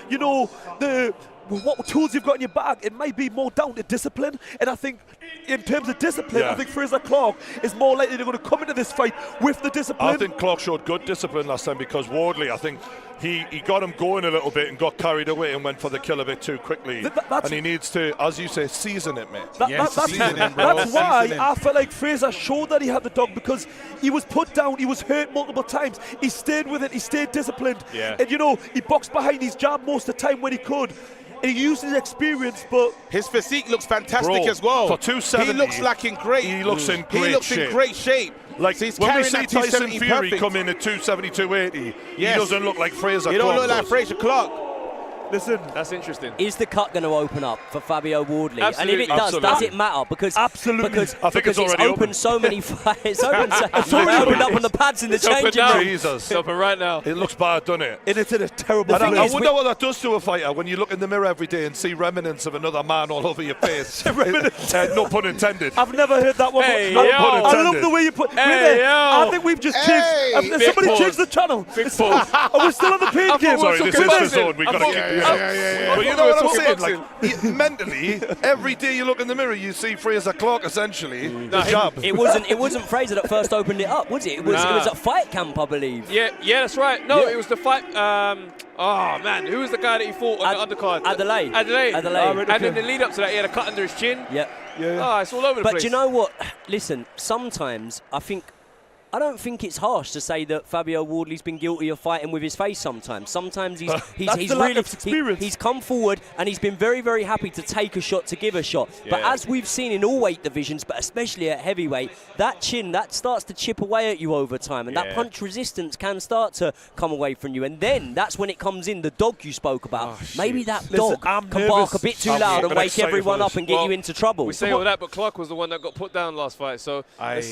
what tools you've got in your bag. It might be more down to discipline. And I think in terms of discipline, I think Frazer Clarke is more likely to come into this fight with the discipline. I think Clarke showed good discipline last time, because Wardley, I think he got him going a little bit and got carried away and went for the kill a bit too quickly. And he needs to, as you say, season it, mate. That's why I felt like Frazer showed that he had the dog, because he was put down, he was hurt multiple times. He stayed with it, he stayed disciplined. Yeah. And he boxed behind his jab most of the time when he could. And he used his experience, but his physique looks fantastic as well. For 270, he looks like in great. He looks in great shape. Like, so when we see Tyson Fury come in at 270, 280, he doesn't look like Frazer Clarke. He don't look like Frazer Clarke. Listen, that's interesting. Is the cut going to open up for Fabio Wardley? Absolutely. And if it does it matter? Because I think it's already opened so many fights. It's already opened up on the pads in the changing room. Jesus. It's open right now. It looks bad, doesn't it? And it's in a terrible I wonder what that does to a fighter when you look in the mirror every day and see remnants of another man all over your face. No pun intended. I've never heard that one. Hey, no pun intended. I love the way you put hey, I think we've just changed. Somebody changed the channel. Are we still on the paid game? Sorry, this is the zone. We've got to keep it. But you know what I'm saying? Like, mentally, every day you look in the mirror, you see Frazer Clarke essentially. The jab. It wasn't Frazer that first opened it up, was it? It was at Fight Camp, I believe. Yeah, that's right. No, it was the fight. Oh man, who was the guy that he fought on the undercard? Adelaide. And in the lead up to that, he had a cut under his chin. Yeah. Oh, it's all over the place. But do you know what? Listen, sometimes I don't think it's harsh to say that Fabio Wardley's been guilty of fighting with his face sometimes. Sometimes he's come forward and he's been very, very happy to take a shot, to give a shot. Yeah. But as we've seen in all weight divisions, but especially at heavyweight, that chin, that starts to chip away at you over time, and that punch resistance can start to come away from you. And then that's when it comes in, the dog you spoke about. Maybe that dog can bark a bit too loud and wake everyone up and get you into trouble. We say all that, but Clarke was the one that got put down last fight. So let's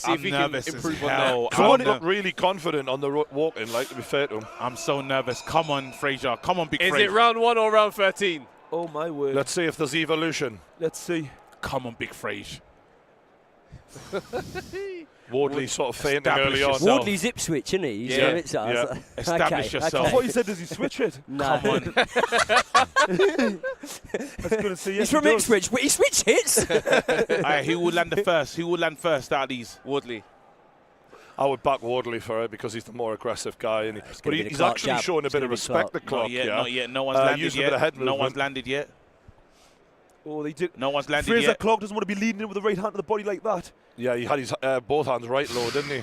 see if he can improve. Someone looked really confident on the walk-in, like, to be fair to him. I'm so nervous. Come on, Frazer. Come on, Big Frazer. Is it round 1 or round 13? Oh, my word. Let's see if there's evolution. Let's see. Come on, Big Frazer. Wardley sort of fainting early on. Wardley's Ipswich, isn't he? Establish yourself. I thought you said, does he switch it? No. Come on. That's good to see. He's from Ipswich, but he switch hits. Who will land the first? Who will land first out of these? Wardley. I would back Wardley for it because he's the more aggressive guy. But he's actually showing a bit of respect, the Clarke. Not yet. No one's landed yet. No one's landed yet. Oh, they did. No one's landed Frazer yet. Clarke doesn't want to be leading in with the right hand to the body like that. Yeah, he had his both hands right low, didn't he?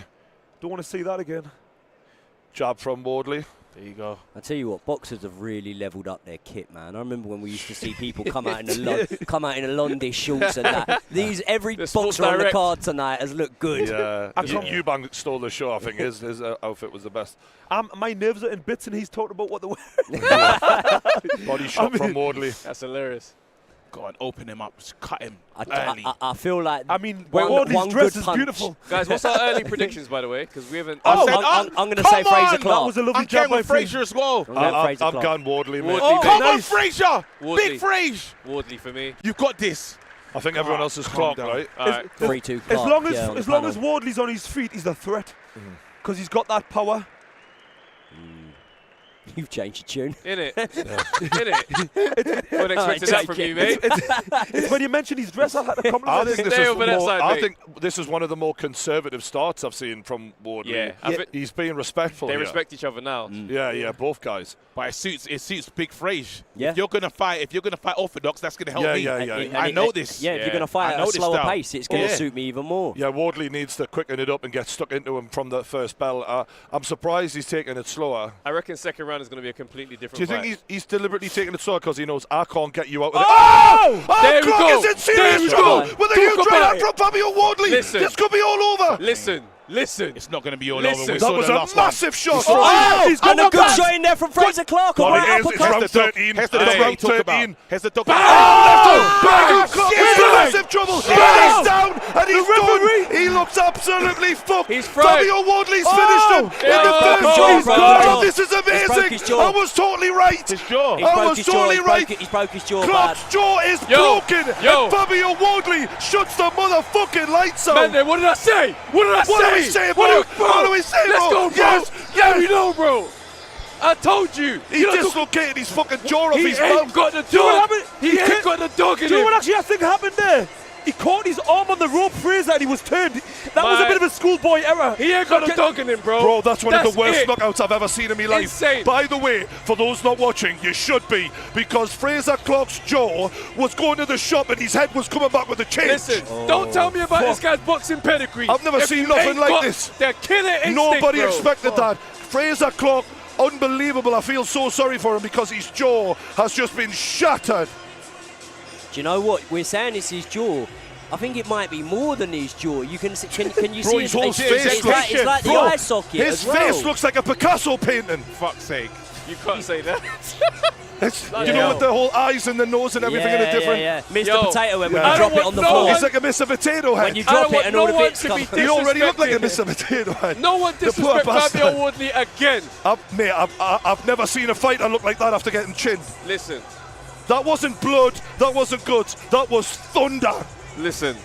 Don't want to see that again. Jab from Wardley. There you go. I tell you what, boxers have really levelled up their kit, man. I remember when we used to see people come out in the Londish shorts and that. Every boxer on the card tonight has looked good. Yeah, Eubank stole the show. I think his outfit was the best. My nerves are in bits, and he's talking about what they're wearing. Body shot from Wardley. That's hilarious. Go on, open him up, just cut him early. I feel like. I mean, Wardley's dress is beautiful. Guys, what's our early predictions, by the way? Because we haven't. I'm going to say Frazer Clarke. That was a lovely job by Frazer as well. I've gone Wardley, mate. Come on, Frazer! Big Frazer! Wardley for me. You've got this. I think everyone else is Clarke, right? 3-2 Clarke. As long as Wardley's on his feet, he's a threat. Because he's got that power. You've changed your tune. Innit? Innit? Wasn't expecting that from you, mate. It's when you mentioned his dress, I had to compliment him. I think this is one of the more conservative starts I've seen from Wardley. Yeah. He's being respectful. They respect each other now. Yeah, both guys. But it suits Big Frazer. Yeah. If you're gonna fight orthodox, that's gonna help me. Yeah. I know this. Yeah, if you're gonna fight at a slower pace, it's gonna suit me even more. Yeah, Wardley needs to quicken it up and get stuck into him from the first bell. I'm surprised he's taking it slower. I reckon second round is going to be a completely different fight. Do you think he's deliberately taking it slower because he knows I can't get you out of it? There we go! Is in serious trouble with a huge right hand from Fabio Wardley. This could be all over. Listen. It's not going to be all over. That was a massive shot. And a good shot in there from Frazer Clarke. It's round 13. Here's the round 13. Here's the dog. He's in massive trouble. He's down and he's done. He looks absolutely fucked. Fabio Wardley's finished him in the first round. This is amazing. I was totally right. I was totally right. He broke his jaw. Clarke's jaw is broken. And Fabio Wardley shuts the motherfucking lights out. Man, what did I say? What did I say? What do we say, bro? What do we say, bro? Let's go, bro. Yeah, we know, bro. I told you. He dislocated his fucking jaw off his mouth. Got the dog. He ain't got the dog in him. Do you know what actually I think happened there? He caught his arm on the rope, Frazer, and he was turned. That was a bit of a schoolboy error. He ain't got a dog in him, bro. Bro, that's one of the worst knockouts I've ever seen in my life. Insane. By the way, for those not watching, you should be, because Frazer Clarke's jaw was going to the shop and his head was coming back with a change. Listen, don't tell me about this guy's boxing pedigree. I've never seen nothing like this. They're killer instinct, Nobody bro. expected that. Frazer Clarke, unbelievable. I feel so sorry for him because his jaw has just been shattered. Do you know what? We're saying it's his jaw. I think it might be more than his jaw. You can you see his whole face? It's like the eye socket. His face looks like a Picasso painting. Fuck's sake. You can't say that. You know, with the whole eyes and the nose and everything are different. Mr. Potato Head, when you drop it on the floor. He's like a Mr. Potato Head. When you drop it and all the bits come. He already looked like a Mr. Potato Head. No one disrespect Fabio Wardley again. I've never seen a fighter look like that after getting chinned. Listen. That wasn't blood. That wasn't guts. That was thunder. Listen.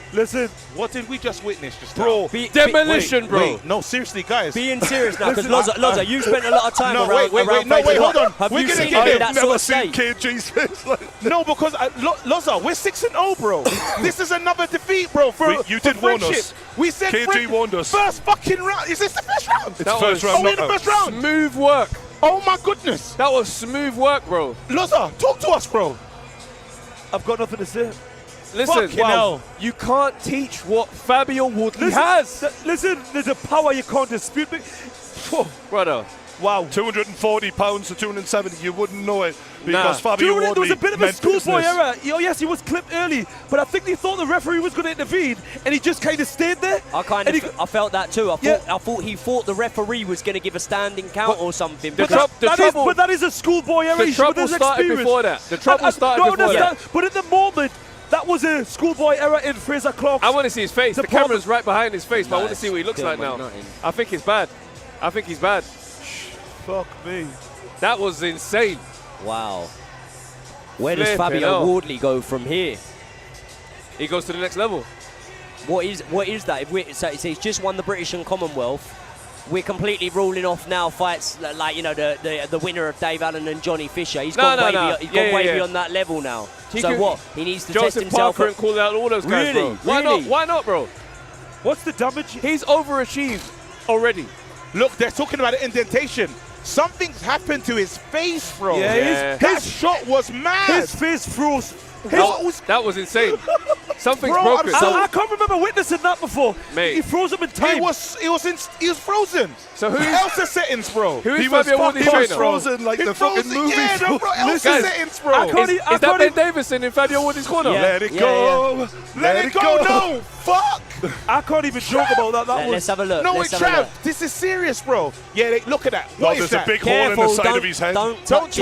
What did we just witness just now? Demolition, bro. Wait, no, seriously, guys. Being serious now, because Loza, you spent a lot of time around hold on. Have you seen I've never seen KG's face like No, because Loza, we're 6-0, bro. This is another defeat, bro. You did warn us. We said KG warned us. First fucking round. Is this the first round? It's first round. Only the first round. Smooth work. Oh my goodness. That was smooth work, bro. Loza, talk to us, bro. I've got nothing to say. Listen, you can't teach what Fabio Wardley has. Listen, there's a power you can't dispute. Brother. Wow. 240 pounds to 270, you wouldn't know it because Fabio Wardley there was a bit of a schoolboy error. Oh, yes, he was clipped early, but I think they thought the referee was going to intervene, and he just kind of stayed there. I felt that too. I thought he thought the referee was going to give a standing count or something. But that is a schoolboy error. The trouble started before that. The trouble started before that. But at the moment, that was a schoolboy error in Frazer Clarke. I want to see his face. The camera's right behind his face, but I want to see what he looks like now. I think he's bad. Fuck me. That was insane. Wow. Where does Fabio Wardley go from here? He goes to the next level. What is that? So he's just won the British and Commonwealth. We're completely ruling off now fights like, you know, the winner of Dave Allen and Johnny Fisher. He's gone way beyond that level now. What? He needs to test himself. Parker and call out all those guys, bro. Why not, bro? What's the damage? He's overachieved. already. Look, they're talking about an indentation. Something's happened to his face, bro. Yeah, His shot was mad. His face froze. That was insane. Something's Bro, broken. I can't remember witnessing that before. Mate. He froze him in time. He was frozen. So who else the settings, bro? Who is Fabio Wardley trainer? Frozen like the fucking movie. Yeah, no, bro. Else the settings, bro. Is that Ben Davison in Fabio Wardley's corner? Yeah. Let it go. Let it go. No, fuck. I can't even joke about that. Let's have a look. No, it's Trav. This is serious, bro. Yeah, look at that. What is there's that? a big hole in the side of his head. Don't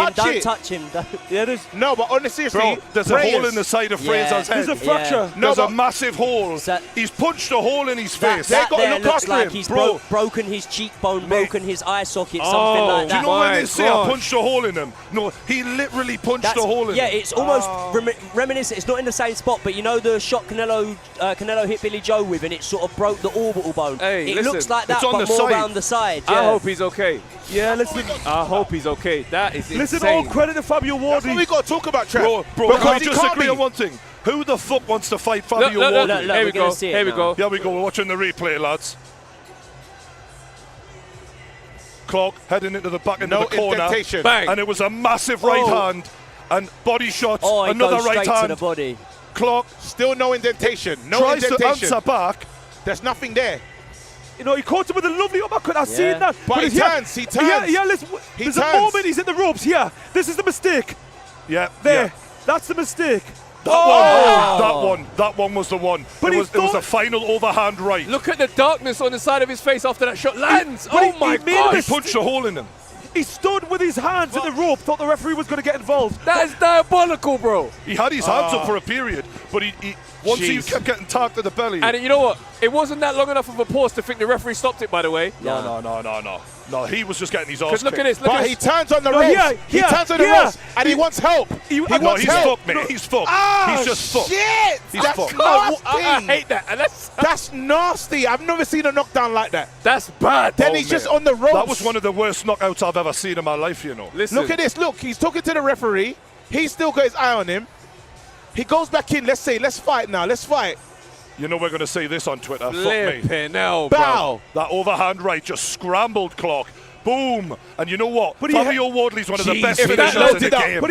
touch him. Yeah, there's. No, but honestly, bro, there's a hole in the side of Frazer's head. There's a fracture. No, there's a massive hole. He's punched a hole in his face. That got to there look looks after like him. he's Bro. broken his cheekbone, broken his eye socket, something like Do you that. know when they say I punched a hole in him? No, he literally punched a hole in him. Yeah, it's almost reminiscent. It's not in the same spot, but you know the shot Canelo hit Billy Joe with, and it sort of broke the orbital bone. Hey, it listen, looks like that, it's on but the more side. around the side. I Yeah. hope he's okay. Yeah, listen. I hope he's okay. That is insane. Listen, all credit to Fabio Wardley. That's what we got to talk about, Trav. Bro, because can he we just can't agree be. on one thing? Who the fuck wants to fight Fabio Look, Wardley? here we go. see it Here we now. go. Here we go. We're watching the replay, lads. Clarke heading into the back into the corner. Indentation. Bang. And it was a massive right hand and body shot. Oh, he another goes right straight hand. to the body. Clarke Still no indentation. No tries indentation. to answer back. There's nothing there. You know, he caught him with a lovely uppercut. I've seen that. But he turns. Yeah, listen. There's a moment he's in the ropes. Here. This is the mistake. Yeah. There. Yeah. That's the mistake. That one was the one. But it was a final overhand right. Look at the darkness on the side of his face after that shot lands. Oh my God. He punched a hole in him. He stood with his hands in the rope, thought the referee was going to get involved. That is diabolical, bro. He had his hands up for a period, but once he kept getting tagged to the belly. And you know what? It wasn't that long enough of a pause to think the referee stopped it, by the way. No, he was just getting his arse Because look at kicked. this. But he turns on the ropes. He turns on the ropes, and he wants help. He wants he's help. fucked, mate. He's fucked. Ah, He's just fucked. Shit! He's That's fucked. nasty. I hate that. And That's nasty. I've never seen a knockdown like that. That's bad. Then he's just on the ropes. That was one of the worst knockouts I've ever seen in my life, you know. Listen. Look at this. Look, he's talking to the referee. He's still got his eye on him. He goes back in. Let's fight now. Let's fight. You know we're going to say this on Twitter. Fuck me. Flipping hell, Bow. bro. That overhand right just scrambled Clarke. Boom. And you know what? But Fabio Wardley's one of the best if that finishers in loaded the up, game. But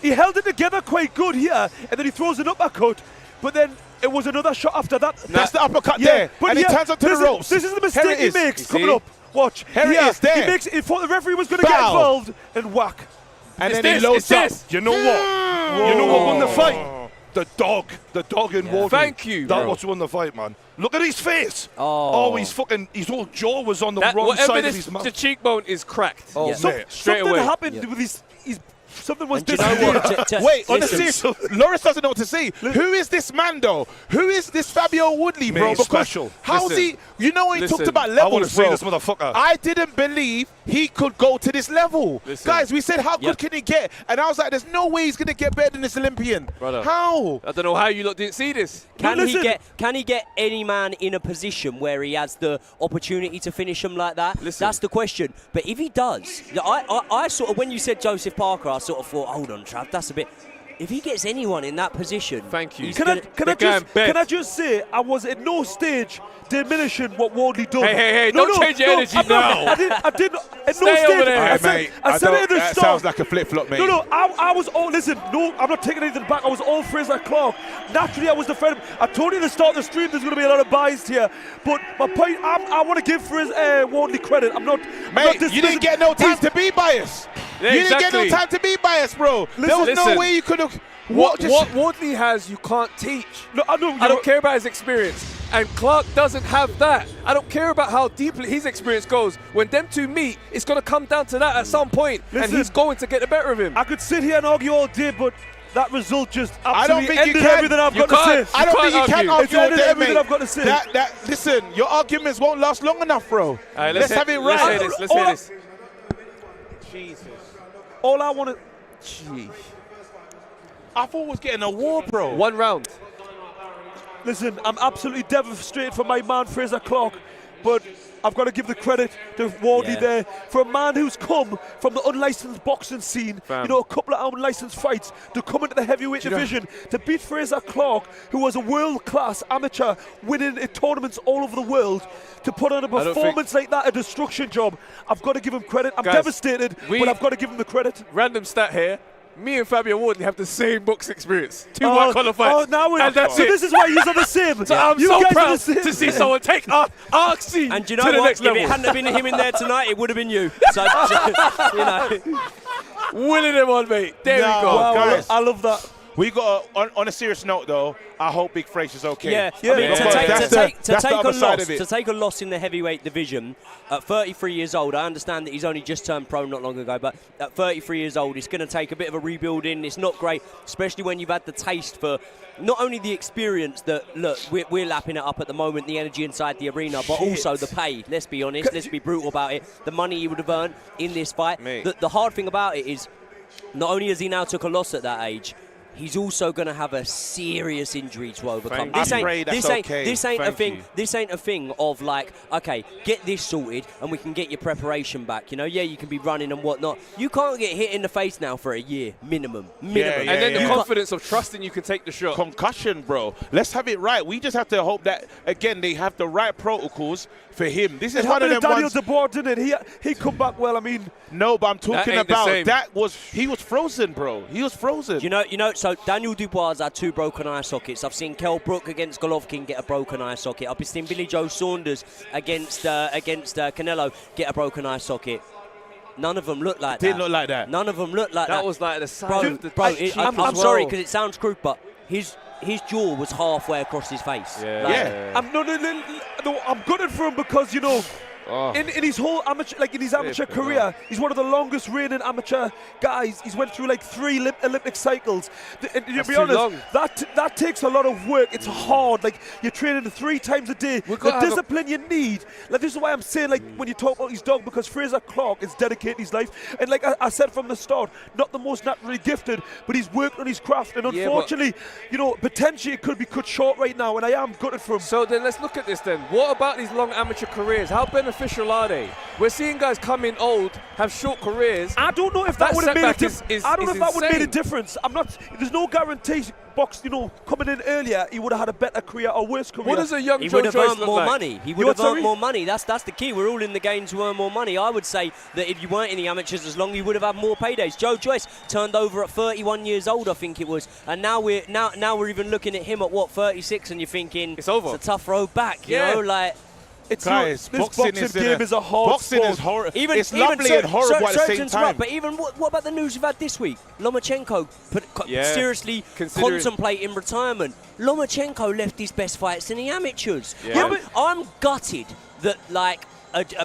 he held it together quite good here, and then he throws an uppercut. But then it was another shot after that. That's the uppercut there. But And he turns onto the ropes. This is the Here mistake it he is. makes You coming see? up. Watch. Here it is there. He thought the referee was going to get Bow. involved and whack. And It's then he this, loads it's up. this. You know what? You know what won the fight? The dog in Wardley. Thank you, That bro. was won the fight, man. Look at his face. Oh. His whole jaw was on the That, wrong whatever side of this, his mouth. the cheekbone is cracked. Oh, Yeah. mate. Straight Something away. happened with his something was And do you know what? Wait, on the listen. serious, Loris doesn't know what to say. Who is this man, though? Who is this Fabio Wardley, bro? Mate, Because special. how's Listen. he? You know when he talked Listen. about I want to levels, see bro. this motherfucker. I didn't believe he could go to this level. Listen. Guys, we said, how good can he get? And I was like, there's no way he's going to get better than this Olympian. Brother. How? I don't know how you lot didn't see this. Can listen. he get any man in a position where he has the opportunity to finish him like that? Listen. That's the question. But if he does, I sort of, when you said Joseph Parker, I sort of thought, hold on, Trav, that's a bit. If he gets anyone in that position, Thank you. he's Can gonna- I just say I was at no stage diminishing what Wardley done. Hey, don't change your energy now. I did at no Stay stage. over there. I said it in the that start. sounds like a flip-flop, mate. No, I was all, listen, no, I'm not taking anything back. I was all Frazer Clarke. Naturally, I was defending. I told you at the start of the stream there's going to be a lot of bias here. But my point, I want to give Frazer Wardley credit. I'm not. Mate, you didn't get no time to be biased. Yeah, you didn't get no exactly. time to be biased, bro. There was no Listen. way you could have. What Wardley has, you can't teach. No, I don't care about his experience. And Clarke doesn't have that. I don't care about how deeply his experience goes. When them two meet, it's going to come down to that at some point. Listen, and he's going to get the better of him. I could sit here and argue all day, but that result just I don't absolutely think you ended can. everything I've You got to can't. say. I don't think you can argue It's ended all day, everything mate. I've got to say. Listen, your arguments won't last long enough, bro. All right, let's have it right. Let's hear this. Jesus. All I want to. Jeez. I thought we was getting a war, bro. 1 round. Listen, I'm absolutely devastated for my man Frazer Clarke. but I've got to give the credit to Wardley there. For a man who's come from the unlicensed boxing scene, you know, a couple of unlicensed fights, to come into the heavyweight division, to beat Frazer Clarke, who was a world-class amateur, winning in tournaments all over the world, to put on a performance like that, a destruction job. I've got to give him credit. I'm devastated, but I've got to give him the credit. Random stat here. Me and Fabio Wardley have the same box experience. 2 white collar fights. And that's it. This is why you're the same. So I'm so proud to see someone take RC and you know to the what? next level. If it hadn't been him in there tonight, it would have been you. So, you know. Willing him on, mate. There we go. Wow, guys. I love that. We got on a serious note though. I hope Big Frazer's okay. Yeah, yeah. I mean, to take a loss in the heavyweight division at 33 years old. I understand that he's only just turned pro not long ago, but at 33 years old, it's going to take a bit of a rebuilding. It's not great, especially when you've had the taste for not only the experience that, look, we're lapping it up at the moment, the energy inside the arena, but also the pay. Let's be honest. Let's be brutal about it. The money he would have earned in this fight. The hard thing about it is, not only has he now took a loss at that age, he's also going to have a serious injury to overcome. This ain't a thing of like, okay, get this sorted and we can get your preparation back. You know, yeah, you can be running and whatnot. You can't get hit in the face now for a year, minimum. And then the confidence of trusting you can take the shot. Concussion, bro. Let's have it right. We just have to hope that, again, they have the right protocols for him. This is one of them Daniel ones. Dubois, didn't it? He come back well. I mean, no, but I'm talking about he was frozen, bro. He was frozen. You know. So Daniel Dubois had 2 broken eye sockets. I've seen Kell Brook against Golovkin get a broken eye socket. I've seen Billy Joe Saunders against Canelo get a broken eye socket. None of them look like that. Didn't look like that. None of them look like that. That was like the side of the I'm sorry because it sounds crude, but his jaw was halfway across his face. I'm gutted for him because, you know, in his whole amateur career, he's one of the longest reigning amateur guys. He's went through like 3 Olympic cycles. And to be honest, that takes a lot of work. It's hard. Like, you're training 3 times a day. The discipline you need. Like, this is why I'm saying, like, when you talk about his dog, because Frazer Clarke is dedicating his life. And like I said from the start, not the most naturally gifted, but he's worked on his craft. And unfortunately, you know, potentially it could be cut short right now. And I am gutted for him. So then let's look at this then. What about these long amateur careers? How beneficial are they? We're seeing guys come in old, have short careers. I don't know if that would have made a difference. I don't know if that would have made a difference. There's no guarantee. Box, you know, coming in earlier, he would have had a better career or worse career. What does a young He Joe would have Joyce earned look more like? money. He would have earned more money. That's the key. We're all in the game to earn more money. I would say that if you weren't in the amateurs as long, you would have had more paydays. Joe Joyce turned over at 31 years old, I think it was, and now we're even looking at him at 36, and you're thinking it's over. It's a tough road back. You know, like. Guys, this boxing game is a hard sport. Is horrible. It's lovely and horrible at the same time. But even what about the news we've had this week? Lomachenko seriously contemplating retirement. Lomachenko left his best fights in the amateurs. But I'm gutted that, like,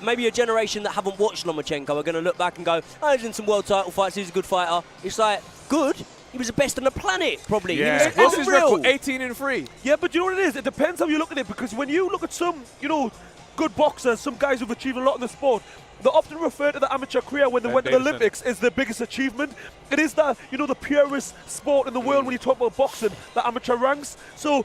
maybe a generation that haven't watched Lomachenko are going to look back and go, oh, he's in some world title fights, he's a good fighter. It's like, good. He was the best on the planet, probably. Yeah. What's his record? 18-3. Yeah, but you know what it is? It depends how you look at it, because when you look at some, you know, good boxers, some guys who've achieved a lot in the sport, they often refer to the amateur career when they went to the Olympics as their biggest achievement. It is the, you know, the purest sport in the world when you talk about boxing, the amateur ranks. So,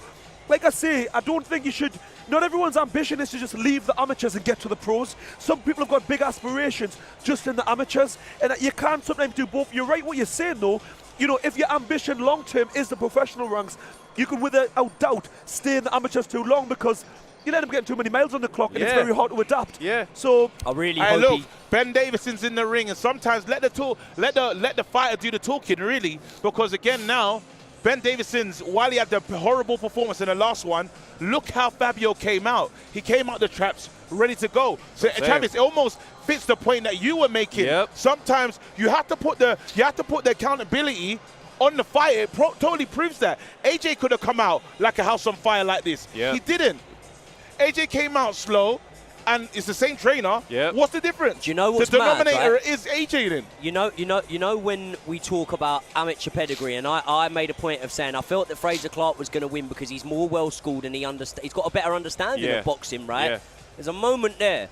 like I say, I don't think you should. Not everyone's ambition is to just leave the amateurs and get to the pros. Some people have got big aspirations just in the amateurs, and you can't sometimes do both. You're right what you're saying, though. You know, if your ambition long-term is the professional ranks, you can without doubt stay in the amateurs too long, because you end up getting too many miles on the clock, and it's very hard to adapt. Yeah. So I really hope Ben Davison's in the ring, and sometimes let the fighter do the talking, really, because again now, Ben Davison's, while he had the horrible performance in the last one, look how Fabio came out. He came out the traps ready to go. So Travis, it almost fits the point that you were making. Sometimes you have to put the accountability on the fighter. It totally proves that. AJ could have come out like a house on fire like this. He didn't. AJ came out slow, and it's the same trainer. What's the difference? Do you know what's the denominator mad, right? is AJ then. You know when we talk about amateur pedigree, and I made a point of saying I felt that Frazer Clarke was going to win because he's more well schooled and he's got a better understanding of boxing, right? There's a moment there.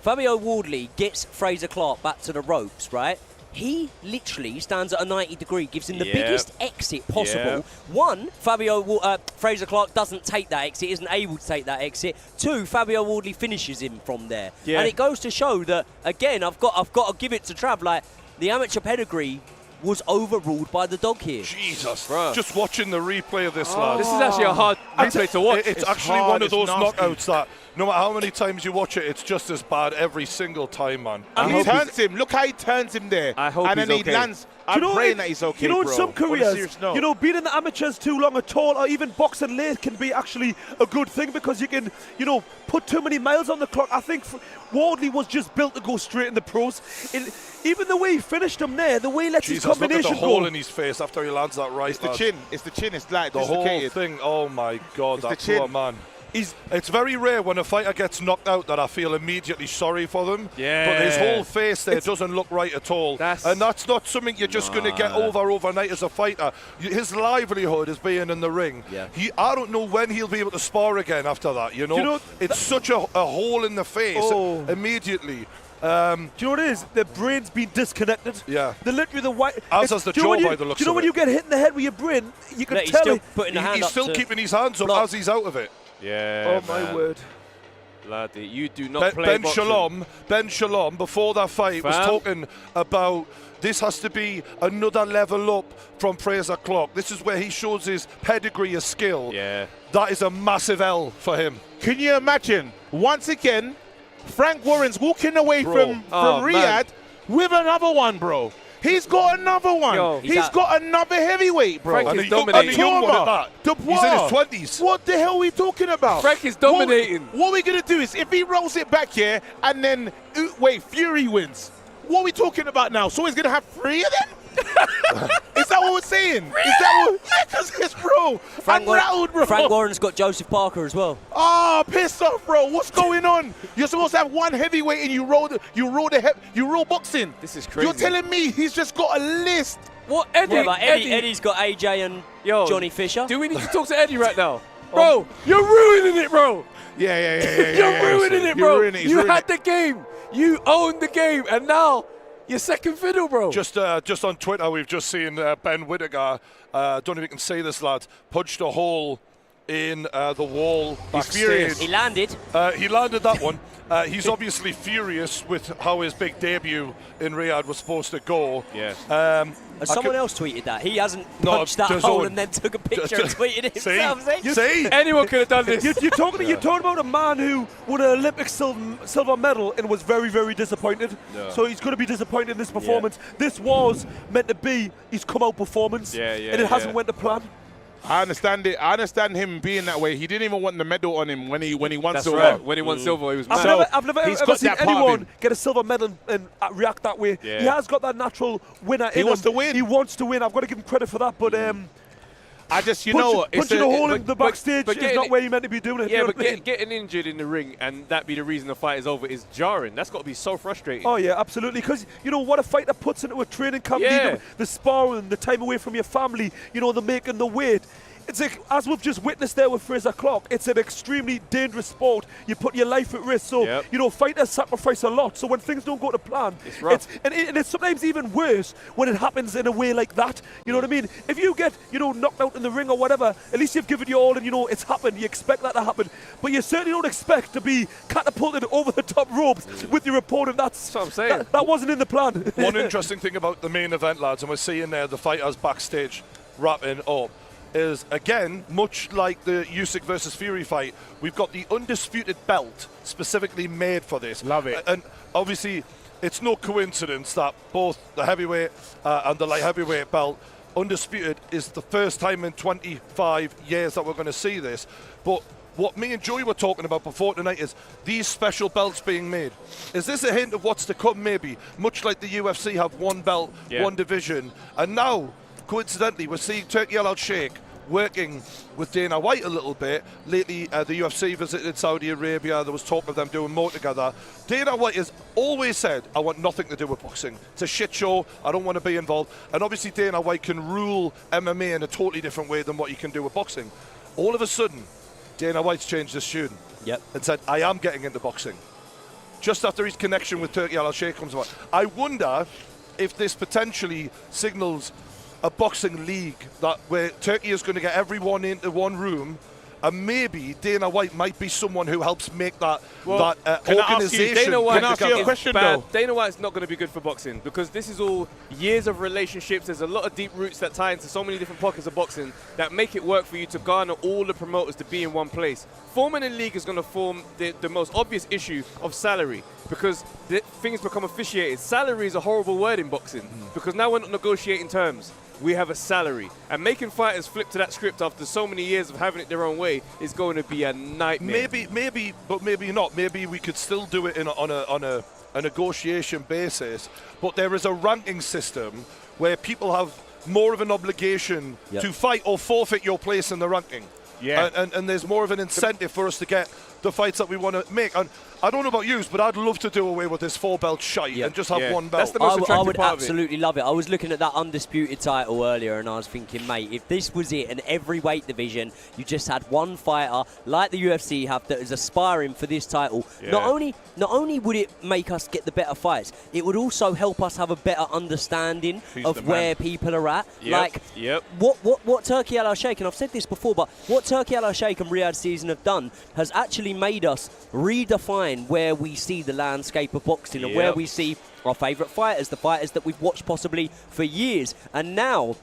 Fabio Wardley gets Frazer Clarke back to the ropes, right? he literally stands at a 90 degree, gives him the biggest exit possible. One, Frazer Clarke doesn't take that exit, isn't able to take that exit. Two, Fabio Wardley finishes him from there. And it goes to show that, again, I've got to give it to Trav, like, the amateur pedigree was overruled by the dog here. Jesus. Just watching the replay of this, lad. This is actually a hard replay to watch. It's actually one of those knockouts that no matter how many times you watch it, it's just as bad every single time, man. And he turns him. Look how he turns him there. I hope and he's then okay. He lands. I'm praying that he's okay, You know, bro. in some careers, you know, being in the amateurs too long at all, or even boxing late, can be actually a good thing because you can, you know, put too many miles on the clock. I think Wardley was just built to go straight in the pros. Even the way he finished him there, the way he lets his combination look at the hole in his face after he lands that right. It's the chin. It's the chin. It's like the dislocated. whole thing. Oh my God, It's that the chin. poor man. It's very rare when a fighter gets knocked out that I feel immediately sorry for them. But his whole face there doesn't look right at all. And that's not something you're just going to get over overnight as a fighter. His livelihood is being in the ring. I don't know when he'll be able to spar again after that, you know? It's such a hole in the face immediately. Do you know what it is? The brain's been disconnected. Yeah. They're literally the white. As does the jaw by the looks of it. Do you know when you get hit in the head with your brain, you can tell he's still keeping his hands up as he's out of it. Yeah. Oh my word. Laddie, you do not play boxing. Ben Shalom, before that fight, was talking about this has to be another level up from Frazer Clarke. This is where he shows his pedigree, his skill. Yeah. That is a massive L for him. Can you imagine? Once again, Frank Warren's walking away from Riyadh with another one, bro. He's got another one. Yo, he's got another heavyweight, bro. Frank is dominating. And a young one at that. Dubois. He's in his 20s. What the hell are we talking about? Frank is dominating. What we're going to do is, if he rolls it back here and then, Fury wins, what are we talking about now? So he's going to have 3 of them? Is that what we're saying? Is that what? Because it's, bro, I'm rattled, bro. Frank Warren's got Joseph Parker as well. Oh, pissed off, bro. What's going on? You're supposed to have one heavyweight and you roll boxing. This is crazy. You're telling me he's just got a list. What, Eddie? Yeah, Eddie's got AJ and Johnny Fisher. Do we need to talk to Eddie right now? Bro, you're ruining it, bro. Yeah. You're ruining it, bro. You had the game. You owned the game, and now you're second fiddle, bro. Just on Twitter, we've just seen Ben Whittaker, don't know if you can see this, lad, punched a hole in the wall backstage. He landed. He landed that one. He's obviously furious with how his big debut in Riyadh was supposed to go. Yeah. Someone else tweeted that. He hasn't punched that hole and then took a picture and tweeted it himself. See? Anyone could have done this. You're talking about a man who won an Olympic silver medal and was very, very disappointed. No. So he's going to be disappointed in this performance. This was meant to be his come-out performance, and it hasn't went to plan. I understand it. I understand him being that way. He didn't even want the medal on him when he won silver. Right. When he won silver, he was mad. I've never ever seen anyone get a silver medal and react that way. Yeah. He has got that natural winner in him. He wants to win. He wants to win. I've got to give him credit for that. But I just, punching a hole in the backstage is not where you're meant to be doing it. Yeah, you know but getting injured in the ring and that be the reason the fight is over is jarring. That's got to be so frustrating. Oh, yeah, absolutely. Because, what a fighter puts into a training camp, the sparring, the time away from your family, the making the weight. It's like, as we've just witnessed there with Frazer Clarke, it's an extremely dangerous sport. You put your life at risk. So, fighters sacrifice a lot. So when things don't go to plan, it's rough. And it's sometimes even worse when it happens in a way like that. You know what I mean? If you get, knocked out in the ring or whatever, at least you've given your all and, it's happened. You expect that to happen. But you certainly don't expect to be catapulted over the top ropes with your opponent. That's what I'm saying. That wasn't in the plan. One interesting thing about the main event, lads, and we're seeing there the fighters backstage wrapping up, is, again, much like the Usyk versus Fury fight, we've got the undisputed belt specifically made for this. Love it. And obviously, it's no coincidence that both the heavyweight and the light heavyweight belt, undisputed, is the first time in 25 years that we're going to see this. But what me and Joey were talking about before tonight is these special belts being made. Is this a hint of what's to come, maybe? Much like the UFC have one belt, one division. And now, coincidentally, we're seeing Turki Al-Sheikh working with Dana White a little bit. Lately, the UFC visited Saudi Arabia. There was talk of them doing more together. Dana White has always said, I want nothing to do with boxing. It's a shit show. I don't want to be involved. And obviously, Dana White can rule MMA in a totally different way than what you can do with boxing. All of a sudden, Dana White's changed his tune and said, I am getting into boxing. Just after his connection with Turki Al-Sheikh comes about. I wonder if this potentially signals a boxing league where Turkey is going to get everyone into one room, and maybe Dana White might be someone who helps make that organisation. Dana White, can I ask you a question though? Dana White's not going to be good for boxing because this is all years of relationships. There's a lot of deep roots that tie into so many different pockets of boxing that make it work for you to garner all the promoters to be in one place. Forming a league is going to form the most obvious issue of salary because things become officiated. Salary is a horrible word in boxing because now we're not negotiating terms. We have a salary. And making fighters flip to that script after so many years of having it their own way is going to be a nightmare. Maybe, but maybe not. Maybe we could still do it on a negotiation basis. But there is a ranking system where people have more of an obligation to fight or forfeit your place in the ranking. Yeah. And there's more of an incentive for us to get the fights that we want to make. And I don't know about you, but I'd love to do away with this 4-belt shite and just have one belt. That's the most attractive I would part absolutely love it. I was looking at that undisputed title earlier and I was thinking, mate, if this was it in every weight division, you just had one fighter like the UFC have that is aspiring for this title. Not only would it make us get the better fights, it would also help us have a better understanding of where people are at. What Turkey Al Sheikh, and I've said this before, but what Turkey Al Sheikh and Riyadh season have done has actually made us redefine where we see the landscape of boxing and where we see our favourite fighters, the fighters that we've watched possibly for years. And now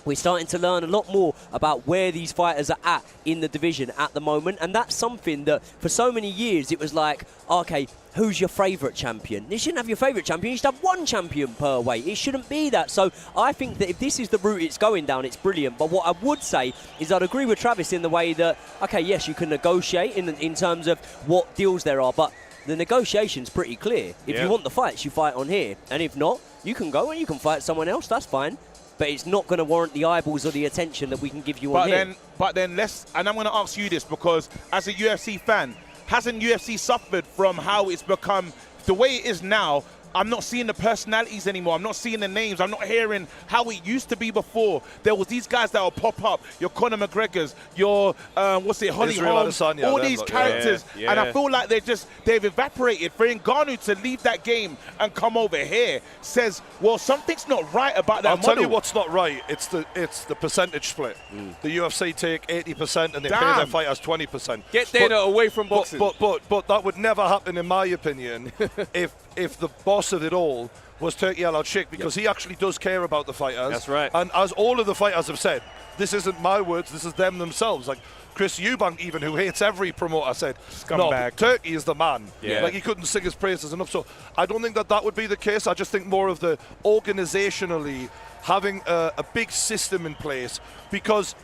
we're starting to learn a lot more about where these fighters are at in the division at the moment. And that's something that for so many years it was like, okay, who's your favourite champion? You shouldn't have your favourite champion. You should have one champion per weight. It shouldn't be that. So I think that if this is the route it's going down, it's brilliant. But what I would say is I'd agree with Travis in the way that, okay, yes, you can negotiate in terms of what deals there are, but the negotiation's pretty clear. If you want the fights, you fight on here. And if not, you can go and you can fight someone else. That's fine. But it's not going to warrant the eyeballs or the attention that we can give you on here. But then and I'm going to ask you this because as a UFC fan, hasn't UFC suffered from how it's become the way it is now? I'm not seeing the personalities anymore. I'm not seeing the names. I'm not hearing how it used to be before. There was these guys that will pop up. Your Conor McGregor's, your, Holly Holmes, all these characters. And I feel like they've evaporated. For Ngannou to leave that game and come over here says, well, something's not right about that model. I'll tell you what's not right. It's the percentage split. The UFC take 80% and they pay their fighters 20%. Get Dana away from boxing. But that would never happen, in my opinion, if the boss of it all was Turkey Al Sheikh, because he actually does care about the fighters. That's right. And as all of the fighters have said, this isn't my words, this is them themselves. Like Chris Eubank, even, who hates every promoter, said, no, Turkey is the man. Like he couldn't sing his praises enough. So I don't think that would be the case. I just think more of the organisationally having a big system in place, because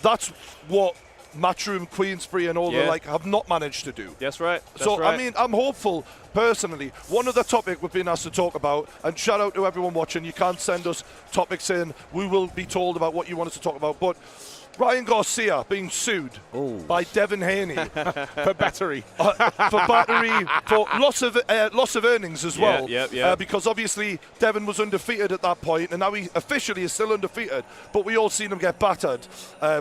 that's what Matchroom, Queensbury and all the like have not managed to do. That's right. I mean, I'm hopeful personally. One other topic we've been asked to talk about, and shout out to everyone watching, you can't send us topics in, we will be told about what you want us to talk about, but Ryan Garcia being sued by Devin Haney for battery, for loss of earnings as well. Because obviously Devin was undefeated at that point, and now he officially is still undefeated. But we all seen him get battered,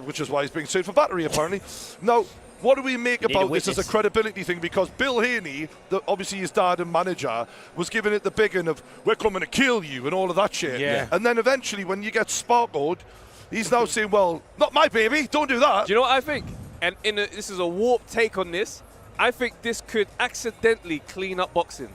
which is why he's being sued for battery apparently. Now, what do we make about this as a credibility thing? Because Bill Haney, obviously his dad and manager, was giving it the big one of we're coming to kill you and all of that shit. And then eventually, when you get sparkled, he's now saying, well, not my baby, don't do that. Do you know what I think? And this is a warped take on this. I think this could accidentally clean up boxing.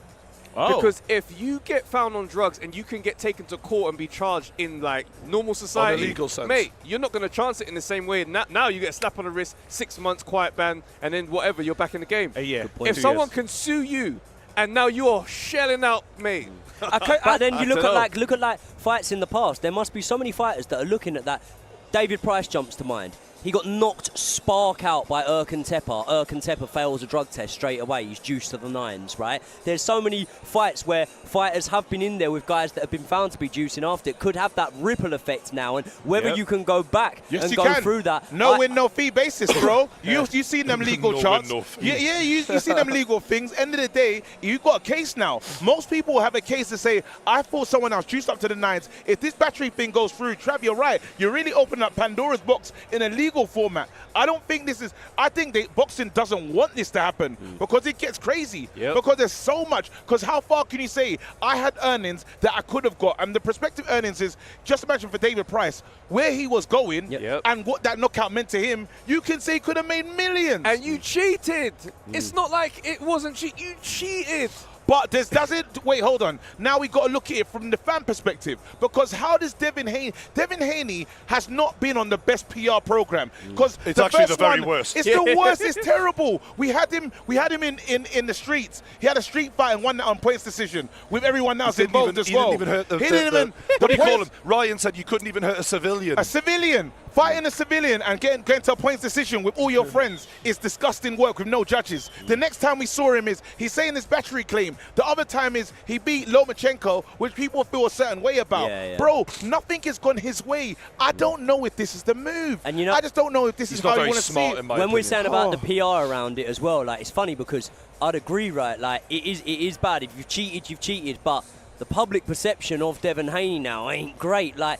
Because if you get found on drugs and you can get taken to court and be charged in like normal society, on a legal sense, mate, you're not going to chance it in the same way. Now you get a slap on the wrist, 6 months quiet ban, and then whatever, you're back in the game. If someone can sue you and now you're shelling out, mate. But then you look at fights in the past. There must be so many fighters that are looking at that. David Price jumps to mind. He got knocked spark out by Erkan Tepe. Erkan Tepe fails a drug test straight away. He's juiced to the nines, right? There's so many fights where fighters have been in there with guys that have been found to be juicing after. It could have that ripple effect now, and whether you can go back and go through that. No win, no fee basis, bro. You seen them legal charts. You see them legal things. End of the day, you got a case now. Most people have a case to say, I thought someone else juiced up to the nines. If this battery thing goes through, Trav, you're right. You're really opening up Pandora's box in a legal Bivol format. I don't think this is. I think boxing doesn't want this to happen because it gets crazy. Because there's so much. Because how far can you say I had earnings that I could have got? And the prospective earnings is, just imagine for David Price, where he was going and what that knockout meant to him. You can say he could have made millions. And you cheated. It's not like it wasn't cheat. You cheated. But does it? Wait, hold on. Now we got to look at it from the fan perspective, because how does Devin Haney has not been on the best PR program, because it's actually the very worst. It's the worst. It's terrible. We had him in the streets. He had a street fight and won that on points decision with everyone else involved as well. He didn't even hurt what do you call him? Ryan said you couldn't even hurt a civilian. A civilian. Fighting a civilian and getting to a points decision with all your friends is disgusting work with no judges. The next time we saw him is he's saying this battery claim. The other time is he beat Lomachenko, which people feel a certain way about. Bro, nothing has gone his way. I don't know if this is the move. And I just don't know if this is how you want to see it. When we're saying about the PR around it as well, like, it's funny because I'd agree, right? Like, it is bad. If you've cheated, but the public perception of Devin Haney now ain't great. Like,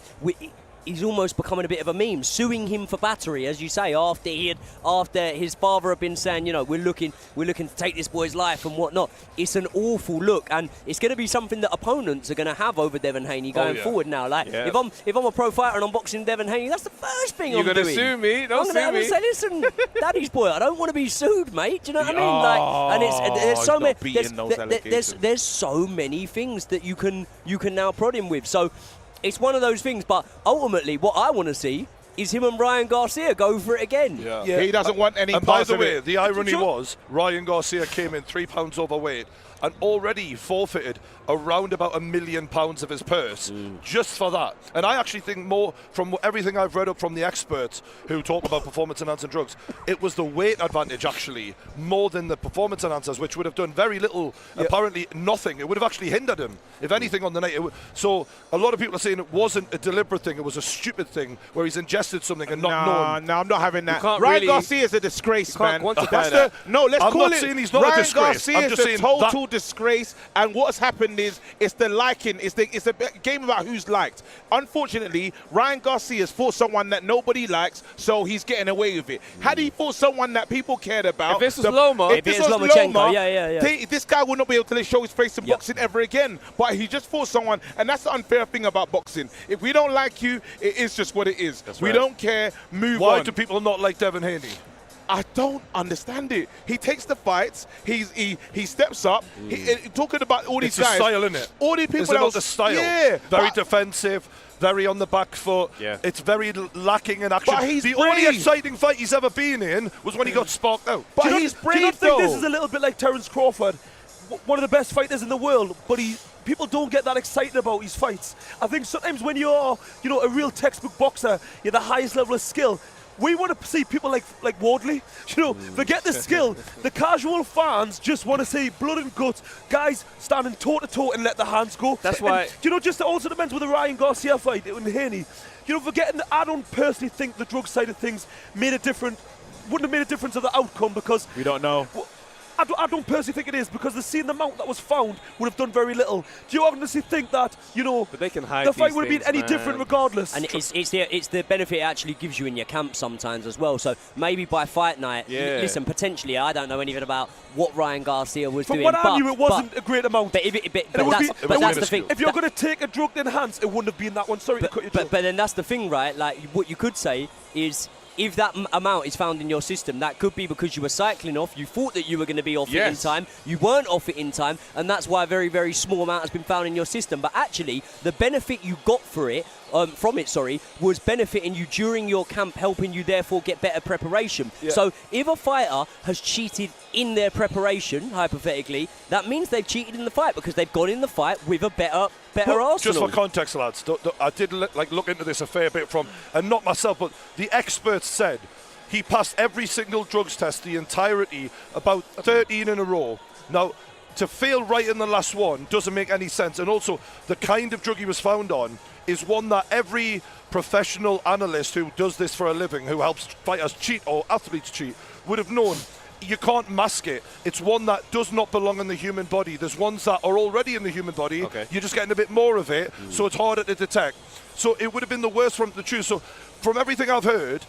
he's almost becoming a bit of a meme, suing him for battery, as you say, after his father had been saying, you know, we're looking to take this boy's life and whatnot. It's an awful look, and it's going to be something that opponents are going to have over Devin Haney going forward now. Like, if I'm a pro fighter and I'm boxing Devin Haney, that's the first thing I'm doing. You're going to sue me? Don't sue me. I'm going to say, listen, daddy's boy, I don't want to be sued, mate. Do you know what I mean? Like, and there's so many. There's so many things that you can now prod him with. So it's one of those things, but ultimately what I want to see is him and Ryan Garcia go for it again. He doesn't want any And by parts the of way, it. the irony was Ryan Garcia came in 3 pounds overweight and already forfeited around about £1 million of his purse just for that. And I actually think more, from everything I've read up from the experts who talk about performance-enhancing drugs, it was the weight advantage actually more than the performance enhancers, which would have done very little, apparently nothing. It would have actually hindered him, if anything, on the night. So a lot of people are saying it wasn't a deliberate thing, it was a stupid thing where he's ingested something and not known. No, I'm not having that. Ryan Garcia is a disgrace, man. I'm Call not it. saying he's not Ryan a disgrace. Garcia I'm just is saying a total disgrace, and what's happened is it's the liking. It's a game about who's liked. Unfortunately, Ryan Garcia's fought someone that nobody likes, so he's getting away with it. Had he fought someone that people cared about, if this was Loma, this guy would not be able to show his face in boxing ever again. But he just fought someone, and that's the unfair thing about boxing. If we don't like you, it is just what it is. We don't care. Move on. Why do people not like Devin Haney? I don't understand it. He takes the fights. He steps up. Talking about all these guys. It's a style, isn't it? All these people. It's about the style. Very defensive. Very on the back foot. It's very lacking in action. But he's the brave. only exciting fight he's ever been in was when he got sparked out. But he's brave, do you not think this is a little bit like Terence Crawford, one of the best fighters in the world, but people don't get that excited about his fights. I think sometimes when you're, a real textbook boxer, you're the highest level of skill. We want to see people like Wardley, forget the skill. The casual fans just want to see blood and guts, guys standing toe-to-toe and let the hands go. That's why. And, just also depends with the Ryan Garcia fight and Haney. Forgetting that I don't personally think the drug side of things wouldn't have made a difference of the outcome, because we don't know. I don't personally think it is, because the amount that was found would have done very little. Do you honestly think that, but they can hide the fight would have been any different regardless? And it's the benefit it actually gives you in your camp sometimes as well. So maybe by fight night, listen, potentially, I don't know anything about what Ryan Garcia was doing. From what I knew, it wasn't a great amount. But that's the thing. If you're going to take a drug to enhance, it wouldn't have been that one. Sorry to cut you But then that's the thing, right? Like, what you could say is, if that amount is found in your system, that could be because you were cycling off, you thought that you were going to be off it in time, you weren't off it in time, and that's why a very, very small amount has been found in your system. But actually, the benefit you got from it, was benefiting you during your camp, helping you therefore get better preparation. So if a fighter has cheated in their preparation, hypothetically, that means they've cheated in the fight because they've gone in the fight with a better arsenal. Just for context, lads, I did look into this a fair bit and not myself, but the experts said he passed every single drugs test, the entirety, about 13 in a row. Now, to fail right in the last one doesn't make any sense. And also, the kind of drug he was found on is one that every professional analyst who does this for a living, who helps fighters cheat or athletes cheat, would have known. You can't mask it. It's one that does not belong in the human body. There's ones that are already in the human body. You're just getting a bit more of it, so it's harder to detect. So it would have been the worst from the truth. So from everything I've heard,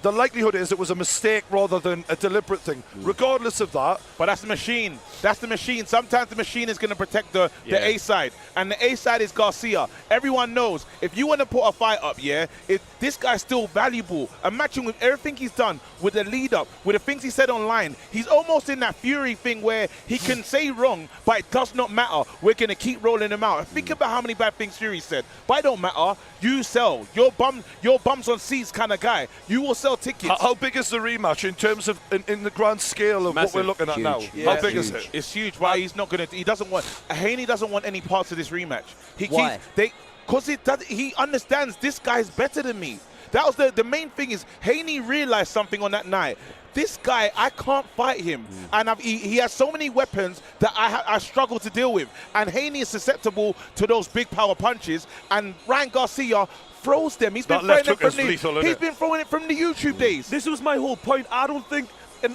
the likelihood is it was a mistake rather than a deliberate thing. Regardless of that. But that's the machine. That's the machine. Sometimes the machine is going to protect the A side. And the A side is Garcia. Everyone knows if you want to put a fight up, if this guy's still valuable. And matching with everything he's done, with the lead up, with the things he said online, he's almost in that Fury thing where he can say wrong, but it does not matter. We're going to keep rolling him out. Think about how many bad things Fury said. But it don't matter. You sell. You're bums on seats kind of guy. You will sell tickets. How big is the rematch in terms of in the grand scale of what we're looking at now? How big is it? It's huge. Why he's not going to? He doesn't want. Haney doesn't want any parts of this rematch. Why? Because he understands this guy's better than me. That was the main thing. Is Haney realized something on that night. This guy, I can't fight him. And he has so many weapons that I struggle to deal with. And Haney is susceptible to those big power punches. And Ryan Garcia throws them. He's been throwing it from the YouTube days. This was my whole point. I don't think,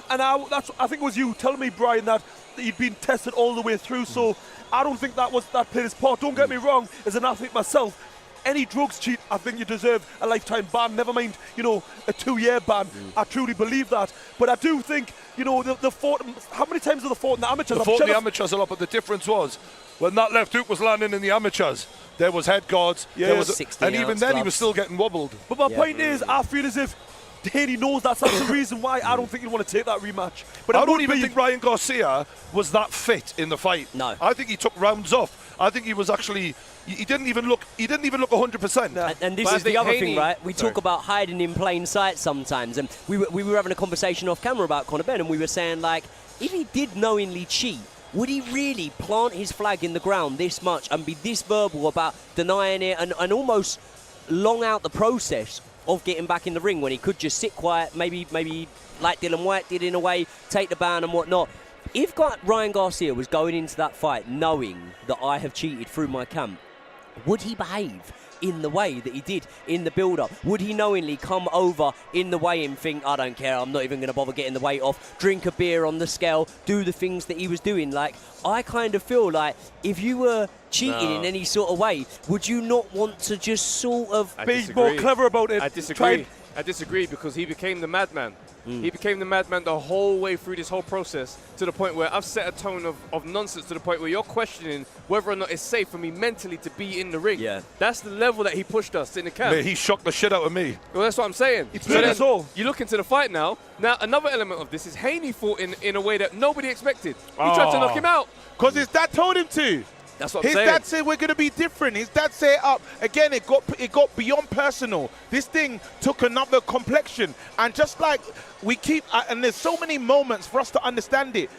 I think it was you telling me, Brian, that he'd been tested all the way through. So I don't think that played his part. Don't get me wrong, as an athlete myself, any drugs cheat, I think you deserve a lifetime ban, never mind, a 2-year ban. I truly believe that. But I do think, the fought, how many times have they fought in the amateurs? They fought in the amateurs a lot, but the difference was, when that left hook was landing in the amateurs, there was head guards, and even then he was still getting wobbled. But my point is, I feel as if Haney knows that's the reason why I don't think he'd want to take that rematch. But I don't even think Ryan Garcia was that fit in the fight. No. I think he took rounds off. I think he was actually, he didn't even look 100%. And this is the other thing, right? We talk about hiding in plain sight sometimes, and we were having a conversation off camera about Conor Benn, and we were saying, like, if he did knowingly cheat, would he really plant his flag in the ground this much and be this verbal about denying it and almost long out the process of getting back in the ring when he could just sit quiet, maybe like Dylan White did in a way, take the ban and whatnot? If Ryan Garcia was going into that fight knowing that I have cheated through my camp, would he behave in the way that he did in the build-up? Would he knowingly come over in the weigh and think, I don't care, I'm not even going to bother getting the weight off, drink a beer on the scale, do the things that he was doing? Like, I kind of feel like if you were cheating in any sort of way, would you not want to just sort of be more clever about it? I disagree because he became the madman. He became the madman the whole way through this whole process, to the point where I've set a tone of nonsense to the point where you're questioning whether or not it's safe for me mentally to be in the ring. Yeah. That's the level that he pushed us in the camp. Mate, he shocked the shit out of me. Well, that's what I'm saying. You look into the fight now. Now, another element of this is Haney fought in a way that nobody expected. He tried to knock him out. Because his dad told him to. That's what I'm saying. His dad said we're going to be different. His dad set it up. Again, it got beyond personal. This thing took another complexion. And just like we keep, and there's so many moments for us to understand it.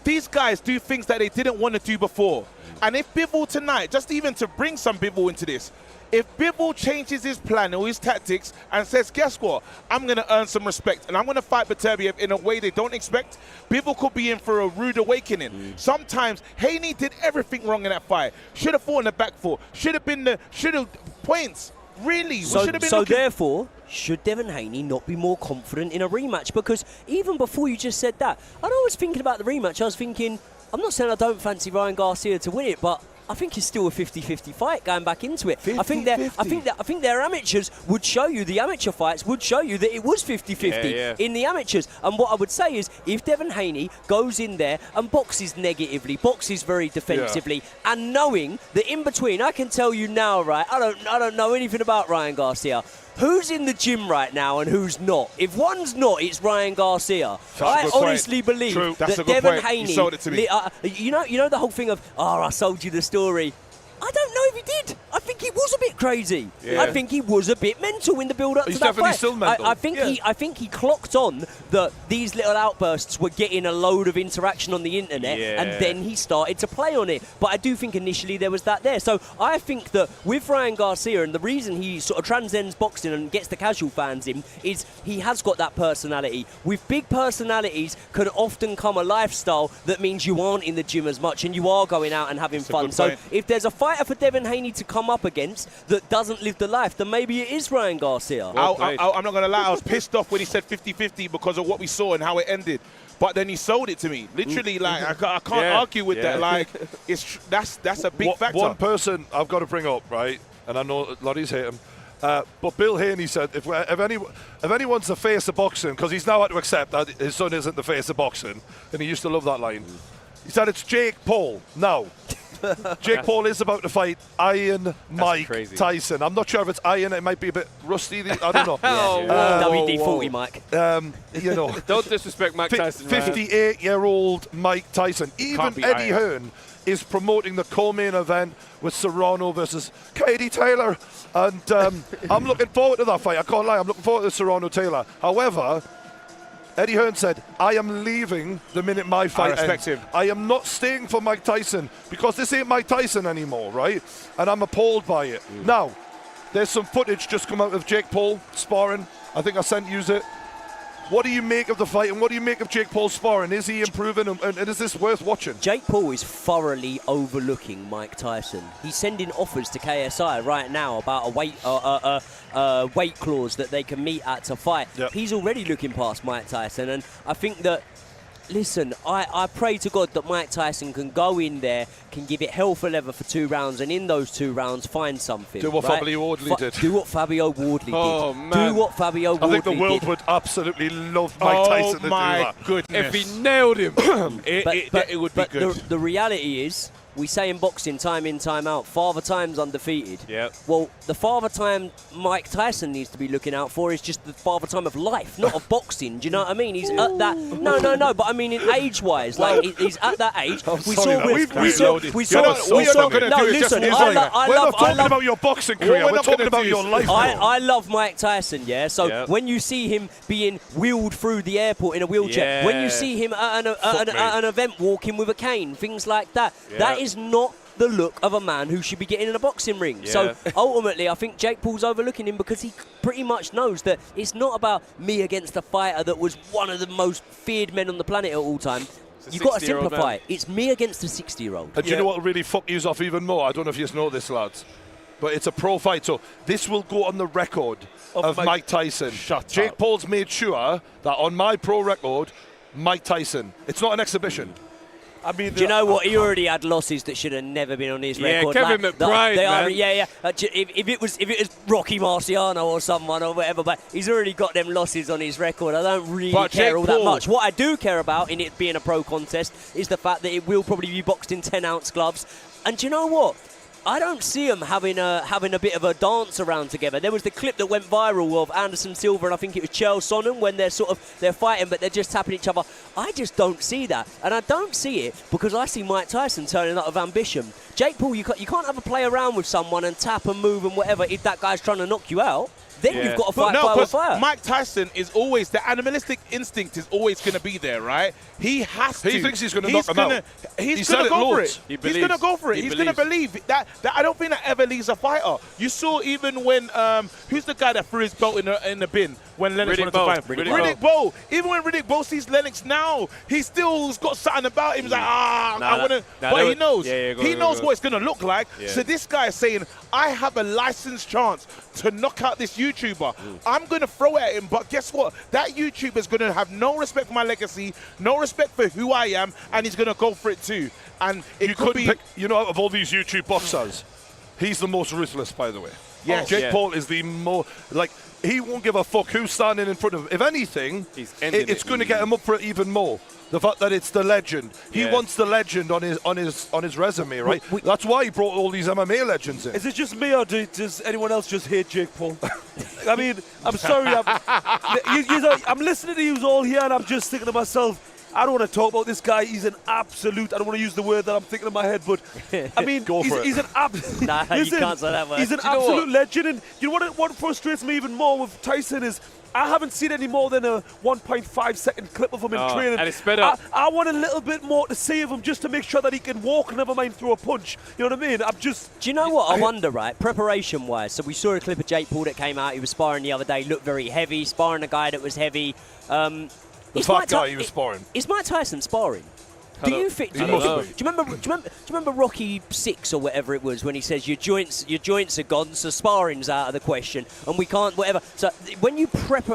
These guys do things that they didn't want to do before. And if Bivol tonight, just even to bring some Bivol into this, if Bivol changes his plan or his tactics and says, guess what, I'm going to earn some respect and I'm going to fight Beterbiev in a way they don't expect, Bivol could be in for a rude awakening. Sometimes Haney did everything wrong in that fight. Should have fought in the back foot. Should have points. Really? So therefore, should Devin Haney not be more confident in a rematch? Because even before you just said that, I was thinking about the rematch. I was thinking, I'm not saying I don't fancy Ryan Garcia to win it, but I think it's still a 50-50 fight going back into it. I think their amateurs would show you, the amateur fights would show you that it was 50-50 in the amateurs. And what I would say is, if Devin Haney goes in there and boxes negatively, boxes very defensively, and knowing that in between, I can tell you now, right, I don't know anything about Ryan Garcia. Who's in the gym right now and who's not? If one's not, it's Ryan Garcia. I honestly believe that Devin Haney, you sold it to me. You know the whole thing of, I sold you the story. I don't know if he did. I think he was a bit crazy. Yeah. I think he was a bit mental in the build-up to that fight. He's definitely still mental. I think he clocked on that these little outbursts were getting a load of interaction on the internet, and then he started to play on it. But I do think initially there was that there. So I think that with Ryan Garcia, and the reason he sort of transcends boxing and gets the casual fans in, is he has got that personality. With big personalities can often come a lifestyle that means you aren't in the gym as much and you are going out and having fun. So if there's a fighter for Devin Haney to come up against that doesn't live the life, then maybe it is Ryan Garcia. I'm not going to lie, I was pissed off when he said 50-50 because of what we saw and how it ended. But then he sold it to me. Literally, like, I can't argue with that. Like, that's a big factor. One person I've got to bring up, right, and I know Lotties hate him, But Bill Haney said, if anyone's the face of boxing, because he's now had to accept that his son isn't the face of boxing, and he used to love that line. He said it's Jake Paul now. Jake Paul is about to fight Iron Mike Tyson. I'm not sure if it's iron. It might be a bit rusty. I don't know. WD-40 Mike. You know, don't disrespect Mike Tyson. 58-year-old Mike Tyson. Even Eddie Hearn is promoting the co-main event with Serrano versus Katie Taylor, and I'm looking forward to that fight. I can't lie. I'm looking forward to Serrano Taylor. However, Eddie Hearn said, I am leaving the minute my fight ends. I am not staying for Mike Tyson because this ain't Mike Tyson anymore, right? And I'm appalled by it. Now, there's some footage just come out of Jake Paul sparring. I think I sent you it. What do you make of the fight, and what do you make of Jake Paul sparring? Is he improving, and is this worth watching? Jake Paul is thoroughly overlooking Mike Tyson. He's sending offers to KSI right now about a weight clause that they can meet at to fight. Yep. He's already looking past Mike Tyson, and I think that, listen, I pray to God that Mike Tyson can go in there, can give it hell for leather for 2 rounds, and in those 2 rounds find something. Do what Fabio Wardley did. Do what Fabio Wardley did. Man. Do what Fabio Wardley did. I think the world would absolutely love Mike Tyson to do that. Oh my goodness. If he nailed him, it would be good. The reality is, we say in boxing time in, time out, Father Time's undefeated. Yep. Well, the Father Time Mike Tyson needs to be looking out for is just the Father Time of life, not of boxing. Do you know what I mean? He's at that. No. But I mean, in age-wise, like he's at that age. We saw. No, listen. We're not talking about your boxing career. We're talking about your life. I love Mike Tyson. Yeah. So when you see him being wheeled through the airport in a wheelchair, when you see him at an event walking with a cane, things like that, that is not the look of a man who should be getting in a boxing ring. So ultimately, I think Jake Paul's overlooking him because he pretty much knows that it's not about me against a fighter that was one of the most feared men on the planet at all time. You've got to simplify it. It's me against a 60-year-old. And do you know what will really fuck you off even more? I don't know if you know this, lads, but it's a pro fight, so this will go on the record of Mike Tyson. Jake Paul's made sure that on my pro record, Mike Tyson. It's not an exhibition. I mean, do you know what? He already had losses that should have never been on his record. Kevin McBride, man. If it was Rocky Marciano or someone or whatever, but he's already got them losses on his record. I don't really care all that much. What I do care about in it being a pro contest is the fact that it will probably be boxed in 10-ounce gloves. And do you know what? I don't see them having a bit of a dance around together. There was the clip that went viral of Anderson Silva and I think it was Chael Sonnen when they're fighting but they're just tapping each other. I just don't see that, and I don't see it because I see Mike Tyson turning up with ambition. Jake Paul, you can't have a play around with someone and tap and move and whatever if that guy's trying to knock you out. Then you've got to fight fire with fire. Mike Tyson is always, the animalistic instinct is always going to be there, right? He has to. He thinks he's going to knock him out. He's going to go for it. He's going to go for it. He's going to believe that. I don't think that ever leaves a fighter. You saw even when, who's the guy that threw his belt in the bin when Lennox wanted to fight him? Riddick Bowe. Even when Riddick Bowe sees Lennox now, he still's got something about him. He's like, I want to. But he knows. He knows what it's going to look like. So this guy is saying, I have a licensed chance to knock out this YouTuber. I'm going to throw it at him, but guess what? That YouTuber is going to have no respect for my legacy, no respect for who I am, and he's going to go for it too. And it could be... You know, out of all these YouTube boxers, he's the most ruthless, by the way. Yeah, Jake Paul is the more... Like, he won't give a fuck who's standing in front of him. If anything, it's going to get him up for it even more. The fact that it's the legend. He wants the legend on his resume, right? That's why he brought all these MMA legends in. Is it just me or does anyone else just hate Jake Paul? I mean, I'm sorry. I'm listening to you all here and I'm just thinking to myself, I don't want to talk about this guy. He's an absolute, I don't want to use the word that I'm thinking in my head, but I mean, he's an absolute. Nah, you can't say that word. He's an absolute legend. And you know what frustrates me even more with Tyson is I haven't seen any more than a 1.5-second clip of him in training. And it's sped up. I want a little bit more to see of him just to make sure that he can walk, never mind through a punch. You know what I mean? Do you know what I wonder, right? Preparation-wise. So we saw a clip of Jake Paul that came out. He was sparring the other day. Looked very heavy. Sparring a guy that was heavy. The fat guy he was sparring. Is Mike Tyson sparring? Do you think? Do you remember Rocky 6 or whatever it was when he says your joints are gone, so sparring's out of the question, and we can't whatever. So when you prep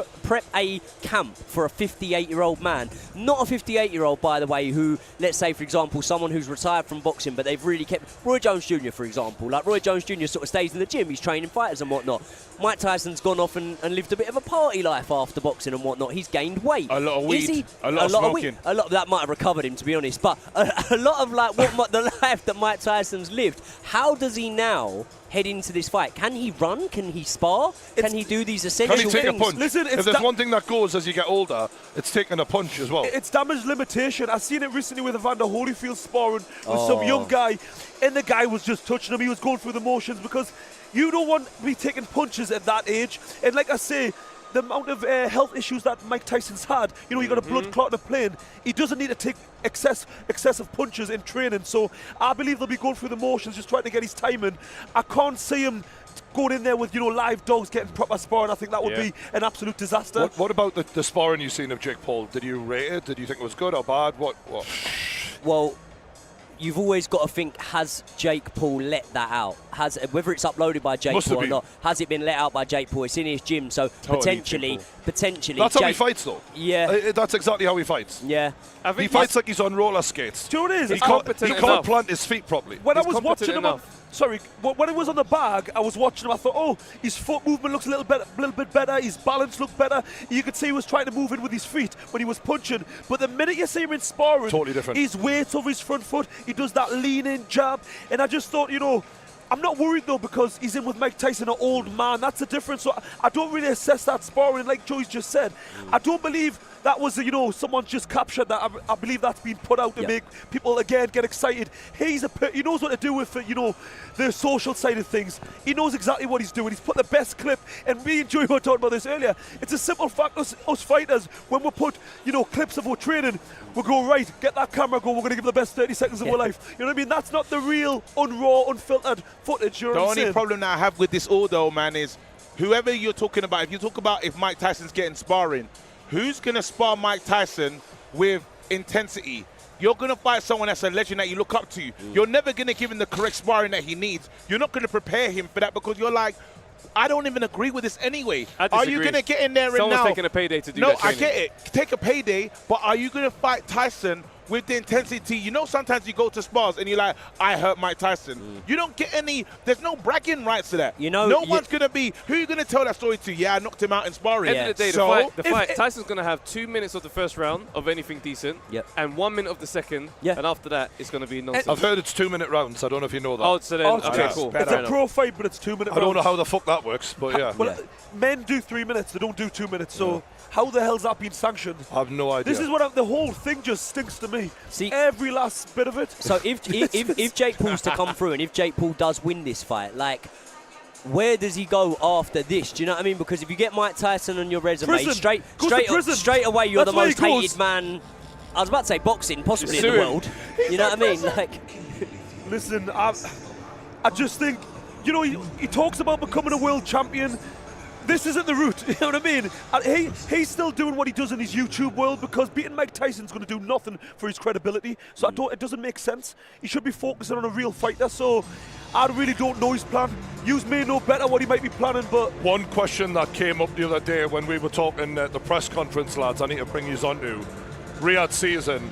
a camp for a 58-year-old man, not a 58-year-old by the way, who, let's say for example, someone who's retired from boxing, but they've really kept Roy Jones Jr. for example. Like Roy Jones Jr. sort of stays in the gym, he's training fighters and whatnot. Mike Tyson's gone off and lived a bit of a party life after boxing and whatnot. He's gained weight. A lot of weed. A lot of smoking. A lot of that might have recovered him, to be honest. But a lot of like the life that Mike Tyson's lived. How does he now head into this fight? Can he run? Can he spar? Can he do these essential things? Can he take a punch? Listen, if there's one thing that goes as you get older, it's taking a punch as well. It's damage limitation. I've seen it recently with Evander Holyfield sparring with some young guy, and the guy was just touching him. He was going through the motions because you don't want to be taking punches at that age. And like I say, the amount of health issues that Mike Tyson's had, you know, you got a blood clot in a plane. He doesn't need to take excessive punches in training. So I believe they'll be going through the motions, just trying to get his time in. I can't see him going in there with, you know, live dogs getting proper sparring. I think that would be an absolute disaster. What about the sparring you've seen of Jake Paul? Did you rate it? Did you think it was good or bad? What? Well, you've always got to think, has Jake Paul let that out? Whether it's uploaded by Jake Paul or not, has it been let out by Jake Paul? It's in his gym, so potentially. That's how he fights, though. Yeah. That's exactly how he fights. Yeah. He fights like he's on roller skates. Do you know what it is? He can't plant his feet properly. When I was watching him, when it was on the bag, I was watching him. I thought, oh, his foot movement looks a little bit better. His balance looked better. You could see he was trying to move in with his feet when he was punching. But the minute you see him in sparring, totally different. His weight over his front foot. He does that lean-in jab, and I just thought, you know, I'm not worried though because he's in with Mike Tyson, an old man. That's the difference. So I don't really assess that sparring, like Joey's just said. I don't believe that was, you know, someone just captured that. I believe that's been put out to make people again get excited. He knows what to do with, you know, the social side of things. He knows exactly what he's doing. He's put the best clip. And me and Joey were talking about this earlier. It's a simple fact. Us fighters, when we put, you know, clips of our training, we go, right, get that camera, go, we're going to give the best 30 seconds of our life. You know what I mean? That's not the real, raw, unfiltered footage. You know what I'm saying? The only problem that I have with this all, though, man, is whoever you're talking about, if you talk about if Mike Tyson's getting sparring, who's going to spar Mike Tyson with intensity? You're going to fight someone that's a legend that you look up to. You're never going to give him the correct sparring that he needs. You're not going to prepare him for that because you're like, I don't even agree with this anyway. Are you going to get in there Someone's and now? taking a payday to do that No, training. I get it. Take a payday, but are you going to fight Tyson with the intensity? You know, sometimes you go to spars and you're like, I hurt Mike Tyson. You don't get any, there's no bragging rights to that. You know, no one's going to be, who are you going to tell that story to? Yeah, I knocked him out in sparring. End of the day, the fight, Tyson's going to have 2 minutes of the first round of anything decent and 1 minute of the second, and after that, it's going to be nonsense. I've heard it's 2 minute rounds. I don't know if you know that. Oh, so then, okay, cool. It's a pro fight, but it's 2 minute rounds. I don't know how the fuck that works, but yeah. Well, men do 3 minutes. They don't do 2 minutes. So how the hell's that been sanctioned? I have no idea. This is what the whole thing just stinks to me. See, every last bit of it. So if Jake Paul's to come through and if Jake Paul does win this fight, like, where does he go after this? Do you know what I mean? Because if you get Mike Tyson on your resume, straight away you're the most hated man. I was about to say boxing, possibly in the world. You know what I mean? Like, listen, I just think, you know, he talks about becoming a world champion. This isn't the route, you know what I mean? And he's still doing what he does in his YouTube world because beating Mike Tyson's going to do nothing for his credibility. So it doesn't make sense. He should be focusing on a real fighter. So I really don't know his plan. You may know better what he might be planning, but... One question that came up the other day when we were talking at the press conference, lads, I need to bring you on to Riyadh season.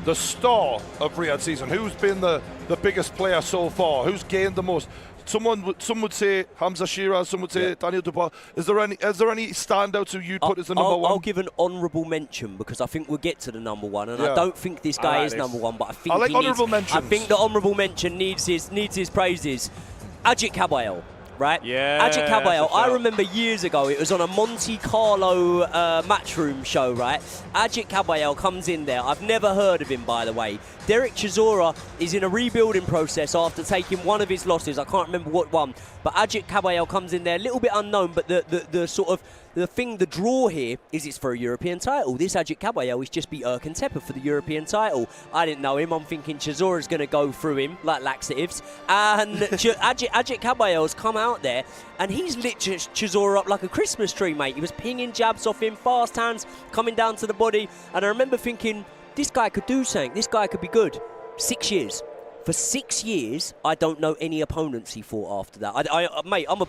The star of Riyadh season. Who's been the biggest player so far? Who's gained the most? Some would say Hamza Shiraz, some would say Daniel Dubois. Is there any standouts who you'd put as the number one? I'll give an honourable mention because I think we'll get to the number one, and I don't think this guy is number one, but I think I think the honourable mention needs his praises. Ajit Caballero. Right? Yeah. Ajit Caballero. I remember years ago, it was on a Monte Carlo matchroom show, right? Ajit Caballero comes in there. I've never heard of him, by the way. Derek Chisora is in a rebuilding process after taking one of his losses. I can't remember what one. But Ajit Caballero comes in there, a little bit unknown, but the sort of the draw here is it's for a European title. This Ajit Caballero is just beat Erkan Tepe for the European title. I didn't know him. I'm thinking Chisora's going to go through him like laxatives. And Ajit Caballero's come out there and he's lit Chisora up like a Christmas tree, mate. He was pinging jabs off him, fast hands, coming down to the body. And I remember thinking, this guy could do something. This guy could be good. 6 years. For 6 years, I don't know any opponents he fought after that. Mate, I'm a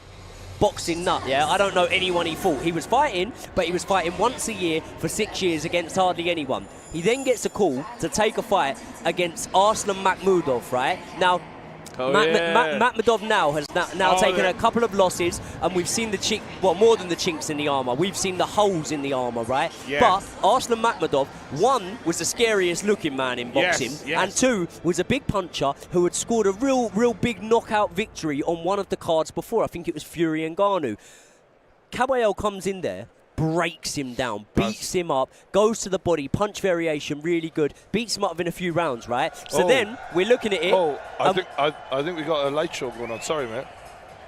boxing nut, yeah? I don't know anyone he fought. He was fighting, but he was fighting once a year for 6 years against hardly anyone. He then gets a call to take a fight against Arslan Makhmudov, right? Now, Makhmudov now has taken a couple of losses, and we've seen the more than the chinks in the armour. We've seen the holes in the armour, right? Yes. But Arslan Makhmudov, one, was the scariest looking man in boxing, and two, was a big puncher who had scored a real big knockout victory on one of the cards before. I think it was Fury Ngannou. Caballero comes in there, breaks him down, beats him up, goes to the body, punch variation, really good, beats him up within a few rounds, right? So then we're looking at it. I think we got a light show going on. Sorry, mate.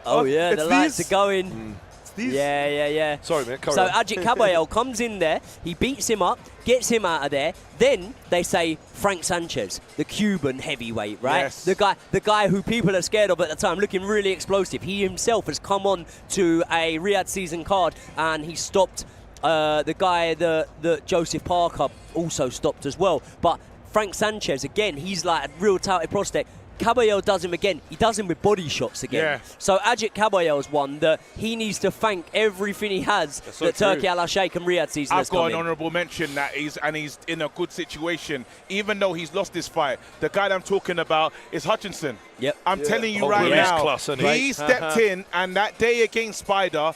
Oh yeah, the lights are going. Yeah. Sorry, mate. So Ajit Caballero comes in there, he beats him up, gets him out of there. Then they say Frank Sanchez, the Cuban heavyweight, right? Yes. The guy who people are scared of at the time, looking really explosive. He himself has come on to a Riyadh season card, and he stopped the guy that Joseph Parker also stopped as well. But Frank Sanchez, again, he's like a real touted prospect. Caballero does him again. He does him with body shots again. Yeah. So Ajit Caballero's one that he needs to thank everything he has that Turki Al-Sheikh and Riyadh season has come in. I've got an honourable mention that he's in a good situation, even though he's lost this fight. The guy that I'm talking about is Hutchinson. Yep. I'm telling you right now, he stepped in, and that day against Spider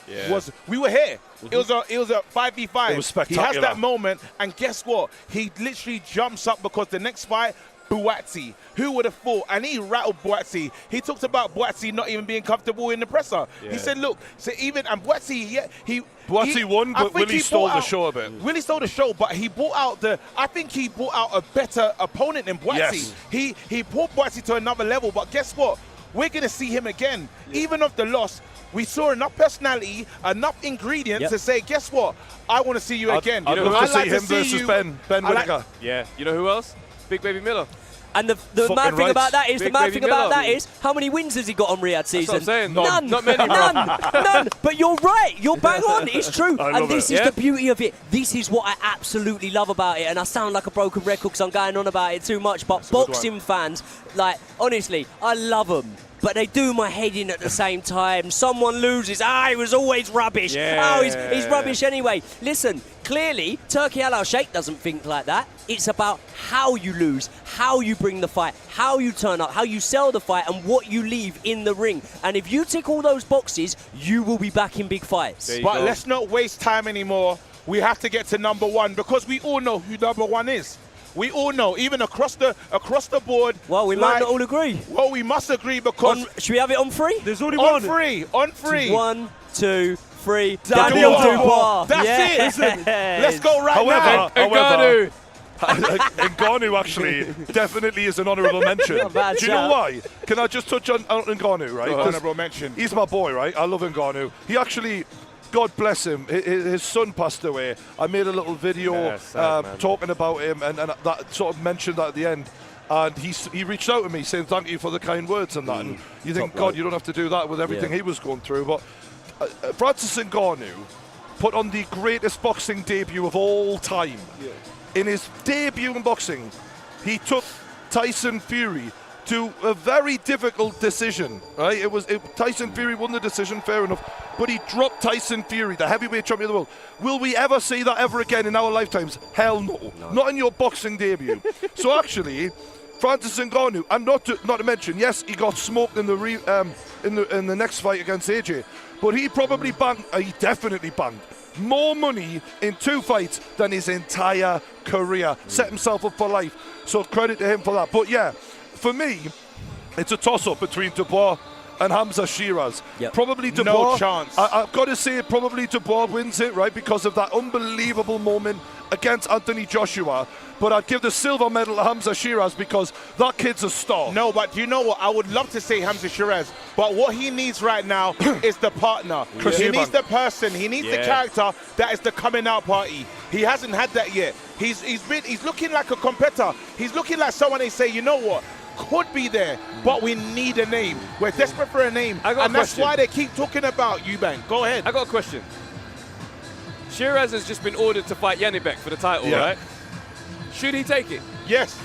we were here. It was a 5v5. It was spectacular. He has that moment, and guess what? He literally jumps up because the next fight, Buatsi, who would have thought? And he rattled Buatsi. He talked about Buatsi not even being comfortable in the presser. Yeah. He said, look, Buatsi, Buatsi won, but Willie stole the show a bit. Willie stole the show, but he brought out I think he brought out a better opponent than Buatsi. Yes. He brought Buatsi to another level, but guess what? We're going to see him again. Yeah. Even of the loss, we saw enough personality, enough ingredients to say, guess what? I want to see you again. I'd love to see him versus Ben Whittaker. Yeah. You know who else? Big Baby Miller. And the mad thing about that is, how many wins has he got on Riyadh season? That's what I'm saying. None. Not many. None. But you're right. You're bang on. It's true. And this is the beauty of it. This is what I absolutely love about it. And I sound like a broken record because I'm going on about it too much. But boxing fans, like, honestly, I love them. But they do my head in at the same time. Someone loses. He was always rubbish. Yeah. He's rubbish anyway. Listen, clearly, Turki Al-Sheikh doesn't think like that. It's about how you lose, how you bring the fight, how you turn up, how you sell the fight, and what you leave in the ring. And if you tick all those boxes, you will be back in big fights. But let's not waste time anymore. We have to get to number one, because we all know who number one is. We all know, even across the board. Well, we might not all agree. Well, we must agree, because... should we have it on three? There's only one. On three. 1, 2, 3. Daniel Dubois. That's it. Let's go now. However, Ngannou actually definitely is an honourable mention. Do you know why? Can I just touch on Ngannou, right? Honourable mention. He's my boy, right? I love Ngannou. He actually... God bless him. His son passed away. I made a little video talking about him, and that sort of mentioned that at the end. And he reached out to me saying thank you for the kind words and that. And you think, God, you don't have to do that with everything he was going through. But Francis Ngannou put on the greatest boxing debut of all time. Yeah. In his debut in boxing, he took Tyson Fury to a very difficult decision, right? Tyson Fury won the decision, fair enough, but he dropped Tyson Fury, the heavyweight champion of the world. Will we ever see that ever again in our lifetimes? Hell no. Not in your boxing debut. So actually, Francis Ngannou, and not to mention, yes, he got smoked in the next fight against AJ, but he probably he definitely banged more money in 2 fights than his entire career. Set himself up for life. So credit to him for that. But yeah, for me, it's a toss-up between Dubois and Hamza Shiraz. Yep. Probably Dubois. No chance. I've got to say, probably Dubois wins it, right, because of that unbelievable moment against Anthony Joshua. But I'd give the silver medal to Hamza Shiraz because that kid's a star. No, but you know what? I would love to say Hamza Shiraz, but what he needs right now is the partner. Chris He Eubank. needs the person. He needs the character that is the coming out party. He hasn't had that yet. He's looking like a competitor. He's looking like someone they say, you know what? Could be there, but we need a name. We're desperate for a name, and that's why they keep talking about Eubank. Go ahead. I got a question. Shiraz has just been ordered to fight Janibek for the title, right? Should he take it? Yes.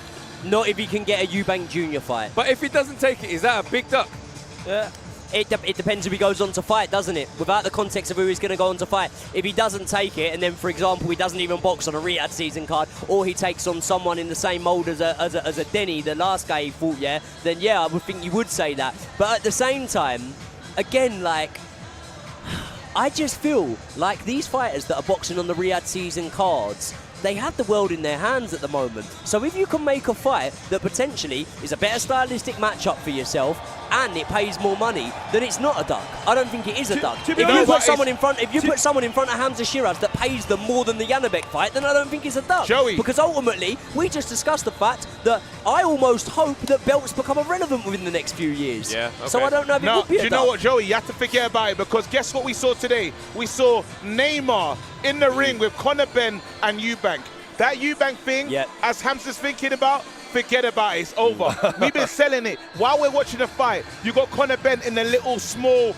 Not if he can get a Eubank Jr. fight. But if he doesn't take it, is that a big duck? Yeah. It depends if he goes on to fight, doesn't it? Without the context of who he's going to go on to fight. If he doesn't take it, and then, for example, he doesn't even box on a Riyadh season card, or he takes on someone in the same mould as a Denny, the last guy he fought, then I would think you would say that. But at the same time, again, like, I just feel like these fighters that are boxing on the Riyadh season cards, they have the world in their hands at the moment. So if you can make a fight that potentially is a better stylistic matchup for yourself and it pays more money, then it's not a duck. I don't think it is a duck. If you put someone in front of Hamza Shiraz that pays them more than the Janibek fight, then I don't think it's a duck. Joey. Because ultimately, we just discussed the fact that I almost hope that belts become irrelevant within the next few years. Yeah. Okay. So I don't know if it would be a duck. Do you know what, Joey? You have to forget about it, because guess what we saw today? We saw Neymar in the ring with Conor Benn and Eubank. That Eubank thing, as Hamza's thinking about, forget about it, it's over. We've been selling it. While we're watching the fight, you got Conor Benn in the little small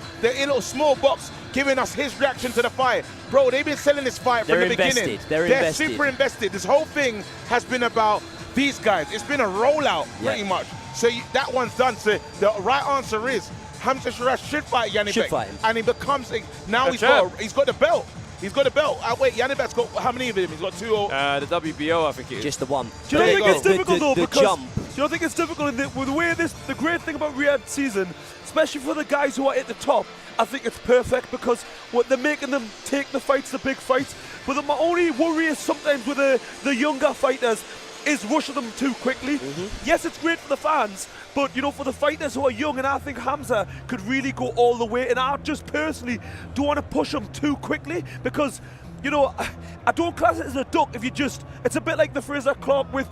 box giving us his reaction to the fight. Bro, they've been selling this fight from the beginning. They're invested. Super invested. This whole thing has been about these guys. It's been a rollout, pretty much. So that one's done. So the right answer is Hamza Shiraz should fight Janibek. Should fight him. And he becomes, now he's got the belt. He's got a belt. Wait, Janibek's got how many of them? He's got 2 or... The WBO, I think it is. Just the one. Do you not think it's difficult, though, because... jump. Do you not think it's difficult with the way the great thing about Riyadh season, especially for the guys who are at the top, I think it's perfect because they're making them take the fights, the big fights. But my only worry is sometimes with the younger fighters is rushing them too quickly. Yes, it's great for the fans, but for the fighters who are young, and I think Hamza could really go all the way, and I just personally don't want to push him too quickly because I don't class it as a duck if it's a bit like the Frazer Clarke with,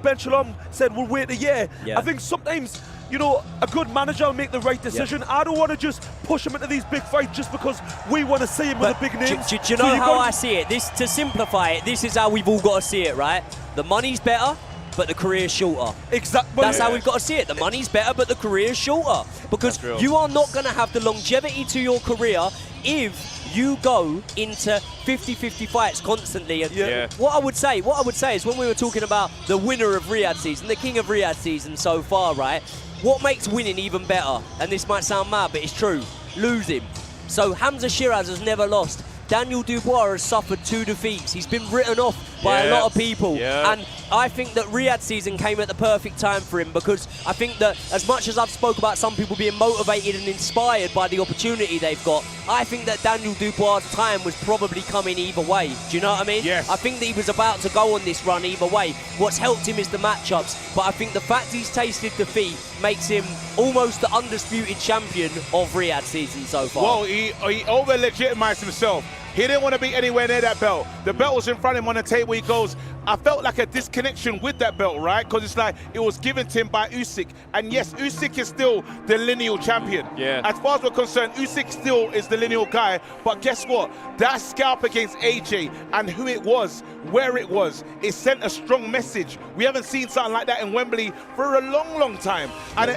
Ben Shalom said we'll wait a year. I think sometimes, a good manager will make the right decision. I don't want to just push him into these big fights just because we want to see him with the big names. Do you know how I see it? To simplify it, this is how we've all got to see it, right? The money's better, but the career's shorter. Exactly. That's how we've got to see it. The money's better, but the career's shorter. Because you are not going to have the longevity to your career if you go into 50-50 fights constantly. And what I would say is when we were talking about the winner of Riyadh season, the king of Riyadh season so far, right? What makes winning even better, and this might sound mad, but it's true, losing. So Hamza Shiraz has never lost. Daniel Dubois has suffered 2 defeats. He's been written off by a lot of people. And I think that Riyadh season came at the perfect time for him because I think that as much as I've spoke about some people being motivated and inspired by the opportunity they've got, I think that Daniel Dubois' time was probably coming either way. Do you know what I mean? Yes. I think that he was about to go on this run either way. What's helped him is the matchups, but I think the fact he's tasted defeat makes him almost the undisputed champion of Riyadh season so far. Well, he over-legitimized himself. He didn't want to be anywhere near that belt. The belt was in front of him on the table. He goes, I felt like a disconnection with that belt, right? Because it's like it was given to him by Usyk. And yes, Usyk is still the lineal champion. As far as we're concerned, Usyk still is the lineal guy. But guess what? That scalp against AJ and who it was, where it was, it sent a strong message. We haven't seen something like that in Wembley for a long, long time. And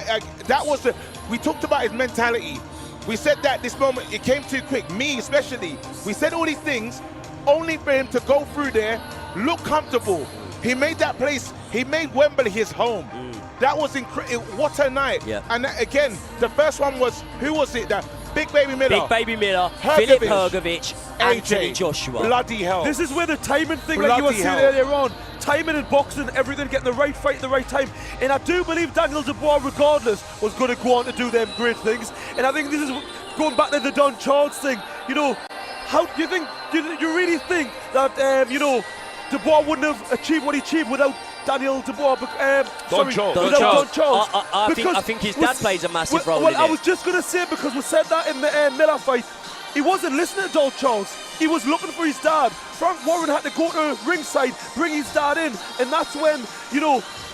that was we talked about his mentality. We said that this moment, it came too quick, me especially. We said all these things, only for him to go through there, look comfortable. He made that place, he made Wembley his home. That was incredible, what a night. And again, the first one was, who was it? That Big Baby Miller. Big Baby Miller, Filip Hrgovic, Anthony Joshua. Bloody hell. This is where the timing thing, like you were saying earlier on, timing in boxing, everything, getting the right fight at the right time. And I do believe Daniel Dubois, regardless, was going to go on to do them great things. And I think this is going back to the Don Charles thing. How do you think, do you really think that, Dubois wouldn't have achieved what he achieved without Daniel Dubois? Don Charles. I think his dad plays a massive role in it. I was just going to say, because we said that in the Miller fight, he wasn't listening to Don Charles. He was looking for his dad. Frank Warren had to go to ringside, bring his dad in, and that's when,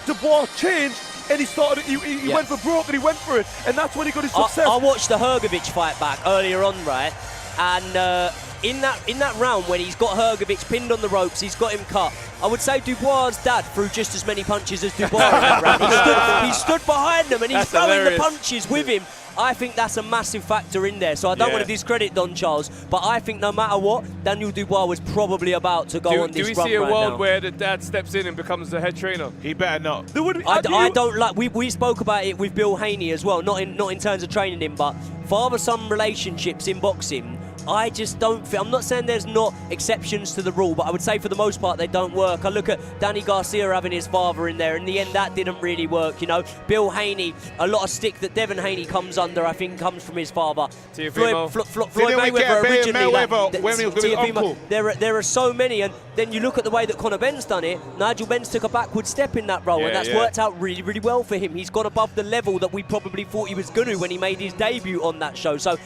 Dubois changed, and he started, he went for broke, and he went for it, and that's when he got his success. I watched the Hrgovic fight back earlier on, right? And in that round when he's got Hrgovic pinned on the ropes, he's got him cut. I would say Dubois' dad threw just as many punches as Dubois in that round. He stood behind him and he's throwing the punches with him. I think that's a massive factor in there. So I don't want to discredit Don Charles, but I think no matter what, Daniel Dubois was probably about to go on this run. Do we see a world where the dad steps in and becomes the head trainer? He better not. I don't like. We spoke about it with Bill Haney as well. Not in terms of training him, but father-son relationships in boxing. I just don't think. I'm not saying there's not exceptions to the rule, but I would say for the most part they don't work. I look at Danny Garcia having his father in there. In the end, that didn't really work. You know, Bill Haney, a lot of stick that Devin Haney comes under, I think, comes from his father. Floyd Mayweather originally. There are so many, and then you look at the way that Conor Benn's done it. Nigel Benz took a backward step in that role, and that's worked out really, really well for him. He's gone above the level that we probably thought he was going to when he made his debut on that show. So.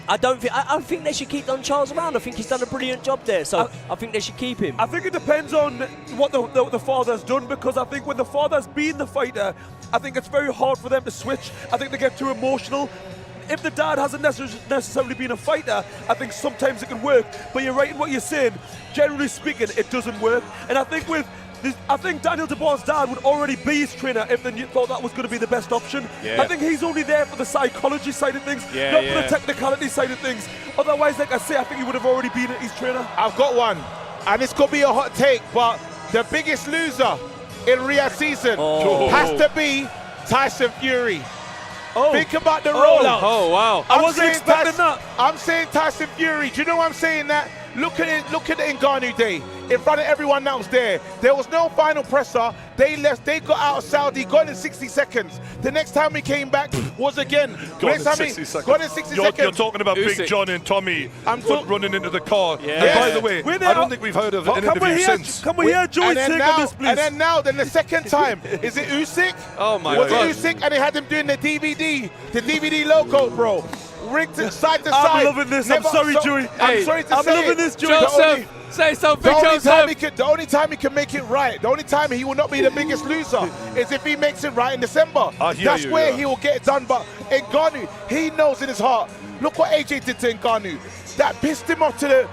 I think they should keep Don Charles around. I think he's done a brilliant job there, so I think they should keep him. I think it depends on what the father's done, because I think when the father's been the fighter, I think it's very hard for them to switch. I think they get too emotional. If the dad hasn't necessarily been a fighter, I think sometimes it can work. But you're right in what you're saying. Generally speaking, it doesn't work. And I think Daniel Dubois' dad would already be his trainer if they thought that was going to be the best option. Yeah. I think he's only there for the psychology side of things, not for the technicality side of things. Otherwise, like I say, I think he would have already been his trainer. I've got one, and this could be a hot take, but the biggest loser in Riyadh season has to be Tyson Fury. Think about the rollout. Oh, wow. I wasn't expecting that. I'm saying Tyson Fury. Do you know why I'm saying that? Look at it. Look at the Ngannou day in front of everyone that was there. There was no final presser. They left. They got out of Saudi. Got in 60 seconds. The next time he came back was again. Got in 60 seconds. You're talking about Big John and Tommy running into the car. Yeah. And by the way, I don't think we've heard of an interview since. Can we hear Joey take on this, please? And then the second time, is it Usyk? Oh my God. God. Was it Usyk? And they had him doing the DVD logo, bro. Rigged side to side. I'm loving this. I'm sorry, Joey. I'm sorry to say I'm loving this, Joey. Joseph, say something, Joseph. The only time he can make it right, the only time he will not be the biggest loser is if he makes it right in December. That's where he will get it done. But Ngannou, he knows in his heart. Look what AJ did to Ngannou. That pissed him off to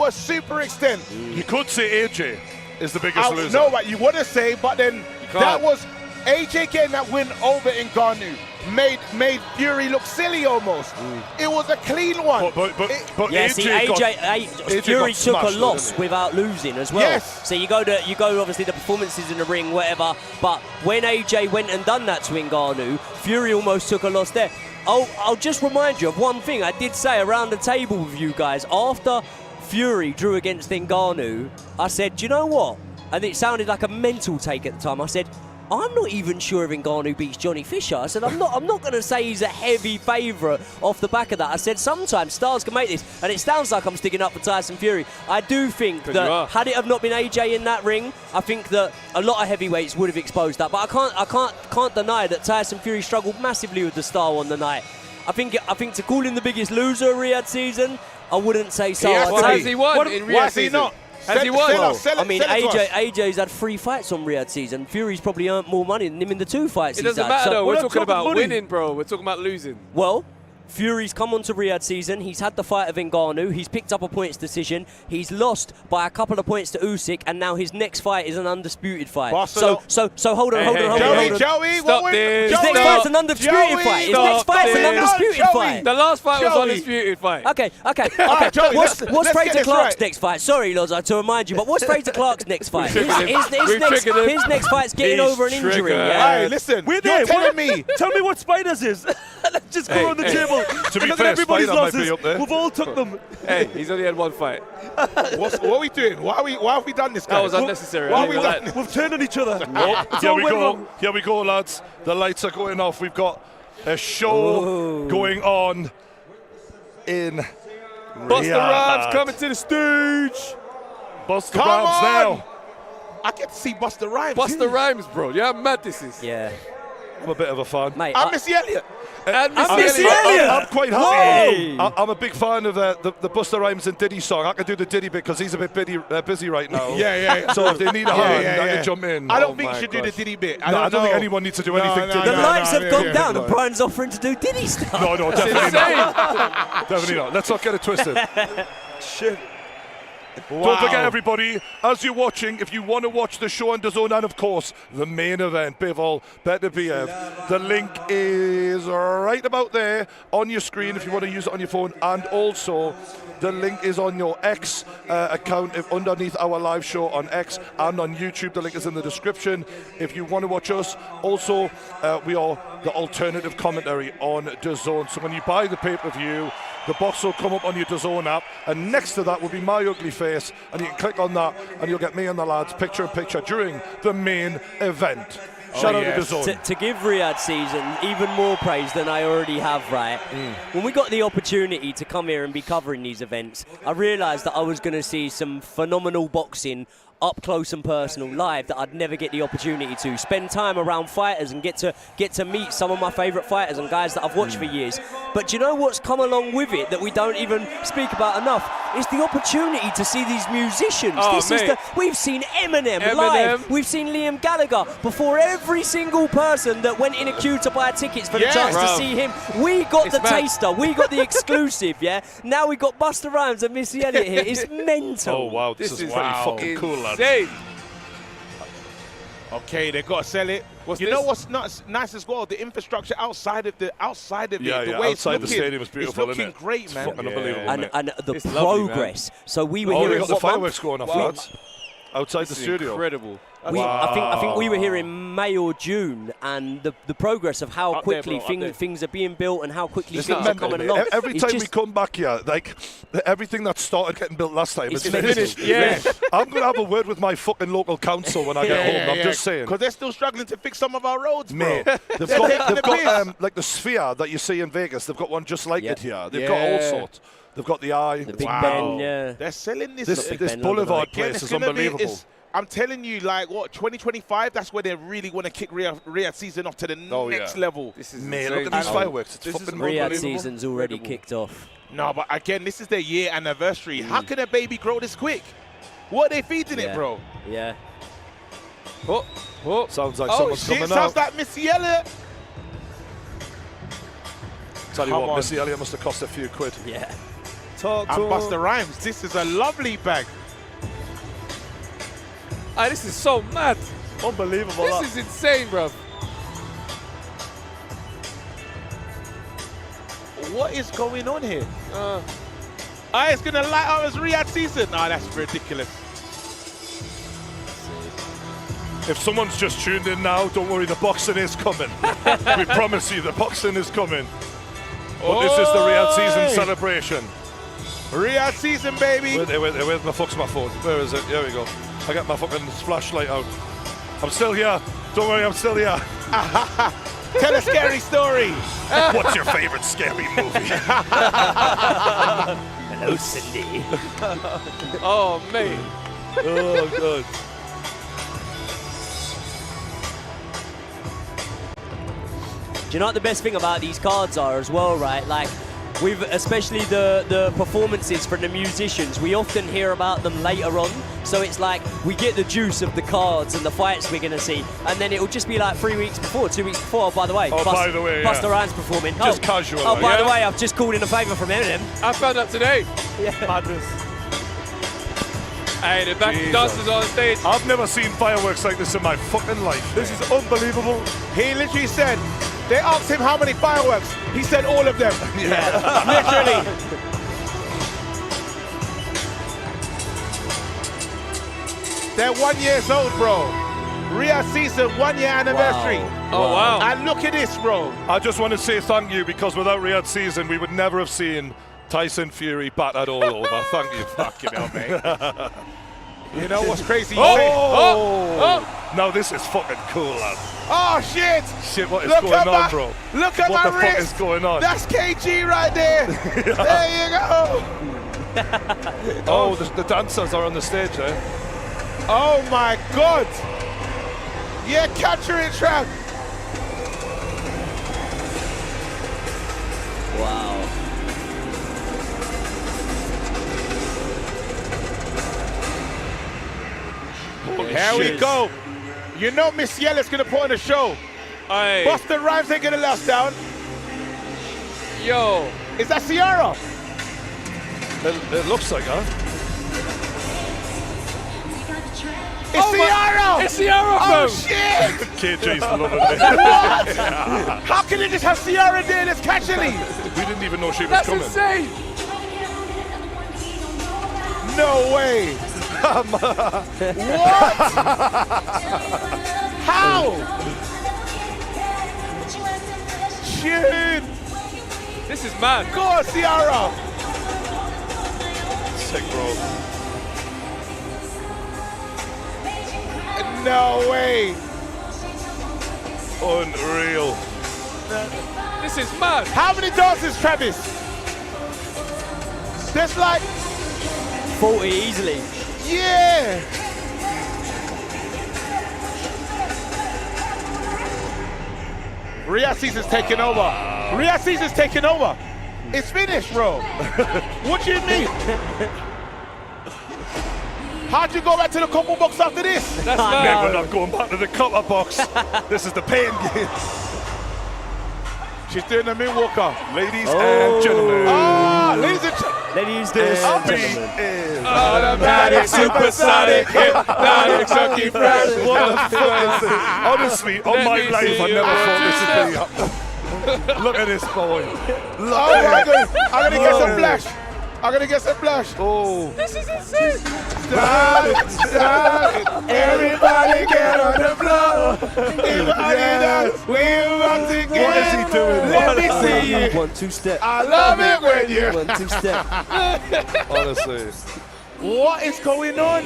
a super extent. You could say AJ is the biggest loser. No, what you want to say, but then that was AJ getting that win over Ngannou. Made Fury look silly almost. It was a clean one. But Fury took a loss without losing as well. Yes. So you go obviously the performances in the ring, whatever. But when AJ went and done that to Ngannou, Fury almost took a loss there. I'll just remind you of one thing I did say around the table with you guys after Fury drew against Ngannou. I said, do you know what? And it sounded like a mental take at the time. I said, I'm not even sure if Ngannou beats Johnny Fisher. I said, I'm not going to say he's a heavy favourite off the back of that. I said, sometimes stars can make this. And it sounds like I'm sticking up for Tyson Fury. I do think that had it have not been AJ in that ring, I think that a lot of heavyweights would have exposed that. But I can't deny that Tyson Fury struggled massively with the style on the night. I think to call him the biggest loser of Riyadh season, I wouldn't say so. Has he won in Riyadh season? Why is he not? Has he won? AJ's had 3 fights on Riyadh season. Fury's probably earned more money than him in the 2 fights he's had. It doesn't matter though. We're talking about winning, bro. We're talking about losing. Well, Fury's come onto Riyadh season. He's had the fight of Ngannou. He's picked up a points decision. He's lost by a couple of points to Usyk, and now his next fight is an undisputed fight. So hold on. Joey, stop this. His next fight's an undisputed fight. His next fight's an undisputed fight. The last fight was an undisputed fight. Okay. What's Frazer Clarke's next fight? Sorry, Loza, to remind you, but what's Frazer Clarke's next fight? His next fight's getting over an injury. Hey, listen, you're telling me. Tell me what Spiders is. Let's just go on the table. To be fair, everybody's Spider might be losses. up there. We've all took them. Hey, he's only had 1 fight. What are we doing? Why have we done this, guys? That was unnecessary. Why have we done We've turned on each other. Here we go, lads. The lights are going off. We've got a show going on in Buster Riyadh. Rhymes coming to the stage. Buster Rhymes now. I get to see Buster Rhymes. Buster Rhymes, bro. Yeah, how mad this is. Yeah. I'm a bit of a fan. Mate, I'm Missy Elliott. I'm quite happy. I'm a big fan of the Busta Rhymes and Diddy song. I can do the Diddy bit because he's a bit busy right now. Yeah. So if they need a hand, I can jump in. I don't think you should do the Diddy bit. I don't think anyone needs to do anything. The lights have gone down and Brian's offering to do Diddy stuff. No, definitely not. Definitely not. Let's not get it twisted. Shit. Wow. Don't forget, everybody, as you're watching, if you want to watch the show on DAZN and, of course, the main event, Bivol, Beterbiev, the link is right about there on your screen if you want to use it on your phone, and also the link is on your X account underneath our live show on X and on YouTube. The link is in the description if you want to watch us. Also, we are the alternative commentary on DAZN. So when you buy the pay-per-view, the box will come up on your DAZN app, and next to that will be my ugly face, and you can click on that, and you'll get me and the lads picture-in-picture during the main event. Shout out to DAZN. To give Riyadh season even more praise than I already have, right? When we got the opportunity to come here and be covering these events, I realised that I was going to see some phenomenal boxing up close and personal live that I'd never get the opportunity to spend time around fighters and get to meet some of my favourite fighters and guys that I've watched for years. But do you know what's come along with it that we don't even speak about enough? It's the opportunity to see these musicians. We've seen Eminem live. We've seen Liam Gallagher before every single person that went in a queue to buy tickets for the chance to see him. We got the taster. We got the exclusive, yeah? Now we got Busta Rhymes and Missy Elliott here. It's mental. Oh, wow. This is pretty fucking cool, lad. Okay, they've got to sell it. You know what's nice as well? The infrastructure outside of it, the way outside it's the stadium is beautiful, it's looking great, man. It's unbelievable, and the progress. So we were here. They got the fireworks going off, lads. Outside the studio. Incredible. I think we were here in May or June, and the progress of how quickly things are being built and how quickly things are coming along. Every time we come back here, like everything that started getting built last time is finished. Yeah. I'm going to have a word with my fucking local council when I get home. I'm just saying. Because they're still struggling to fix some of our roads, bro. Mate, they've got like the sphere that you see in Vegas. They've got one just like it here. They've got all sorts. They've got the eye. The Big Ben, They're selling this. This boulevard place is unbelievable. I'm telling you, like, 2025, that's where they really want to kick Riyadh season off to the next level. This is look at these fireworks. It's fucking Riyadh season's already kicked off. No, but again, this is their year anniversary. How can a baby grow this quick? What are they feeding it, bro? Yeah. Sounds like someone's coming out. Sounds like Missy Elliott. Tell you what, Missy Elliott must have cost a few quid. Yeah. And Busta Rhymes, this is a lovely bag. This is so mad. Unbelievable. This is insane, bro. What is going on here? It's going to light up as Riyadh season. No, that's ridiculous. If someone's just tuned in now, don't worry, the boxing is coming. We promise you, the boxing is coming. But this is the Riyadh season celebration. Riyadh season, baby. Where's my phone? Where is it? Here we go. I got my fucking flashlight out. I'm still here. Don't worry, I'm still here. Tell a scary story. What's your favorite scary movie? Hello, Cindy. Oh, mate. Oh, God. Do you know what the best thing about these cards are as well, right? Like, especially the performances from the musicians, we often hear about them later on. So it's like we get the juice of the cards and the fights we're going to see, and then it'll just be like 3 weeks before, 2 weeks before. Oh, by the way, Busta Rhymes performing. Just casual. Oh, by the way, I've just called in a favour from Eminem. I found out today. Yeah. Madness. Hey, the back dancers on stage. I've never seen fireworks like this in my fucking life. This is unbelievable. He literally said, they asked him how many fireworks. He said all of them. Yeah. Literally. They're 1 year old, bro. Riyadh season 1 year anniversary. Wow. Oh, wow. And look at this, bro. I just want to say thank you, because without Riyadh season, we would never have seen Tyson Fury battered all over. Thank you. Fucking hell, mate. You know what's crazy? Now this is fucking cool, lad. Oh, shit. Shit, what is going on, bro? Look at what my the wrist. fuck is going on? That's KG right there. There you go. Oh, the dancers are on the stage, eh? Oh, my God. Yeah, capture it, Trav. There we go. You know Miss Yella's going to put on a show. Aye. Busta Rhymes ain't going to last down. Yo. Is that Ciara? It looks like her. It's Ciara! It's Ciara, Oh, bro. shit! KJ's loving it. What? How can they just have Ciara there this casually? We didn't even know she was That's coming. insane. No way. What? How? Shit. This is mad. Go on, Ciara. Sick, bro. No way. Unreal. This is mad. How many dances, Travis? There's like 40 easily. Yeah. Riyadh season's taking over. Riyadh season's taking over. It's finished, bro. What do you mean? How'd you go back to the couple box after this? That's mad. Never not going back to the copper box. This is the pain game. She's doing the moonwalker. Ladies and gentlemen. Ah, ladies and gentlemen. Ladies This and beat gentlemen. is Automatic, supersonic, hypnotic, sucky, fresh. What the fuck is this? Honestly, on my me life, see I you. never thought this would be happening. Look at this boy. Oh my God. I'm gonna get some flash. I'm gonna get some flash. Oh. This is insane. Start it, start it. Everybody get on the floor. Everybody dance. We want to get. What is he doing? Let me see you. 1-2 step. I love it when you. 1-2 step. Honestly. What is going on?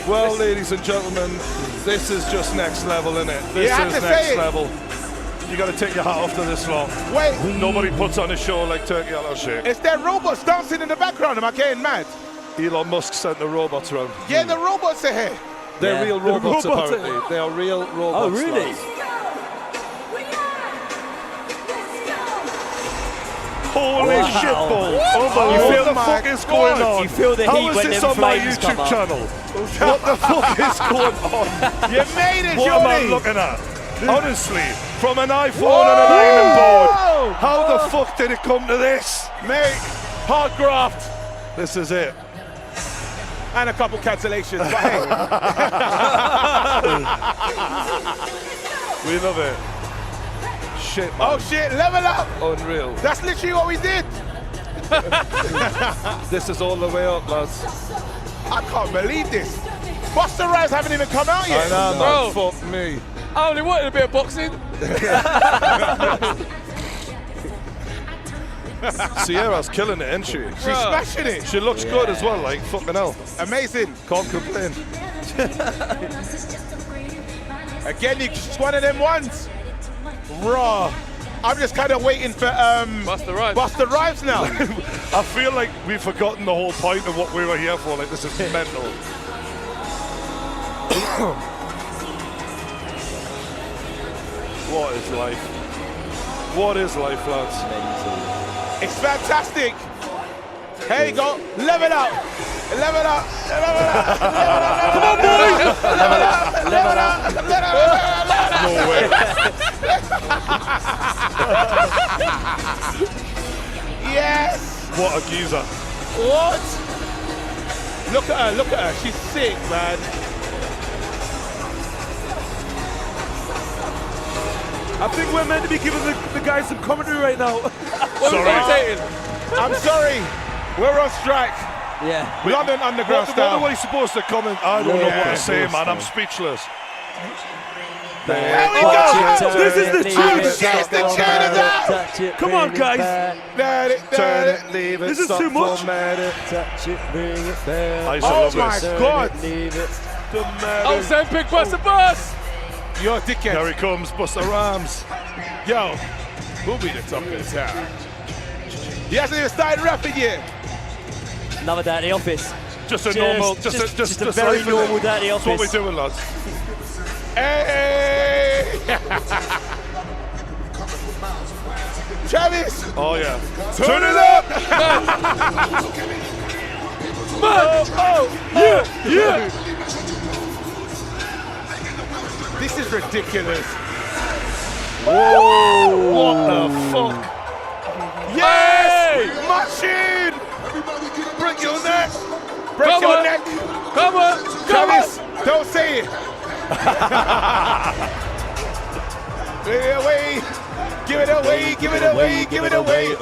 Well, ladies and gentlemen, this is just next level, isn't it? This have is to say next it. level. You got to take your hat off to this lot. Wait, Nobody puts on a show like Turkey Yellow Shake. is there robots dancing in the background? Am I getting mad? Elon Musk sent the robots around. Yeah, the robots are here. They're Yeah. real robots, The robots apparently. They are real robots. Oh, really? lads. Holy Wow. shit balls. You What feel the my fuck is God. going on? You feel the How heat is when this them on my flames come YouTube up? channel? What the fuck is going on? You made it, What am I Geordie. looking at? Honestly, from an iPhone and an ironing board, how the fuck did it come to this? Mate, hard graft. This is it. And a couple cancellations, but hey. We love it. Shit, man. Oh shit, level up. Unreal. That's literally what we did. This is all the way up, lads. I can't believe this. Busta Rhymes haven't even come out yet. I know, man. Bro. Fuck me. I only wanted a bit of boxing. Sierra's killing it, isn't she? She's smashing it. She looks good as well, like fucking hell. Amazing. Can't complain. Again, it's one of them ones. Raw. I'm just kind of waiting for Busta Rhymes. Busta Rhymes now. I feel like we've forgotten the whole point of what we were here for. Like, this is mental. What is life? What is life, lads? It's fantastic. Here you go. Level up. Level up. Level up. Level up. Come on, boys. Level up. Level up. Level up. No way. Yes. What a geezer. What? Look at her. Look at her. She's sick, man. I think we're meant to be giving the guys some commentary right now. I'm sorry. We're on strike. Yeah. London Underground What style. are we supposed to comment? I don't know what to say, man. I'm speechless. There we go. This is the tune. It's the tune of that. Come on, guys. Turn it, leave it. This is stop, too much. format it. Touch it, bring it down. I used to Oh love my this. God. Leave it. Oh, Zen Big Bus the Bus. You're a dickhead. Here he comes, Busta Rhymes. Yo, who'll be the top of the town? He hasn't even started rapping yet. Another day at the office. Just a normal, just a very life, normal innit? day at the That's what office. we're doing, lads. Hey! Travis! Oh, yeah. Turn it up! Yeah! This is ridiculous. Whoa! What the fuck? Yes! Machine! Break your neck! Break your neck! Come on! Travis, don't say it! Give it away! Give it away! Give it away! Give it away!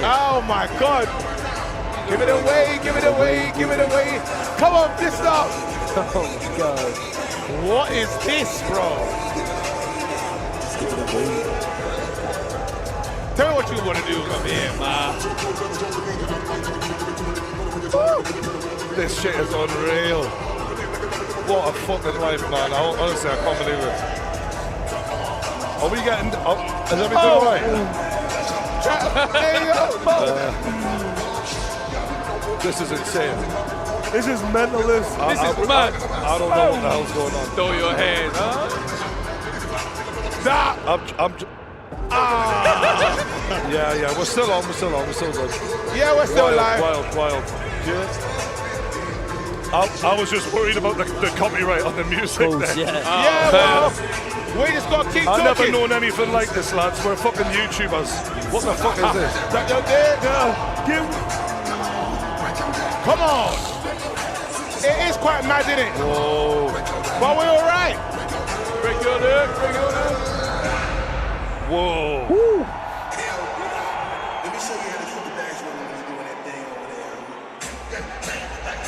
Oh my God! Give it away! Give it away! Give it away! Come on, this stuff! Oh my God! What is this, bro? Tell me what you want to do from here, man. This shit is unreal. What a fucking life, man. Honestly, I can't believe it. Are we getting... is everything all right? There you go. This is insane. This is mental. This is mad. I don't know what the hell's going on. Throw your hands, huh? Yeah, we're still on, we're still good. Yeah, we're still live. Wild. I was just worried about the copyright on the music there. Yeah, well, we just got to keep talking. I've never known anything like this, lads. We're fucking YouTubers. What the fuck is this? Come on. It is quite mad, isn't it? Whoa. But we're all right. Break your neck, break your neck. Whoa. Woo. Let me show you how to keep the bags rolling when you're doing that thing over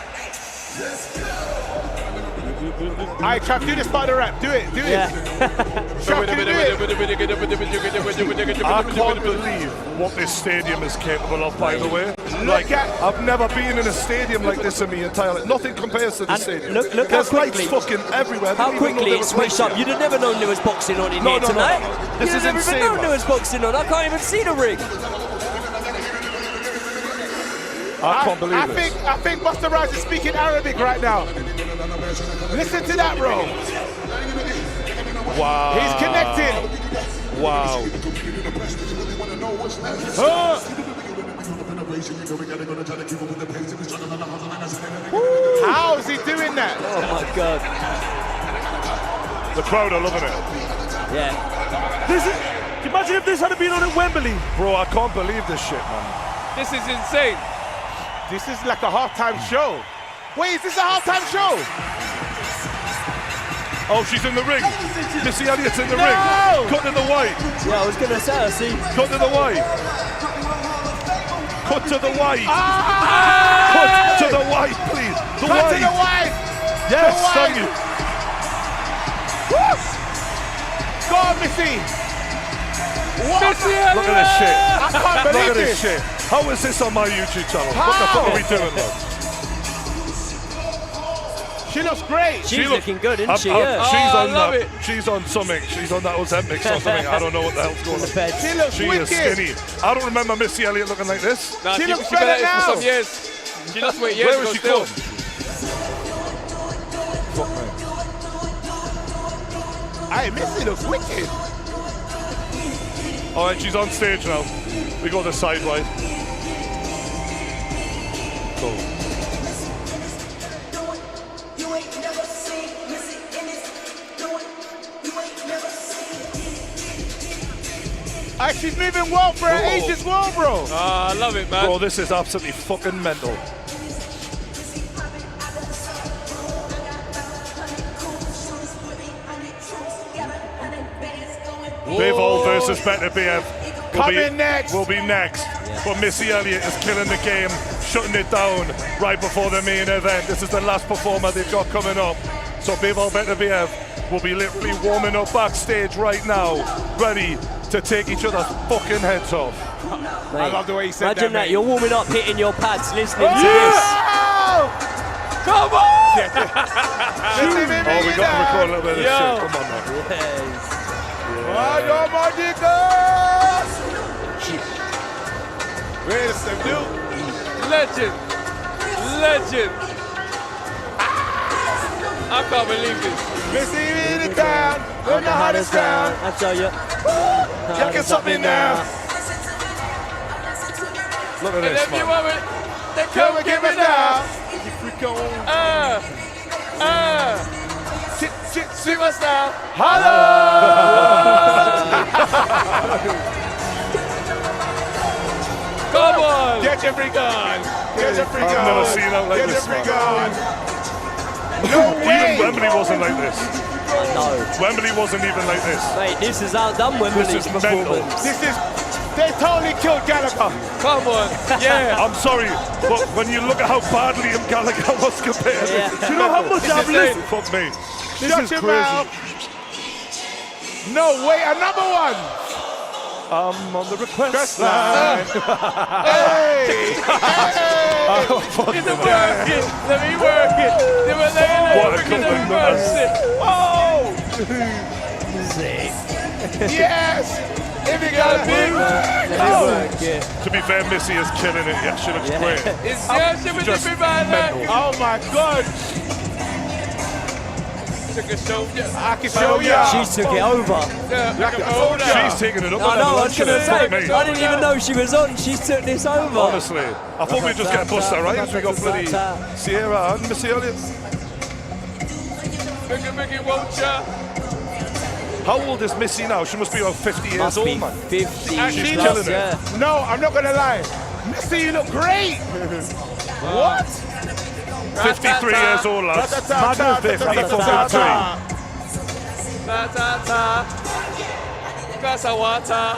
there. Let's go. All right, Trav, do this part of the rap. Do it. I can't believe what this stadium is capable of, by the way. I've never been in a stadium like this in my entire life. Nothing compares to this stadium. Look how There's quickly, lights fucking everywhere. How quickly it switched up. You'd have never known there was boxing on in here tonight. This You'd is have never insane, known man. there was boxing on. I can't even see the ring. I can't believe it. I think Busta Rhymes is speaking Arabic right now. Listen to that, bro. Wow. He's connecting. Wow. How is he doing that? Oh my God. The crowd are loving it. Yeah. Imagine if this had been on at Wembley. Bro, I can't believe this shit, man. This is insane. This is like a halftime show. Wait, is this a halftime show? Oh, she's in the ring. Missy Elliott's in the ring. Cut to the white. Yeah, I was going to say, I see. Cut to the white. Cut to the white. Cut to the white, please. The Cut white. to the white. Yes, the white. thank you. Woo! Go on, Missy. What? Look at this shit. I can't believe Look at this shit. How is this on my YouTube channel? What the fuck are we doing, man? She looks great. She's looking good, isn't she? She's on something. She's on that Ozempic or something. I don't know what the hell's going on. She looks She wicked. is skinny. I don't remember Missy Elliott looking like this. Nah, She looks been at better it for now. some years. She lost weight years Where ago is she still. from? Fuck me. Hey, Missy looks wicked. All right, she's on stage now. We go the side right. Cool. She's moving well for her age as well, bro. I love it, man. Bro, this is absolutely fucking mental. Bivol versus Beterbiev. Coming next. Will be next. But Missy Elliott is killing the game, shutting it down right before the main event. This is the last performer they've got coming up. So Bivol Beterbiev will be literally warming up backstage right now, ready to take each other's fucking heads off. Mate, I love the way you said imagine that. mate. You're warming up, hitting your pads, listening to this. Come on! Oh, we got to record a little bit of this shit. Come on, man. Yes. Oh, my niggas! Where's the dude? Legend. Legend. I can't believe this. Missy in the town, on the hottest ground. I tell you. Y'all can stop me now. Look at And this, if you man. want it, then Come and give it now. Superstar. Hello. Come on. Get your freak on. Get your freak on. I've never seen that like Get this, your freak man. on. No way. Even Wembley wasn't like this. No. Wembley wasn't even like this. Mate, this is outdone Wembley's This is mental. performance. This is, they totally killed Gallagher. Come on. Yeah. I'm sorry, but when you look at how badly Gallagher was compared, Yeah. do you know how much I've listened? Fuck me. This Shut is your crazy. mouth. No way, another one. I'm on the request Press line. line. Hey. Oh, fuck Get me, the man. work it. Let me work it. Let me lay What a it. couple of Oh. Yes. If you got a big. Oh. To be fair, Missy is killing it. Yeah, she looks great. It's just Just mental. Oh my God. Took a show. I can show you. She took it over. She's taking it up. I know, I was going to say, Me. I didn't even know she was on. She took this over. Honestly, I thought we'd just get a Buster Rhymes. We got bloody Sierra and Missy Elliott. Biggie, won't ya? How old is Missy now? She must be about 50 years Must old, be man. 50 And She's she killing looks, it. no, I'm not gonna lie. Missy, you look great. What? 53 years old, lads. Ta-ta-ta, 50 ta-ta-ta, fucking ta-ta. Ta-ta-ta. Glass of water.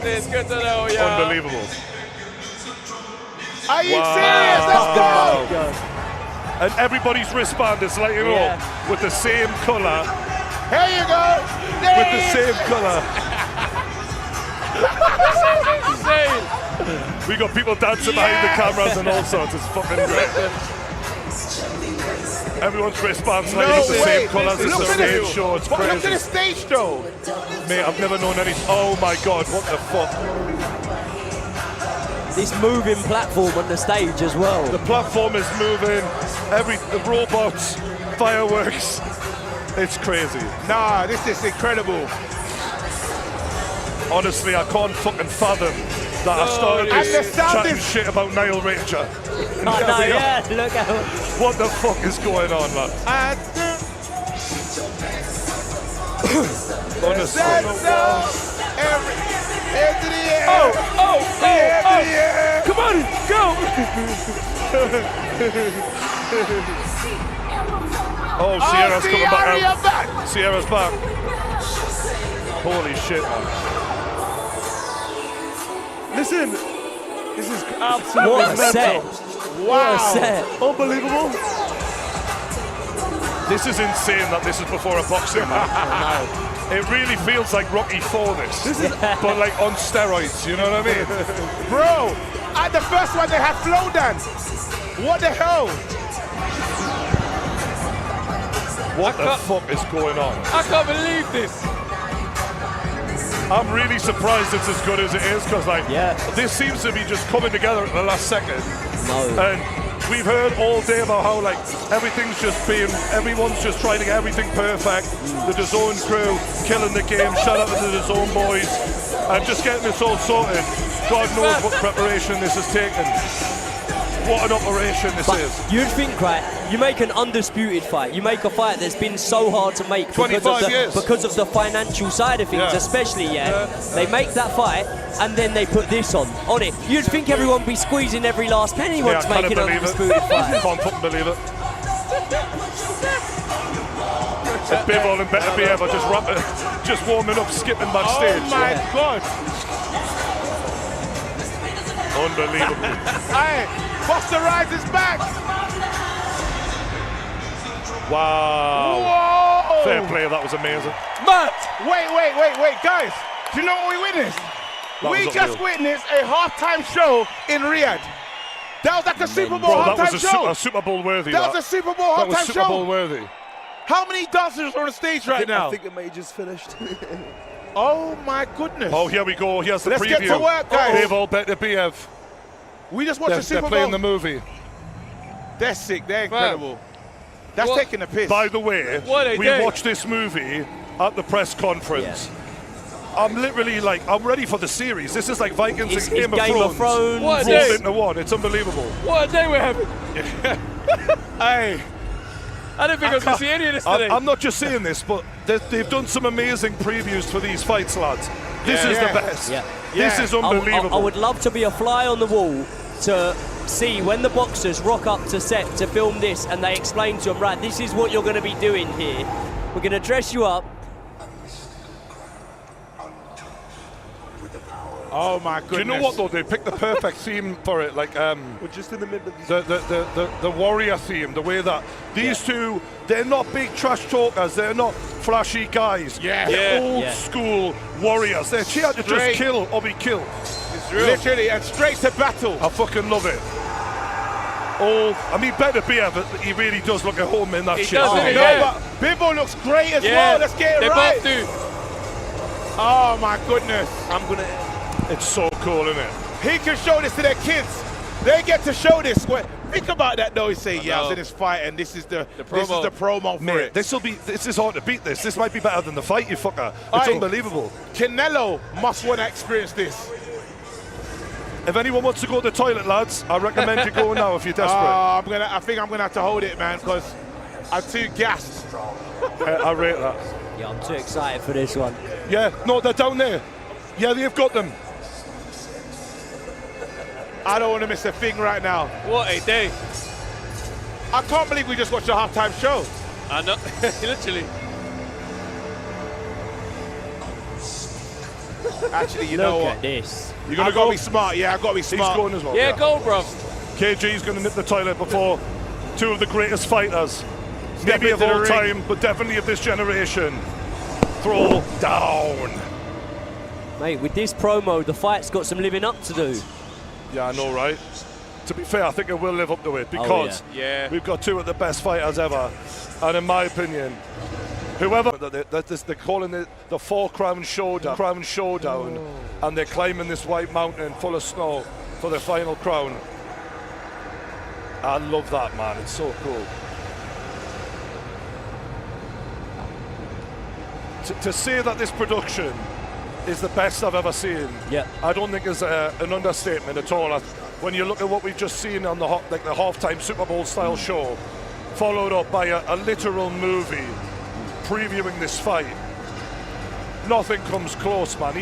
It's good to know, yeah. Unbelievable. Are you Wow. serious? Let's go. And everybody's wristband is lighting up with the same colour. Here you go. With the same colour. We got people dancing behind the cameras and all sorts. It's fucking great. Everyone's wristbands lighting up the same colours. It's a stage show. It's Look at the crazy. stage show. Mate, I've never known any. Oh my God, what the fuck? This moving platform on the stage as well. The platform is moving. The robots, fireworks. It's crazy. Nah, this is incredible. Honestly, I can't fucking fathom that I started And the this sound chatting is- shit about Nile Ranger. I know, yeah, look at What the fuck is going on, man? Honestly. Hands in the air. Oh. Come on, go. Oh, Sierra's coming Sierra back out. Sierra's back. Holy shit, man. Listen, this is absolutely What a set. mental. What a set. Unbelievable. This is insane that this is before a boxing match. It really feels like Rocky IV this. But like on steroids, you know what I mean? Bro, at the first one they had flow dance. What the hell? What the fuck is going on? I can't believe this. I'm really surprised it's as good as it is because like this seems to be just coming together at the last second. And we've heard all day about how like everyone's just trying to get everything perfect. The DAZN crew killing the game. Shout out to the DAZN boys and just getting this all sorted. God knows what preparation this has taken. What an operation this is. You'd think, right, you make an undisputed fight. You make a fight that's been so hard to make 25 years. because of the financial side of things, especially, They make that fight and then they put this on it. You'd think everyone would be squeezing every last penny once I can't making an believe it. undisputed fight. Can't fucking believe it. Bivol and Beterbiev are just warming up, skipping backstage. Oh my God. Unbelievable. Hey, Buster Rhymes is back. Wow. Whoa. Fair play, that was amazing. Matt. Wait, guys. Do you know what we witnessed? That We was just unreal. witnessed a halftime show in Riyadh. That was like a Super Bowl Bro, that halftime was show. a Super Bowl worthy. That was a Super Bowl That was halftime Super show. Bowl worthy. How many dancers are on the stage right now? I think the major's finished. Oh my goodness. Oh, here we go. Here's the Let's preview. get to work, guys. Bivol, Beterbiev. We just watched the Super They're playing Bowl. the movie. They're sick. They're incredible. That's taking the piss. By the way, we watched this movie at the press conference. I'm literally like, I'm ready for the series. This is like Vikings and Game of Thrones rolled into one. It's unbelievable. What a day we're having. Hey. I didn't think I was going to see any of this today. I'm not just saying this, but they've done some amazing previews for these fights, lads. This is the best. This is unbelievable. I would love to be a fly on the wall to see when the boxers rock up to set to film this and they explain to them, right, this is what you're going to be doing here. We're going to dress you up. Oh my goodness! Do you know what though? They picked the perfect theme for it. Like we're just in the middle of the warrior theme. The way that these two, they're not big trash talkers. They're not flashy guys. They're old school warriors. They're here to just kill or be killed. Literally, and straight to battle. I fucking love it. Oh, I mean, Beterbiev, but he really does look at home in that shit. But Bivol looks great as well. Let's get it right. They both do. Oh my goodness! It's so cool, isn't it? He can show this to their kids. They get to show this. Think about that though. He say, "Yeah, I was in this fight, and this is the promo for it." This is hard to beat. This might be better than the fight, you fucker. It's unbelievable. Canelo must want to experience this. If anyone wants to go to the toilet, lads, I recommend you go now if you're desperate. I think I'm gonna have to hold it, man, because I'm too gassed. I rate that. Yeah, I'm too excited for this one. Yeah, no, they're down there. Yeah, they've got them. I don't want to miss a thing right now. What a day. I can't believe we just watched a halftime show. I know, literally. Actually, you know what? Look at this. You're gonna go? Be smart. Yeah, I've got to be smart. He's going as well. Yeah, go, bro. KG's going to nip the toilet before two of the greatest fighters. Maybe of all time, but definitely of this generation. Throw down. Mate, with this promo, the fight's got some living up to do. Yeah, I know, right? To be fair, I think it will live up to it because we've got two of the best fighters ever. And in my opinion, whoever, they're calling it the 4-crown showdown, and they're climbing this white mountain full of snow for their final crown. I love that, man. It's so cool. To say that this production is the best I've ever seen, I don't think is an understatement at all. When you look at what we've just seen on the halftime Super Bowl style show, followed up by a literal movie previewing this fight, nothing comes close, man.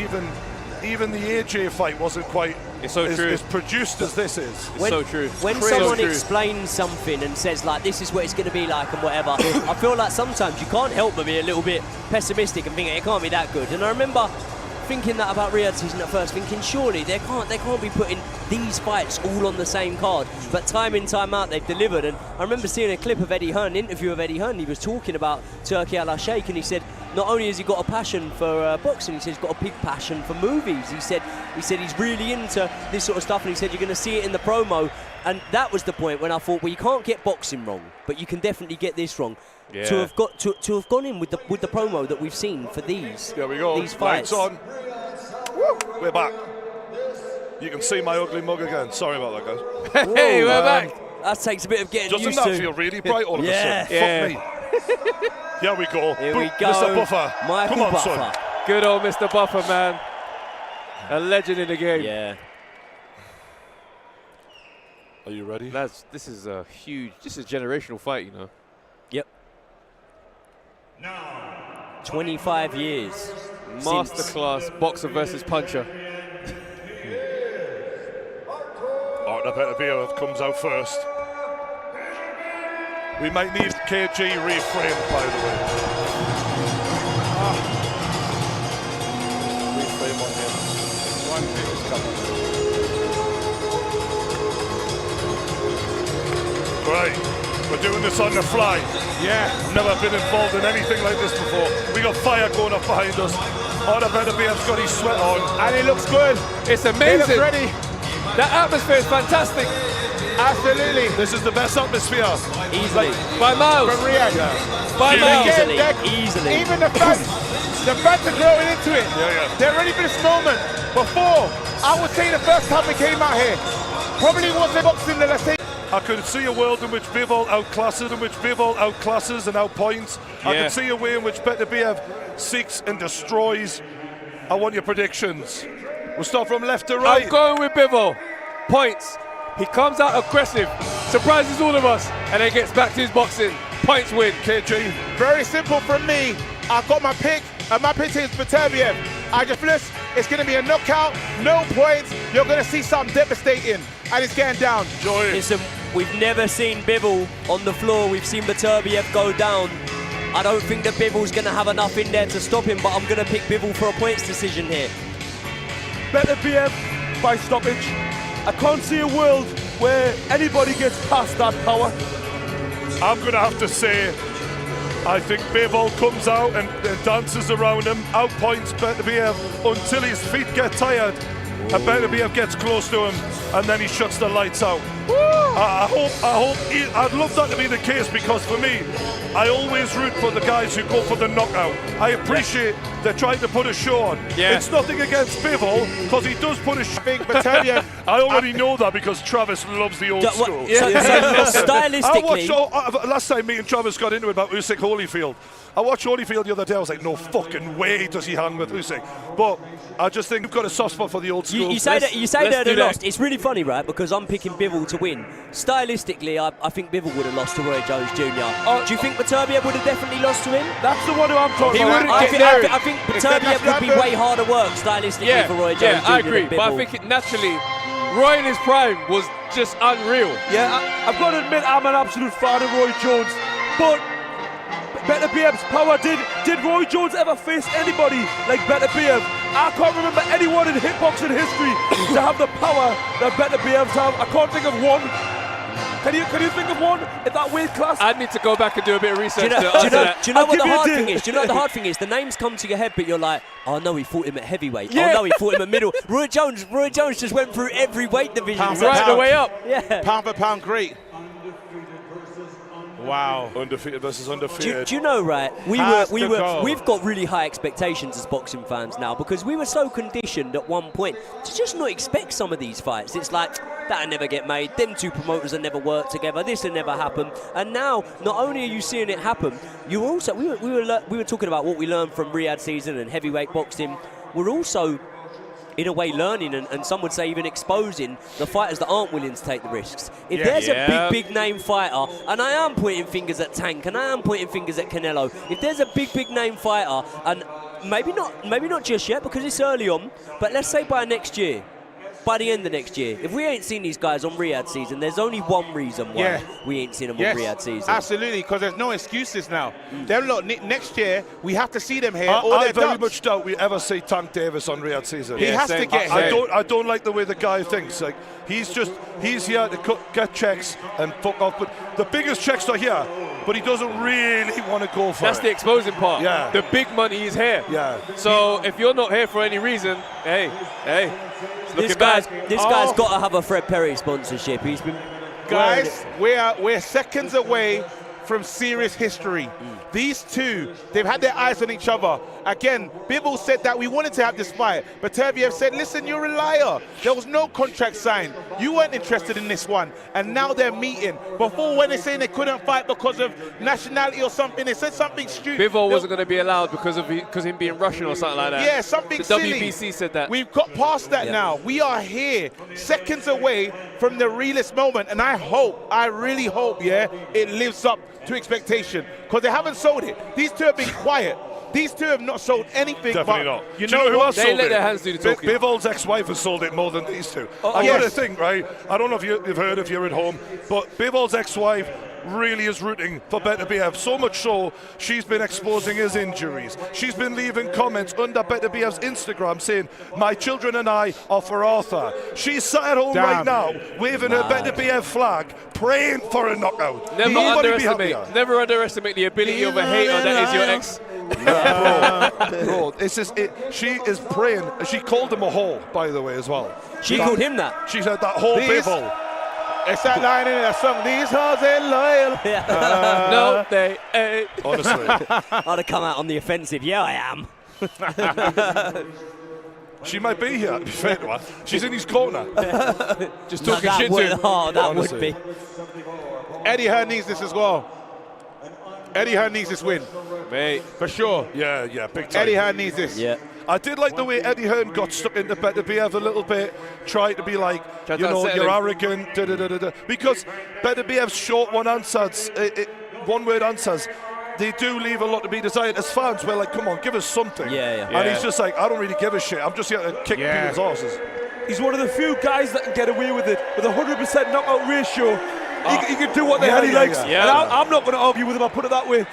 Even the AJ fight wasn't quite as produced as this is. When, so true. When someone explains something and says, like, this is what it's going to be like and whatever, I feel like sometimes you can't help but be a little bit pessimistic and think it can't be that good. And I remember thinking that about Riyadh season at first, thinking surely they can't be putting these fights all on the same card. But time in, time out, they've delivered. And I remember seeing a clip of Eddie Hearn, an interview of Eddie Hearn. He was talking about Turki Al-Sheikh, and he said not only has he got a passion for boxing, he said he's got a big passion for movies. He said he's really into this sort of stuff, and he said you're going to see it in the promo. And that was the point when I thought, well, you can't get boxing wrong, but you can definitely get this wrong. Yeah. To have gone in with the promo that we've seen for these. There we go. These fights. Lights on. Woo. We're back. You can see my ugly mug again. Sorry about that, guys. Hey, we're back. That takes a bit of getting used to. Doesn't that feel really bright all of a sudden? Yeah. Fuck me. Here we go. Here we go. Mr. Buffer. Michael Come on, Buffer. son. Good old Mr. Buffer, man. A legend in the game. Yeah. Are you ready? Lads, this is a generational fight, you know. Yep. 25 years. Masterclass boxer versus puncher. Artur Beterbiev comes out first. We might need KG reframed, by the way. Reframe on him. One thing is coming. Right. We're doing this on the fly. Yeah. Never been involved in anything like this before. We got fire going up behind us. Artur Beterbiev's got his sweat on. And he looks good. It's amazing. He looks ready. That atmosphere is fantastic. Absolutely. This is the best atmosphere. Easily. By miles. From Riyadh. Yeah. By miles. Easily. Even the fans are growing into it. Yeah. They're ready for this moment. Before, I would say the first time we came out here, probably wasn't boxing that I think. I could see a world in which Bivol outclasses, and outpoints. I could see a way in which Beterbiev seeks and destroys. I want your predictions. We'll start from left to right. I'm going with Bivol. Points. He comes out aggressive, surprises all of us, and then gets back to his boxing. Points win. KG. Very simple from me. I've got my pick, and my pick is Beterbiev. It's going to be a knockout, no points. You're going to see something devastating, and it's getting down. Joy. Listen, we've never seen Bivol on the floor. We've seen Beterbiev go down. I don't think that Bivol's going to have enough in there to stop him, but I'm going to pick Bivol for a points decision here. Beterbiev by stoppage. I can't see a world where anybody gets past that power. I'm going to have to say, I think Bivol comes out and dances around him, outpoints Beterbiev until his feet get tired, and Beterbiev gets close to him, and then he shuts the lights out. I'd love that to be the case, because for me, I always root for the guys who go for the knockout. I appreciate they're trying to put a show on. It's nothing against Bivol, because he does put a show. I already know that because Travis loves the old school. Stylistically, last time me and Travis got into it about Usyk Holyfield. I watched Holyfield the other day. I was like, no fucking way does he hang with Usyk. But I just think we've got a soft spot for the old school. You say that they lost. It's really funny, right? Because I'm picking Bivol to win. Stylistically, I think Bivol would have lost to Roy Jones Jr. Do you think Beterbiev would have definitely lost to him? That's the one who I'm talking about. I think Beterbiev would be way harder work stylistically for Roy Jones Jr. I agree. But I think naturally, Roy in his prime was just unreal. Yeah, I've got to admit, I'm an absolute fan of Roy Jones. But Beterbiev's power, did Roy Jones ever face anybody like Beterbiev? I can't remember anyone in hitboxing history to have the power that Beterbiev's have. I can't think of one. Can you think of one in that weight class? I need to go back and do a bit of research. Do you know what the hard thing is? Do you know what the hard thing is? The names come to your head, but you're like, oh no, he fought him at heavyweight. Yeah. Oh no, he fought him at middle. Roy Jones just went through every weight division. Right the way up. Yeah. Pound for pound, great. Wow. Undefeated versus undefeated. Do you know, right? We've got really high expectations as boxing fans now, because we were so conditioned at one point to just not expect some of these fights. It's like, that'll never get made. Them two promoters will never work together. This will never happen. And now, not only are you seeing it happen, you also we were talking about what we learned from Riyadh season and heavyweight boxing. We're also, in a way, learning and some would say even exposing the fighters that aren't willing to take the risks. If there's a big name fighter, and I am pointing fingers at Tank and I am pointing fingers at Canelo, if there's a big name fighter, and maybe not just yet because it's early on, but let's say by next year, by the end of next year, if we ain't seen these guys on Riyadh season, there's only one reason why we ain't seen them on Riyadh season. Absolutely, because there's no excuses now. Them lot, next year, we have to see them here. I very much doubt we ever see Tank Davis on Riyadh season. He has to get here. I don't like the way the guy thinks. Like he's here to get checks and fuck off. But the biggest checks are here. But he doesn't really want to go for That's it. the exposing part. Yeah. The big money is here. Yeah. So if you're not here for any reason, hey. This guy's got to have a Fred Perry sponsorship. He's been guys. We're seconds away from serious history. These two, they've had their eyes on each other. Again, Bivol said that we wanted to have this fight, but Beterbiev said, listen, you're a liar. There was no contract signed. You weren't interested in this one. And now they're meeting. Before, when they're saying they couldn't fight because of nationality or something, they said something stupid. Bivol wasn't going to be allowed because him being Russian or something like that. Yeah, something silly. The WBC said that. We've got past that now. We are here, seconds away from the realest moment. And I really hope, it lives up to expectation, because they haven't sold it. These two have been quiet. These two have not sold anything. Definitely but not. You know know who what? else They sold let it? their hands do the talking. Bivol's ex-wife has sold it more than these two. I got to think, right? I don't know if you've heard, if you're at home, but Bivol's ex-wife really is rooting for Beterbiev. So much so, she's been exposing his injuries. She's been leaving comments under Beterbiev's Instagram saying, my children and I are for Artur. She's sat at home right now, waving her Beterbiev flag, praying for a knockout. Never underestimate the ability of a hater that is your ex. Bro, she is praying. She called him a whore, by the way, as well. She called him that? She said that whole Bivol. It's that line in that song, these hoes ain't loyal. No, they ain't. Honestly. I'd have come out on the offensive. Yeah, I am. She might be here, to be fair to her. She's in his corner. Just talking shit to him. Oh, that would be. Eddie Hearn needs this as well. Eddie Hearn needs this win. Mate. For sure. Yeah, big time. Eddie Hearn needs this. Yeah. I did like the way Eddie Hearn got stuck into Beterbiev a little bit, tried to be like, Tried you to know, unsettle you're him. arrogant, da-da-da-da-da. Because Beterbiev's short one-word answers, they do leave a lot to be desired. As fans, we're like, come on, give us something. Yeah. And he's just like, I don't really give a shit. I'm just here to kick people's asses. He's one of the few guys that can get away with it. With a 100% knockout ratio, he can do what the hell he likes. Yeah. And I'm not going to argue with him, I'll put it that way.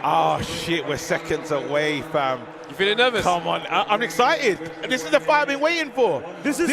Oh shit, we're seconds away, fam. You feeling nervous? Come on, I'm excited. This is the fight I've been waiting for. This is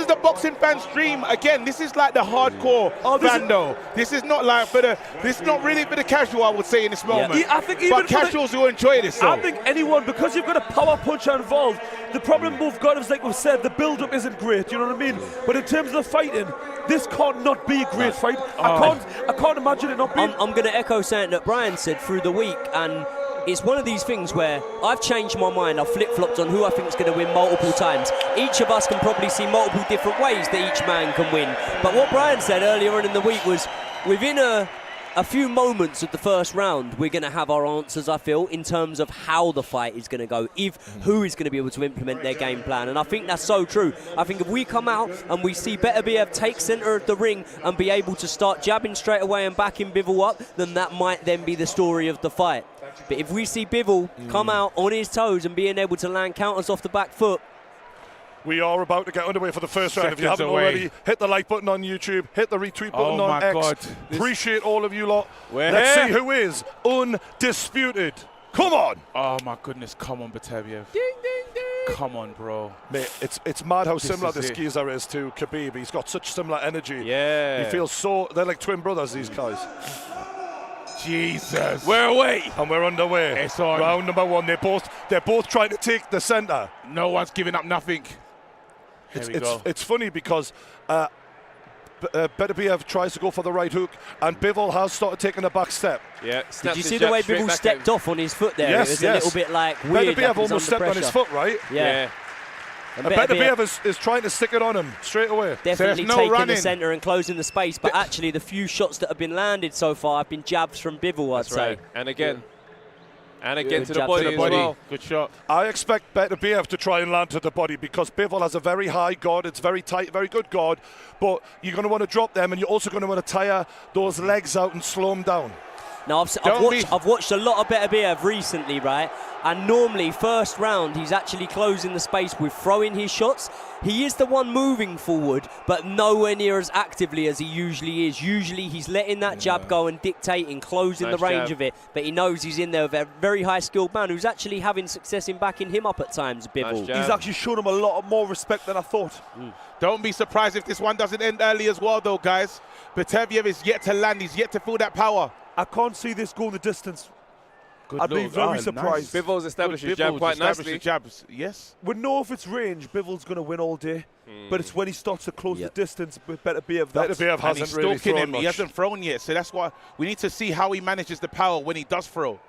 the boxing fan's dream. Again, this is like the hardcore fan though. This is not like this is not really for the casual, I would say, in this moment. I think even but casuals will enjoy this. I think anyone, because you've got a power puncher involved, the problem we've got is, like we've said, the build-up isn't great, you know what I mean? But in terms of the fighting, this can't not be a great fight. I can't imagine it not being. I'm going to echo something that Brian said through the week, and it's one of these things where I've changed my mind. I've flip-flopped on who I think is going to win multiple times. Each of us can probably see multiple different ways that each man can win. But what Brian said earlier on in the week was, within a few moments of the first round, we're going to have our answers, I feel, in terms of how the fight is going to go, who is going to be able to implement their game plan. And I think that's so true. I think if we come out and we see Beterbiev take centre of the ring and be able to start jabbing straight away and backing Bivol up, then that might then be the story of the fight. But if we see Bivol come out on his toes and being able to land counters off the back foot, we are about to get underway for the first round. If you haven't already, hit the like button on YouTube, hit the retweet button on X. God. Appreciate all of you lot. Let's see who is undisputed. Come on. Oh my goodness, come on, Beterbiev. Ding, ding, ding. Come on, bro. Mate, it's mad how similar is this it. geezer is to Khabib. He's got such similar energy. Yeah. He feels so, they're like twin brothers, these guys. Jesus. We're away. And we're underway. It's on. Round number one. They're both trying to take the centre. No one's giving up nothing. It's funny because Beterbiev tries to go for the right hook, and Bivol has started taking a back step. Yeah. did you see the way Bivol stepped off on his foot there? Yes, it was a little bit like weird. Beterbiev almost stepped on his foot, right? Yeah. And Beterbiev is trying to stick it on him straight away. Definitely taking the centre and closing the space, but actually the few shots that have been landed so far have been jabs from Bivol, I'd say. And again. And again Good to the jab body to as the body. well. Good shot. I expect Beterbiev to try and land to the body because Bivol has a very high guard. It's very tight, very good guard. But you're going to want to drop them, and you're also going to want to tire those legs out and slow them down. Now, I've watched a lot of Beterbiev recently, right? And normally, first round, he's actually closing the space with throwing his shots. He is the one moving forward, but nowhere near as actively as he usually is. Usually, he's letting that jab go and dictating, closing the range of it. But he knows he's in there with a very high-skilled man who's actually having success in backing him up at times, Bivol. He's actually shown him a lot more respect than I thought. Don't be surprised if this one doesn't end early as well, though, guys. Beterbiev is yet to land. He's yet to feel that power. I can't see this going the distance. Good I'd be very surprised. Nice. Bivol's established his jab quite nicely. Jabs, yes. We know if it's range, Bivol's going to win all day. But it's when he starts to close the distance with Beterbiev. Beterbiev hasn't really thrown much. He hasn't thrown yet, so that's why we need to see how he manages the power when he does throw.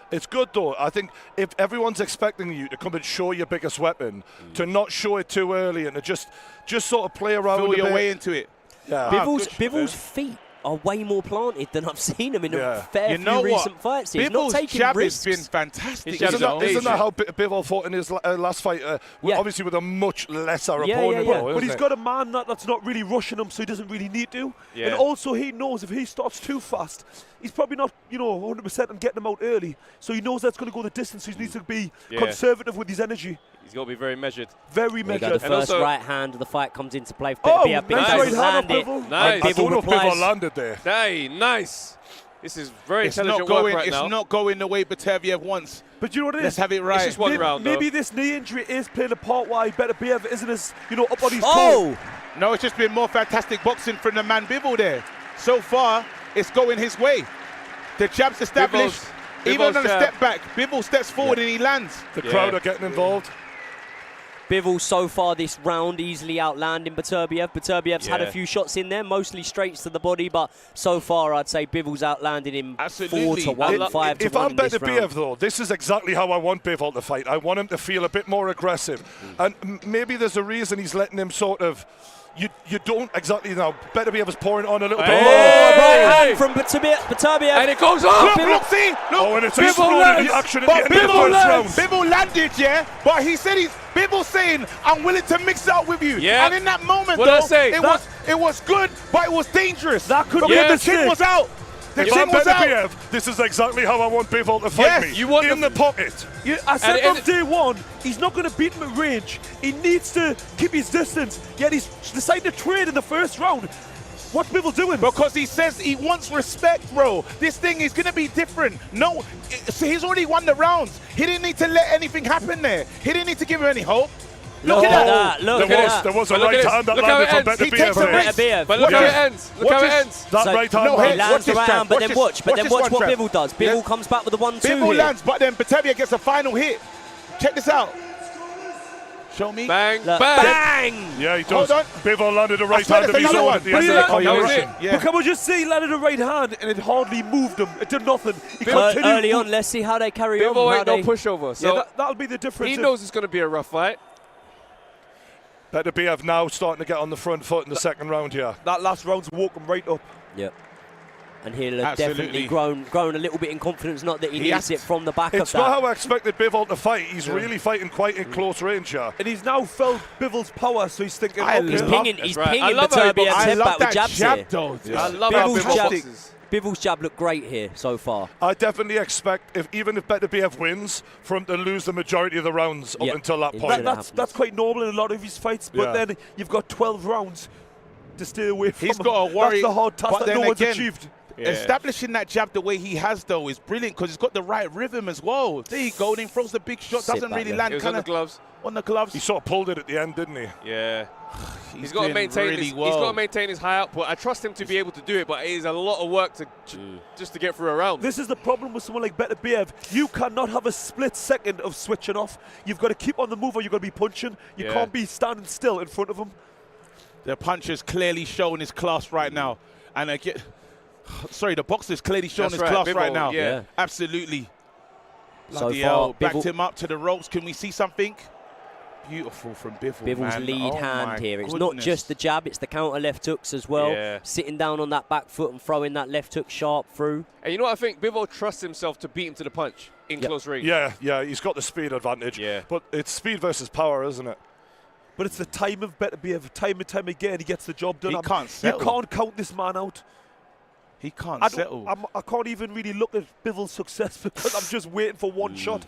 It's good though. I think if everyone's expecting you to come and show your biggest weapon, to not show it too early and to just sort of play around Feel your way into it. Yeah. Bivol's feet are way more planted than I've seen him in a fair few recent fights. He's not Bivol's taking jab risks. has been fantastic. Isn't that how Bivol fought in his last fight? Obviously with a much lesser opponent. But he's got a man that's not really rushing him, so he doesn't really need to. Yeah. And also he knows if he starts too fast, he's probably not 100% on getting him out early. So he knows that's going to go the distance. So he needs to be conservative with his energy. He's got to be very measured. Very measured. The first right hand of the fight comes into play. Nice right hand of Bivol. Nice. I don't know if Bivol landed there. Hey, nice. This is very It's intelligent not going. work right now. It's not going the way Beterbiev wants. But you know what it is? Let's have it right. It's just one round, maybe this knee injury is playing a part why Beterbiev isn't as up on his toe. No, it's just been more fantastic boxing from the man Bivol there. So far, it's going his way. The jab's established. Even on a step back, Bivol steps forward and he lands. The crowd are getting involved. Bivol so far this round easily outlanding Beterbiev. Beterbiev's had a few shots in there, mostly straights to the body, but so far I'd say Bivol's outlanding him 4-1, 5-1. If I'm Beterbiev, though, this is exactly how I want Bivol to fight. I want him to feel a bit more aggressive. And maybe there's a reason he's letting him sort of... You don't exactly know. Beterbiev is pouring on a little bit more. Right hand from Beterbiev. And it goes off. Look, see? Look. Oh, and it's exploded the action at the end of the first round. Bivol landed, yeah, but he said Bivol saying, I'm willing to mix it up with you. Yeah. And in that moment, What though, I say? it was good, but it was dangerous. That could be the chin was out. The If I'm chin was out. Beterbiev, this is exactly how I want Bivol to fight me. You want in the pocket. I said from day one, he's not going to beat him at range. He needs to keep his distance. Yet he's decided to trade in the first round. What's Bivol doing? Because he says he wants respect, bro. This thing is going to be different. No, so he's already won the rounds. He didn't need to let anything happen there. He didn't need to give him any hope. Look at that. Look at that. There was a right hand that landed from Beterbiev. But look how it ends. Look how it ends. That right hand he lands the right hand, but then watch what Bivol does. Bivol comes back with a 1-2 Bivol here. lands, but then Beterbiev gets a final hit. Check this out. Show me. Bang, Look, bang. Yeah, he does. Hold on. Bivol landed a right hand of his own at the end of the combination. But can we just say he landed a right hand and it hardly moved him. It did nothing. He continued. Early on, let's see how they carry on. Bivol ain't no pushover. So that'll be the difference. he knows it's going to be a rough fight. Beterbiev now starting to get on the front foot in the second round here. That last round's woken right up. Yep. And he'll have definitely grown a little bit in confidence, not that he needs it from the back of that. It's not how I expected Bivol to fight. He's really fighting quite in close range here. And he's now felt Bivol's power, so he's thinking, He's pinging Beterbiev's head back with jabs here. I love how Bivol boxes. Bivol's jab looked great here so far. I definitely expect, even if Beterbiev wins, for him to lose the majority of the rounds up until that point. That's quite normal in a lot of his fights, but then you've got 12 rounds to stay away from. He's got to worry. That's the hard task that no one's achieved. Establishing that jab the way he has, though, is brilliant because he's got the right rhythm as well. There you go. Then he throws the big shot, doesn't really land. It was on the gloves. On the gloves. He sort of pulled it at the end, didn't he? Yeah. He's got to maintain he's got to maintain his high output. I trust him to be able to do it, but it is a lot of work just to get through a round. This is the problem with someone like Beterbiev. You cannot have a split second of switching off. You've got to keep on the move or you've got to be punching. You can't be standing still in front of him. The puncher's clearly showing his class right now. And again, sorry, the boxer's clearly showing his class Bivol, right now. Yeah. Absolutely. So far, Bivol backed him up to the ropes. Can we see something? Beautiful from Bivol. Bivol's lead hand here. It's not just the jab, it's the counter left hooks as well. Yeah. Sitting down on that back foot and throwing that left hook sharp through. And you know what I think? Bivol trusts himself to beat him to the punch in close range. Yeah, he's got the speed advantage. Yeah. But it's speed versus power, isn't it? But it's the time of Beterbiev. Time and time again, he gets the job done. He can't settle. You can't count this man out. He can't settle. I can't even really look at Bivol's success because I'm just waiting for one shot.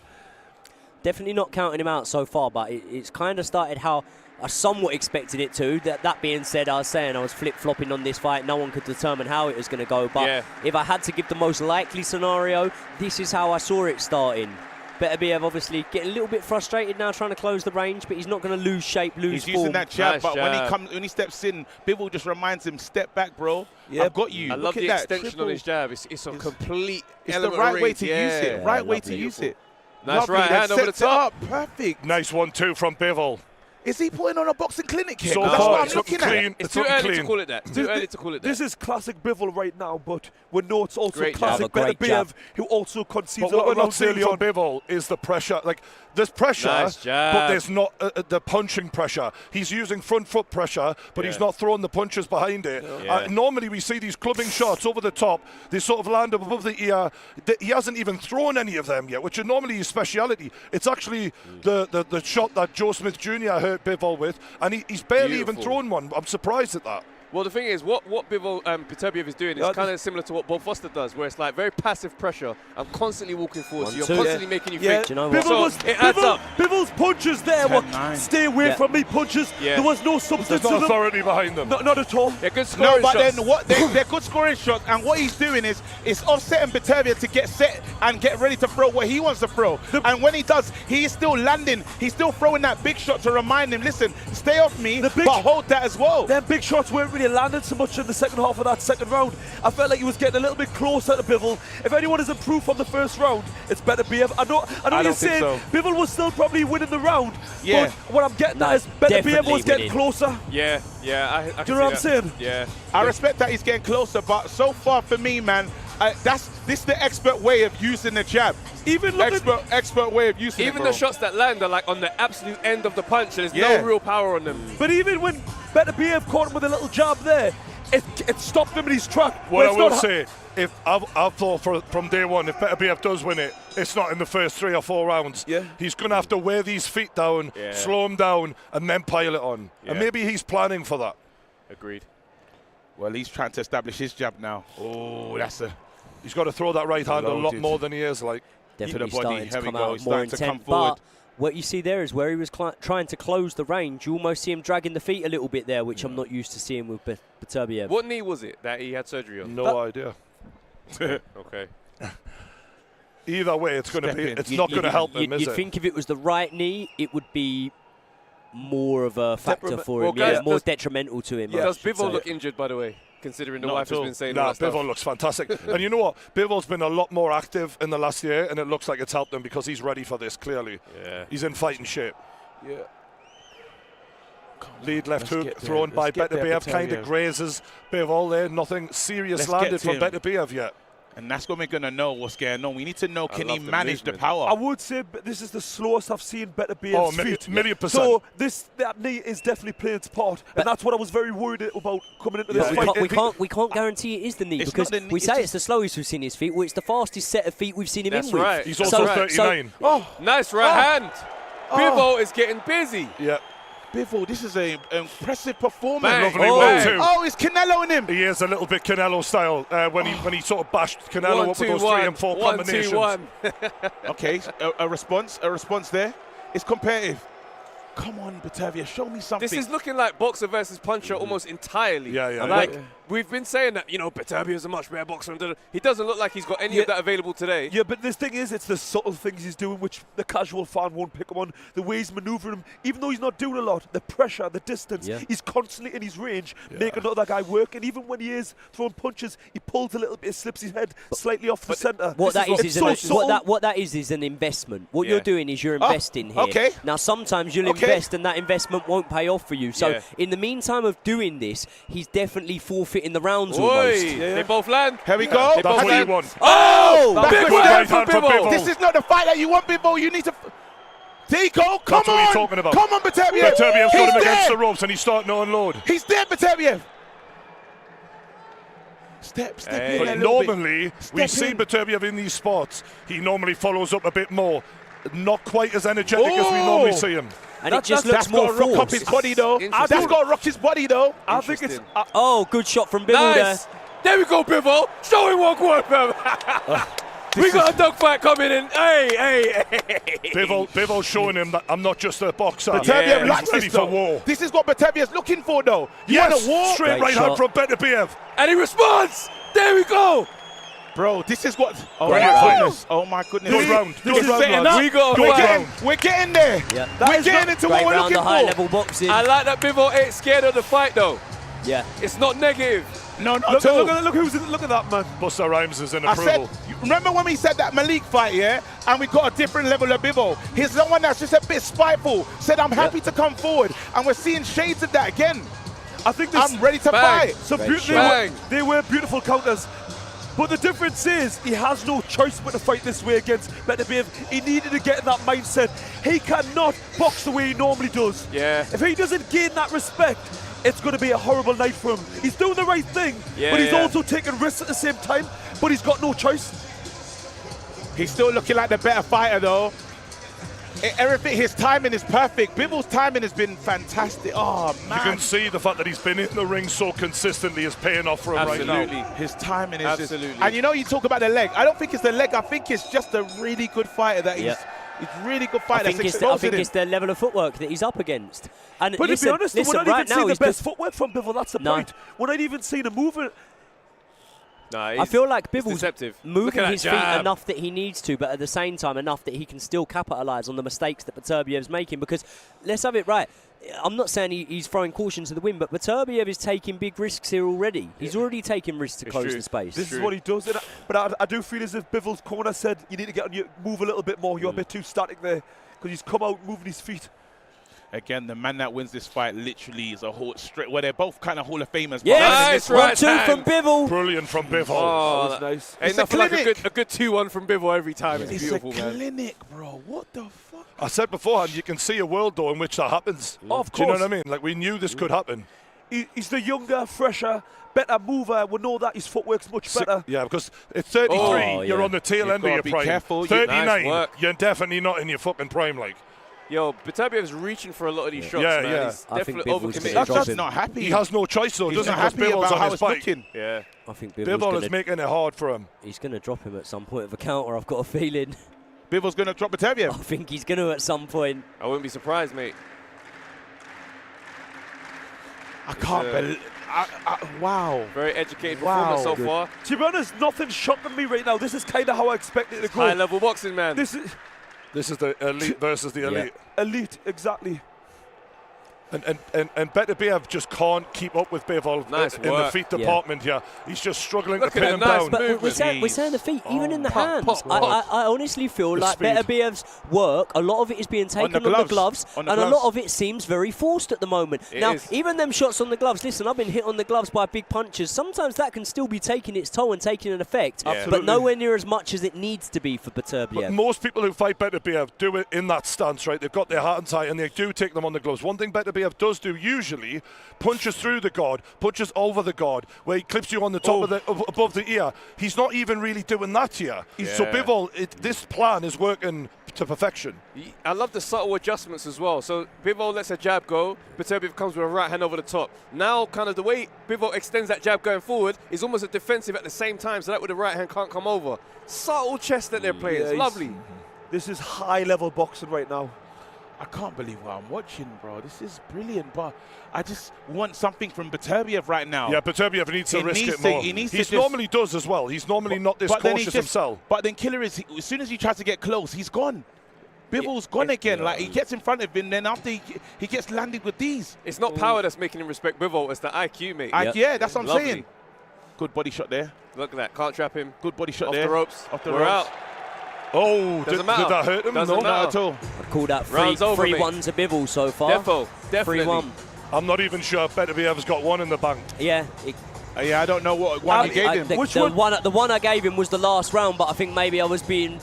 Definitely not counting him out so far, but it's kind of started how I somewhat expected it to. That being said, I was saying I was flip-flopping on this fight. No one could determine how it was going to go. But if I had to give the most likely scenario, this is how I saw it starting. Beterbiev obviously getting a little bit frustrated now, trying to close the range, but he's not going to lose shape, lose form. He's using that jab, Nice but jab. when he steps in, Bivol just reminds him, step back, bro. I've got you. I love the extension on his jab. It's a complete It's the right way to use it. Right way to use it. Nice right hand over the top. Perfect. Nice 1-2 from Bivol. Is he putting on a boxing clinic here? So That's far, what I'm it's looking clean. at. It's too early to call it that. Too early to call it that. This is classic Bivol right now, but we know it's also Great classic jab. Beterbiev, who also concedes But a what lot we're of not rounds seeing early from on. Bivol is the pressure. Like, there's pressure, Nice jab. but there's not the punching pressure. He's using front foot pressure, but he's not throwing the punches behind it. Normally, we see these clubbing shots over the top. They sort of land up above the ear. He hasn't even thrown any of them yet, which is normally his speciality. It's actually the shot that Joe Smith Jr. hurt Bivol with, and he's barely even thrown one. I'm surprised at that. Well, the thing is, what Bivol Beterbiev is doing is kind of similar to what Bob Foster does, where it's like very passive pressure. I'm constantly walking forward, so you're constantly making you think. Do you know what? It adds up. Bivol's punches there were stay away from me punches. There was no substance There's no to them. authority behind them. Not at all. They're good scoring No, but shots. then what they're good scoring shots, and what he's doing is offsetting Beterbiev to get set and get ready to throw what he wants to throw. And when he does, he is still landing. He's still throwing that big shot to remind him, listen, stay off me, but hold that as well. Them big shots weren't really landed so much in the second half of that second round. I felt like he was getting a little bit closer to Bivol. If anyone has improved from the first round, it's Beterbiev. I know what you're saying. So. Bivol was still probably winning the round. Yeah. But what I'm getting at is Beterbiev was getting closer. Yeah, I Do you know what I'm saying? Yeah. I respect that he's getting closer, but so far for me, man, this is the expert way of using the jab. Even expert way of using it, Even the shots that land are like on the absolute end of the punch. There's no real power on them. But even when Beterbiev caught him with a little jab there, it stopped him in his track. What I will say, if I've thought from day one, if Beterbiev does win it, it's not in the first 3 or 4 rounds. Yeah. He's going to have to wear these feet down, slow him down, and then pile it on. Yeah. And maybe he's planning for that. Agreed. Well, he's trying to establish his jab now. Oh, He's got to throw that right hand a lot more than he is, like. Definitely to the body. starting to Here we come go. out He's more starting to come intent. forward. But what you see there is where he was trying to close the range. You almost see him dragging the feet a little bit there, which I'm not used to seeing with Beterbiev. What knee was it that he had surgery on? No idea. Okay. Either way, it's going to be. It's not going to help him, is it? You'd think if it was the right knee, it would be more of a factor for him. Guys, more detrimental to him. Does Bivol look injured, by the way? Considering the wife has been saying all that Bivol stuff. looks fantastic. And you know what? Bivol's been a lot more active in the last year, and it looks like it's helped him because he's ready for this, clearly. Yeah. He's in fighting shape. Yeah. Lead left hook thrown by Beterbiev, kind of grazes Bivol there. Nothing serious landed from Beterbiev yet. And that's when we're going to know what's going on. We need to know, can he manage the power? I would say this is the slowest I've seen Beterbiev's feet. Million %. So that knee is definitely playing its part. And that's what I was very worried about coming into this fight. We can't guarantee it is the knee because we say it's the slowest we've seen his feet. Well, it's the fastest set of feet we've seen him in with. That's right. He's also 39. Nice right hand. Bivol is getting busy. Yeah. Bivol, this is an impressive performance. Lovely one too. Oh, it's Canelo in him. He is a little bit Canelo style when he sort of bashed Canelo up with those 3 and 4 combinations. 1, 2, 1. Okay, a response there. It's competitive. Come on, Beterbiev, show me something. This is looking like boxer versus puncher almost entirely. Yeah. Like, we've been saying that, Beterbiev is a much better boxer. He doesn't look like he's got any of that available today. Yeah, but the thing is, it's the subtle things he's doing which the casual fan won't pick him on. The way he's manoeuvring him, even though he's not doing a lot, the pressure, the distance, he's constantly in his range, making another guy work. And even when he is throwing punches, he pulls a little bit, slips his head slightly off the centre. What that is an investment. What you're doing is you're investing here. Okay. Now, sometimes you'll invest and that investment won't pay off for you. So, in the meantime of doing this, he's definitely forfeiting the rounds almost. They both land. Here we go. That's what you want. Oh! Big right hand from Bivol. This is not the fight that you want, Bivol. You need to... There you go. Come That's what you're talking about. Come on, Beterbiev. Beterbiev's got him against the ropes and he's starting to unload. He's there, Beterbiev. Step in. Normally, we see Beterbiev in these spots. He normally follows up a bit more. Not quite as energetic as we normally see him. And it just looks more forced. That's got to rock up his body, though. That's got to rock his body, though. I think it's... good shot from Bivol there. There we go, Bivol. Show him what work, fam. We got a dogfight coming in. Hey. Bivol showing him that I'm not just a boxer. Beterbiev likes He's ready this, for though. war. This is what Beterbiev's looking for, though. You want to war? Straight right hand from Beterbiev. And he responds. There we go. Bro, this is what... Oh, my goodness. Good round. We're getting there. Yeah. We're getting into what we're looking for. High-level boxing. I like that Bivol ain't scared of the fight, though. Yeah. It's not negative. No, look at that, man. Busta Rhymes is in approval. Remember when we said that Malik fight, and we got a different level of Bivol? He's the one that's just a bit spiteful, said, I'm happy to come forward, and we're seeing shades of that again. I think I'm ready to fight. So they were beautiful counters. But the difference is, he has no choice but to fight this way against Beterbiev. He needed to get in that mindset. He cannot box the way he normally does. Yeah. If he doesn't gain that respect, it's going to be a horrible night for him. He's doing the right thing, but he's also taking risks at the same time, but he's got no choice. He's still looking like the better fighter, though. Everything, his timing is perfect. Bivol's timing has been fantastic. Oh, man. You can see the fact that he's been in the ring so consistently is paying off for him right now. His timing is just... And you talk about the leg. I don't think it's the leg. I think it's just a really good fighter that he's really good fighter. I think it's the level of footwork that he's up against. And but listen, to be honest, we're not even seeing the best footwork from Bivol. That's the point. We're not even seeing a movement. No, I feel like Bivol's deceptive. moving his feet enough that he needs to, but at the same time enough that he can still capitalise on the mistakes that Beterbiev's making. Because let's have it right, I'm not saying he's throwing caution to the wind, but Beterbiev is taking big risks here already. He's already taken risks to close the space. This is what he does. But I do feel as if Bivol's corner said you need to get on your move a little bit more. You're a bit too static there because he's come out moving his feet. Again, the man that wins this fight literally is a straight. Well, they're both kind of Hall of Famers. Yeah, nice, 1-2 from Bivol. Brilliant from Bivol. Oh, that was nice. Ain't nothing like a good 2-1 from Bivol every time. It's beautiful, man. It's a clinic, bro. What the fuck? I said beforehand, you can see a world, though, in which that happens. Of course. Do you know what I mean? Like, we knew this could happen. He's the younger, fresher, better mover. We know that his footwork's much better. Yeah, because at 33, you're on the tail end of your prime. Careful. 39, you're definitely not in your fucking prime, like. Yo, Beterbiev's reaching for a lot of these shots, Yeah, man. yeah. He's I think definitely Bivol's overcommitted. That's not happy. He has no choice, though, He's doesn't not he? happy Bivol's about on how his it's bike. looking. Yeah. I think Bivol is making it hard for him. He's going to drop him at some point of a counter, I've got a feeling. Bivol's going to drop Beterbiev. I think he's going to at some point. I wouldn't be surprised, mate. I can't believe. Wow. Very educated performance so far. To be honest, nothing's shocking me right now. This is kind of how I expected it to go. High-level boxing, man. This is the elite versus the elite. Elite, exactly. And Beterbiev just can't keep up with Bivol in the feet department here. He's just struggling to pin him down. But we're saying the feet, even in the hands. I honestly feel like speed. Beterbiev's work, a lot of it is being taken on the gloves, and a lot of it seems very forced at the moment. Now, even them shots on the gloves, listen, I've been hit on the gloves by big punches. Sometimes that can still be taking its toll and taking an effect, but nowhere near as much as it needs to be for Beterbiev. But most people who fight Beterbiev do it in that stance, right? They've got their hands high and they do take them on the gloves. One thing Beterbiev does do usually, punches through the guard, punches over the guard, where he clips you on the top of the above the ear. He's not even really doing that here. So Bivol, this plan is working to perfection. I love the subtle adjustments as well. So Bivol lets a jab go, Beterbiev comes with a right hand over the top. Now, kind of the way Bivol extends that jab going forward is almost a defensive at the same time, so that with the right hand can't come over. Subtle chess that they're playing. It's lovely. This is high-level boxing right now. I can't believe what I'm watching, bro. This is brilliant, but I just want something from Beterbiev right now. Yeah, Beterbiev needs to risk it more. He normally does as well. He's normally not this cautious himself. But then Killer is, as soon as he tries to get close, he's gone. Bivol's gone again. Like, he gets in front of him, then after he gets landed with these. It's not power that's making him respect Bivol, it's the IQ, mate. Yeah, that's what I'm saying. Good body shot there. Look at that, can't trap him. Good body shot off there. The ropes. Off the We're ropes. out. Oh, did that hurt him? Doesn't No, matter. Not at all. I've called out 3-1 to Bivol so far. Definitely. 3-1. I'm not even sure if Beterbiev's got one in the bank. Yeah. Yeah, I don't know what one you gave him. The one I gave him was the last round, but I think maybe I was being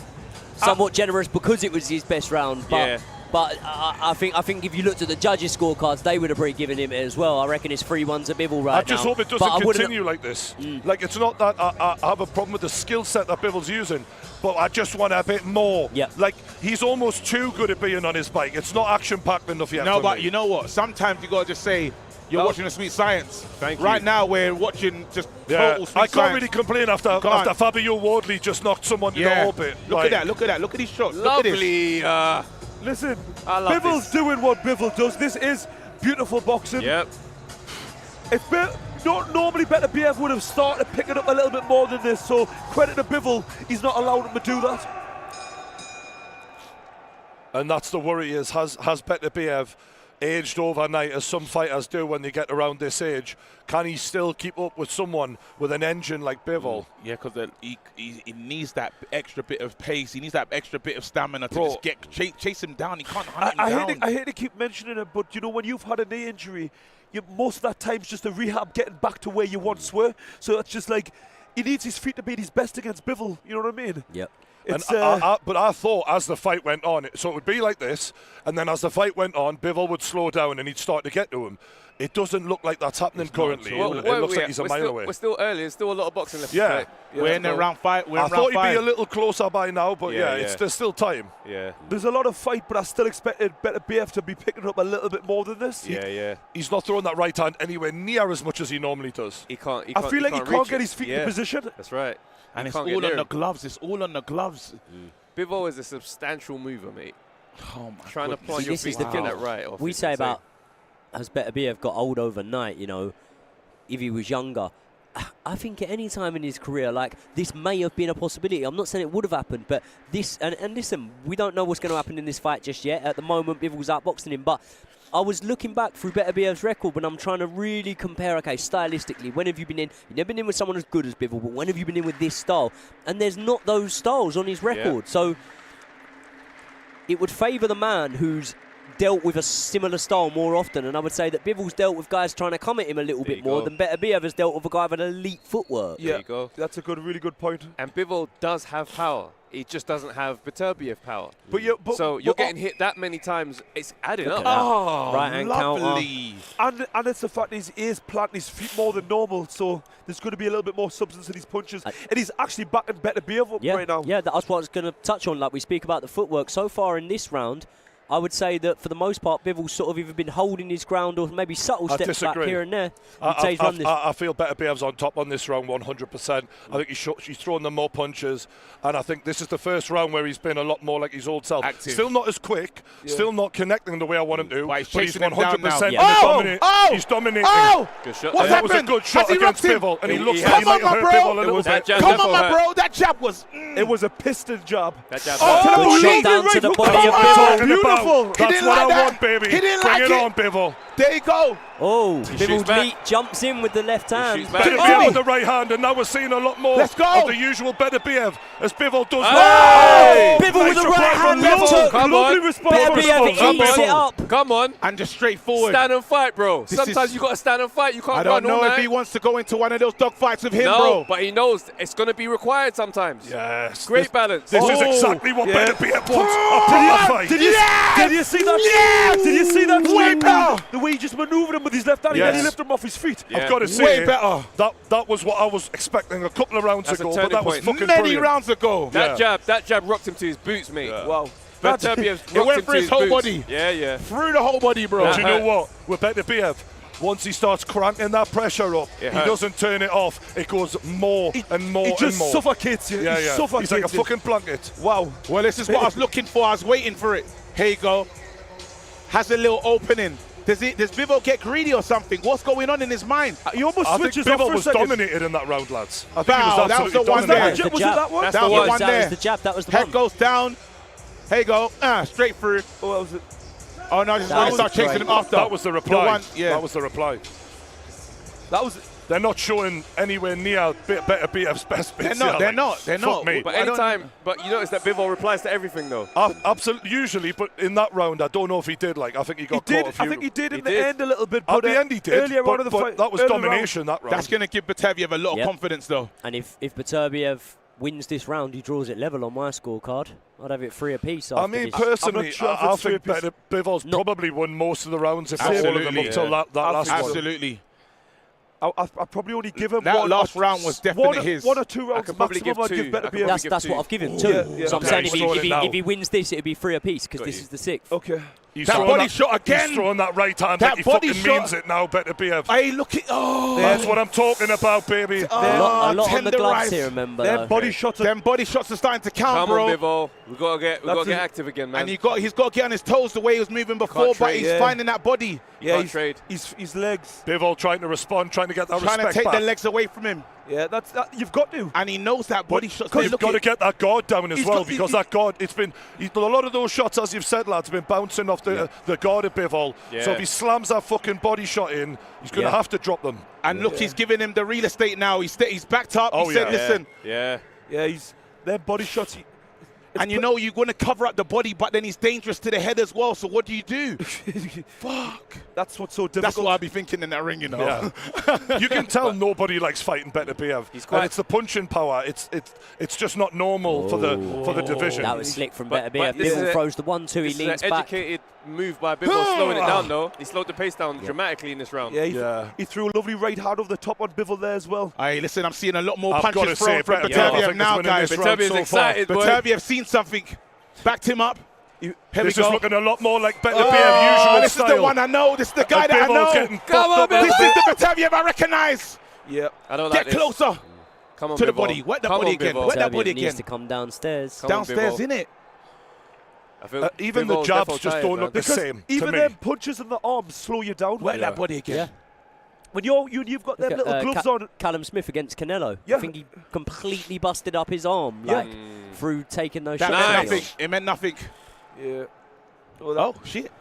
somewhat generous because it was his best round. But, but I think if you looked at the judges' scorecards, they would have probably given him it as well. I reckon it's 3-1 to Bivol right now. I just hope it doesn't continue like this. Like, it's not that I have a problem with the skill set that Bivol's using, but I just want a bit more. Yeah. Like, he's almost too good at being on his bike. It's not action-packed enough yet. No, but you know what? Sometimes you got to just say, you're watching a sweet science. Thank you. Right now, we're watching just total sweet I science. can't really complain after Fabio Wardley just knocked someone in the orbit. Look at that, look at that. Look at these shots. Lovely. Look at this. Listen, Bivol's doing what Bivol does. This is beautiful boxing. Yep. Normally Beterbiev would have started picking up a little bit more than this, so credit to Bivol, he's not allowed him to do that. And that's the worry has Beterbiev aged overnight, as some fighters do when they get around this age? Can he still keep up with someone with an engine like Bivol? Yeah, because he needs that extra bit of pace. He needs that extra bit of stamina to just chase him down. He can't hunt him down. I hate to keep mentioning it, but you know, when you've had a knee injury, most of that time's just a rehab, getting back to where you once were. So it's just like, he needs his feet to be at his best against Bivol. You know what I mean? Yep. But I thought as the fight went on, so it would be like this, and then as the fight went on, Bivol would slow down and he'd start to get to him. It doesn't look like that's happening currently. It looks like he's a mile away. We're still early. There's still a lot of boxing left. Yeah. We're in round 5. I thought he'd be a little closer by now, but there's still time. Yeah. There's a lot of fight, but I still expected Beterbiev to be picking up a little bit more than this. He's not throwing that right hand anywhere near as much as he normally does. He can't. I feel like he can't get his feet in position. That's right. And it's all on the gloves. It's all on the gloves. Bivol is a substantial mover, mate. Oh my! Trying to plant your feet to get that right. We say about has Beterbiev got old overnight, you know, if he was younger. I think at any time in his career, like, this may have been a possibility. I'm not saying it would have happened, but this, and listen, we don't know what's going to happen in this fight just yet. At the moment, Bivol's outboxing him, but I was looking back through Beterbiev's record when I'm trying to really compare, okay, stylistically, when have you been in? You've never been in with someone as good as Bivol, but when have you been in with this style? And there's not those styles on his record. So it would favour the man who's dealt with a similar style more often, and I would say that Bivol's dealt with guys trying to come at him a little bit more than Beterbiev has dealt with a guy with an elite footwork. Yeah, that's a really good point. And Bivol does have power. He just doesn't have Beterbiev power. But you're getting hit that many times, it's adding up. Oh, right hand lovely. And it's the fact he's planting his feet more than normal, so there's going to be a little bit more substance in his punches. And he's actually backing Beterbiev up right now. Yeah, that's what I was going to touch on. Like, we speak about the footwork. So far in this round, I would say that for the most part, Bivol's sort of either been holding his ground or maybe subtle steps back here and there. I feel Beterbiev's on top on this round 100%. I think he's thrown them more punches, and I think this is the first round where he's been a lot more like his old self. Active. Still not as quick, still not connecting the way I want him to, but he's 100%. He's dominating. Oh! Good shot. That was a good shot against Bivol, and he looks like he might have hurt Bivol a little bit. Come on, my bro. That jab was... It was a piston jab. That jab good shot down to the body of Bivol. Beautiful. That's what I want, baby. He didn't Bring like it it. on, Bivol. There you go. Oh, Bivol's meat jumps in with the left hand. Beterbiev with the right hand, and now we're seeing a lot more of the usual Beterbiev as Bivol does. Oh! Bivol with the right hand left hook. Lovely response. Beterbiev eats it up. Come on. And just straight forward. Stand and fight, bro. Sometimes you got to stand and fight. You can't I don't run all know if night. he wants to go into one of those dog fights with him, no, bro. but he knows it's going to be required sometimes. Yes. Great balance. This is exactly what Beterbiev wants after that fight. Did you see that? Yes! Did you see that? Way better. The way he just manoeuvred him with his left hand, and he lifted him off his feet. I've got to say, way better. That was what I was expecting a couple of rounds ago, but that was fucking many brilliant. rounds ago. That jab rocked him to his boots, mate. Wow. Beterbiev went for his whole body. Yeah. Through the whole body, bro. Do you know what? With Beterbiev, once he starts cranking that pressure up, he doesn't turn it off. It goes more and more He just and more. suffocates you. Yeah. Suffocates He's like a fucking blanket. Wow. Well, this is what I was looking for. I was waiting for it. Here you go. Has a little opening. Does Bivol get greedy or something? What's going on in his mind? He almost I think switches up Bivol for a was second. dominated in that round, lads. I think Bow, he was that was the absolutely one there. dominated. Was it that one? That was the one there. That was the jab. That was the Head one. goes down. Here you go. Straight through. Oh, that was it. Oh, no, just want to start chasing him after. That was the reply. That was the reply. That was. They're not showing anywhere near Beterbiev's best bits. They're not. Fuck me. But anytime, but you notice that Bivol replies to everything, though. Absolutely, usually, but in that round, I don't know if he did. I think he got caught a few. I think he did in the end a little bit. At the end, he did. Earlier on in the fight, that was domination. That round. That's going to give Beterbiev a lot of confidence, though. And if Beterbiev wins this round, he draws it level on my scorecard. I'd have it 3 apiece. I mean, personally, I think Bivol's probably won most of the rounds, if not all of them, up till that last one. Absolutely. I'd probably only give him that last round was definitely his. 1 or 2 rounds maximum. I'd give Beterbiev. That's what I've given 2. So I'm saying if he wins this, it'd be 3 apiece because this is the 6th. Okay. That body shot again. He's throwing that right hand like he fucking means it now, Beterbiev. Hey, look at that's what I'm talking about, baby. A lot on the gloves here, remember. Them body shots are starting to count, bro. Come on, Bivol. We got to get active again, man. And he's got to get on his toes the way he was moving before, but he's finding that body. Yeah, his legs. Bivol trying to respond, trying to get that respect back. Trying to take the legs away from him. Yeah, you've got to. And he knows that body shot. You've got to get that guard down as well, because that guard, a lot of those shots, as you've said, lads, have been bouncing off the guard of Bivol. So if he slams that fucking body shot in, he's going to have to drop them. And look, he's giving him the real estate now. He's backed up. He said, listen. Yeah, their body shots. And you know you're going to cover up the body, but then he's dangerous to the head as well. So what do you do? Fuck. That's what's so difficult. That's what I'd be thinking in that ring, you know. Yeah. You can tell nobody likes fighting Beterbiev. And it's the punching power. It's just not normal for the division. That was slick from Beterbiev. Bivol throws the 1-2. He leans back. Educated move by Bivol, slowing it down though. He slowed the pace down dramatically in this round. He threw a lovely right hand over the top on Bivol there as well. Hey, listen, I'm seeing a lot more punches from Beterbiev now, guys. Beterbiev's excited, boy. Beterbiev seen something. Backed him up. This is looking a lot more like Beterbiev usual this style. is the one I know. This is the guy that I know. Come on, this is the Beterbiev I recognize. Yeah. I don't Get like closer. Come on, to the Bivol. body. Wet the body again. Wet that body again. Needs to come downstairs. Downstairs, innit? Even the jabs just don't look the same. Even them punches in the arms slow you down. Wet that body again. Yeah. When you've got them little gloves on. Callum Smith against Canelo. Yeah. I think he completely busted up his arm through taking those that shots. meant nothing. It meant nothing. Yeah. Oh, shit.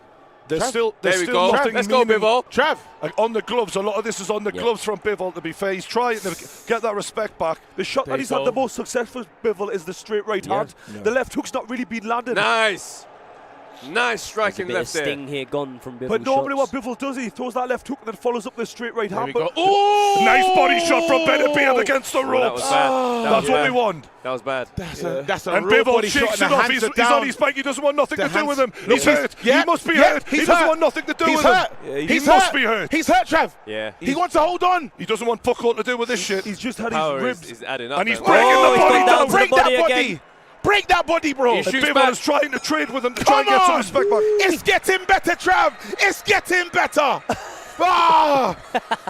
There's still There we still go. nothing Let's go, meaning- Bivol. Trav. On the gloves, a lot of this is on the gloves from Bivol, to be fair. He's trying to get that respect back. The shot that he's had the most successful, Bivol, is the straight right hand. The left hook's not really been landed. Nice. Nice striking There's a bit left of there. sting here gone from Bivol. But normally shots. what Bivol does, he throws that left hook and then follows up the straight right hand. we go. Ooh! Nice body shot from Beterbiev against the That ropes. was bad. That's what we want. That was bad. That's a And real Bivol body shot, shakes and it the off. hands He's are down. on his bike. He doesn't want nothing The to do with hands- him. Look, He's hurt. yeah, He must be yeah, hurt. He he's doesn't hurt. want nothing to do He's with hurt. him. He's He must be hurt. He's hurt, Trav. Yeah. He wants to hold on. He doesn't want fuck all to do with this shit. He's just had Power his ribs. is adding up. And he's man. breaking Oh, the he's body gone down down. to the Break body that body. again. Break that body, bro. He And shoots Bivol back. is trying to trade with him to try Come and get some on. respect back. It's getting better, Trav. It's getting better. Ah,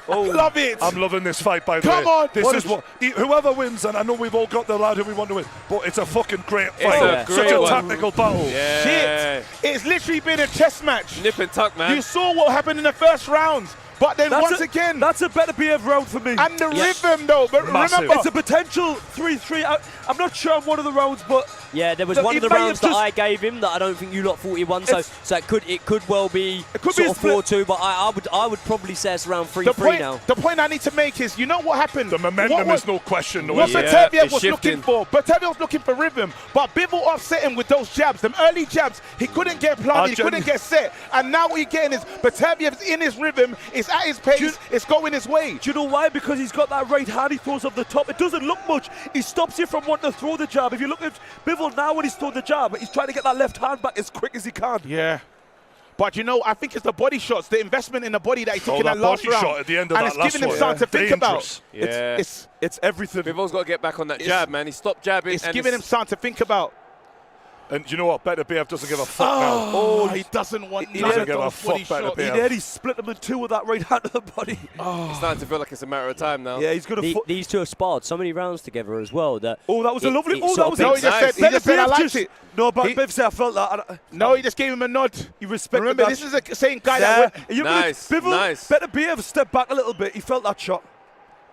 love it. I'm loving this fight, by the Come way. on. This What is is- what whoever wins, and I know we've all got the lad who we want to win, but it's a fucking great It's fight. a Such great a one. tactical battle. Yeah. Shit. It's literally been a chess match. Nip and tuck, man. You saw what happened in the first round. But then once again, that's a Beterbiev round for me. And the rhythm, though. But Massive. remember, It's a potential 3-3. I'm not sure on one of the rounds, but Yeah, there was Look, one it of the may rounds have that just- I gave him that I don't think you lot thought he won. So it could well be could be sort a of split. 4-2, but I would probably say it's around 3-3 now. the point I need to make is, you know what happened? The momentum What is no question. No, What is it? Beterbiev it's was shifting. looking for. Beterbiev was looking for rhythm, but Bivol offset him with those jabs. Them early jabs, he couldn't get planted, he couldn't get set. And now what he's getting is Beterbiev's in his rhythm, it's at his pace, it's going his way. do you know why? Because he's got that right hand he throws up the top. It doesn't look much. He stops you from wanting to throw the jab. If you look at Bivol now when he's throwing the jab, he's trying to get that left hand back as quick as he can. Yeah. But you know, I think it's the body shots, the investment in the body that he took in that that last body round. shot at the end of and that it's last giving him one. something to think Dangerous. about. Yeah. It's everything. Bivol's got to get back on that jab, man. He stopped jabbing. It's and giving him something to think about. And you know what? Beterbiev doesn't give a fuck now. Oh, he doesn't want He none doesn't of give a those fuck, body shots. Beterbiev. He nearly split him in two with that right hand to the body. It's starting to feel like it's a matter of time now. Yeah, he's going to. These two have sparred so many rounds together as well that. Oh, that was a lovely. Oh, sort that of was No, a he just said I liked it. No, but He- Biv said I felt that. No, he just gave him a nod. He respected Remember, that. this is the same guy Yeah. that went. You Nice, Bivol, nice. Beterbiev stepped back a little bit. He felt that shot.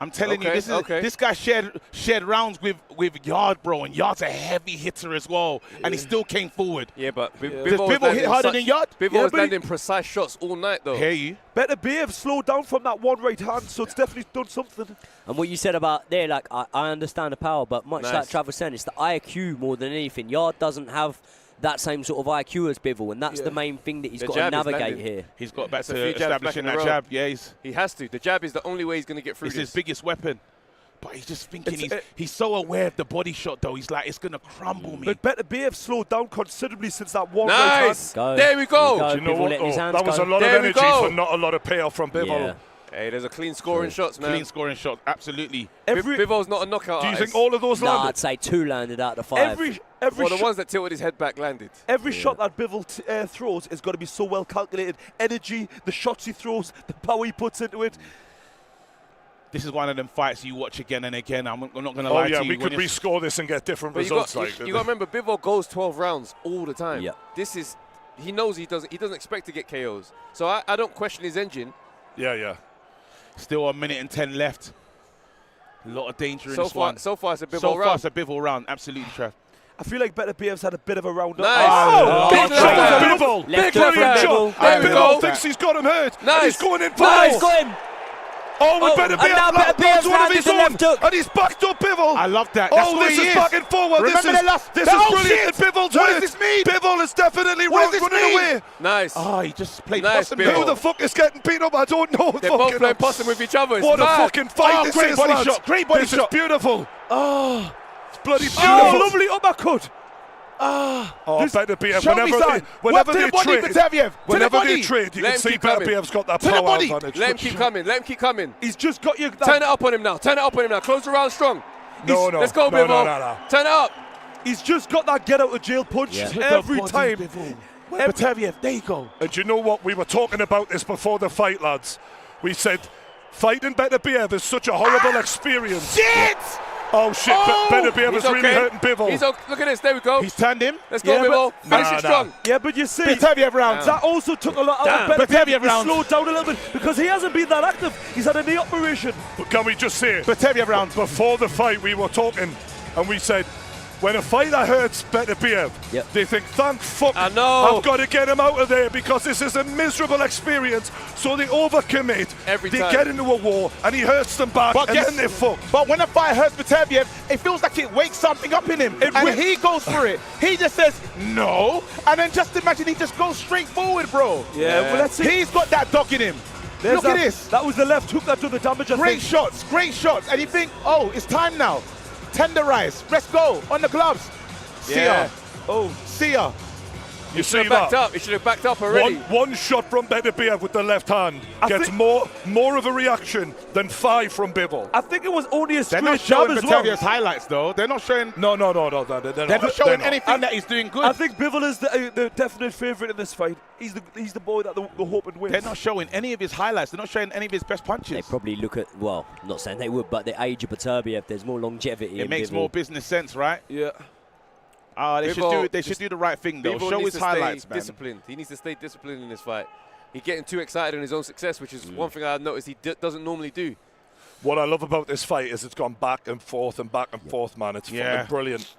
I'm telling you, Okay, this is okay. this guy shared rounds with Yard, bro, and Yard's a heavy hitter as well, and he still came forward. Yeah, but Does Bivol was Bivol hit landing harder than Yard? Bivol Yeah, was but he- landing precise shots all night, though. Hear you? Beterbiev slowed down from that one right hand, so it's definitely done something. And what you said about there, like I understand the power, but much Nice. like Travis said, it's the IQ more than anything. Yard doesn't have that same sort of IQ as Bivol, and that's the main thing that he's The got to jab is navigate landing. here. He's got back That's a to few jabs back establishing in a that row. jab. Yeah, He has to. The jab is the only way he's going to get through it's this. his biggest weapon. But he's just thinking he's so aware of the body shot, though. He's like, it's going to crumble me. But Beterbiev slowed down considerably since that one right hand. Nice. There we go. Do you know Bivol what? letting his though? hands That was go. a lot There of we energy go. for not a lot of payoff from Bivol. Yeah. Hey, there's a clean scoring shots, man. Clean scoring shot, absolutely. Bivol's not a knockout Do you artist. think all of those Nah, landed? I'd say 2 landed out of 5. Every Well, the shot, ones that tilted his head back landed. every shot that Bivol throws is got to be so well calculated. Energy, the shots he throws, the power he puts into it. This is one of them fights you watch again and again. I'm not going to Oh lie yeah, to you. we could rescore this and get different But results. you got to remember, Bivol goes 12 rounds all the time. Yeah. This is, he knows he doesn't expect to get KOs. So I don't question his engine. Yeah. Still a minute and 10 left. A lot of danger in So this far, one. so far it's a Bivol So far, round. it's a Bivol round. Absolutely, Trev. I feel like Beterbiev's had a bit of a round up. Nice. Big Big shot left from hand. Bivol. Left Big hook from left Bivol. shot. There we Bivol go. thinks he's got him hurt. Nice. And he's going in for Nice, more. got him. Oh, and and now Beterbiev Beterbiev's lands one of landed his the own. left hook. And he's backed up Bivol. I love that. That's Oh, what this he is is. back and forward. Remember the last- This Oh, is brilliant. shit. And Bivol's What hurt. does this mean? Bivol is definitely What does this running mean? away. Nice. Oh, he just played Nice, possum. Bivol. Who the fuck is getting beat up? I don't know. They're both playing possum with each other. It's What mad. a fucking fight Oh, this great is, body lads. shot, great body this shot. is beautiful. Oh, It's bloody beautiful. oh, lovely uppercut. Oh, This- Beterbiev, show me whenever something. whenever To they the body, trade, Beterbiev. To the whenever they body. trade, you Let can him see keep coming. Beterbiev's got that To the power body. advantage. Let him keep coming. Let him keep coming. He's just got you. Turn it up on him now. Turn it up on him now. Close the round strong. No. Let's go, No, Bivol. no. Turn it up. He's just got that get out of jail punch every time. Beterbiev, there you go. And you know what? We were talking about this before the fight, lads. We said fighting Beterbiev is such a horrible experience. Shit! Oh shit! Oh! Beterbiev is He's really okay. hurting Bivol. He's okay. Look at this. There we go. He's turned him. Let's go, Yeah, Bivol. but- Finish Nah, it strong. Yeah, but you see, Beterbiev round. that also took a lot out Damn. of Beterbiev. Beterbiev He round. slowed down a little bit because he hasn't been that active. He's had a knee operation. But can we just say, Beterbiev round. before the fight, we were talking, and we said when a fighter hurts Beterbiev, they think, thank fuck, I know. I've got to get him out of there because this is a miserable experience. So they overcommit, they get into a war, and he hurts them back, and then they're fucked. But when a fighter hurts Beterbiev, it feels like it wakes something up in him, and he goes for it. He just says, no, and then just imagine he just goes straight forward, bro. Yeah, well, let's see. He's got that dog in him. Look at this. That was the left hook that did the damage. Great shots, and you think, oh, it's time now. Tenderize, let's go, on the gloves. See ya. Oh, see ya. You see that? He should have backed up already. One shot from Beterbiev with the left hand gets more of a reaction than 5 from Bivol. I think it was only a straight They're not showing jab as well. Beterbiev's highlights, though. They're not showing... No. They're not showing anything that he's doing good. I think Bivol is the definite favourite in this fight. He's the boy that the hoping wins. They're not showing any of his highlights. They're not showing any of his best punches. They probably look at, well, I'm not saying they would, but the age of Beterbiev, there's more longevity. It makes more business sense, right? Yeah. They should do the right thing, though. Bivol Show his highlights, man. Disciplined. He needs to stay disciplined in this fight. He's getting too excited in his own success, which is one thing I've noticed he doesn't normally do. What I love about this fight is it's gone back and forth, man. It's fucking brilliant.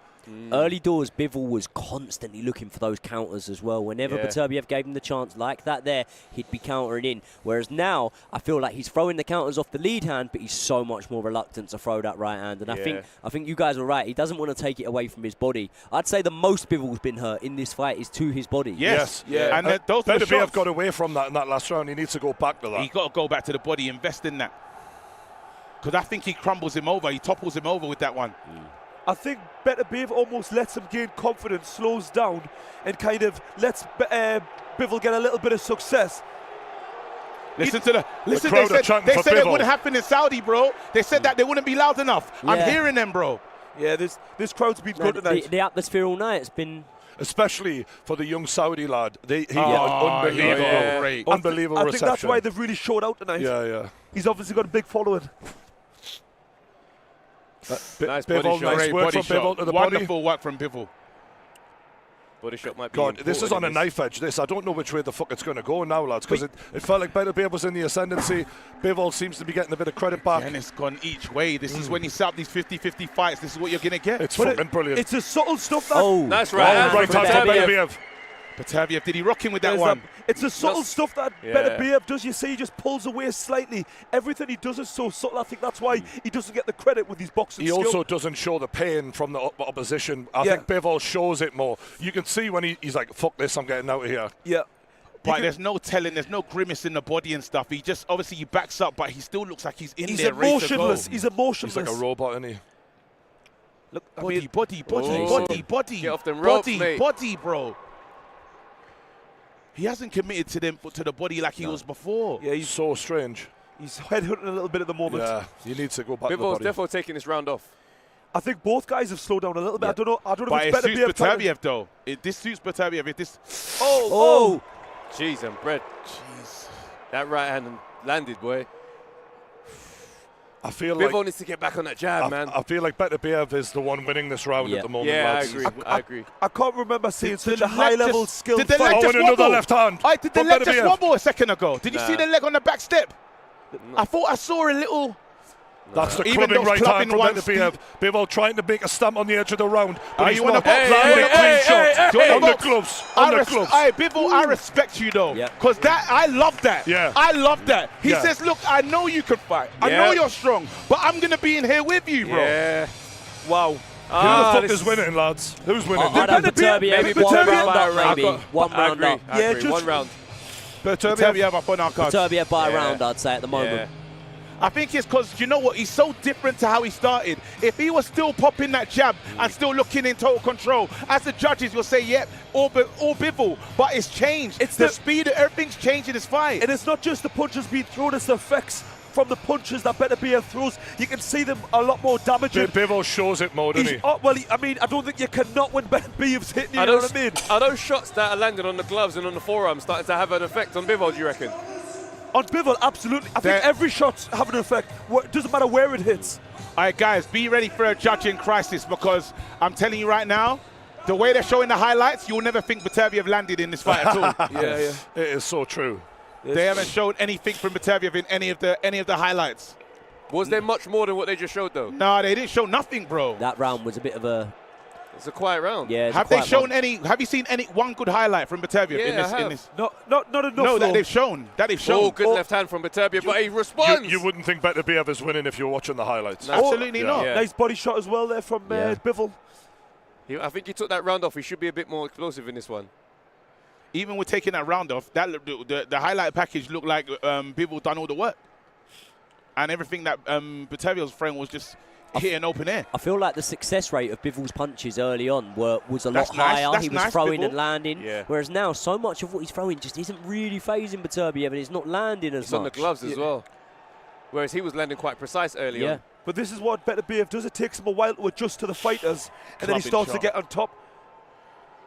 Early doors, Bivol was constantly looking for those counters as well. Whenever Beterbiev gave him the chance like that there, he'd be countering in. Whereas now, I feel like he's throwing the counters off the lead hand, but he's so much more reluctant to throw that right hand. And I think you guys are right. He doesn't want to take it away from his body. I'd say the most Bivol's been hurt in this fight is to his body. Yes. Yeah. And those Beterbiev got away from that in that last round. He needs to go back to that. He's got to go back to the body, invest in that. Because I think he crumbles him over. He topples him over with that one. I think Beterbiev almost lets him gain confidence, slows down, and kind of lets Bivol get a little bit of success. Listen, they said it wouldn't happen in Saudi, bro. They said that they wouldn't be loud enough. Yeah. I'm hearing them, bro. Yeah, this crowd's been good tonight. The atmosphere all night, it's been... Especially for the young Saudi lad. He got unbelievable I reception. think that's why they've really showed out tonight. Yeah. He's obviously got a big following. Nice Bivol, body shot. nice work from Bivol to the Wonderful work from Bivol. Body shot might be God, this is on a knife edge, I don't know which way the fuck it's going to go now, lads, because it felt like Beterbiev was in the ascendancy. Bivol seems to be getting a bit of credit back. And it's gone each way. This is when you set up these 50-50 fights. This is what you're going to get. It's fucking brilliant. It's a subtle stuff that... That's right. Right hand from Beterbiev. Beterbiev, did he rock him with that one? It's the subtle stuff that Beterbiev does. You see, he just pulls away slightly. Everything he does is so subtle. I think that's why he doesn't get the credit with his boxing skill. He also doesn't show the pain from the opposition. I think Bivol shows it more. You can see when he's like, fuck this, I'm getting out of here. Yeah. But there's no telling, there's no grimace in the body and stuff. He just, obviously he backs up, but he still looks like he's in there ready to go. He's emotionless. He's like a robot, isn't he? Look, body. Get off them ropes, mate. Body, bro. He hasn't committed to the body like he was before. Yeah, he's so strange. He's headhunting a little bit at the moment. Yeah, he needs to go back to the Bivol's body. definitely taking this round off. I think both guys have slowed down a little bit. I don't know but if it's it suits Beterbiev, though. This suits Beterbiev. Oh! Jeez, and bread. Jeez. That right hand landed, boy. I feel Bivol needs to get back on that jab, man. I feel like Beterbiev is the one winning this round at the moment. Yeah, lads. I agree. I can't remember seeing such a high-level skill. Did the leg just another wobble? left hand. Did the leg just wobble a second ago? Did you see the leg on the back step? I thought I saw a little... That's the clubbing right hand from Beterbiev. Bivol trying to make a stamp on the edge of the round. But you want to box? On the gloves. Bivol, I respect you though, because I love that. Yeah. I love that. He says, "Look, I know you can fight. I know you're strong, but I'm gonna be in here with you, bro." Yeah. Wow. Who the fuck is winning, lads? Who's winning? Beterbiev, one round up, maybe. One round up. Yeah, just 1 round. Beterbiev up on our cards. Beterbiev by a round, I'd say, at the moment. I think it's because, you know what, he's so different to how he started. If he was still popping that jab and still looking in total control, as the judges will say, yep, all Bivol, but it's changed. It's the speed, everything's changed in his fight. And it's not just the punches being thrown, it's the effects from the punches that Beterbiev throws. You can see them a lot more damaging. Bivol shows it more, doesn't he? I don't think you cannot when Beterbiev's hitting you, you know what I mean? Are those shots that are landing on the gloves and on the forearm starting to have an effect on Bivol, do you reckon? On Bivol, absolutely. I think every shot's having an effect. It doesn't matter where it hits. All right, guys, be ready for a judging crisis, because I'm telling you right now, the way they're showing the highlights, you'll never think Beterbiev landed in this fight at all. Yeah. It is so true. They haven't shown anything from Beterbiev in any of the highlights. Was there much more than what they just showed, though? No, they didn't show nothing, bro. That round was a bit of a It's a quiet round. Yeah. Have they shown any? Have you seen any one good highlight from Beterbiev in this? Not enough. No, that though. they've shown. Oh, good left hand from Beterbiev, but he responds. You wouldn't think Beterbiev is winning if you were watching the highlights. Absolutely not. Yeah. Nice body shot as well there from Bivol. I think he took that round off. He should be a bit more explosive in this one. Even with taking that round off, the highlight package looked like Bivol done all the work, and everything that Beterbiev's frame was just hitting open air. I feel like the success rate of Bivol's punches early on was a lot That's nice. higher. That's He was nice, throwing Bivol. and landing. Yeah. Whereas now, so much of what he's throwing just isn't really phasing Beterbiev, and it's not landing as It's much. on the gloves as well. Whereas he was landing quite precise early on. But this is what Beterbiev does. It takes him a while to adjust to the fighters, and then he starts to get on top.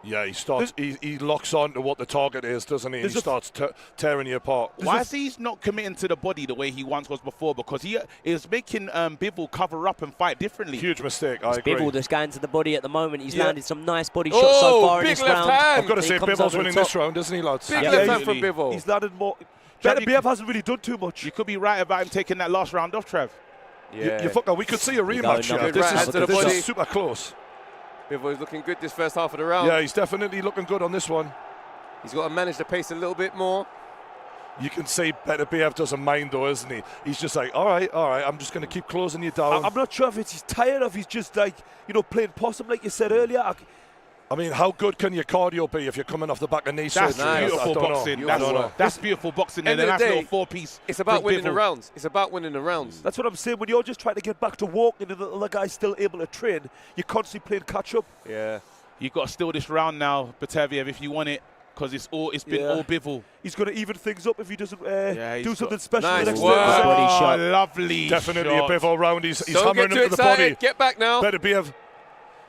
Yeah, he starts. He locks on to what the target is, doesn't he? He starts tearing you apart. Why is he not committing to the body the way he once was before? Because he is making Bivol cover up and fight differently. Huge mistake. I agree. Bivol just going to the body at the moment. He's landed some nice body shots so far in this round. I've got to say, Bivol's winning this round, isn't he, lads? Big left hand from Bivol. He's landed more. Beterbiev hasn't really done too much. You could be right about him taking that last round off, Trev. Yeah. You fucker, we could see a rematch here. This is super close. Bivol is looking good this first half of the round. Yeah, he's definitely looking good on this one. He's got to manage the pace a little bit more. You can see Beterbiev doesn't mind though, isn't he? He's just like, all right, I'm just going to keep closing you down. I'm not sure if he's tired of he's just like, playing possum like you said earlier. I mean, how good can your cardio be if you're coming off the back of knee surgery? That's beautiful boxing. That's beautiful boxing. And a nice little four-piece. It's about winning the rounds. It's about winning the rounds. That's what I'm saying. When you're just trying to get back to walking and the other guy's still able to train, you're constantly playing catch-up. Yeah. You've got to steal this round now, Beterbiev, if you want it, because it's been all Bivol. He's going to even things up if he doesn't do something special. Nice the next work. body shot. Lovely Definitely shot. a Bivol round. He's Don't hammering get too into the excited. body. Get back now. Beterbiev.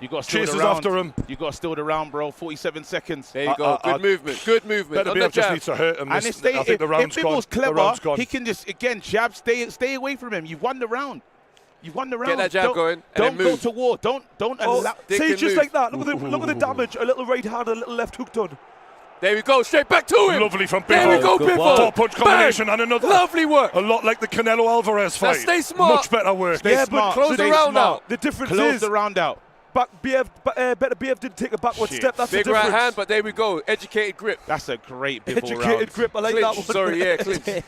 You got to steal chases the round. after him. You got to steal the round, bro. 47 seconds. There you go. Good movement. Good movement. Beterbiev just needs to hurt him. And I think the round's gone. Bivol's clever, The round's gone. he can just, again, jab, stay away from him. You've won the round. You've won the round. Get that jab going. Don't go to war. Don't allow. See, just like that. Look at the damage. A little right hand, a little left hook done. There we go, straight back to him. Lovely from Bivol. There we go, Bivol. Top punch combination and another. Lovely work. A lot like the Canelo Alvarez fight. Now stay smart. Much better work. Stay smart. Close the round out. The difference Close is the round out. Beterbiev didn't take a backward step. That's Big the difference. right hand, but there we go. Educated grip. That's a great Bivol round. Educated grip. I like Clinch. that one. Sorry, yeah, clinch.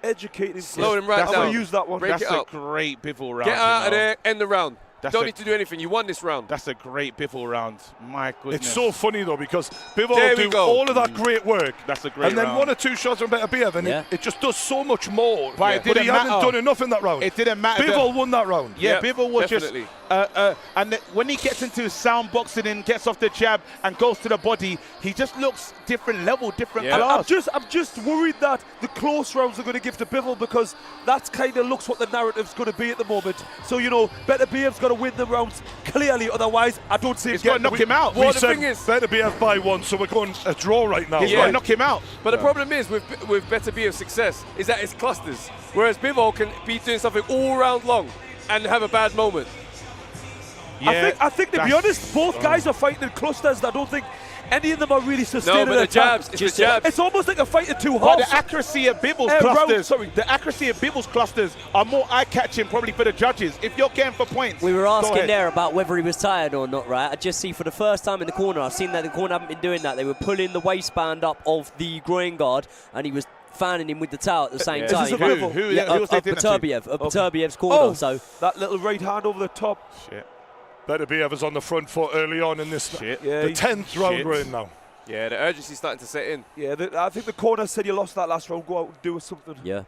Educated. Slow him right I'm down. going to use that one. Break That's it a up. great Bivol round. Get out of there. End the round. That's Don't a- need to do anything. You won this round. That's a great Bivol round. My goodness. It's so funny though because Bivol There will we do go. all of that great work. That's a great and then round. one or two shots from Beterbiev and it just does so much more. But it But he didn't hasn't matter. done enough in that round. It didn't matter. Bivol won that round. Yeah, Yep, Bivol was definitely. and when he gets into sound boxing and gets off the jab and goes to the body, he just looks different level, different Yeah. class. I'm just worried that the close rounds are going to give to Bivol because that's kind of looks what the narrative's going to be at the moment. So Beterbiev's got to win the rounds clearly, otherwise I don't see him He's got to getting knock him out. We the said thing is- Beterbiev by one, so we're going a draw right now. He's got to knock him out. But the problem is with Beterbiev's success is that it's clusters, whereas Bivol can be doing something all round long and have a bad moment. Yeah, I think to be honest, both guys are fighting in clusters. I don't think any of them are really sustaining No, but the attack. jabs, it's the jabs. It's almost like a fight in two But halves. the accuracy of Bivol's the accuracy of Bivol's clusters are more eye-catching probably for the judges. If you're getting for points, We were go asking ahead. there about whether he was tired or not, right? I just see for the first time in the corner, I've seen that the corner haven't been doing that. They were pulling the waistband up of the groin guard, and he was fanning him with the towel at the same Is time. this a Bivol? Who of was they doing that to? Beterbiev, of Beterbiev's corner. Oh, So that little right hand over the top. Shit. Beterbiev is on the front foot early on in this. Shit. Yeah, The 10th round we're in now. Yeah, the urgency's starting to set in. Yeah, I think the corner said you lost that last round. Go out and do something. yeah,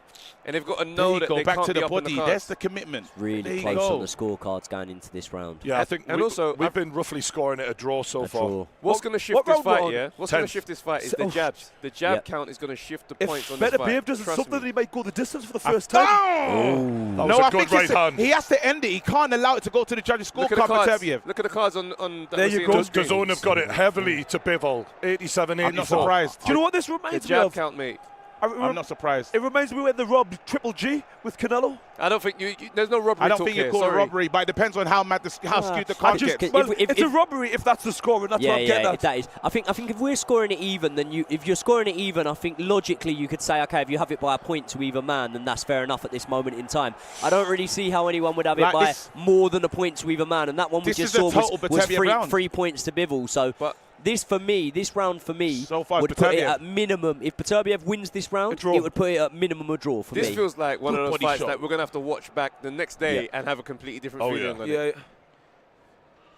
And they've got to There know you that go, they back can't to be the up on body. the There's cards. the commitment. There really you close go. on the scorecards going into this round. Yeah, I think and also, we've been roughly scoring it a draw so A far. draw. What's going to shift what this round we're fight, on? yeah? What's going to 10th. shift this fight is Oh, the jabs. The jab Yep. count is going to shift the If points on this fight. Beterbiev does Trust something, me. he might go the distance for the first time. That was No, a I good think right hand. he has to end it. He can't allow it to go to the judges' Look at the scorecard, cards. Beterbiev. Look at the cards on that There we're you seeing go. on screen. DAZN have got it heavily to Bivol, 87-84. I'm not surprised. Do you know what this The reminds me jab of? count, mate. I'm not surprised. It reminds me when they robbed Triple G with Canelo. I don't think there's no robbery. I don't think you call it robbery, but it depends on how skewed the card gets. Well, it's a robbery if that's the score, and that's what I'm getting at. That is. I think if we're scoring it even, then if you're scoring it even, I think logically you could say, okay, if you have it by a point to either man, then that's fair enough at this moment in time. I don't really see how anyone would have it by more than a point to either man, and that one we just saw was 3 points to Bivol. So. This round for me would put it at minimum. If Beterbiev wins this round, it would put it at minimum a draw for me. This feels like one of those fights that we're going to have to watch back the next day and have a completely different feeling on it.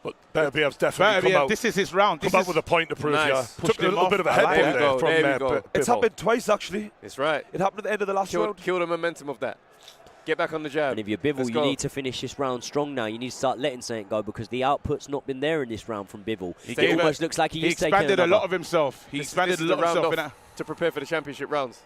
But Beterbiev's definitely come out. This is his round. Come out with a point to prove. Took a little bit of a head there from Bivol. It's happened twice, actually. It's right. It happened at the end of the last round. Kill the momentum of that. Get back on the jab. And if you're Bivol, you need to finish this round strong now. You need to start letting something go because the output's not been there in this round from Bivol. It almost looks like he is taking expanded a lot of himself. He expanded a lot of himself in that. To prepare for the championship rounds.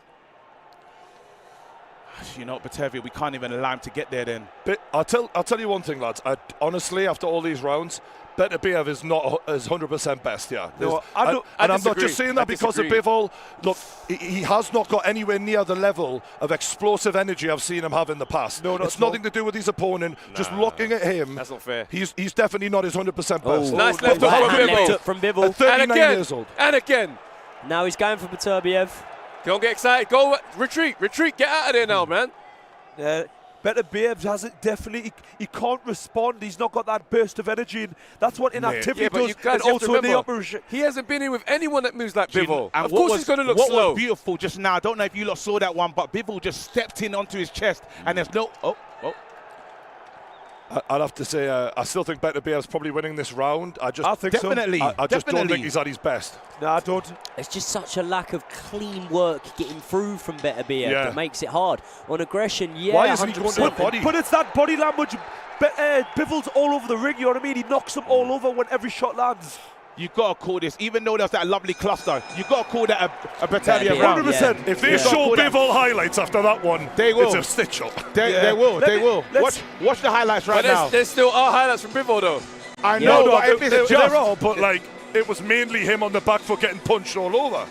You know, Beterbiev, we can't even allow him to get there then. But I'll tell you one thing, lads. Honestly, after all these rounds, Beterbiev is not his 100% best, No, and I'm not just saying that because of Bivol. Look, he has not got anywhere near the level of explosive energy I've seen him have in the past. It's nothing to do with his opponent. Just looking at him, that's not fair. He's definitely not his 100% best. Nice left hook from Bivol. At 39 years old. And again. Now he's going for Beterbiev. Don't get excited. Go retreat. Get out of there now, man. Yeah. Beterbiev has it definitely. He can't respond. He's not got that burst of energy. And that's what inactivity does. And also in the operation. He hasn't been in with anyone that moves like Bivol. Of course he's going to look slow. What was beautiful just now, I don't know if you lot saw that one, but Bivol just stepped in onto his chest and there's no... I'd have to say, I still think Beterbiev's probably winning this round. I think definitely. So. I just don't think he's at his best. No, I don't. It's just such a lack of clean work getting through from Beterbiev that makes it hard. On aggression, Why isn't he going to the body? But it's that body language. Bivol's all over the ring, you know what I mean? He knocks them all over when every shot lands. You've got to call this, even though there's that lovely cluster, you've got to call that a Beterbiev round. 100%. If they show Bivol highlights after that one, they will. It's a stitch-up. They will. Watch the highlights now. There still are highlights from Bivol, though. I know, but if it's there are, but like, it was mainly him on the back foot getting punched all over.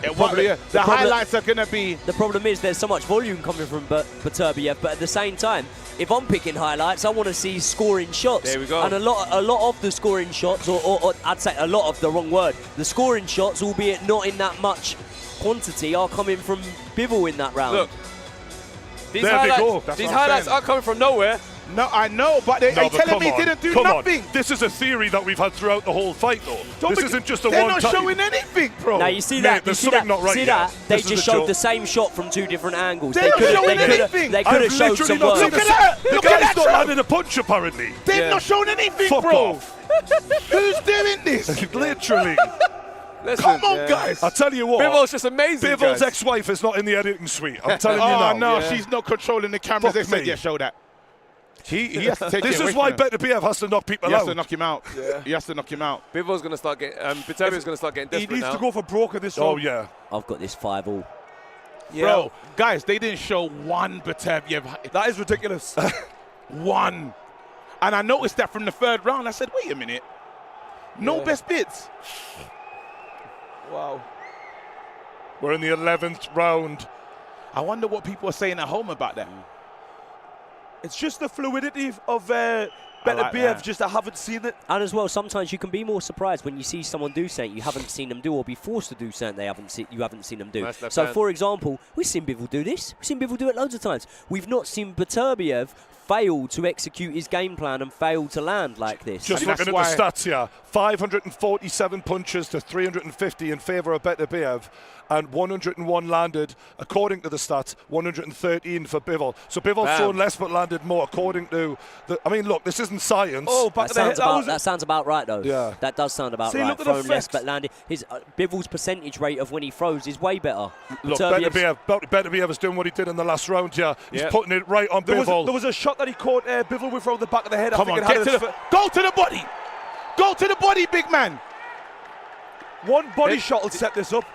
The highlights are going to be... The problem is there's so much volume coming from Beterbiev, but at the same time, if I'm picking highlights, I want to see scoring shots. There we go. And a lot of the scoring shots, or I'd say a lot of the wrong word, the scoring shots, albeit not in that much quantity, are coming from Bivol in that round. Look, these highlights aren't coming from nowhere. No, I know, but they're telling me he didn't do nothing. This is a theory that we've had throughout the whole fight, though. This isn't just a one-time. They're not showing anything, bro. Now, you see that? There's something not right here. They just showed the same shot from two different angles. They're not showing anything. They could have showed some work. Look at that. The guy's not landing a punch, apparently. They've not shown anything, Fuck bro. off. Who's doing this? Literally. Listen, come on, guys. I'll tell you what. Bivol's just amazing. Bivol's ex-wife is not in the editing suite. I'm telling you now. Oh, no, she's not controlling the cameras. They said, yeah, show that. He has to take this is why Beterbiev has to knock people out. He has to knock him out. Yeah. He has to knock him out. Bivol's going to start getting... Beterbiev's going to start getting desperate now. He needs to go for broke in this round. Oh, yeah. I've got this 5-all. Yeah. Bro, guys, they didn't show one Beterbiev. That is ridiculous. One. And I noticed that from the third round. I said, wait a minute. No best bits. Wow. We're in the 11th round. I wonder what people are saying at home about that. It's just the fluidity of Beterbiev, just I haven't seen it. And as well, sometimes you can be more surprised when you see someone do something you haven't seen them do, or be forced to do something you haven't seen them do. So, for example, we've seen Bivol do this. We've seen Bivol do it loads of times. We've not seen Beterbiev fail to execute his game plan and fail to land like this. Just looking at the stats here, 547 punches to 350 in favour of Beterbiev, and 101 landed, according to the stats, 113 for Bivol. So Bivol's thrown less but landed more, according to the... I mean, look, this isn't science. Oh, but that sounds about right, though. Yeah. That does sound about right. Look at thrown less but landed. His Bivol's percentage rate of when he throws is way better. Look, Beterbiev is doing what he did in the last round here. He's putting it right on Bivol. There was a shot that he caught Bivol with from the back of the head. Come on, go to the body. Go to the body, big man. One body shot will set this up.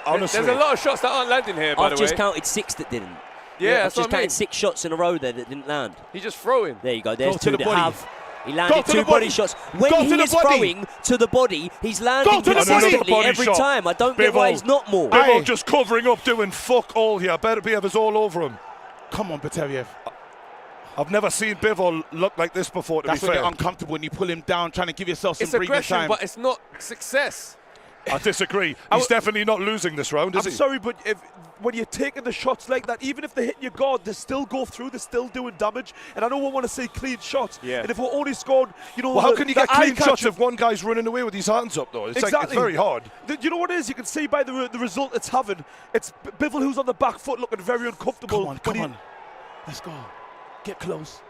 Honestly, there's a lot of shots that aren't landing here, by the way. I've just counted 6 that didn't. Yeah, I've just counted 6 shots in a row there that didn't land. He's just throwing. There you go. There's 2 that have. He landed two body shots. When he is throwing to the body, he's landing consistently every time. I don't get why he's not more. Bivol just covering up, doing fuck all here. Beterbiev is all over him. Come on, Beterbiev. I've never seen Bivol look like this before, That's when you're uncomfortable when you pull him down, trying to give yourself some breathing time. It's aggression, but it's not success. I disagree. He's definitely not losing this round, is he? I'm sorry, but when you're taking the shots like that, even if they hit your guard, they still go through, they're still doing damage. And I know we want to see clean shots. Yeah. And if we're only scored, you know, well, how can you get clean shots if one guy's running away with his hands up, though? It's exactly. Like, it's very hard. You know what it is? You can see by the result it's having. It's Bivol who's on the back foot looking very uncomfortable. Come on. Let's go. Get close.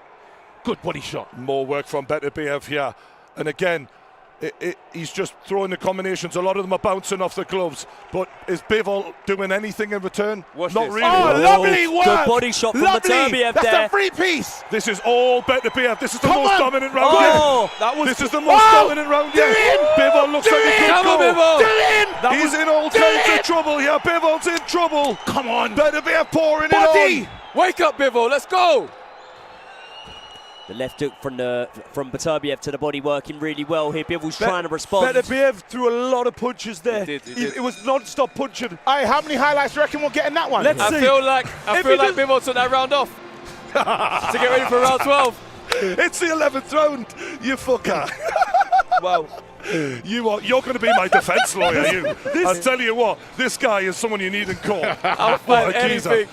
Good body shot. More work from Beterbiev here. And again, he's just throwing the combinations. A lot of them are bouncing off the gloves. But is Bivol doing anything in return? Not really. Oh, lovely work. Good body shot from Beterbiev there. That's a free piece. This is all Beterbiev. This is the most dominant round yet. This is the most dominant round yet. Bivol looks like he could go. He's in all kinds of trouble here. Bivol's in trouble. Come on. Beterbiev pouring it on. Wake up, Bivol. Let's go. The left hook from Beterbiev to the body working really well here. Bivol's trying to respond. Beterbiev threw a lot of punches there. He did. It was non-stop punching. Hey, how many highlights do you reckon we'll get in that one? Let's see. I feel like Bivol took that round off to get ready for round 12. It's the 11th round, you fucker. Wow. You're going to be my defence lawyer, you. I'll tell you what, this guy is someone you need in court. I'll fight anything.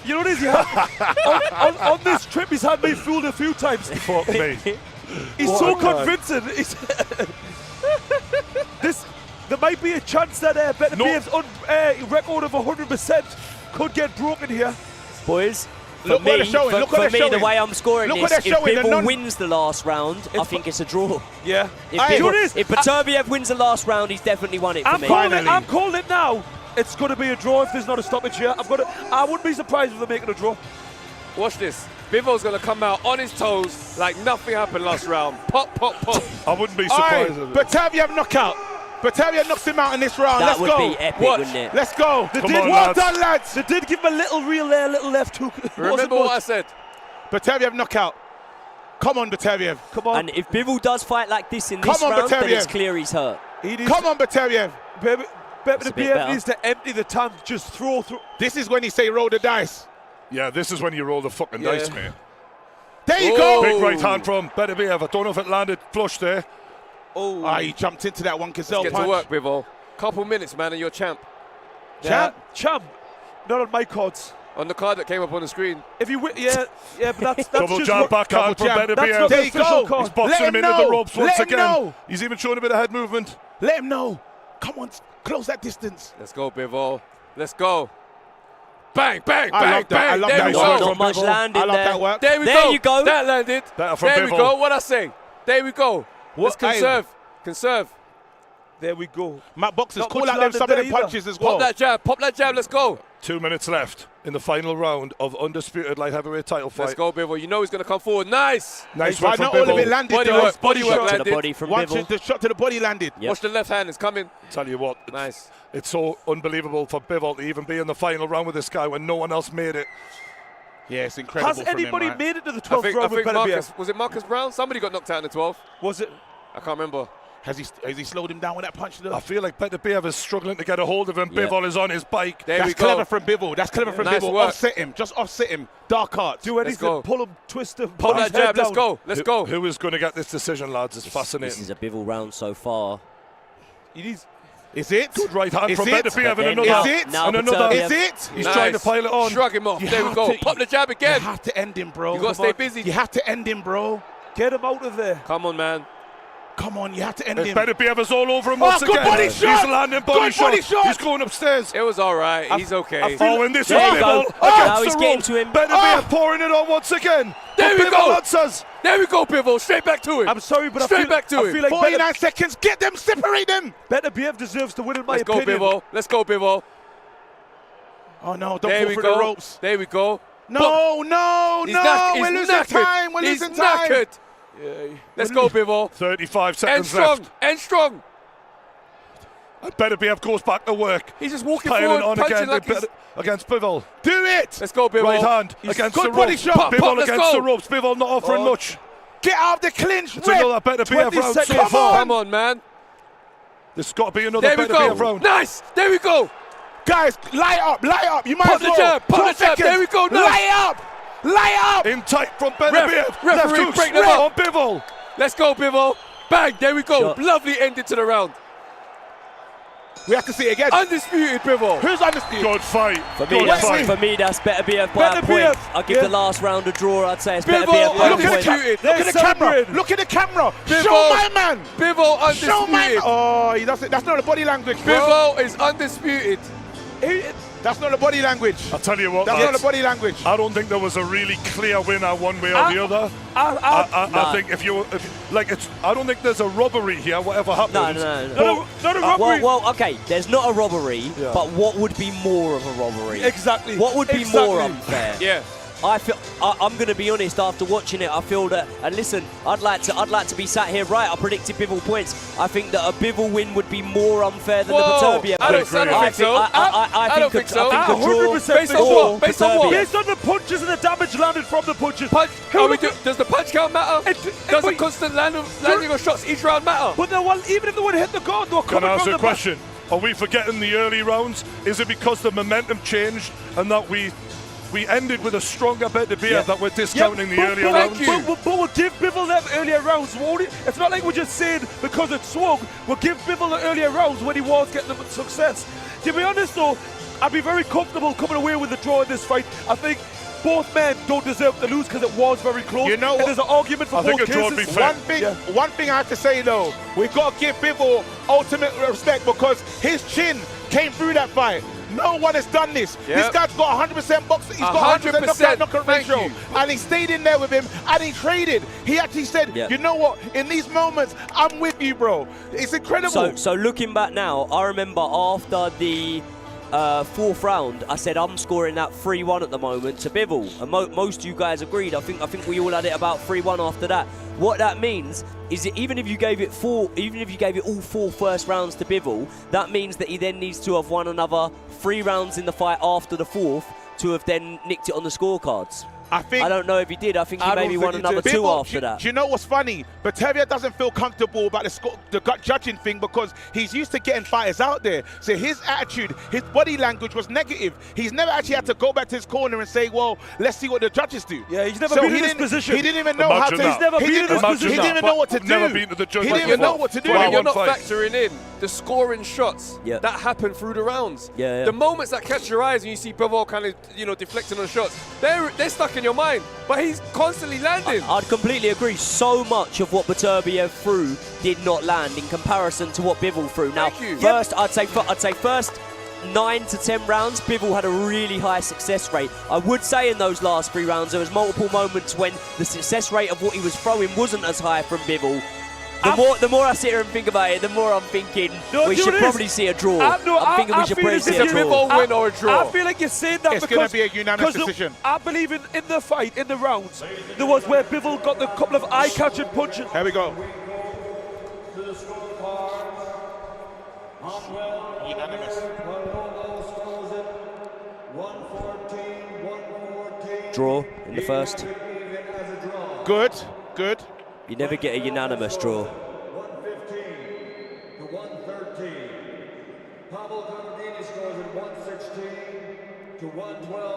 You know what it is? On this trip, he's had me fooled a few times. Fuck me. He's so convincing. There might be a chance that Beterbiev's record of 100% could get broken here. Boys, for me, the way I'm scoring this, if Bivol wins the last round, I think it's a draw. Yeah. If Beterbiev wins the last round, he's definitely won it for me. I'm calling it now. It's going to be a draw if there's not a stoppage here. I wouldn't be surprised if they're making a draw. Watch this. Bivol's going to come out on his toes like nothing happened last round. Pop, pop, pop. I wouldn't be surprised. Beterbiev knockout. Beterbiev knocks him out in this round. That Let's go. would be epic, wouldn't it? Let's go. Well done, lads. They did give him a little reel there, a little left hook. Remember what I said. Beterbiev knockout. Come on, Beterbiev. Come on. And if Bivol does fight like this in this round, then it's clear he's hurt. Come on, Beterbiev. Beterbiev needs to empty the tank, just throw through. This is when he say roll the dice. Yeah, this is when you roll the fucking dice, man. There you go. Big right hand from Beterbiev. I don't know if it landed flush there. Oh, he jumped into that one Gazelle punch. Get to work, Bivol. Couple minutes, man, and you're champ. Champ. Not on my cards. On the card that came up on the screen. If you win, yeah, but that's double just jab backhand from Beterbiev. There you go. He's boxing him into the ropes once again. He's even showing a bit of head movement. Let him know. Come on, close that distance. Let's go, Bivol. Let's go. Bang, bang, bang, bang. I love that work. Not much landing I love that work. There we go. There you go. That landed. There we go. What I say? There we go. Let's conserve. Conserve. There we go. Matt Boxers, call out them some of the punches as well. Pop that jab. Pop that jab. Let's go. 2 minutes left in the final round of undisputed light heavyweight title fight. Let's go, Bivol. You know he's going to come forward. Nice. Nice work from Bivol. Not all of it landed. Body work landed. To the body from Bivol. The shot to the body landed. Yep. Watch the left hand. It's coming. Tell you what. Nice. It's so unbelievable for Bivol to even be in the final round with this guy when no one else made it. Yeah, it's incredible. Has anybody made it to the 12th round with Beterbiev? Was it Marcus Brown? Somebody got knocked out in the 12th. Was it? I can't remember. Has he slowed him down with that punch? I feel like Beterbiev is struggling to get a hold of him. Yeah. Bivol is on his bike. That's clever from Bivol. That's clever from Bivol. Offset him. Just offset him. Dark arts. Do anything. Pull him, twist him. Pull that jab. Let's go. Let's go. Who is going to get this decision, lads? It's fascinating. This is a Bivol round so far. Is it? Good right hand from Beterbiev and Is it? another. Is it? He's trying to pile it on. Shrug him off. There we go. Pop the jab again. You have to end him, bro. You got to stay busy. You have to end him, bro. Get him out of there. Come on, man. Come on, you have to end him. Beterbiev is all over him once again. Body shot. He's landing body shot. He's going upstairs. It was all right. He's okay. And this is Bivol. Now he's getting to him. Beterbiev pouring it on once again. There we go. Answers. There we go, Bivol. Straight back to him. I'm sorry, but Straight back to him. I feel like 49 seconds. Get them. Separate them. Beterbiev deserves to win in my opinion. Let's go, Bivol. Let's go, Bivol. Oh, no. Don't fall through the ropes. There we go. No. We're losing time. We're losing time. Knackered. Let's go, Bivol. 35 seconds left. End strong. And Beterbiev goes back to work. He's just walking piling forward, on punching again like against Bivol. Do it. Let's go, Bivol. Right hand against the ropes. Body shot. Bivol against the ropes. Bivol not offering much. Get out of the clinch. It's another Beterbiev round so far. Come on, man. There's got to be another Beterbiev round. Nice. There we go. Guys, light up. You might put as well. The jab, put the jab. There we go. Nice. Light up. In tight from Beterbiev. Referee, break them on up. Bivol. Let's go, Bivol. Bang. There we go. Shot. Lovely ending to the round. We have to see it again. Undisputed, Bivol. Who's undisputed? Good fight. For me, that's Beterbiev by a point. I'll give the last round a draw. I'd say it's Beterbiev by a point. Look at the camera. Look at the camera. Bivol, show my man. Bivol undisputed. Show my man. Oh, he doesn't. That's not the body language, bro. Bivol is undisputed. That's not the body language. I'll tell you what. That's not the body language. I don't think there was a really clear winner one way or the other. I think if I don't think there's a robbery here. Whatever happens. No. Not a robbery. Well, okay. There's not a robbery, but what would be more of a robbery? Exactly. What would be more unfair? Yeah. I feel. I'm going to be honest. After watching it, I feel that. And listen, I'd like to be sat here right. I predicted Bivol points. I think that a Bivol win would be more unfair than the Beterbiev. I don't think so. I don't think so. 100% Based on what? Based on the punches and the damage landed from the punches. Does the punch count matter? Does the constant landing of shots each round matter? But even if they would hit the guard, they were Can coming I ask from a the question? Are we forgetting the early rounds? Is it because the momentum changed and that we ended with a stronger Beterbiev that we're discounting the earlier rounds? But we'll give Bivol them earlier rounds, won't it? It's not like we're just saying because it's swung. We'll give Bivol the earlier rounds when he was getting the success. To be honest though, I'd be very comfortable coming away with the draw in this fight. I think both men don't deserve to lose because it was very close. You know and what? there's an argument for both cases. One thing I have to say though, we've got to give Bivol ultimate respect because his chin came through that fight. No one has done this. Yep. This guy's got 100% boxing. He's got 100% knockout ratio. And he stayed in there with him and he traded. He actually said, you know what? In these moments, I'm with you, bro. It's incredible. So looking back now, I remember after the fourth round, I said I'm scoring that 3-1 at the moment to Bivol, and most of you guys agreed. I think we all had it about 3-1 after that. What that means is that even if you gave it all 4 first rounds to Bivol, that means that he then needs to have won another 3 rounds in the fight after the 4th to have then nicked it on the scorecards. I don't know if he did. I think he maybe won another 2 after that. Do you know what's funny? Beterbiev doesn't feel comfortable about the gut judging thing because he's used to getting fighters out there. So his attitude, his body language was negative. He's never actually had to go back to his corner and say, well, let's see what the judges do. Yeah, he's never been in this position. He didn't even know how to. He's never been in this position. He didn't even know what to do. Never been to the judge. He didn't even know what to do. But you're not factoring in the scoring shots that happen through the rounds. Yeah. The moments that catch your eyes and you see Bivol kind of, deflecting on shots, they're stuck in your mind. But he's constantly landing. I'd completely agree. So much of what Beterbiev threw did not land in comparison to what Bivol threw. Now, first, I'd say first 9 to 10 rounds, Bivol had a really high success rate. I would say in those last 3 rounds, there was multiple moments when the success rate of what he was throwing wasn't as high from Bivol. The more I sit here and think about it, the more I'm thinking we should probably see a draw. I'm thinking we should probably see a draw. Bivol win or a draw. I feel like you're saying that it's going to be a unanimous decision. I believe in the fight, in the rounds, there was where Bivol got the couple of eye-catching punches. Here we go. Unanimous. Draw in the first. Good. You never get a unanimous draw.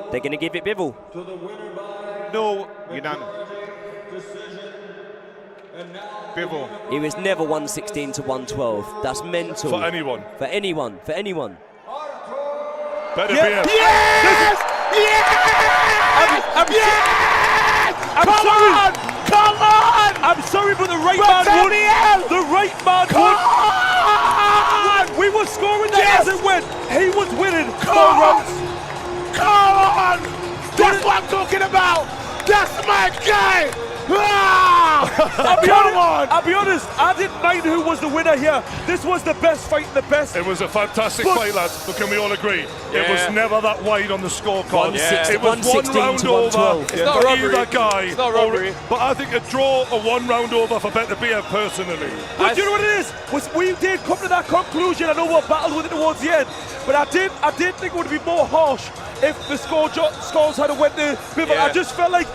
They're going to give it Bivol. No, unanimous. Bivol. He was never 116 to 112. That's mental. For anyone. For anyone. Beterbiev. Yes! Come on! I'm sorry, but the right man won. The right man won. We were scoring that as it went. He was winning. Come on! That's what I'm talking about. That's my guy. I'll be honest, I didn't mind who was the winner here. This was the best fight in the best. It was a fantastic fight, lads, but can we all agree? It was never that wide on the scorecard. It was 1 round over. It's not robbery. Either guy. It's not robbery. But I think a draw, a 1 round over for Beterbiev personally. But you know what it is? We did come to that conclusion. I know we're battled with it towards the end, but I did think it would be more harsh if the scores had went to Bivol. I just felt like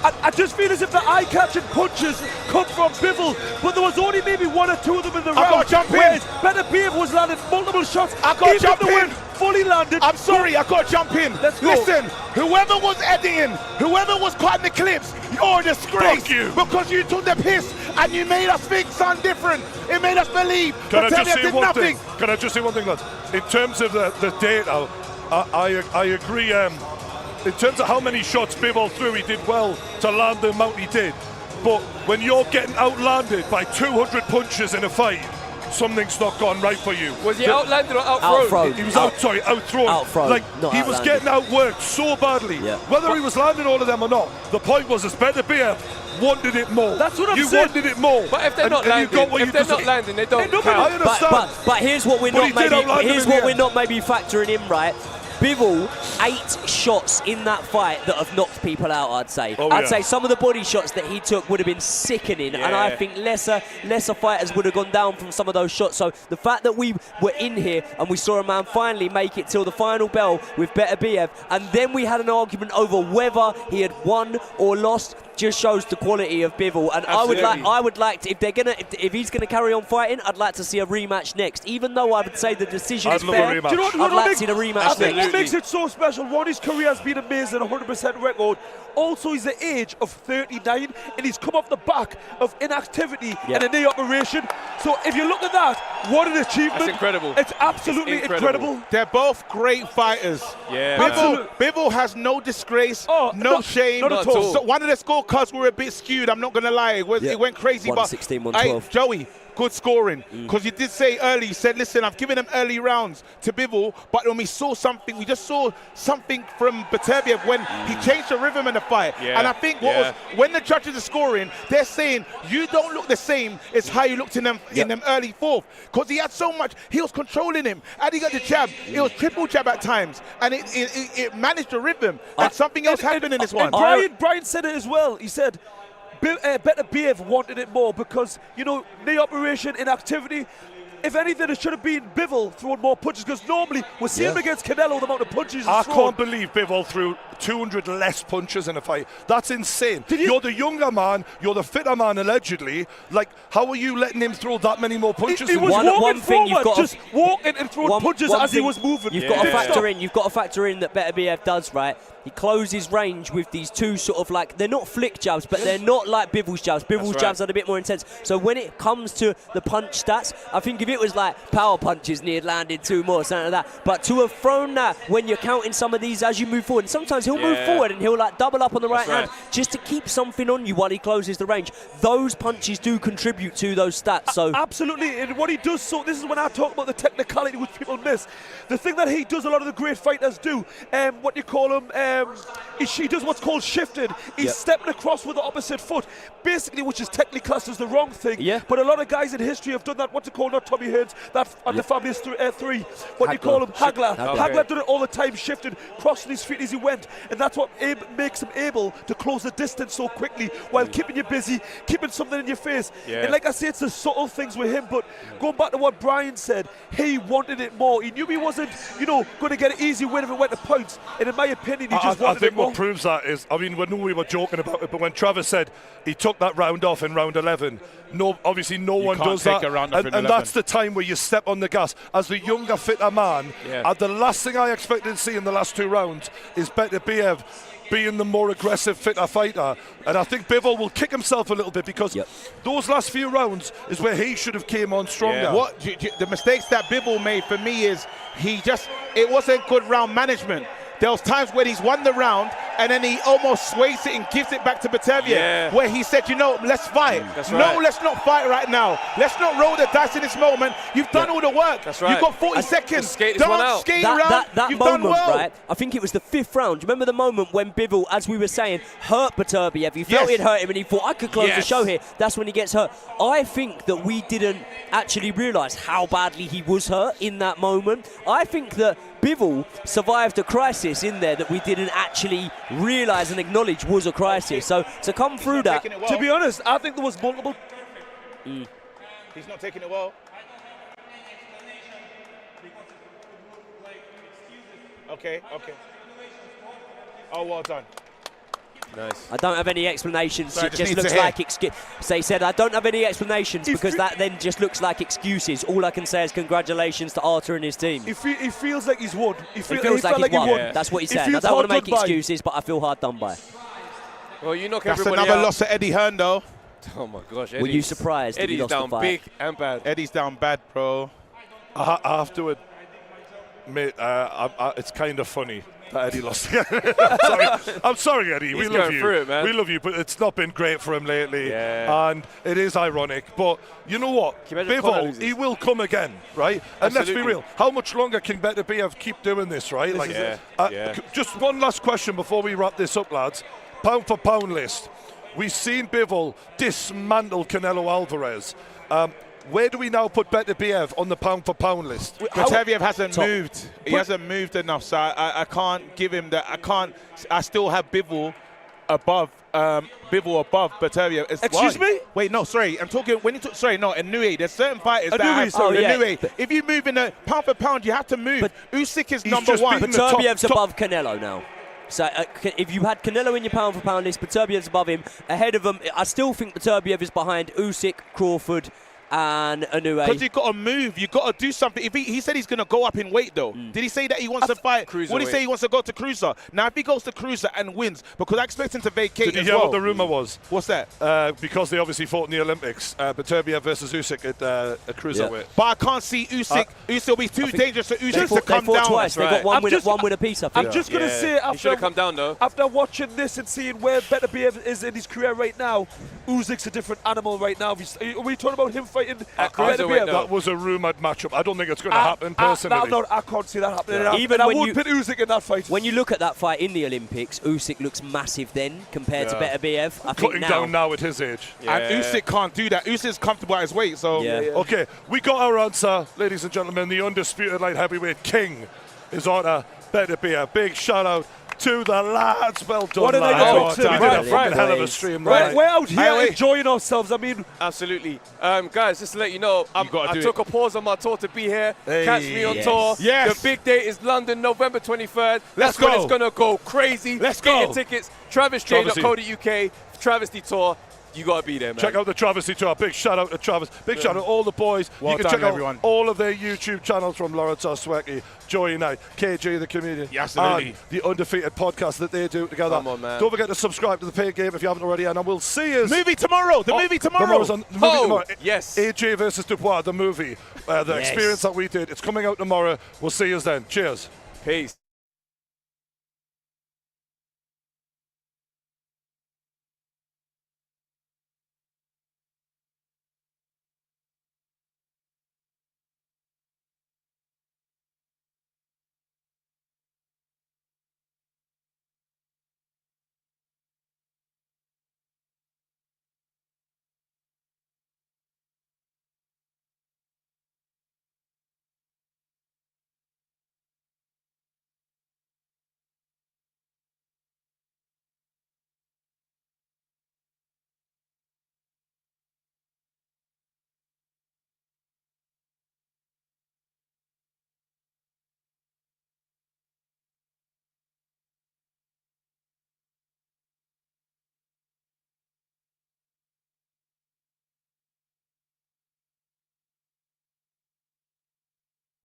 I just feel as if the eye-catching punches come from Bivol, but there was only maybe 1 or 2 of them in the round. got to jump in. Whereas Beterbiev was landing multiple shots. I got to jump in. Fully landed. I'm sorry, I got to jump in. Let's go. Listen, whoever was editing, whoever was cutting the clips, you're a disgrace. Fuck you. Because you took the piss and you made us think something different. It made us believe. Can I Beterbiev just say did one nothing. thing? Can I just say one thing, lads? In terms of the data, I agree. In terms of how many shots Bivol threw, he did well to land the amount he did. But when you're getting outlanded by 200 punches in a fight, something's not gone right for you. Was he outlanded or outthrown? He was outthrown. Outthrown, Like not he was outlanded. getting outworked so badly. Yeah. Whether he was landing all of them or not, the point was as Beterbiev wanted it more. That's what I'm you saying. wanted it more. But if they're not landing, they don't count. I understand. But here's what we're But he not did outland maybe him here's in the what we're end. not maybe factoring in, right? Bivol, 8 shots in that fight that have knocked people out, I'd say. I'd say some of the body shots that he took would have been sickening, and I think lesser fighters would have gone down from some of those shots. So the fact that we were in here and we saw a man finally make it till the final bell with Beterbiev, and then we had an argument over whether he had won or lost, just shows the quality of Bivol. And I would like to, if he's gonna carry on fighting, I'd like to see a rematch next. Even though I would say the decision is fair, Do you know what I'd like to see the rematch I think next. what makes it so special, one, his career has been amazing, 100% record. Also, he's the age of 39, and he's come off the back of inactivity and a knee operation. So if you look at that, what an achievement. That's incredible. It's absolutely incredible. They're both great fighters. Yeah. Bivol has no disgrace, no shame. not at all. So one of the scorecards were a bit skewed, I'm not going to lie. It went crazy. 116, but 112. Joey, good scoring. Because you did say early, you said, listen, I've given them early rounds to Bivol, but when we saw something, we just saw something from Beterbiev when he changed the rhythm in the fight. Yeah. And I think when the judges are scoring, they're saying, you don't look the same as how you looked in them early fourth. Because he had so much, he was controlling him. And he got the jab. It was triple jab at times. And it managed the rhythm. And something else happened in this one. Brian said it as well. He said, Beterbiev wanted it more because, you know, knee operation, inactivity. If anything, it should have been Bivol throwing more punches, because normally we're seeing him against Canelo, the amount of punches I he's thrown. can't believe Bivol threw 200 less punches in a fight. That's insane. You're the younger man, you're the fitter man, allegedly. Like, how are you letting him throw that many more punches? He was walking forward, just walking and throwing punches as he was moving. You've got to factor in. You've got to factor in that Beterbiev does, right. He closes range with these two sort of like, they're not flick jabs, but they're not like Bivol's jabs. Bivol's jabs are a bit more intense. So when it comes to the punch stats, I think if it was like power punches and he had landed 2 more, something like that. But to have thrown that when you're counting some of these as you move forward, and sometimes he'll move forward and he'll like double up on the right hand just to keep something on you while he closes the range. Those punches do contribute to those stats. So absolutely, and what he does, so this is when I talk about the technicality which people miss. The thing that he does, a lot of the great fighters do, what you call him, he does what's called shifted. He's stepping across with the opposite foot, basically, which is technically classed as the wrong thing. But a lot of guys in history have done that. What's it called? Not Tommy Hearns, that on the Fabulous 3. What do you call him? Hagler. Hagler did it all the time, shifted, crossing his feet as he went, and that's what makes him able to close the distance so quickly while keeping you busy, keeping something in your face. And like I say, it's the subtle things with him. But going back to what Brian said, he wanted it more. He knew he wasn't, going to get an easy win if it went to points. And in my opinion, he just wanted I think it more. what proves that is, I mean, we were joking about it, but when Travis said he took that round off in round 11, obviously no one does that. And that's the time where you step on the gas. As the younger, fitter man, the last thing I expected to see in the last 2 rounds is Beterbiev being the more aggressive, fitter fighter. And I think Bivol will kick himself a little bit because those last few rounds is where he should have came on stronger. The mistakes that Bivol made for me is it wasn't good round management. There was times when he's won the round and then he almost sways it and gives it back to Beterbiev, where he said, let's fight. No, let's not fight right now. Let's not roll the dice in this moment. You've done all the work. You've got 40 seconds. Don't skate around. That You've moment, done well. right? I think it was the 5th round. Do you remember the moment when Bivol, as we were saying, hurt Beterbiev? He felt it hurt him and he thought, I could close the show here. That's when he gets hurt. I think that we didn't actually realise how badly he was hurt in that moment. I think that Bivol survived a crisis in there that we didn't actually realise and acknowledge was a crisis. So to come through that, to be honest, I think there was multiple. He's not taking it well. Okay. Oh, well done. Nice. I don't have any explanations. Sorry, It just looks like excuses. So he said, I don't have any explanations because that then just looks like excuses. All I can say is congratulations to Artur and his team. He feels like he's won. He feels like he's won. Yeah. That's what he said. I don't want to make excuses, but I feel hard done by. Well, you knock That's everybody another out. loss to Eddie Hearn, though. Oh my gosh, Were you surprised that he Eddie's lost the down fight? big and bad. Eddie's down bad, bro. I have to admit, it's kind of funny that Eddie lost. I'm sorry, Eddie. We love you. It, man. We love you, but it's not been great for him lately. Yeah. And it is ironic. But you know what? Bivol, he will come again, right? And let's be real. How much longer can Beterbiev keep doing this, right? Just one last question before we wrap this up, lads. Pound for pound list. We've seen Bivol dismantle Canelo Alvarez. Where do we now put Beterbiev on the pound-for-pound list? Beterbiev hasn't moved. He hasn't moved enough, so I can't give him that. I still have Bivol above Beterbiev. Excuse me? Wait, no, sorry. I'm talking when you talk. Sorry, no, Inoue. There's certain fighters that Inoue, have. sorry. Inoue. If you move in the pound for pound, you have to move. But Usyk is number one. Beterbiev's above Canelo now. So if you had Canelo in your pound for pound list, Beterbiev's above him. Ahead of him, I still think Beterbiev is behind Usyk, Crawford, and Inoue. Because you've got to move. You've got to do something. If he said he's going to go up in weight, though. Did he say that he wants to fight? What did he say he wants to go to Cruiser? Now, if he goes to Cruiser and wins, because I expect him to vacate Did you as hear well. what the rumour was? What's that? Because they obviously fought in the Olympics. Beterbiev versus Usyk at cruiserweight. But I can't see Usyk. Usyk will be too dangerous for Usyk to come they fought down. Twice. They got one win apiece, I think. I'm just going to say, he should have come down, though. After watching this and seeing where Beterbiev is in his career right now, Usyk's a different animal right now. Are we talking about him fighting Beterbiev? That was a rumoured matchup. I don't think it's going to happen personally. I can't see that happening. Even I when won't put Usyk in that fight. When you look at that fight in the Olympics, Usyk looks massive then compared to Beterbiev. I think Cutting down now at his age. And Usyk can't do that. Usyk's comfortable at his weight, so. Okay, we got our answer, ladies and gentlemen. The undisputed light heavyweight king is Artur Beterbiev. Big shout out to the lads. Well done, What are they lads. going to We did a fucking hell of a stream. We're out here enjoying ourselves. I mean, absolutely. Guys, just to let you know, I took a pause on my tour to be here. Catch me on tour. Yes. The big day is London, November 23rd. Let's That's when go. it's going to go crazy. Let's Get go. your tickets. TravisJ.co.uk. Travesty Tour. You got to be there, man. Check out the Travesty Tour. Big shout out to Travis. Big shout out to all the boys. Well you can done, check out everyone. all of their YouTube channels from Lawrence Oswecki, Joey Knight, KJ the Comedian, absolutely. and the Undefeated podcast that they do together. Come on, man. Don't forget to subscribe to the Pay Game if you haven't already, and we'll see you. Movie tomorrow. The movie tomorrow. Tomorrow. Yes. AJ versus Dubois, the movie. The experience that we did. It's coming out tomorrow. We'll see you then. Cheers. Peace.